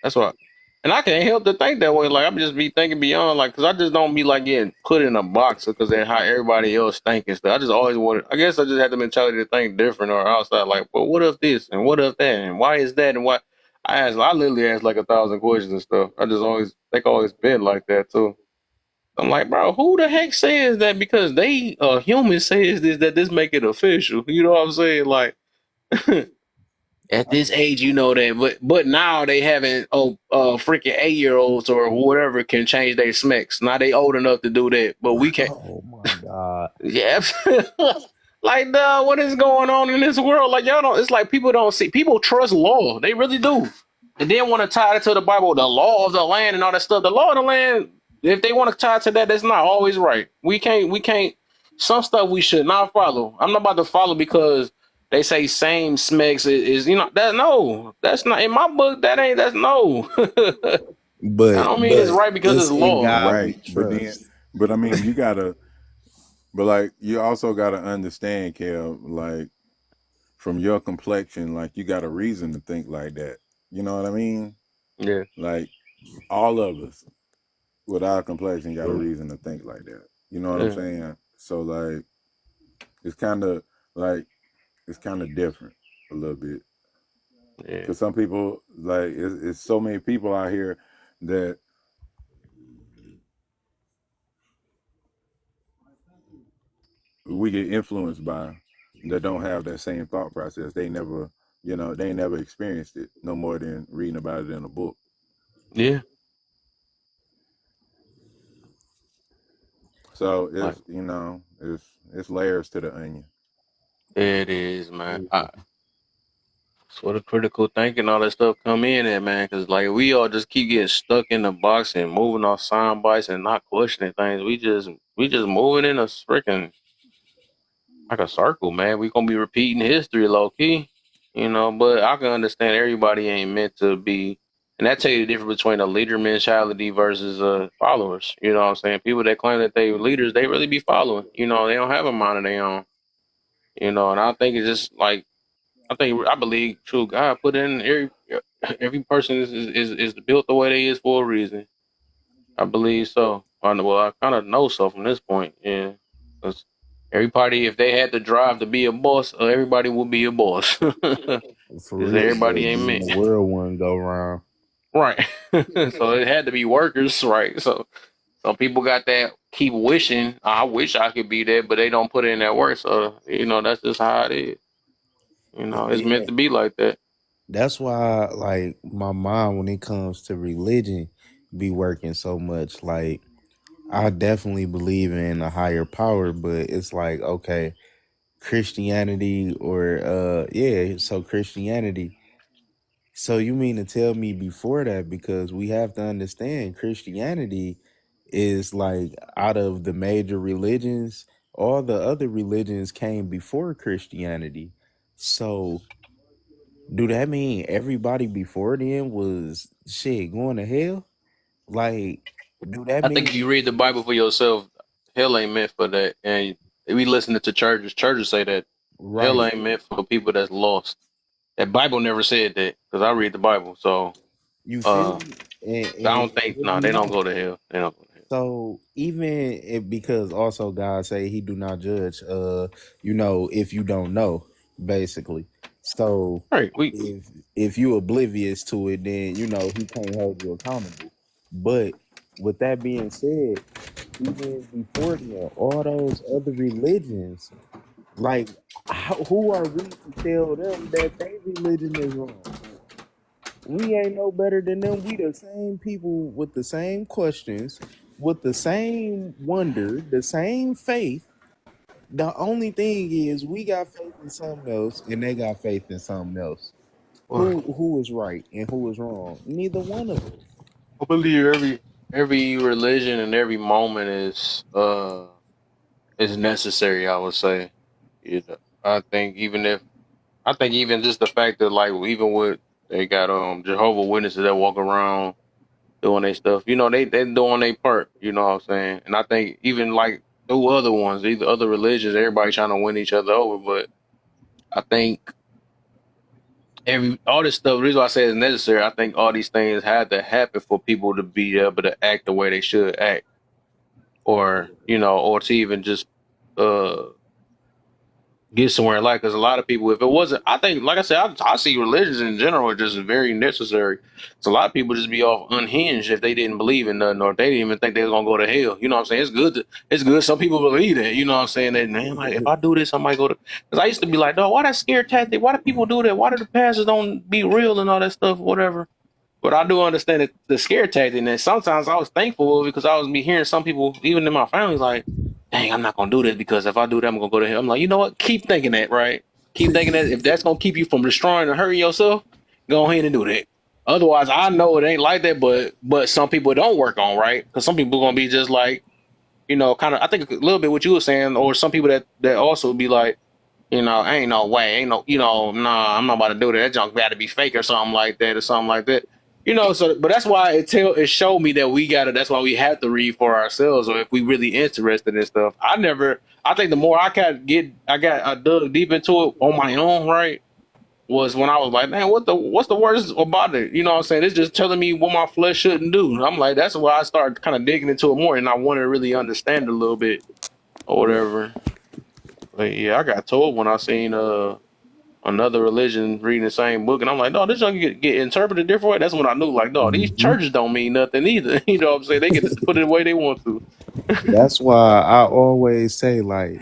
That's what, and I can't help to think that way. Like I'm just be thinking beyond, like, because I just don't be like getting put in a box because of how everybody else think and stuff. I just always wanted. I guess I just had the mentality to think different or outside. Like, well, what if this and what if that and why is that and why? I literally ask like 1,000 questions and stuff. I just always think always been like that too. I'm like, bro, who the heck says that? Because they human says this that this make it official. You know what I'm saying? Like. At this age, you know that, but now they having freaking 8 year olds or whatever can change their smecks. Now they old enough to do that, but we can't. Oh my God. Yeah, like what is going on in this world? Like y'all don't. It's like people don't see. People trust law. They really do, and then want to tie it to the Bible, the law of the land, and all that stuff. The law of the land. If they want to tie it to that, that's not always right. We can't. We can't. Some stuff we should not follow. I'm not about to follow because they say same smecks is that no. That's not in my book. That ain't. That's no. I But don't mean it's right because it's it's in law. God Right. we But then, trust. but I mean, you gotta, but like, you also gotta understand, Kel, like, from your complexion, like, you got a reason to think like that. You know what I mean? Yeah. Like, all of us with our complexion got a reason to think like that. You know what I'm Yeah. saying? So, like, it's kind of like, it's kind of different a little bit. Yeah. Because some people, like, it's so many people out here that we get influenced by that don't have that same thought process. They never, they never experienced it no more than reading about it in a book. Yeah. So Like. it's It's layers to the onion. It is, man. That's where the critical thinking, all that stuff come in at, man. Because like we all just keep getting stuck in the box and moving off sound bites and not questioning things. We just moving in a freaking like a circle, man. We gonna be repeating history, low key, But I can understand everybody ain't meant to be, and that tell you the difference between a leader mentality versus followers. You know what I'm saying? People that claim that they leaders, they really be following. They don't have a mind of their own. And I think it's just like I believe true God put in every person is built the way they is for a reason. I believe so. Well, I kind of know so from this point, yeah. 'Cause everybody, if they had to drive to be a boss, everybody would be a boss. For Because real, everybody but ain't then meant. the world wouldn't go round. Right. So it had to be workers, right? So some people got that keep wishing, I wish I could be there, but they don't put in that work. So, that's just how it is. It's meant Yeah, to be like that. that's why like my mom when it comes to religion be working so much. Like I definitely believe in a higher power, but it's like okay, Christianity or yeah, so Christianity. So you mean to tell me before that, because we have to understand Christianity is like out of the major religions, all the other religions came before Christianity. So do that mean everybody before then was shit going to hell? Like, do that I think if mean you read the Bible for yourself, hell ain't meant for that. And we listen to churches. Churches say that hell right? ain't meant for people that's lost. That Bible never said that because I read the Bible. So You feel uh, me? I And don't think hear no, me they don't out. go to hell. They don't go to hell. So even if, because also God say he do not judge if you don't know, basically. So Right? We if you oblivious to it, then he can't hold you accountable. But with that being said, even before then, all those other religions, like who are we to tell them that their religion is wrong? We ain't no better than them. We the same people with the same questions, with the same wonder, the same faith. The only thing is we got faith in something else and they got faith in something else. I Who is right and who is wrong? Neither one of us. believe every religion and every moment is necessary. I would say. I think even just the fact that like even with they got Jehovah Witnesses that walk around doing their stuff. They doing their part. You know what I'm saying? And I think even like through other ones, either other religions, everybody trying to win each other over. But I think every all this stuff. The reason why I say it's necessary. I think all these things had to happen for people to be able to act the way they should act, or to even just uh get somewhere in life. Because a lot of people, if it wasn't, I think, like I said, I see religions in general are just very necessary. So a lot of people just be off unhinged if they didn't believe in nothing or if they didn't even think they was gonna go to hell. You know what I'm saying? It's good. Some people believe that. You know what I'm saying? That man, like if I do this, I might go to. Because I used to be like, dog, why that scare tactic? Why do people do that? Why do the pastors don't be real and all that stuff? Whatever. But I do understand the scare tactic, and sometimes I was thankful because I was be hearing some people, even in my family, like, "Dang, I'm not gonna do this because if I do that, I'm gonna go to hell." I'm like, you know what? Keep thinking that, right? Keep thinking that if that's gonna keep you from destroying and hurting yourself, go ahead and do that. Otherwise, I know it ain't like that, but some people it don't work on, right? Because some people gonna be just like, kind of. I think a little bit what you were saying, or some people that also be like. Ain't no way, ain't no, nah, I'm not about to do that. That junk got to be fake or something like that, or something like that. So, but that's why it showed me that we gotta. That's why we have to read for ourselves, or if we really interested in stuff. I think the more I dug deep into it on my own, right, was when I was like, man, what's the worst about it? You know what I'm saying? It's just telling me what my flesh shouldn't do. I'm like, that's why I started kind of digging into it more, and I wanted to really understand it a little bit or whatever. But yeah, I got told when I seen another religion reading the same book, and I'm like, no, this don't get interpreted different way. That's when I knew, like, no, these Mhm. churches don't mean nothing either. You know what I'm saying? They can put it the way they want to. That's why I always say, like,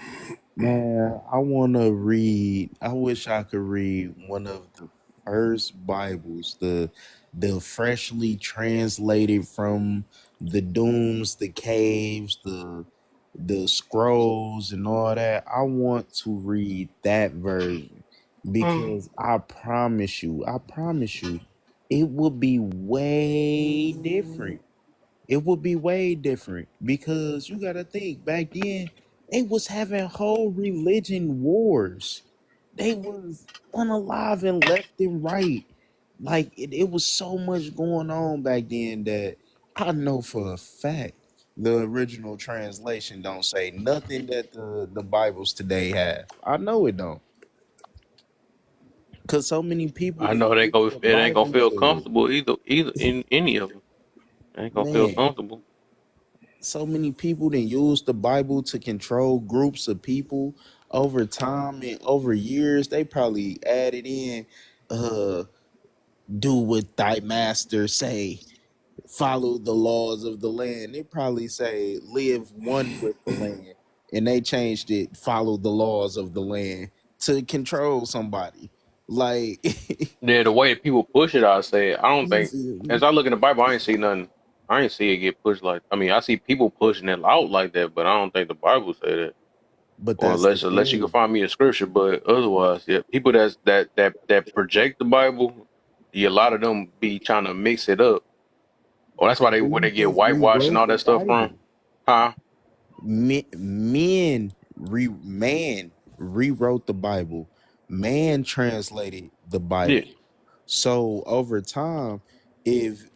man, I want to read. I wish I could read one of the first Bibles, the freshly translated from the Dooms, the caves, the scrolls and all that, I want to read that version because I promise you, it would be way different. It would be way different because you got to think back then they was having whole religion wars. They was unalive and left and right. Like it was so much going on back then that I know for a fact the original translation don't say nothing that the Bibles today have. I know it don't. Cause so many people I that know they use go. the It ain't gonna Bible feel to, comfortable either in any of them. It ain't gonna feel man, comfortable. so many people that use the Bible to control groups of people over time and over years. They probably added in, uh, do what thy master say, follow the laws of the land. They probably say live one with the land, and they changed it, follow the laws of the land to control somebody. Like, Yeah, the way people push it, I say, I don't you think. feel me? As I look in the Bible, I ain't see nothing. I ain't see it get pushed like. I mean, I see people pushing it out like that, but I don't think the Bible say that. But Or that's the unless you can thing. find me a scripture, but otherwise, yeah, people that project the Bible, yeah, a lot of them be trying to mix it up. Or that's why they Who where you they get think whitewashed and rewrote all the that stuff Bible? from. Huh? Man rewrote the Bible. Man translated the Yeah. Bible. So over time, if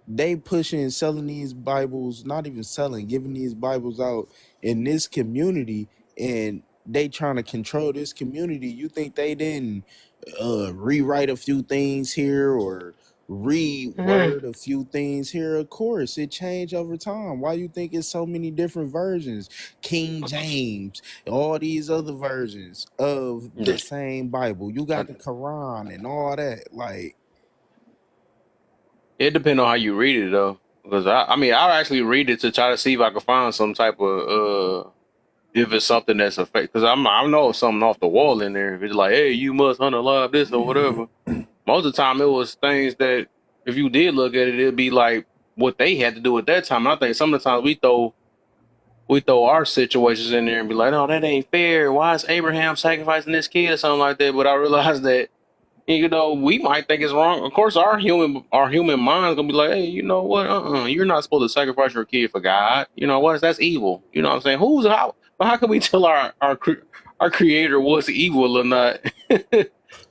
they pushing selling these Bibles, not even selling, giving these Bibles out in this community, and they trying to control this community, you think they didn't rewrite a few things here or Mhm. reword a few things here? Of course it changed over time. Why you think it's so many different versions? King James, all these other versions of the Yeah. same Bible, you got I- the Quran and all that. Like, It depends on how you read it though, because I mean, I'll actually read it to try to see if I can find some type of if it's something that's affect. Because I know something off the wall in there. If it's like, hey, you must unalive this or whatever. Most of the time, it was things that if you did look at it, it'd be like what they had to do at that time. And I think some of the times we throw our situations in there and be like, no, that ain't fair. Why is Abraham sacrificing this kid or something like that? But I realized that we might think it's wrong. Of course, our human mind's gonna be like, hey, you know what? You're not supposed to sacrifice your kid for God. You know what? That's evil. You know what I'm saying? Who's how? But how can we tell our creator was evil or not?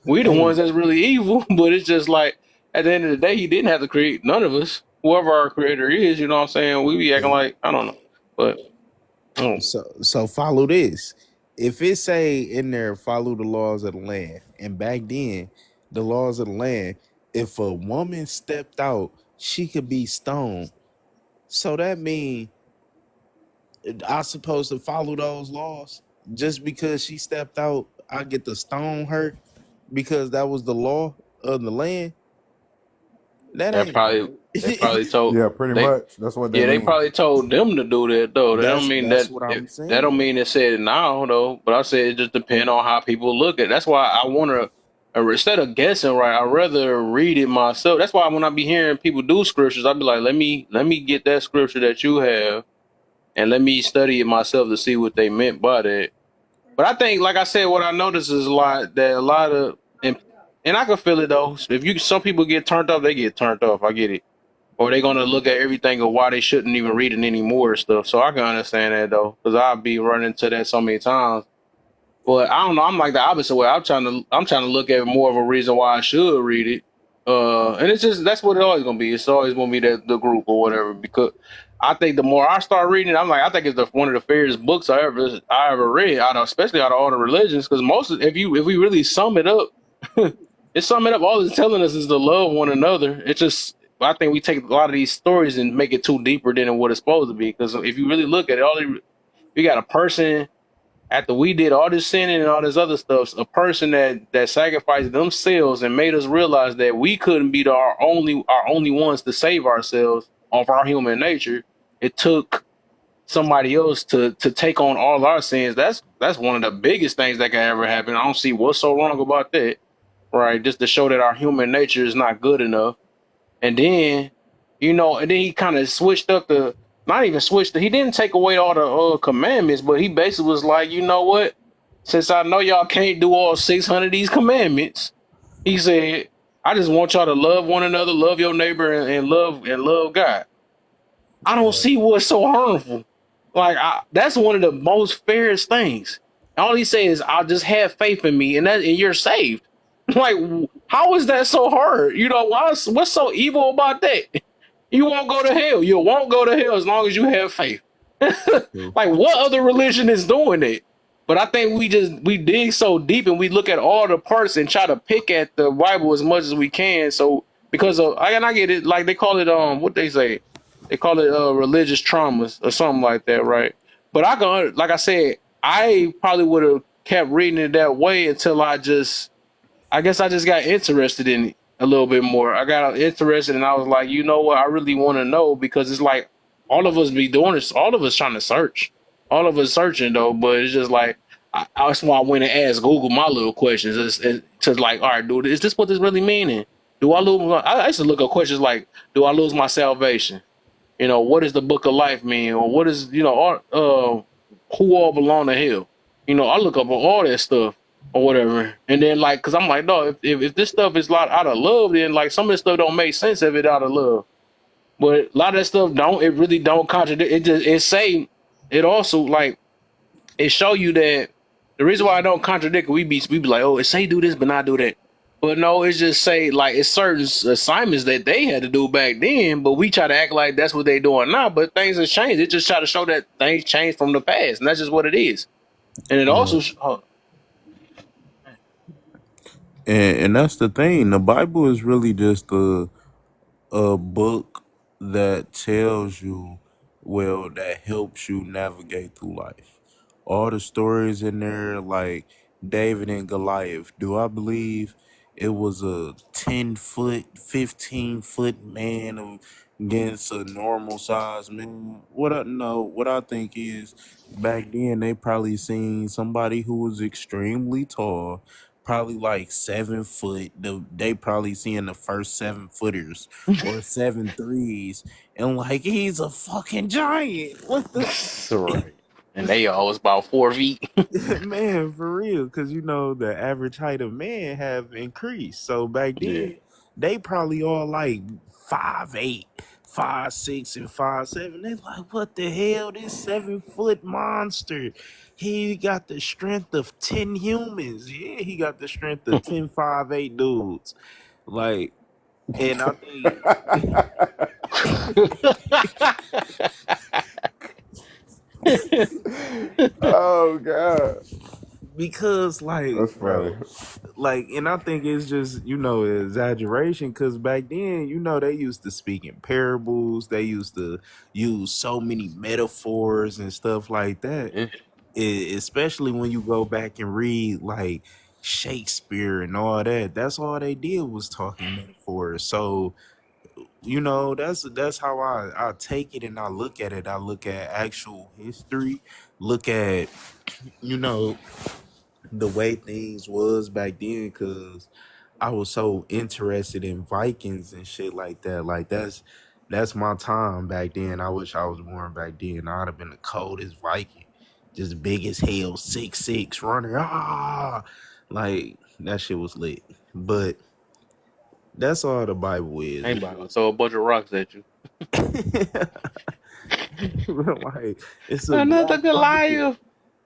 We the ones hey, that's really evil. But it's just like at the end of the day, he didn't have to create none of us. Whoever our creator is, you know what I'm saying? We be acting like I don't know, but mm, so follow this. If it say in there, follow the laws of the land, and back then, the laws of the land, if a woman stepped out, she could be stoned. So that mean I supposed to follow those laws just because she stepped out? I get to stone her because that was the law of the land. That that ain't probably they right. probably told Yeah, pretty they much. That's what they Yeah, they mean. probably told them to do that though. That don't mean That's that what it, I'm that don't saying. mean it said it now though. But I said it just depends on how people look at it. That's why I want to instead of guessing right, I rather read it myself. That's why when I be hearing people do scriptures, I be like, let me get that scripture that you have and let me study it myself to see what they meant by that. But I think, like I said, what I notice is a lot of and I can feel it though. If you some people get turned off, they get turned off. I get it or they gonna look at everything of why they shouldn't even read it anymore and stuff. So I can understand that though, because I'll be running into that so many times. But I don't know. I'm like the opposite way. I'm trying to look at more of a reason why I should read it. And it's just that's what it's always gonna be. It's always gonna be that the group or whatever. Because I think the more I start reading, I'm like I think it's one of the fairest books I ever read especially out of all the religions. Because if we really sum it up, it's summing up all it's telling us is to love one another. It's just I think we take a lot of these stories and make it too deeper than what it's supposed to be. Because if you really look at it, we got a person after we did all this sinning and all this other stuff, a person that sacrificed themselves and made us realize that we couldn't be our only ones to save ourselves of our human nature. It took somebody else to take on all our sins. That's one of the biggest things that can ever happen. I don't see what's so wrong about that, right? Just to show that our human nature is not good enough and then he kind of switched up the not even switched. He didn't take away all the commandments, but he basically was like, you know what? Since I know y'all can't do all 600 of these commandments, he said, I just want y'all to love one another, love your neighbor, and love God. I don't Right. see what's so harmful. Like that's one of the most fairest things. All he says, "I'll just have faith in me," and you're saved. Like, how is that so hard? You know, what's so evil about that? You won't go to hell. You won't go to hell as long as you have faith. True. Like, what other religion is doing that? But I think we dig so deep and we look at all the parts and try to pick at the Bible as much as we can. So because of and I get it, like they call it what they say, they call it religious traumas or something like that, right? But I can, like I said, I probably would have kept reading it that way until I guess I just got interested in it a little bit more. I got interested and I was like, you know what? I really want to know because it's like all of us be doing this, all of us trying to search, all of us searching though, but it's just like, that's why I went and asked Google my little questions. It's to like, all right, dude, is this what this really meaning? Do I lose I used to look up questions like, do I lose my salvation? You know, what does the book of life mean? Or what is, who all belong to hell? You know, I look up all that stuff or whatever. And then like, cause I'm like, no, if this stuff is a lot out of love, then like some of this stuff don't make sense of it out of love. But a lot of that stuff don't, it really don't contradict. It also like, it show you that the reason why I don't contradict, we be like, oh, it say do this, but not do that. But no, it's just say like it's certain assignments that they had to do back then, but we try to act like that's what they doing now. But things have changed. It just try to show that things changed from the past, and that's just what it is. And it Yeah. also, And that's the thing. The Bible is really just a book that tells you, well, that helps you navigate through life. All the stories in there, like David and Goliath, do I believe it was a 10 foot, 15 foot man against a normal size man? What I know, what I think is back then they probably seen somebody who was extremely tall, probably like 7 foot. They probably seeing the first 7 footers or 7 threes, and like he's a fucking giant. What the right. And they always about 4 feet. man, for real? Because you know the average height of man have increased. So back Yeah. then, they probably all like 5'8", 5'6", and 5'7". They like, what the hell? This 7 foot monster. He got the strength of 10 humans. Yeah, he got the strength of 10 5'8" dudes. Like, and I think Oh God, because like that's funny. bro, like, and I think it's just, exaggeration, because back then, they used to speak in parables, they used to use so many metaphors and stuff like that. Yeah. Especially when you go back and read like Shakespeare and all that, that's all they did was talking metaphors. So that's how I take it and I look at it. I look at actual history, look at you know the way things was back then, because I was so interested in Vikings and shit like that. Like that's my time back then. I wish I was born back then. I'd have been the coldest Viking, just big as hell, 6'6", running. Like that shit was lit. But that's all the Bible is. Anybody gonna throw a bunch of rocks at you? Like it's a Another black Viking.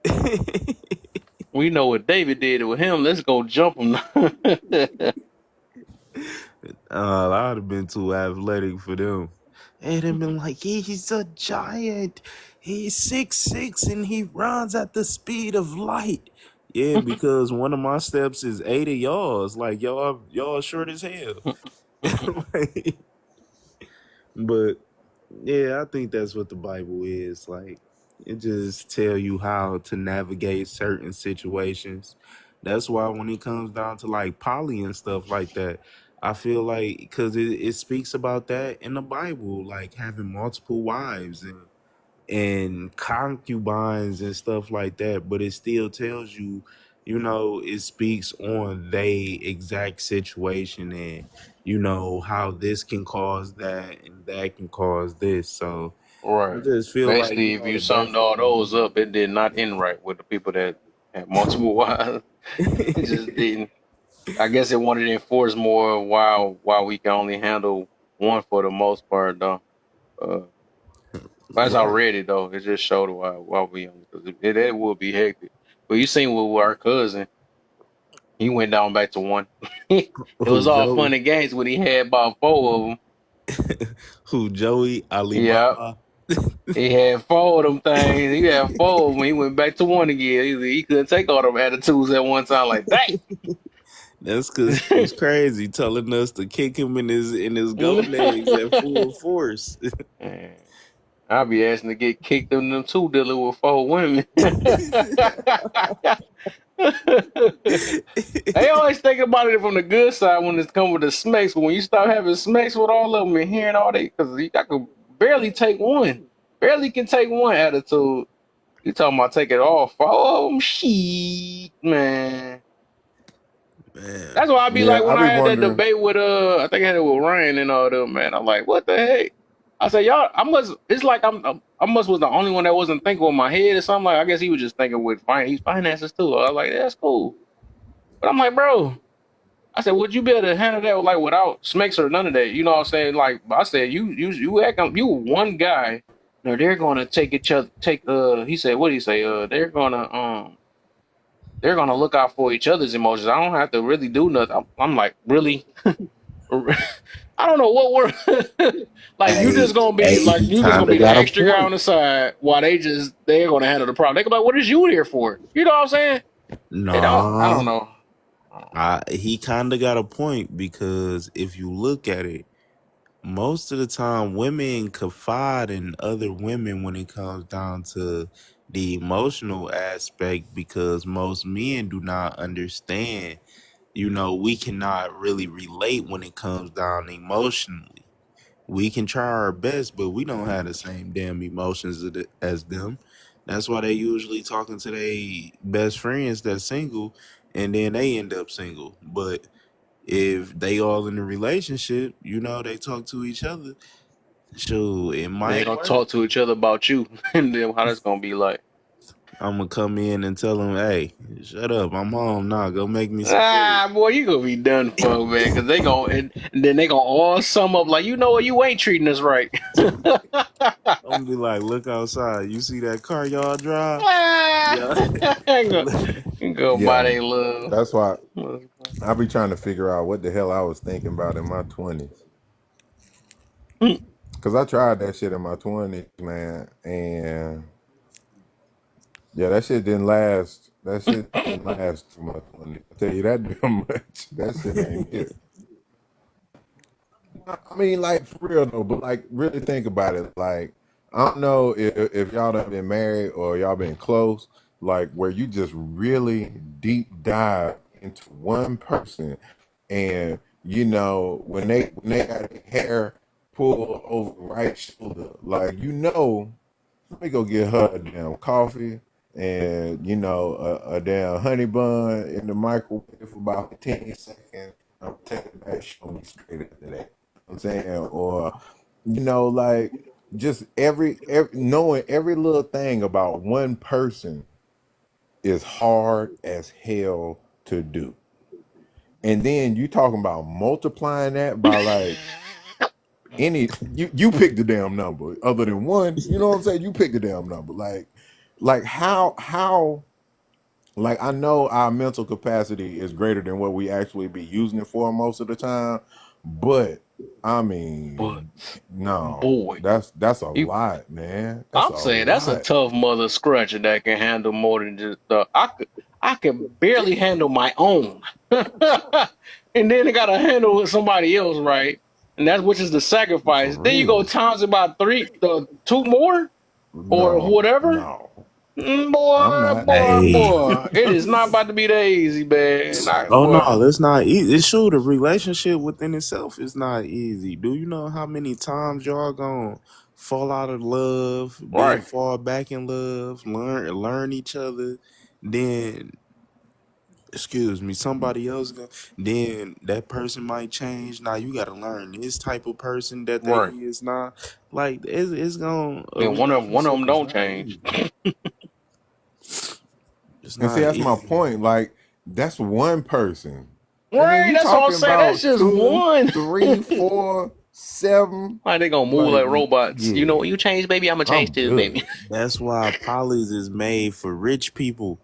Goliath. We know what David did with him. Let's go jump him. I'd have been too athletic for them. And they'd been like, he's a giant. He's 6'6" and he runs at the speed of light. Yeah, because one of my steps is 8 of y'all's. Like y'all short as hell. Like, but yeah, I think that's what the Bible is. Like it just tell you how to navigate certain situations. That's why when it comes down to like poly and stuff like that, I feel like because it speaks about that in the Bible, like having multiple wives and concubines and stuff like that, but it still tells you, it speaks on they exact situation, and how this can cause that and that can cause this. So I Right. just feel like, Basically, if you the summed best all those up, it did not end right with the people that had multiple wives. It just didn't. I guess it wanted to enforce more while we can only handle one for the most part, though. Uh, as I right. read it though, it just showed why we only because it would be hectic. But you seen with our cousin, he went down back to one. It Who was all Joey? fun and games when he had about four of them. Who Joey Yeah, Alibaba? he had four of them things. He had four of them. He went back to one again. He couldn't take all them attitudes at one time. Like, That's because he's crazy, telling us to kick him in his gonads at full force. Man, I'll be asking to get kicked in them too, dealing with four women. They always think about it from the good side when it's come with the smacks, but when you start having smacks with all of them and hearing all they, because I could barely take one, barely can take one attitude. You talking about take it all? Oh, shit, man. Man, That's why I be Yeah, like I when be I had that wondering. debate with I think I had it with Ryan and all them, man. I'm like, what the heck? I said, y'all, I must. It's like I must was the only one that wasn't thinking with my head or something. Like I guess he was just thinking with he's finances too. I was like, yeah, that's cool. But I'm like, bro, I said, would you be able to handle that like without smacks or none of that? You know what I'm saying? Like I said, you act you one guy. No, they're gonna take each other. Take he said, what did he say? They're gonna look out for each other's emotions. I don't have to really do nothing. I'm like, really? I don't know what we're like. You just hey, gonna be hey, like he you just gonna kind be of the got a extra guy on point. the side while they're gonna handle the problem. They go like, what is you here for? You know what I'm saying? They don't. I Nah, don't know. he kind of got a point because if you look at it, most of the time women confide in other women when it comes down to the emotional aspect because most men do not understand. We cannot really relate when it comes down emotionally. We can try our best, but we don't have the same damn emotions as them. That's why they usually talking to their best friends that's single, and then they end up single. But if they all in a relationship, they talk to each other. Sure, it They're might gonna work. talk to each other about you, and then how that's gonna be like. I'm gonna come in and tell them, "Hey, shut up! I'm home now. Go make me some food." Boy, you gonna be done for, man, because they gonna and then they gonna all sum up like, you know what, you ain't treating us right. I'm gonna be like, "Look outside. You see that car y'all drive? Ah, Yeah." go buy Yeah, they love. that's why I be trying to figure out what the hell I was thinking about in my 20s. Cause I tried that shit in my 20s, man, and yeah, that shit didn't last. That shit didn't last too much. I tell you that damn much. That shit ain't it. I mean, like for real though, but like really think about it. Like I don't know if y'all done been married or y'all been close, like where you just really deep dive into one person, and when they got their hair pulled over the right shoulder, like let me go get her a damn coffee and a damn honey bun in the microwave for about 10 seconds. I'm taking that show me straight after that. I'm saying, or like just every knowing every little thing about one person is hard as hell to do. And then you talking about multiplying that by like you pick the damn number other than one. You know what I'm saying? You pick the damn number. Like how like I know our mental capacity is greater than what we actually be using it for most of the time, but I But mean, no, boy, that's a you lot, man. That's I'm a saying that's a lot. tough mother scratcher that can handle more than just I could barely handle my own. And then I gotta handle with somebody else, right? And that's which is the For sacrifice. Then you go real. times about two more or No, whatever. no, I'm Boy, not. boy, Hey. boy. It is not about to be that easy, man. Oh Boy. no, it's not easy. It's true. The relationship within itself is not easy. Do you know how many times y'all gonna fall out of love, then Right. fall back in love, learn each other, then excuse me, somebody else go, then that person might change. Now you got to learn this type of person that they Right. is now. Like it's gonna a Then one of relationship them is don't not change. easy. It's And see, not that's my easy. point. Like, that's one person. And then Right. you That's what I'm talking saying. That's about just two, one. three, four, seven. Why they gonna move Like, like robots? You know, yeah, you change, baby. I'm gonna change I'm too, baby. good. That's why polys is made for rich people.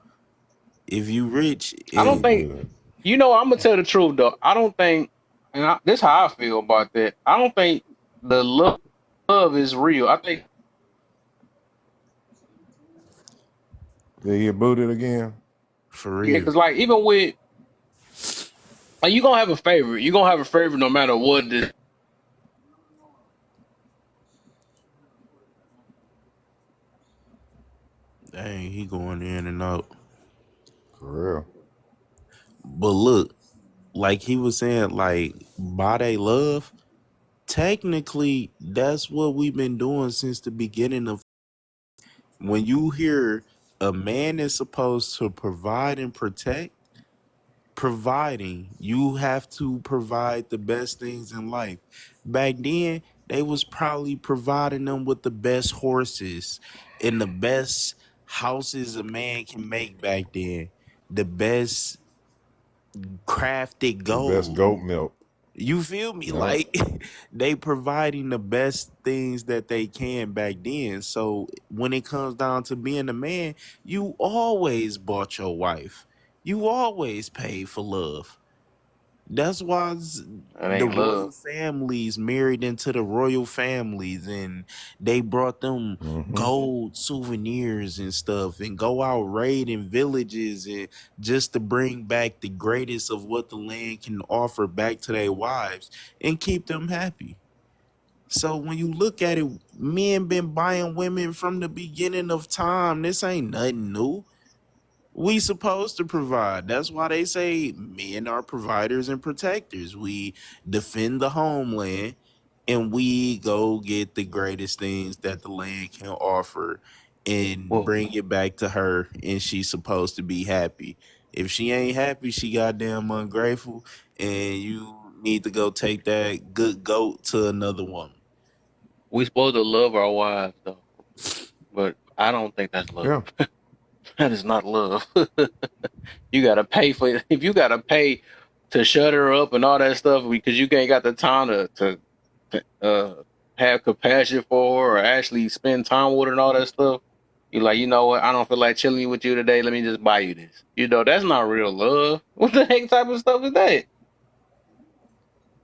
If you rich, I don't I'm it think. good. You know, I'm gonna tell the truth though. I don't think, this how I feel about that. I don't think the love is real. I think Did he get booted again? for yeah, real. because like even with like you gonna have a favorite. You gonna have a favorite no matter what. Dang, he going in and out. For real. But look, like he was saying, like by they love, technically that's what we've been doing since the beginning of. When you hear a man is supposed to provide and protect, providing, you have to provide the best things in life. Back then they was probably providing them with the best horses and the best houses a man can make back then, the best crafted The best gold. goat milk. You feel me? Yep. Like they providing the best things that they can back then. So when it comes down to being a man, you always bought your wife. You always paid for love. That's why It the ain't royal love. families married into the royal families, and they brought them Mm-hmm. gold souvenirs and stuff, and go out raiding villages, and just to bring back the greatest of what the land can offer back to their wives and keep them happy. So when you look at it, men been buying women from the beginning of time. This ain't nothing new. We supposed to provide. That's why they say men are providers and protectors. We defend the homeland and we go get the greatest things that the land can offer and Well, bring it back to her, and she's supposed to be happy. If she ain't happy, she goddamn ungrateful, and you need to go take that good goat to another woman. we supposed to love our wives though, but I don't think that's love. Yeah. That is not love. You gotta pay for it. If you gotta pay to shut her up and all that stuff because you ain't got the time to have compassion for her or actually spend time with her and all that stuff. You like, you know what? I don't feel like chilling with you today. Let me just buy you this. You know, that's not real love. What the heck type of stuff is that?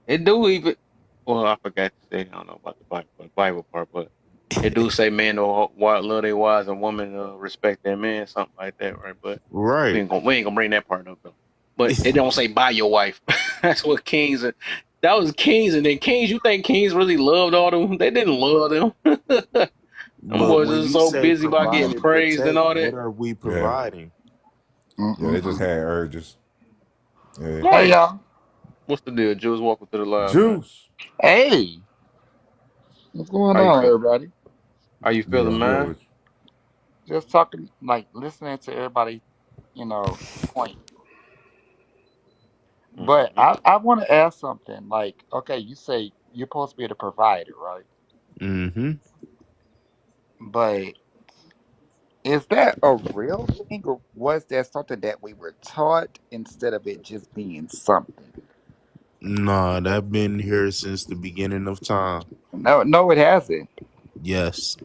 It do even. Well, I forgot to say. I don't know about the Bible part, but it do say men don't love their wives and women respect their men, something like that, right? But Right. we ain't gonna bring that part up though. But it don't say buy your wife. That's what kings. That was kings, and then kings. You think kings really loved all them? They didn't love them. Them But boys when are you so say busy about provide getting and praised and protect, all what that. are we Yeah. providing? Yeah, they just Mm-mm-mm. had urges. Yeah. Hey Right. y'all. What's the deal? Jules, welcome to the live, man. Juice. Hey, what's going How you on, feel? everybody? How you What's feeling, good man? with Just talking, like listening to everybody, point. But Hmm. I want to ask something. Like, okay, you say you're supposed to be the provider, right? Mm-hmm. But is that a real thing, or was that something that we were taught instead of it just being something? Nah, that been here since the beginning of time. No, no, it hasn't. Yes.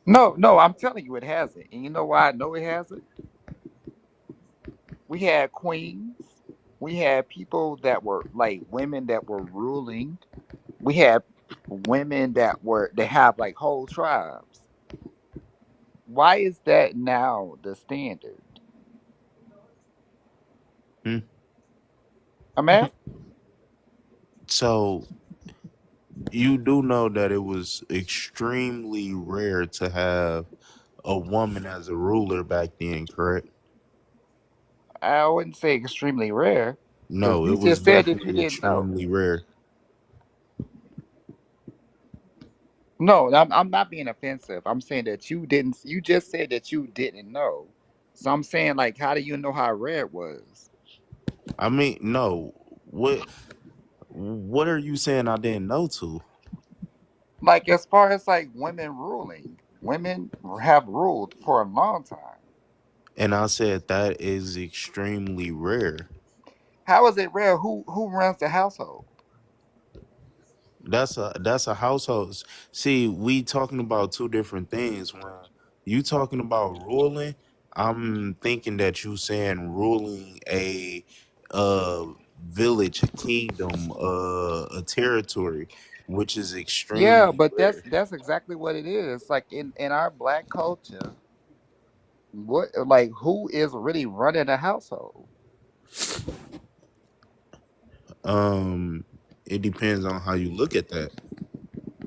No, no, I'm telling you, it hasn't. And you know why I know it hasn't? We had queens. We had people that were like women that were ruling. We had women that have like whole tribes. Why is that now the standard? Hmm. I'm asking. So you do know that it was extremely rare to have a woman as a ruler back then, correct? I wouldn't say extremely rare, because No, you it was just said that you definitely didn't know. extremely rare. No, I'm not being offensive. I'm saying that you didn't. You just said that you didn't know. So I'm saying, like, how do you know how rare it was? I mean, no. What are you saying I didn't know to? Like as far as like women ruling, women have ruled for a long time. And I said that is extremely rare. How is it rare? Who runs the household? That's a household. See, we talking about two different things. When you talking about ruling, I'm thinking that you saying ruling a uh village, a kingdom, a territory, which is Yeah, extremely but rare. that's exactly what it is. Like in our black culture, what like who is really running the household? Um, it depends on how you look at that.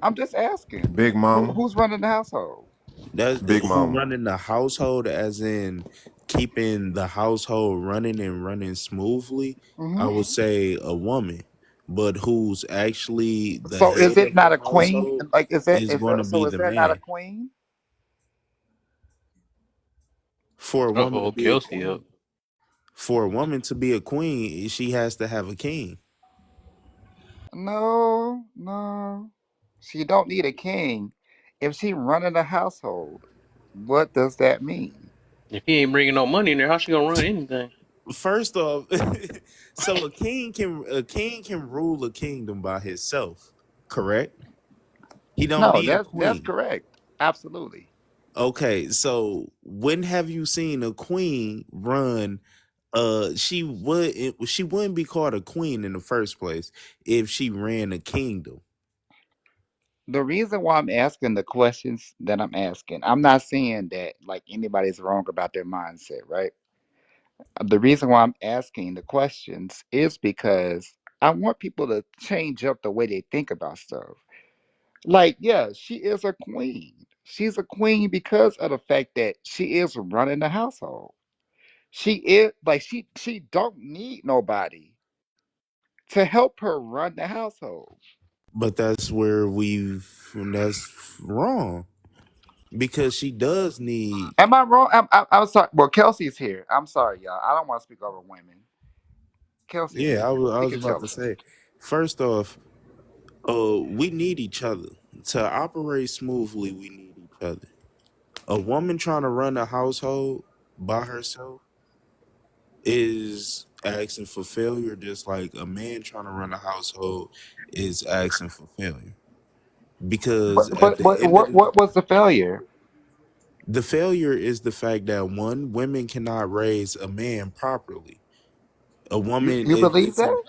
I'm just asking. Big Mama. Who's running the household? That's Big who Mama. running the household, as in keeping the household running and running smoothly. I Hmm. would say a woman, but who's actually the So is head it of the not a queen? household Like is going to so be is the there not a man. queen? For a Uh woman to oh, be a Kelsey up. queen, for a woman to be a queen, she has to have a king. No, no. She don't need a king. If she running the household, what does that mean? If he ain't bringing no money in there, how she gonna run anything? First off, so a king can rule a kingdom by himself, correct? He don't No, need a that's queen. correct. Absolutely. Okay, so when have you seen a queen run? She wouldn't be called a queen in the first place if she ran a kingdom. The reason why I'm asking the questions that I'm asking, I'm not saying that like anybody's wrong about their mindset, right? The reason why I'm asking the questions is because I want people to change up the way they think about stuff. Like, yeah, she is a queen. She's a queen because of the fact that she is running the household. She is like she don't need nobody to help her run the household. But that's wrong because she does need. Am I wrong? I'm sorry. Well, Kelsey's here. I'm sorry, y'all. I don't want to speak over women. Kelsey's Yeah, I here. was, I He was can about tell to us. say. First off, we need each other to operate smoothly. We need each other. A woman trying to run a household by herself is asking for failure, just like a man trying to run a household is asking for failure. Because at the end of What was the failure? the failure is the fact that one, women cannot raise a man properly. A woman, You believe it's that?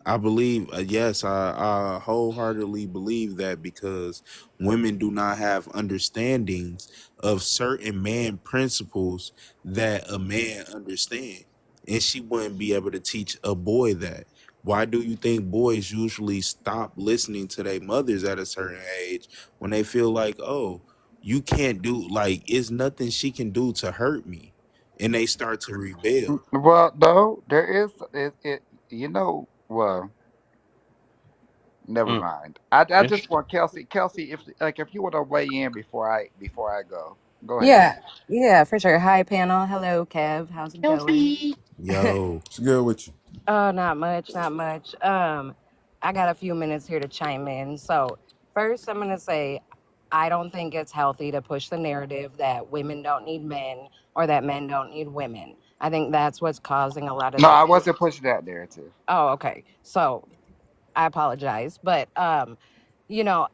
I believe, yes, I wholeheartedly believe that because women do not have understandings of certain man principles that a man understand, and she wouldn't be able to teach a boy that. Why do you think boys usually stop listening to their mothers at a certain age when they feel like, oh, you can't do like it's nothing she can do to hurt me, and they start to rebel. Well, no, there is it. You know, well, never Mm, mind. I that's just want Kelsey, if you want to weigh in before I go, go ahead. Yeah, yeah, for sure. Hi, panel. Hello, Kev. How's it going? Kelsey. Yo, What's good with you? Oh, not much, not much. I got a few minutes here to chime in. So, first, I'm gonna say I don't think it's healthy to push the narrative that women don't need men or that men don't need women. I think that's what's causing a lot of No, the. I wasn't pushing that narrative. Oh, okay. So, I apologize, but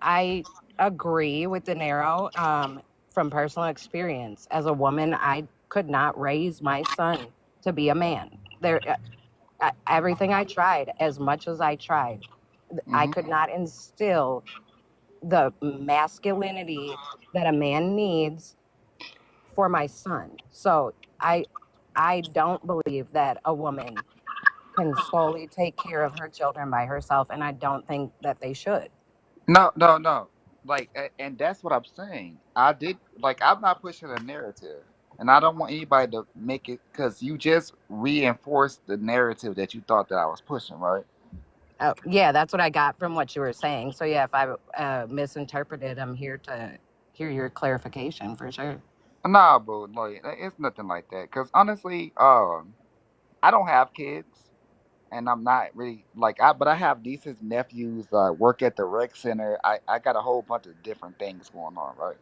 I agree with De Niro from personal experience. As a woman, I could not raise my son to be a man. Everything I tried, as much as I tried, I Hmm. could not instill the masculinity that a man needs for my son. So I don't believe that a woman can solely take care of her children by herself, and I don't think that they should. No, no, no. Like, and that's what I'm saying. I did like I'm not pushing a narrative, and I don't want anybody to make it because you just reinforced the narrative that you thought that I was pushing, right? Oh, yeah, that's what I got from what you were saying. So yeah, if I misinterpreted, I'm here to hear your clarification for sure. Nah, but like it's nothing like that. Because honestly, I don't have kids. and I'm not really like but I have nieces, nephews, work at the rec center. I got a whole bunch of different things going on, right?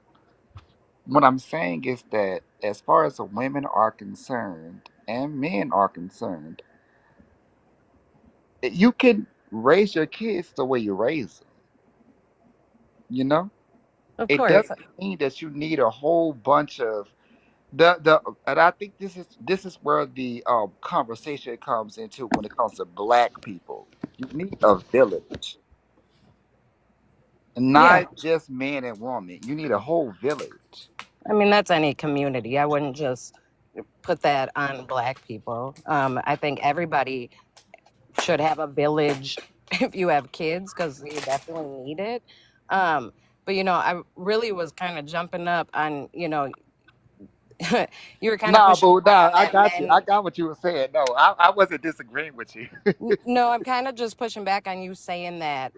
What I'm saying is that as far as the women are concerned and men are concerned, you can raise your kids the way you raise them. You know, Of it course. doesn't mean that you need a whole bunch of the and I think this is where the conversation comes into when it comes to black people. You need a village, Yeah. not just man and woman. You need a whole village. I mean, that's any community. I wouldn't just put that on black people. I think everybody should have a village if you have kids because you definitely need it. Um, but I really was kind of jumping up on, you were kind of Nah, pushing boo, back nah, on I that got you. I men. got what you were saying. No, I wasn't disagreeing with you. No, I'm kind of just pushing back on you saying that,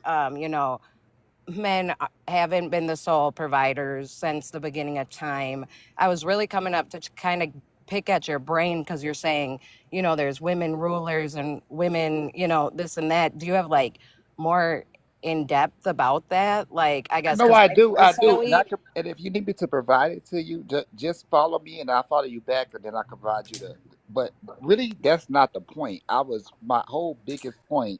men haven't been the sole providers since the beginning of time. I was really coming up to kind of pick at your brain because you're saying, there's women rulers and women, this and that. Do you have like more in depth about that? Like, I guess No, because I I do, and personally, and if you need me to provide it to you, just follow me, and I'll follow you back, and then I can provide you the. But really, that's not the point. My whole biggest point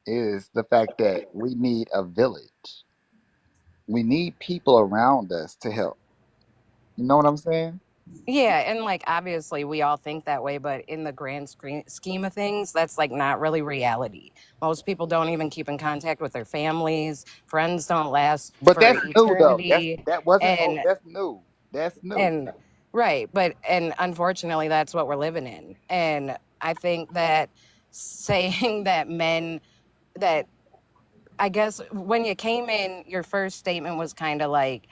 is the fact that we need a village. We need people around us to help. You know what I'm saying? yeah, and like obviously we all think that way, but in the grand scheme of things, that's like not really reality. Most people don't even keep in contact with their families. Friends don't last But for that's new though. eternity. That wasn't old. And That's new. That's new. and right, but and unfortunately that's what we're living in. And I think that saying that men that I guess when you came in, your first statement was kind of like,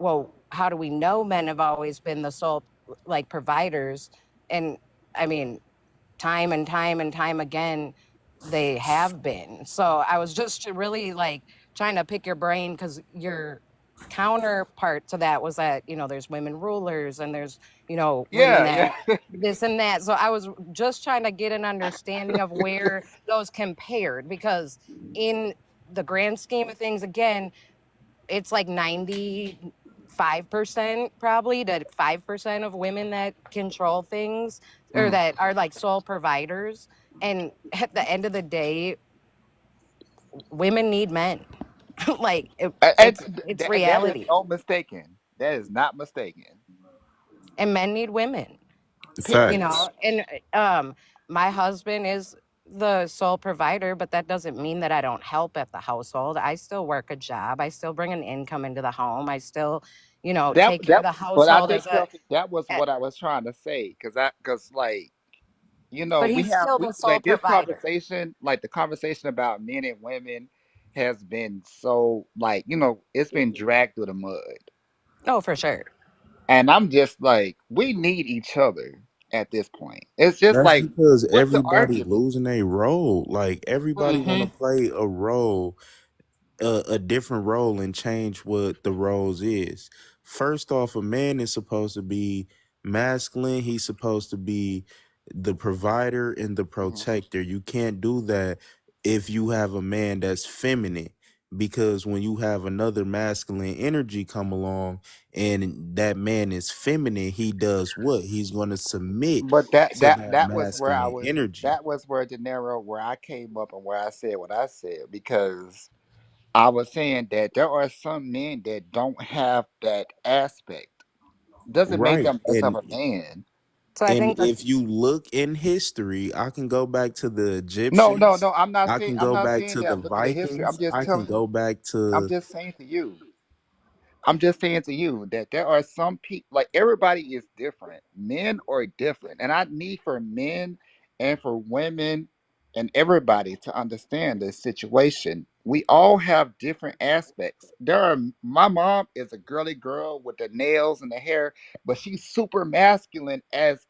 well, how do we know men have always been the sole like providers? And I mean, time and time and time again, they have been. So I was just really like trying to pick your brain because your counterpart to that was that, there's women rulers and there's, women Yeah, yeah. that this and that. So I was just trying to get an understanding of where those compared because in the grand scheme of things, again, it's like 95% probably to 5% of women that control things or Mm. that are like sole providers. And at the end of the day, women need men. like it, And it's that is reality. no mistaken. That is not mistaken. And men need women, Period. Facts. and my husband is the sole provider, but that doesn't mean that I don't help at the household. I still work a job. I still bring an income into the home. I still, That take care of that the but I household think as a Kelsey, that was eh, what I was trying to say because like but we he's have still we the sole like this provider. conversation, like the conversation about men and women has been so like it's been dragged through the mud, Oh, for sure. and I'm just like we need each other at this point. It's just That's like because what's the everybody argument? losing a role. Like everybody want to Hmm. play a role, a different role, and change what the roles is. First off, a man is supposed to be masculine. He's supposed to be the provider and the Mhm. protector. You can't do that if you have a man that's feminine. Because when you have another masculine energy come along and that man is feminine, he does what? He's going to submit But that to that that that was where I masculine was. energy. That was where De Niro, where I came up and where I said what I said because I was saying that there are some men that don't have that aspect. Doesn't make Right. them less of a man. So I And think if that's you look in history, I can go back to the No, no, Egyptians. no. I'm not I saying. can I'm go not back saying to the that. Look at the history. I'm Vikings. just I can telling you. go back I'm to just saying to you. I'm just saying to you that there are some people, like everybody is different. Men are different. And I need for men and for women and everybody to understand this situation. We all have different aspects. My mom is a girly girl with the nails and the hair, but she's super masculine as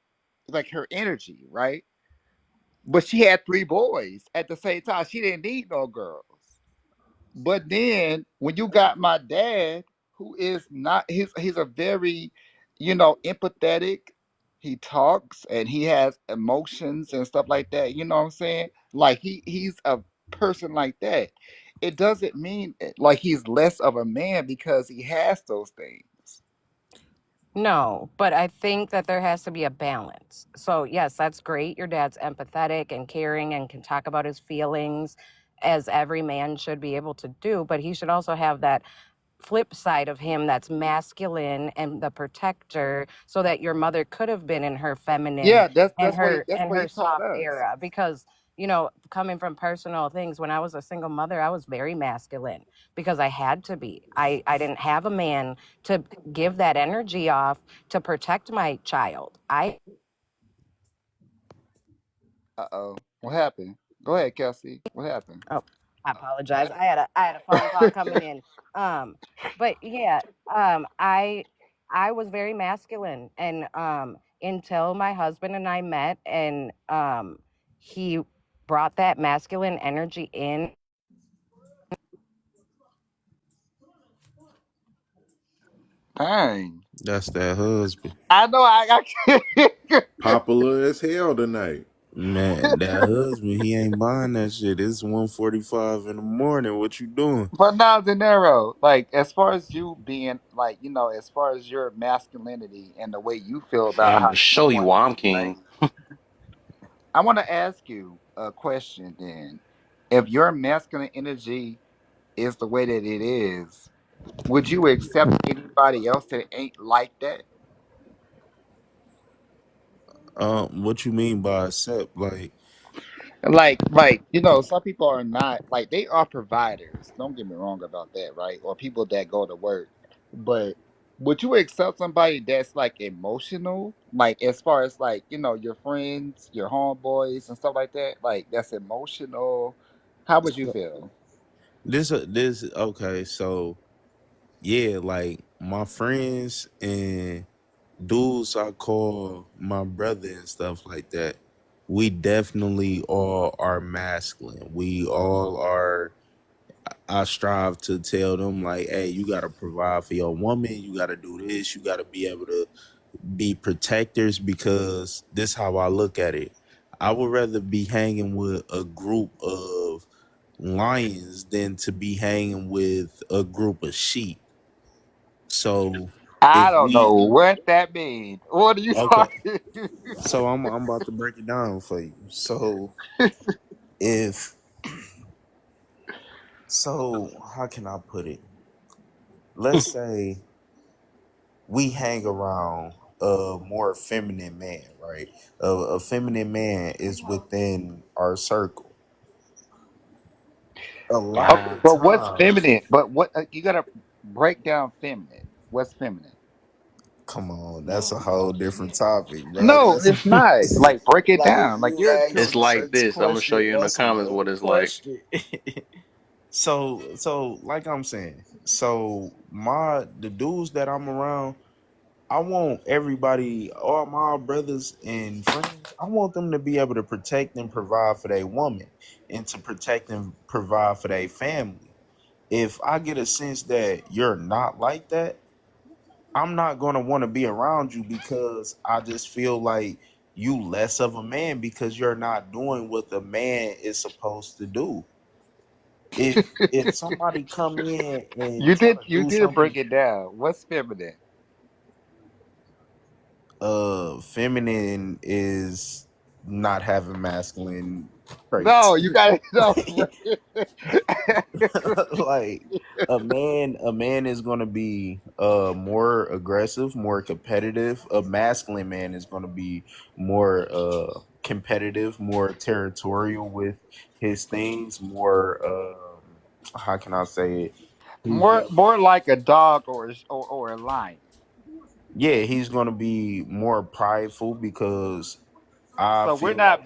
like her energy, right? But she had three boys at the same time. She didn't need no girls. But then when you got my dad, who is not he's a very, empathetic. he talks and he has emotions and stuff like that. You know what I'm saying? Like he's a person like that. It doesn't mean like he's less of a man because he has those things. No, but I think that there has to be a balance. So, yes, that's great. Your dad's empathetic and caring and can talk about his feelings as every man should be able to do, but he should also have that flip side of him that's masculine and the protector, so that your mother could have been in her feminine Yeah, that's and that's and what he her taught soft us. era. Because coming from personal things, when I was a single mother, I was very masculine because I had to be. I didn't have a man to give that energy off to protect my child. I Uh oh, what happened? Go ahead, Kelsey. What happened? Oh, I apologize. I had a phone call coming in. Um, but yeah, I was very masculine, and until my husband and I met, and he brought that masculine energy in. Dang, That's that husband. I know. I Popular as hell tonight. Man, that husband, he ain't buying that shit. It's 1:45 in the morning. What you doing? But now, De Niro, like as far as you being like, as far as your masculinity and the way you feel And about I'm how gonna you show you want to why I'm be, right? king. I want to ask you a question then. If your masculine energy is the way that it is, would you accept anybody else that ain't like that? What you mean by accept? Like, Like some people are not like they are providers. Don't get me wrong about that, right? Or people that go to work. But would you accept somebody that's like emotional, like as far as like your friends, your homeboys, and stuff like that, like that's emotional? How would you feel? this, okay, so yeah, like my friends and dudes I call my brother and stuff like that, we definitely all are masculine. We all are. I strive to tell them like, hey, you gotta provide for your woman. You gotta do this. You gotta be able to be protectors because this how I look at it. I would rather be hanging with a group of lions than to be hanging with a group of sheep. So I if don't know we what that means. What are you okay, talking? so I'm about to break it down for you. If so how can I put it? Let's say we hang around a more feminine man, right? A feminine man is within our circle. A lot of Okay, the but what's times, feminine? But what you gotta break down feminine. What's feminine? come on, that's a whole different topic, bro. No, That's it's not. Like break it like down. Like you you're asked It's too. a like sex this. I'm gonna show question. you in the That's comments what another it's like. question. So like I'm saying, so the dudes that I'm around, I want everybody, all my brothers and friends, I want them to be able to protect and provide for their woman and to protect and provide for their family. If I get a sense that you're not like that, I'm not going to want to be around you because I just feel like you less of a man because you're not doing what the man is supposed to do. If somebody come in and You try did. to You do did break something, it down. What's feminine? feminine is not having masculine No, traits. you got to know. Like a man is going to be more aggressive, more competitive. A masculine man is going to be more competitive, more territorial with his things, more how can I say it? He's more, going more like a dog or a lion. yeah, he's going to be more prideful because I So feel like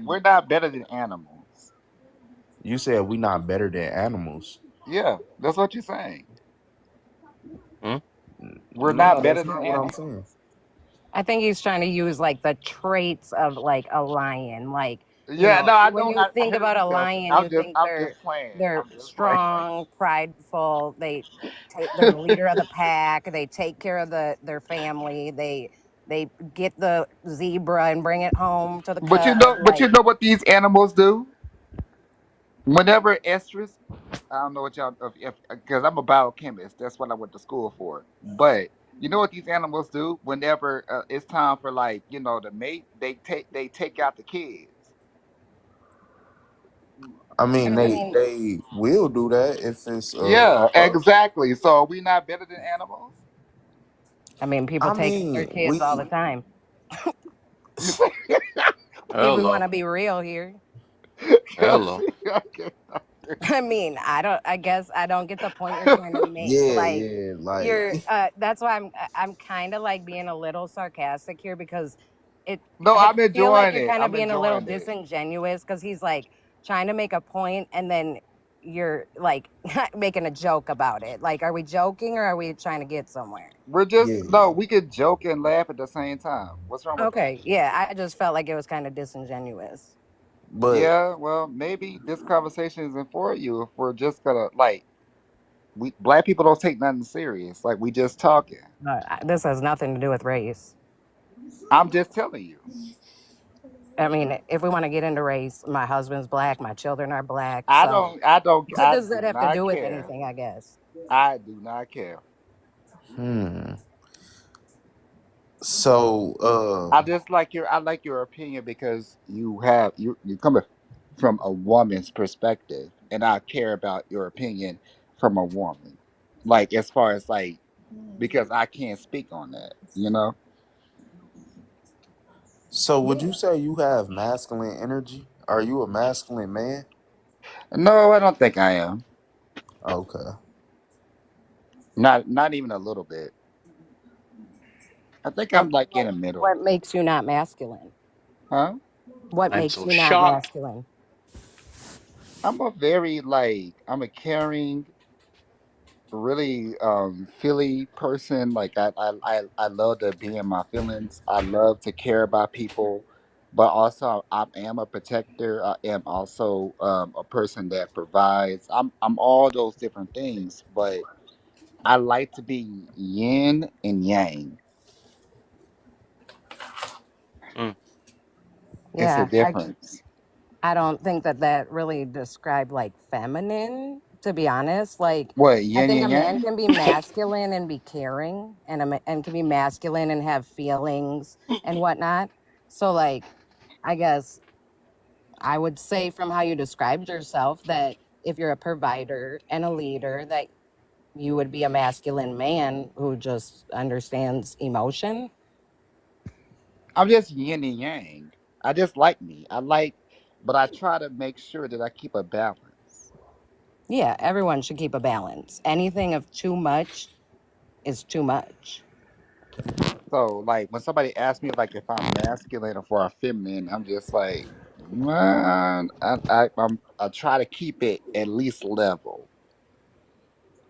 we're not better than animals. you said we not better than animals. Yeah, that's what you're saying. Hmm? We're No, not better that's than not what I'm animals. saying. I think he's trying to use like the traits of like a lion. Like, Yeah, no, I when know. you I think hear about you, a Kelsey. lion, you think I'm they're just playing. they're I'm just playing. strong, prideful. They're the leader of the pack. They take care of their family. They They get the zebra and bring it home to the But you cub. know, but you Like, know what these animals do? Whenever estrus, I don't know what y'all, if because I'm a biochemist. That's what I went to school for. But you know what these animals do? Whenever it's time for like the mate, they take out the kids. I mean, I they mean, they will do that if it's Yeah, exactly. So are we not better than animals? I mean, people I take their mean, kids all the time. You say? If we want Hello, to be real here. hello. Okay. I mean, I don't. I guess I don't get the point you're trying to make. yeah, Like, yeah, like you're. That's why I'm kind of like being a little sarcastic here because it. No, I I'm feel like enjoying you're it. kind of I'm being a little enjoying it. disingenuous because he's like trying to make a point and then you're like making a joke about it. Like, are we joking or are we trying to get somewhere? We're just yeah, no. We could joke and laugh at the same time. What's wrong with that? Okay, yeah, I just felt like it was kind of disingenuous. but Yeah, well, maybe this conversation isn't for you if we're just gonna like we black people don't take nothing serious. Like we just talking. This has nothing to do with race. I'm just telling you. I mean, if we want to get into race, my husband's black, my children are black. I So, don't. I don't. what I does do that have to not do with care. anything? I guess. I do not care. hmm. So, I like your opinion because you coming from a woman's perspective, and I care about your opinion from a woman. Like as far as like because I can't speak on that. You know. so would you say you have masculine energy? Are you a masculine man? No, I don't think I am. Okay. Not even a little bit. I think I'm What like in what the middle. what makes you not masculine? Huh? What makes Mental you not shock. masculine? I'm a caring, really feely person. Like I love to be in my feelings. I love to care about people, but also I am a protector. I am also a person that provides. I'm all those different things, but I like to be yin and yang. Mm. It's a Yeah, difference. I don't think that that really described like feminine, to be honest. Like, What I yin think a and man yang? can be masculine and be caring, and and can be masculine and have feelings and whatnot. So, like, I guess I would say from how you described yourself that if you're a provider and a leader, that you would be a masculine man who just understands emotion. I'm just yin and yang. I just like me. But I try to make sure that I keep a balance. Yeah, everyone should keep a balance. Anything of too much is too much. So, like, when somebody asks me, like, if I'm masculine or for a feminine, I'm just like, man, I try to keep it at least level.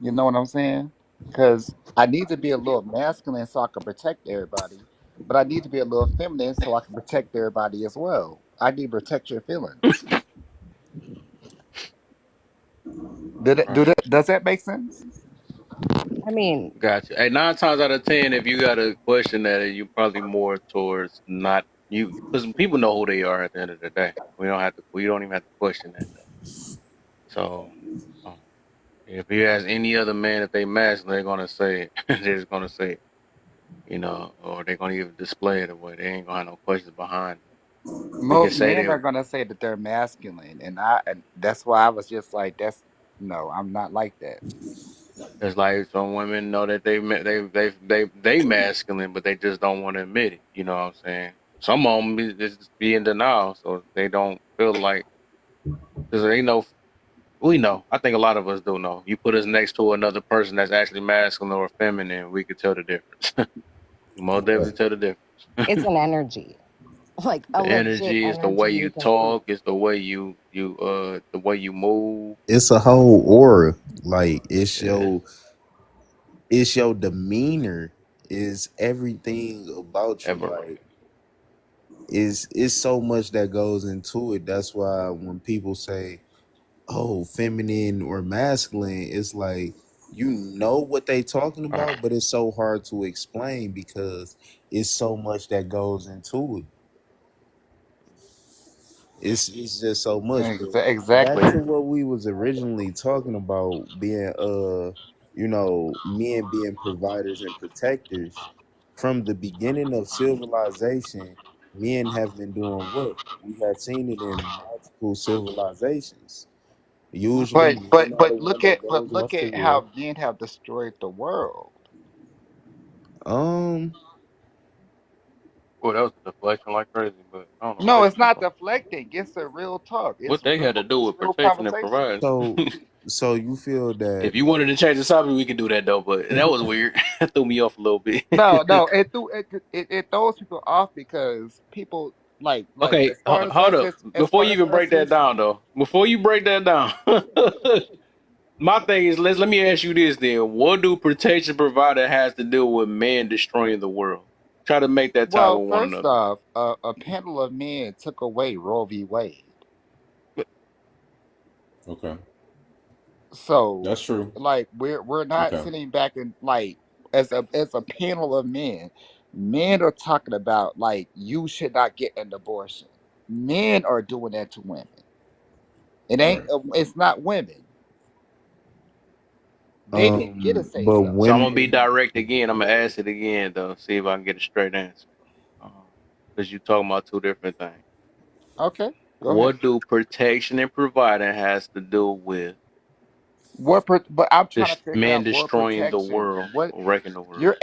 You know what I'm saying? Because I need to be a little masculine so I can protect everybody, but I need to be a little feminine so I can protect everybody as well. I need to protect your feelings. Right. Does that make sense? I mean, Gotcha. Hey, 9 times out of 10, if you got a question that, you probably more towards not you, because people know who they are at the end of the day. We don't have to. We don't even have to question that though. So, um, if you ask any other man if they masculine, they're gonna say it. They're just gonna say it, or they're gonna even display it away. They ain't gonna have no questions behind it. We can Most say men that are gonna say that they're masculine, and that's why I was just like, that's no, I'm not like that. it's like some women know that they masculine, but they just don't want to admit it. You know what I'm saying? Some of them just be in denial, so they don't feel like, because they know. We know. I think a lot of us do know. You put us next to another person that's actually masculine or feminine, we could tell the difference. We most definitely tell the it's difference. an energy, like a The legit energy is the energy way you you can see. talk, it's the way the way you move. It's a whole aura. Like Yeah, it's your demeanor, is everything about you. ever. Like is so much that goes into it. That's why when people say, "Oh, feminine or masculine," it's like You know what they talking All right. about, but it's so hard to explain because it's so much that goes into it. It's just so much. But back Exactly. to what we was originally talking about, being men being providers and protectors. From the beginning of civilization, men have been doing what? We have seen it in multiple civilizations. Usually men are the one that But goes look off to at war. how men have destroyed the world. Um Well, that was a deflection like crazy, but I don't know what No, they it's speak not on. deflecting. It's a real talk. What they had to do It's with real protection and conversation. providing. so so you feel If that you wanted to change the topic, we could do that though. But that was weird. That threw me off a little bit. No, it throws people off because people like Okay, as far as hold us up. as Before far you as even break us that as down, though, before you break that down, my thing is let me ask you this then: what do protection provider has to do with man destroying the world? Try to make that tie well, with one first another. off, a panel of men took away Roe v. Wade. Okay, So that's true. like we're not Okay, sitting back and like as a panel of men, men are talking about like you should not get an abortion. Men are doing that to women. It ain't. right. It's not women. They didn't get to say but so. So I'm gonna be women direct again. I'm gonna ask it again though, see if I can get a straight answer. Because you talking about two different things. Okay, go ahead. What do protection and providing has to do with But I'm trying this to figure man out what destroying the protection. world What or wrecking the world? you're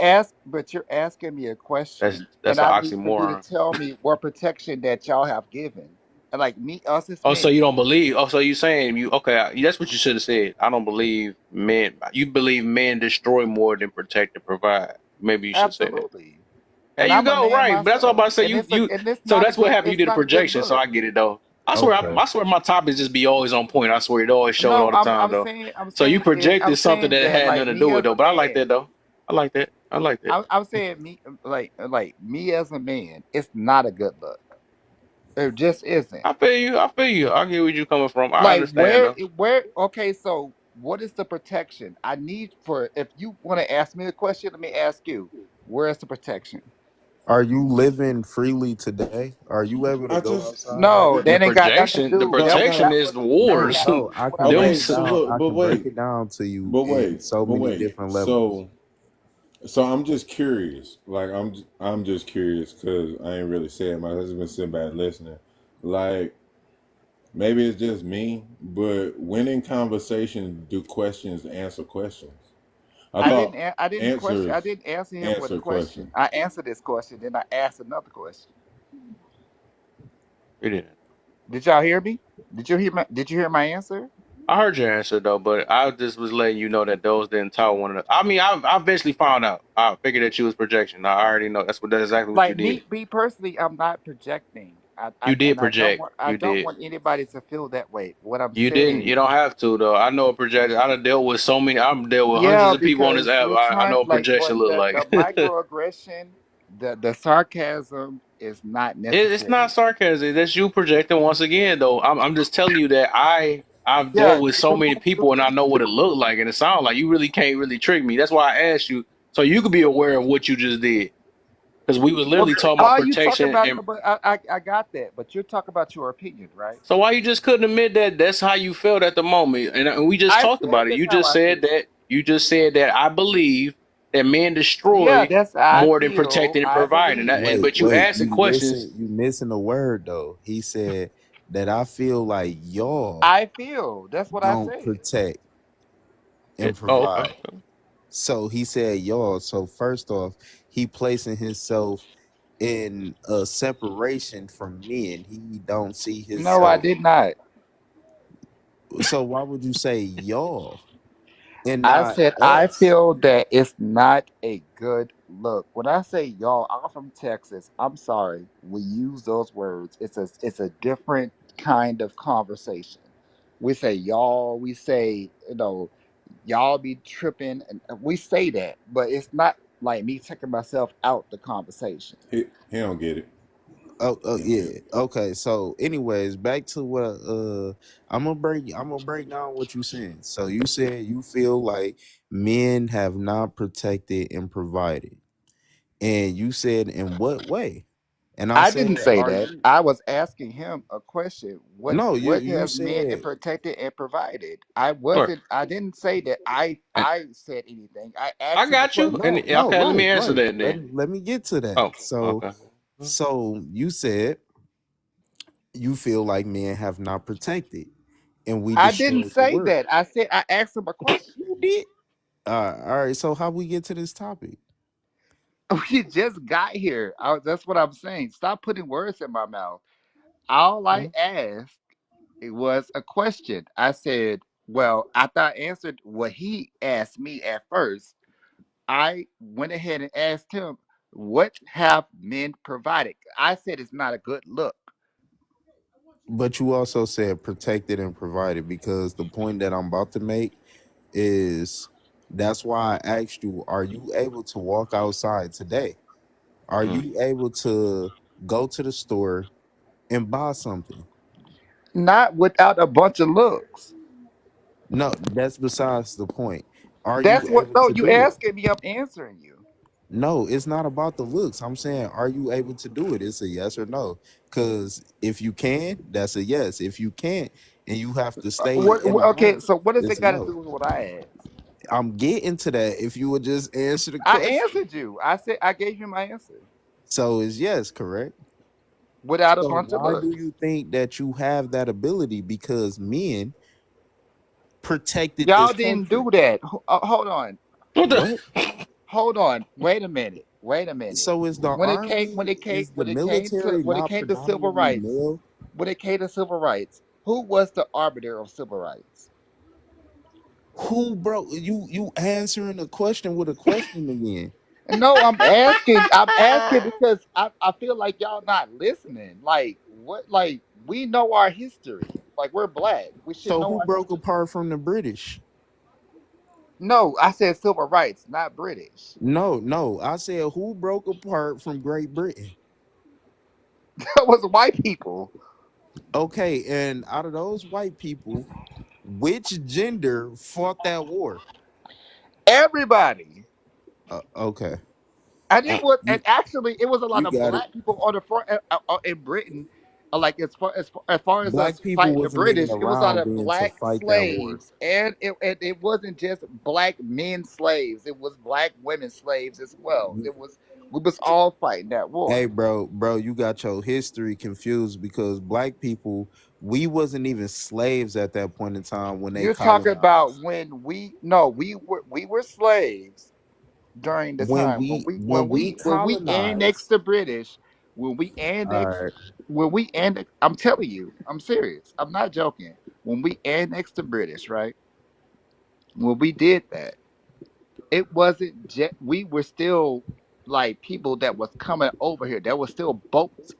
asking me a That's question, that's and an I need for you to oxymoron. tell me what protection that y'all have given, and like me, us as Oh, so men. you don't believe? Oh, so you saying you okay? That's what you should have said. I don't believe men. You believe men destroy more than protect and provide. Maybe you should say that. Absolutely. There And you I'm a go. man Right, but that's all I'm about myself, to say. You. and it's So not a that's what good happened. You it's did a not a good projection, so look. I get it though. okay. I swear my topics just be always on point. I swear it always showed No, all the time though. I'm So you saying it I'm projected something saying that that had like nothing to me do with it as though. a But I like man, that though. I like that. I like that. I'm saying me like me as a man, it's not a good look. It just isn't. I feel you. I feel you. I get where you coming from. I Like understand though. okay, so what is the protection I need for if you want to ask me the question, let me ask you, where's the protection? Are you living freely today? Are you able to I go just outside? No, The that ain't got nothing to projection. The do. but I protection got is the That ain't No, wars. got no, to do I with what can I'm Them. break it okay. asking But you. down. look, I but can break wait, it down to you but in wait, so but many wait. different levels. So I'm just curious. Like I'm just curious because I ain't really saying my husband sitting back listening. Like maybe it's just me, but when in conversation, do questions answer questions? I thought I didn't question. I answers didn't answer him with a answer question. questions. I answered this question, then I asked another question. It is. Did y'all hear me? Did you hear my answer? I heard your answer though, but I just was letting you know that those didn't tell one another. I mean, I eventually found out. I figured that you was projection. I already know that's exactly what you Like did. me personally, I'm not projecting. You did project. I You don't did. want anybody to feel that way. What I'm You didn't. You saying, don't have to though. I know a projection. I done dealt with so many. I've dealt with hundreds yeah, of people on this because app. you're I trying know a like projection what look the like. microaggression, the sarcasm is not It's not necessary. sarcasm. That's you projecting once again though. I'm just telling you that I've Yeah, dealt with so many people and I know what it looked like and it sounds like you really can't really trick me. That's why I asked you so you could be aware of what you just did. Because we was well, literally talking about all you talk protection, about, and but I got that. But you're talking about your opinion, right? so why you just couldn't admit that that's how you felt at the moment, and we just I talked said about it. this You how just I said feel. that I believe that men Yeah, destroy that's how I more than feel. protecting and I providing. believe. And Wait, but you wait, asking questions. you missing a word though. He said that I feel like y'all I feel. That's what I don't said. protect and Oh, okay. provide. So he said y'all. So first off, he placing himself in a separation from men. He don't see No, I himself. did not. So why would you say y'all and I not said I us? feel that it's not a good look. When I say y'all, I'm from Texas. I'm sorry. We use those words. It's a different kind of conversation. We say y'all, we say, y'all be tripping and we say that, but it's not like me taking myself out the conversation. He don't get it. Oh yeah. Okay. So, anyways, back to what I'm gonna break down what you saying. So you said you feel like men have not protected and provided, and you said in what way? And I I said, didn't say are that. you? I was asking him a question. What No, you what you have men said protected and provided? I Right. wasn't. I didn't say that. I And I said anything. I I asked him a got you. And question. no, okay, let me right, answer right. that then. Let me get to that. Oh, So okay. so you said you feel like men have not protected, and we I didn't destroyed the say word. that. I said I asked him a question. You did. All right. So how we get to this topic? We just got here. That's what I'm saying. Stop putting words in my mouth. All I Huh? asked it was a question. I said, well, after I answered what he asked me at first, I went ahead and asked him, what have men provided? I said it's not a good look. But you also said protected and provided because the point that I'm about to make is that's why I asked you, are you able to walk outside today? Are Mm. you able to go to the store and buy something? Not without a bunch of looks. No, that's besides the point. Are you That's what, able no, to you do it? asking me, I'm answering you. No, it's not about the looks. I'm saying, are you able to do it? It's a yes or no. Because if you can, that's a yes. If you can't, and you have to stay in the Okay, house, so what does it's it a got to no. do with what I asked? I'm getting to that. If you would just answer the I question, answered you. I said, I gave you my answer so it's yes, correct. without a So bunch of why do looks. you think that you have that ability? Because men protected this Y'all didn't country. do that. Hold on. What the? What? Hold on. Wait a minute. Wait a minute. So is the army, is the military When it not came to civil predominantly rights, male? who was the arbiter of civil rights? Who, bro? You answering a question with a question again? No, I'm asking. I'm asking because I feel like y'all not listening. Like what? Like we know our history. Like we're black. We should So know who our broke history. apart from the British? No, I said civil rights, not British. No, no. I said who broke apart from Great Britain? That was white people. Okay, and out of those white people, which gender fought that war? Everybody. Okay, And it was, and you actually, it was a lot you of got it. black people on the front in Britain. Like as far as Black us people fighting the wasn't even British, it was a lot around of then to black fight that war. slaves, and it wasn't just black men slaves. It was black women slaves as well. It was we was all fighting that Hey, war. bro, you got your history confused because black people, we wasn't even slaves at that point in time when they You're talking about colonized. when we no we were slaves during the When time we when we when we annexed colonized, the British, when we all annexed right. I'm telling you, I'm serious. I'm not joking. When we annexed the British, right? When we did that, it wasn't just we were still like people that was coming over here. There was still boats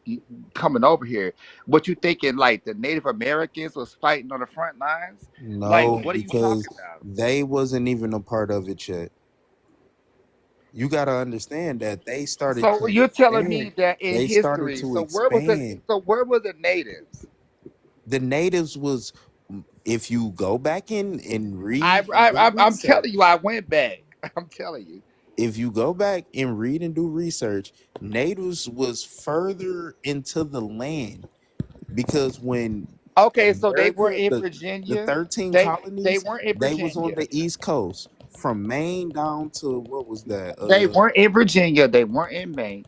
coming over here. What you thinking like the Native Americans was fighting on the front lines? Like No, what are you because talking about? they wasn't even a part of it yet. You got to understand that they started So to you're telling me expand. that in They started history, to expand. so where were the natives? The natives was, if you go back in and I, read and I do I'm telling you, research, I went back. I'm telling you. if you go back and read and do research, natives was further into the land because when Okay, so they were America, in the Virginia. 13 They colonies, weren't in they was on Virginia. the East Coast from Maine down to what was that? They weren't in Virginia. They weren't in Maine.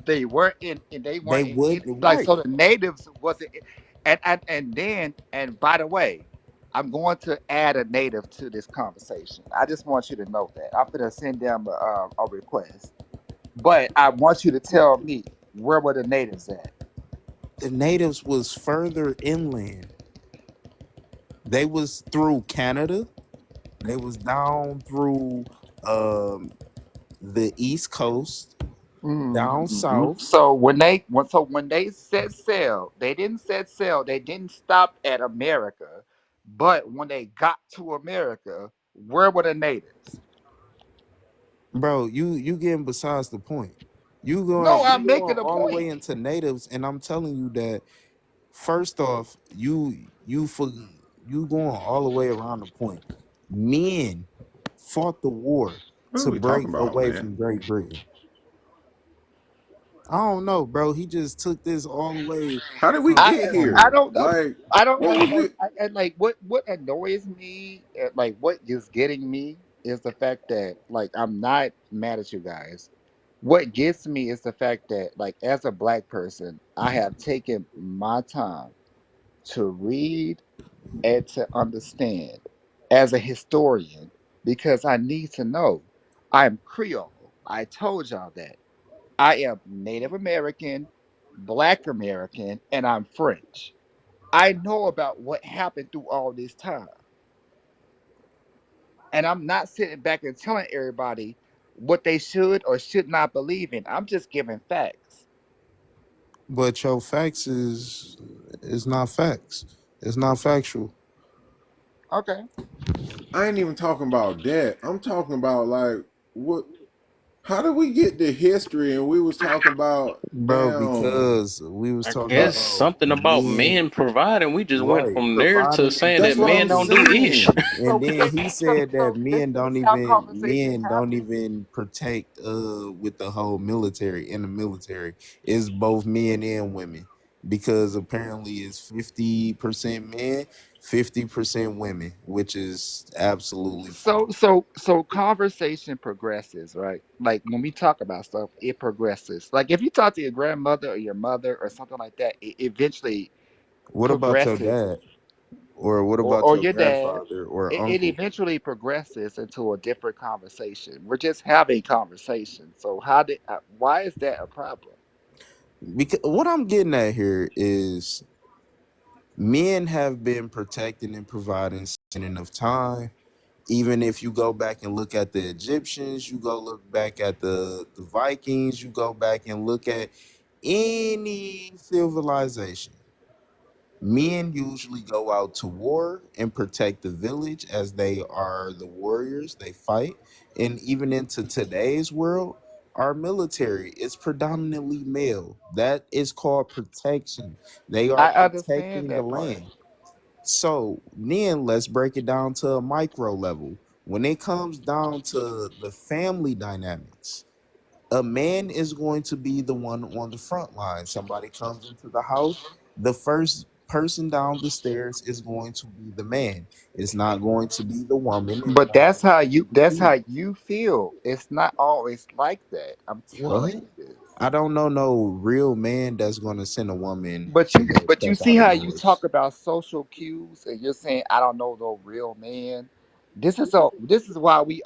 They weren't in, and they They weren't in would any, like right. so. The natives wasn't, and then and by the way, I'm going to add a native to this conversation. I just want you to know that I'm gonna send them a request, but I want you to tell me where were the natives at? The natives was further inland. They was through Canada. They was down through um the East Coast, down south. So when they set sail, they didn't set sail. They didn't stop at America, but when they got to America, where were the natives? Bro, you getting besides the point. No, You I'm going making a all the way point. into natives, and I'm telling you that first off, you going all the way around the point. Men fought the war What are to we talking break about, away man? from Great Britain. I don't know, bro. He just took this all the way How did we from I get I here? don't know. Like, I don't what know was it? like what annoys me, like what is getting me is the fact that like I'm not mad at you guys. What gets me is the fact that like as a black person, I have taken my time to read and to understand as a historian because I need to know. I'm Creole. I told y'all that. I am Native American, Black American, and I'm French. I know about what happened through all this time. And I'm not sitting back and telling everybody what they should or should not believe in. I'm just giving facts. but your facts is not facts. It's not factual. Okay. I ain't even talking about that. I'm talking about like what? How did we get to history? And we was talking about Bro, damn. because we was I talking Uh, guess about something about men, men providing. We just went right, from there to providing and saying that that's what men I'm don't protecting. do ish. saying. And then he said that This men this don't is how even conversations men don't happen. even protect with the whole military. In the military it's both men and women because apparently it's 50% men, 50% women, which is absolutely So false. so conversation progresses, right? Like when we talk about stuff, it progresses. Like if you talk to your grandmother or your mother or something like that, it eventually What about your progresses, dad, or what about or your your dad, grandfather or it uncle? eventually progresses into a different conversation. We're just having conversation. So why is that a problem? Because what I'm getting at here is men have been protecting and providing of time. Even if you go back and look at the Egyptians, you go look back at the Vikings, you go back and look at any civilization. Men usually go out to war and protect the village as they are the warriors, they fight. And even into today's world, our military is predominantly male. That is called protection. They are I understand protecting the that part. land. So then let's break it down to a micro level. When it comes down to the family dynamics, a man is going to be the one on the front line. Somebody comes into the house, the first person down the stairs is going to be the man. It's not going to be the woman. It's But not going to be the that's how female. you feel. It's not always like that. I'm telling What? you this. I don't know no real man that's going to send a woman to go But you check see out a how you village. talk about social cues and you're saying I don't know no real man. This is why we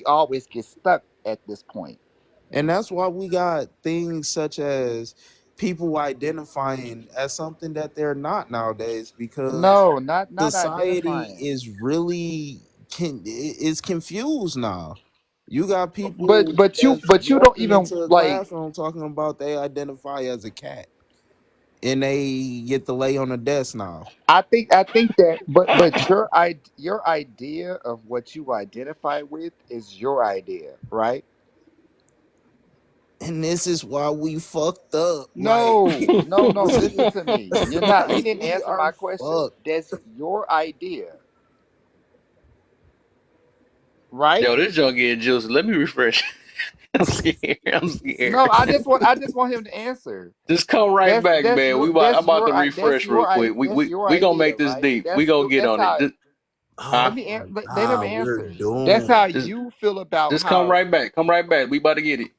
always get stuck at this point. And that's why we got things such as people identifying as something that they're not nowadays because No, not society identifying. is really is confused now. You got people that's But you don't walking even into a like. classroom talking about they identify as a cat and they get to lay on a desk now. I think that but your idea of what you identify with is your idea, right? And this is why we fucked up. Like No, listen to me. You like didn't we answer are my question. fucked. That's your idea, right? Yo, this junk getting juicy. Let me refresh. I'm scared. I'm scared. No, I just want him to answer. Just come right back, man. I'm about to refresh real quick. That's your We gonna idea, make this right? deep. We gonna get That's on it. how. Just, huh? Oh my Let him god, we're answer. That's doomed. how Just you feel about just come how. right back. Come right back. We about to get it.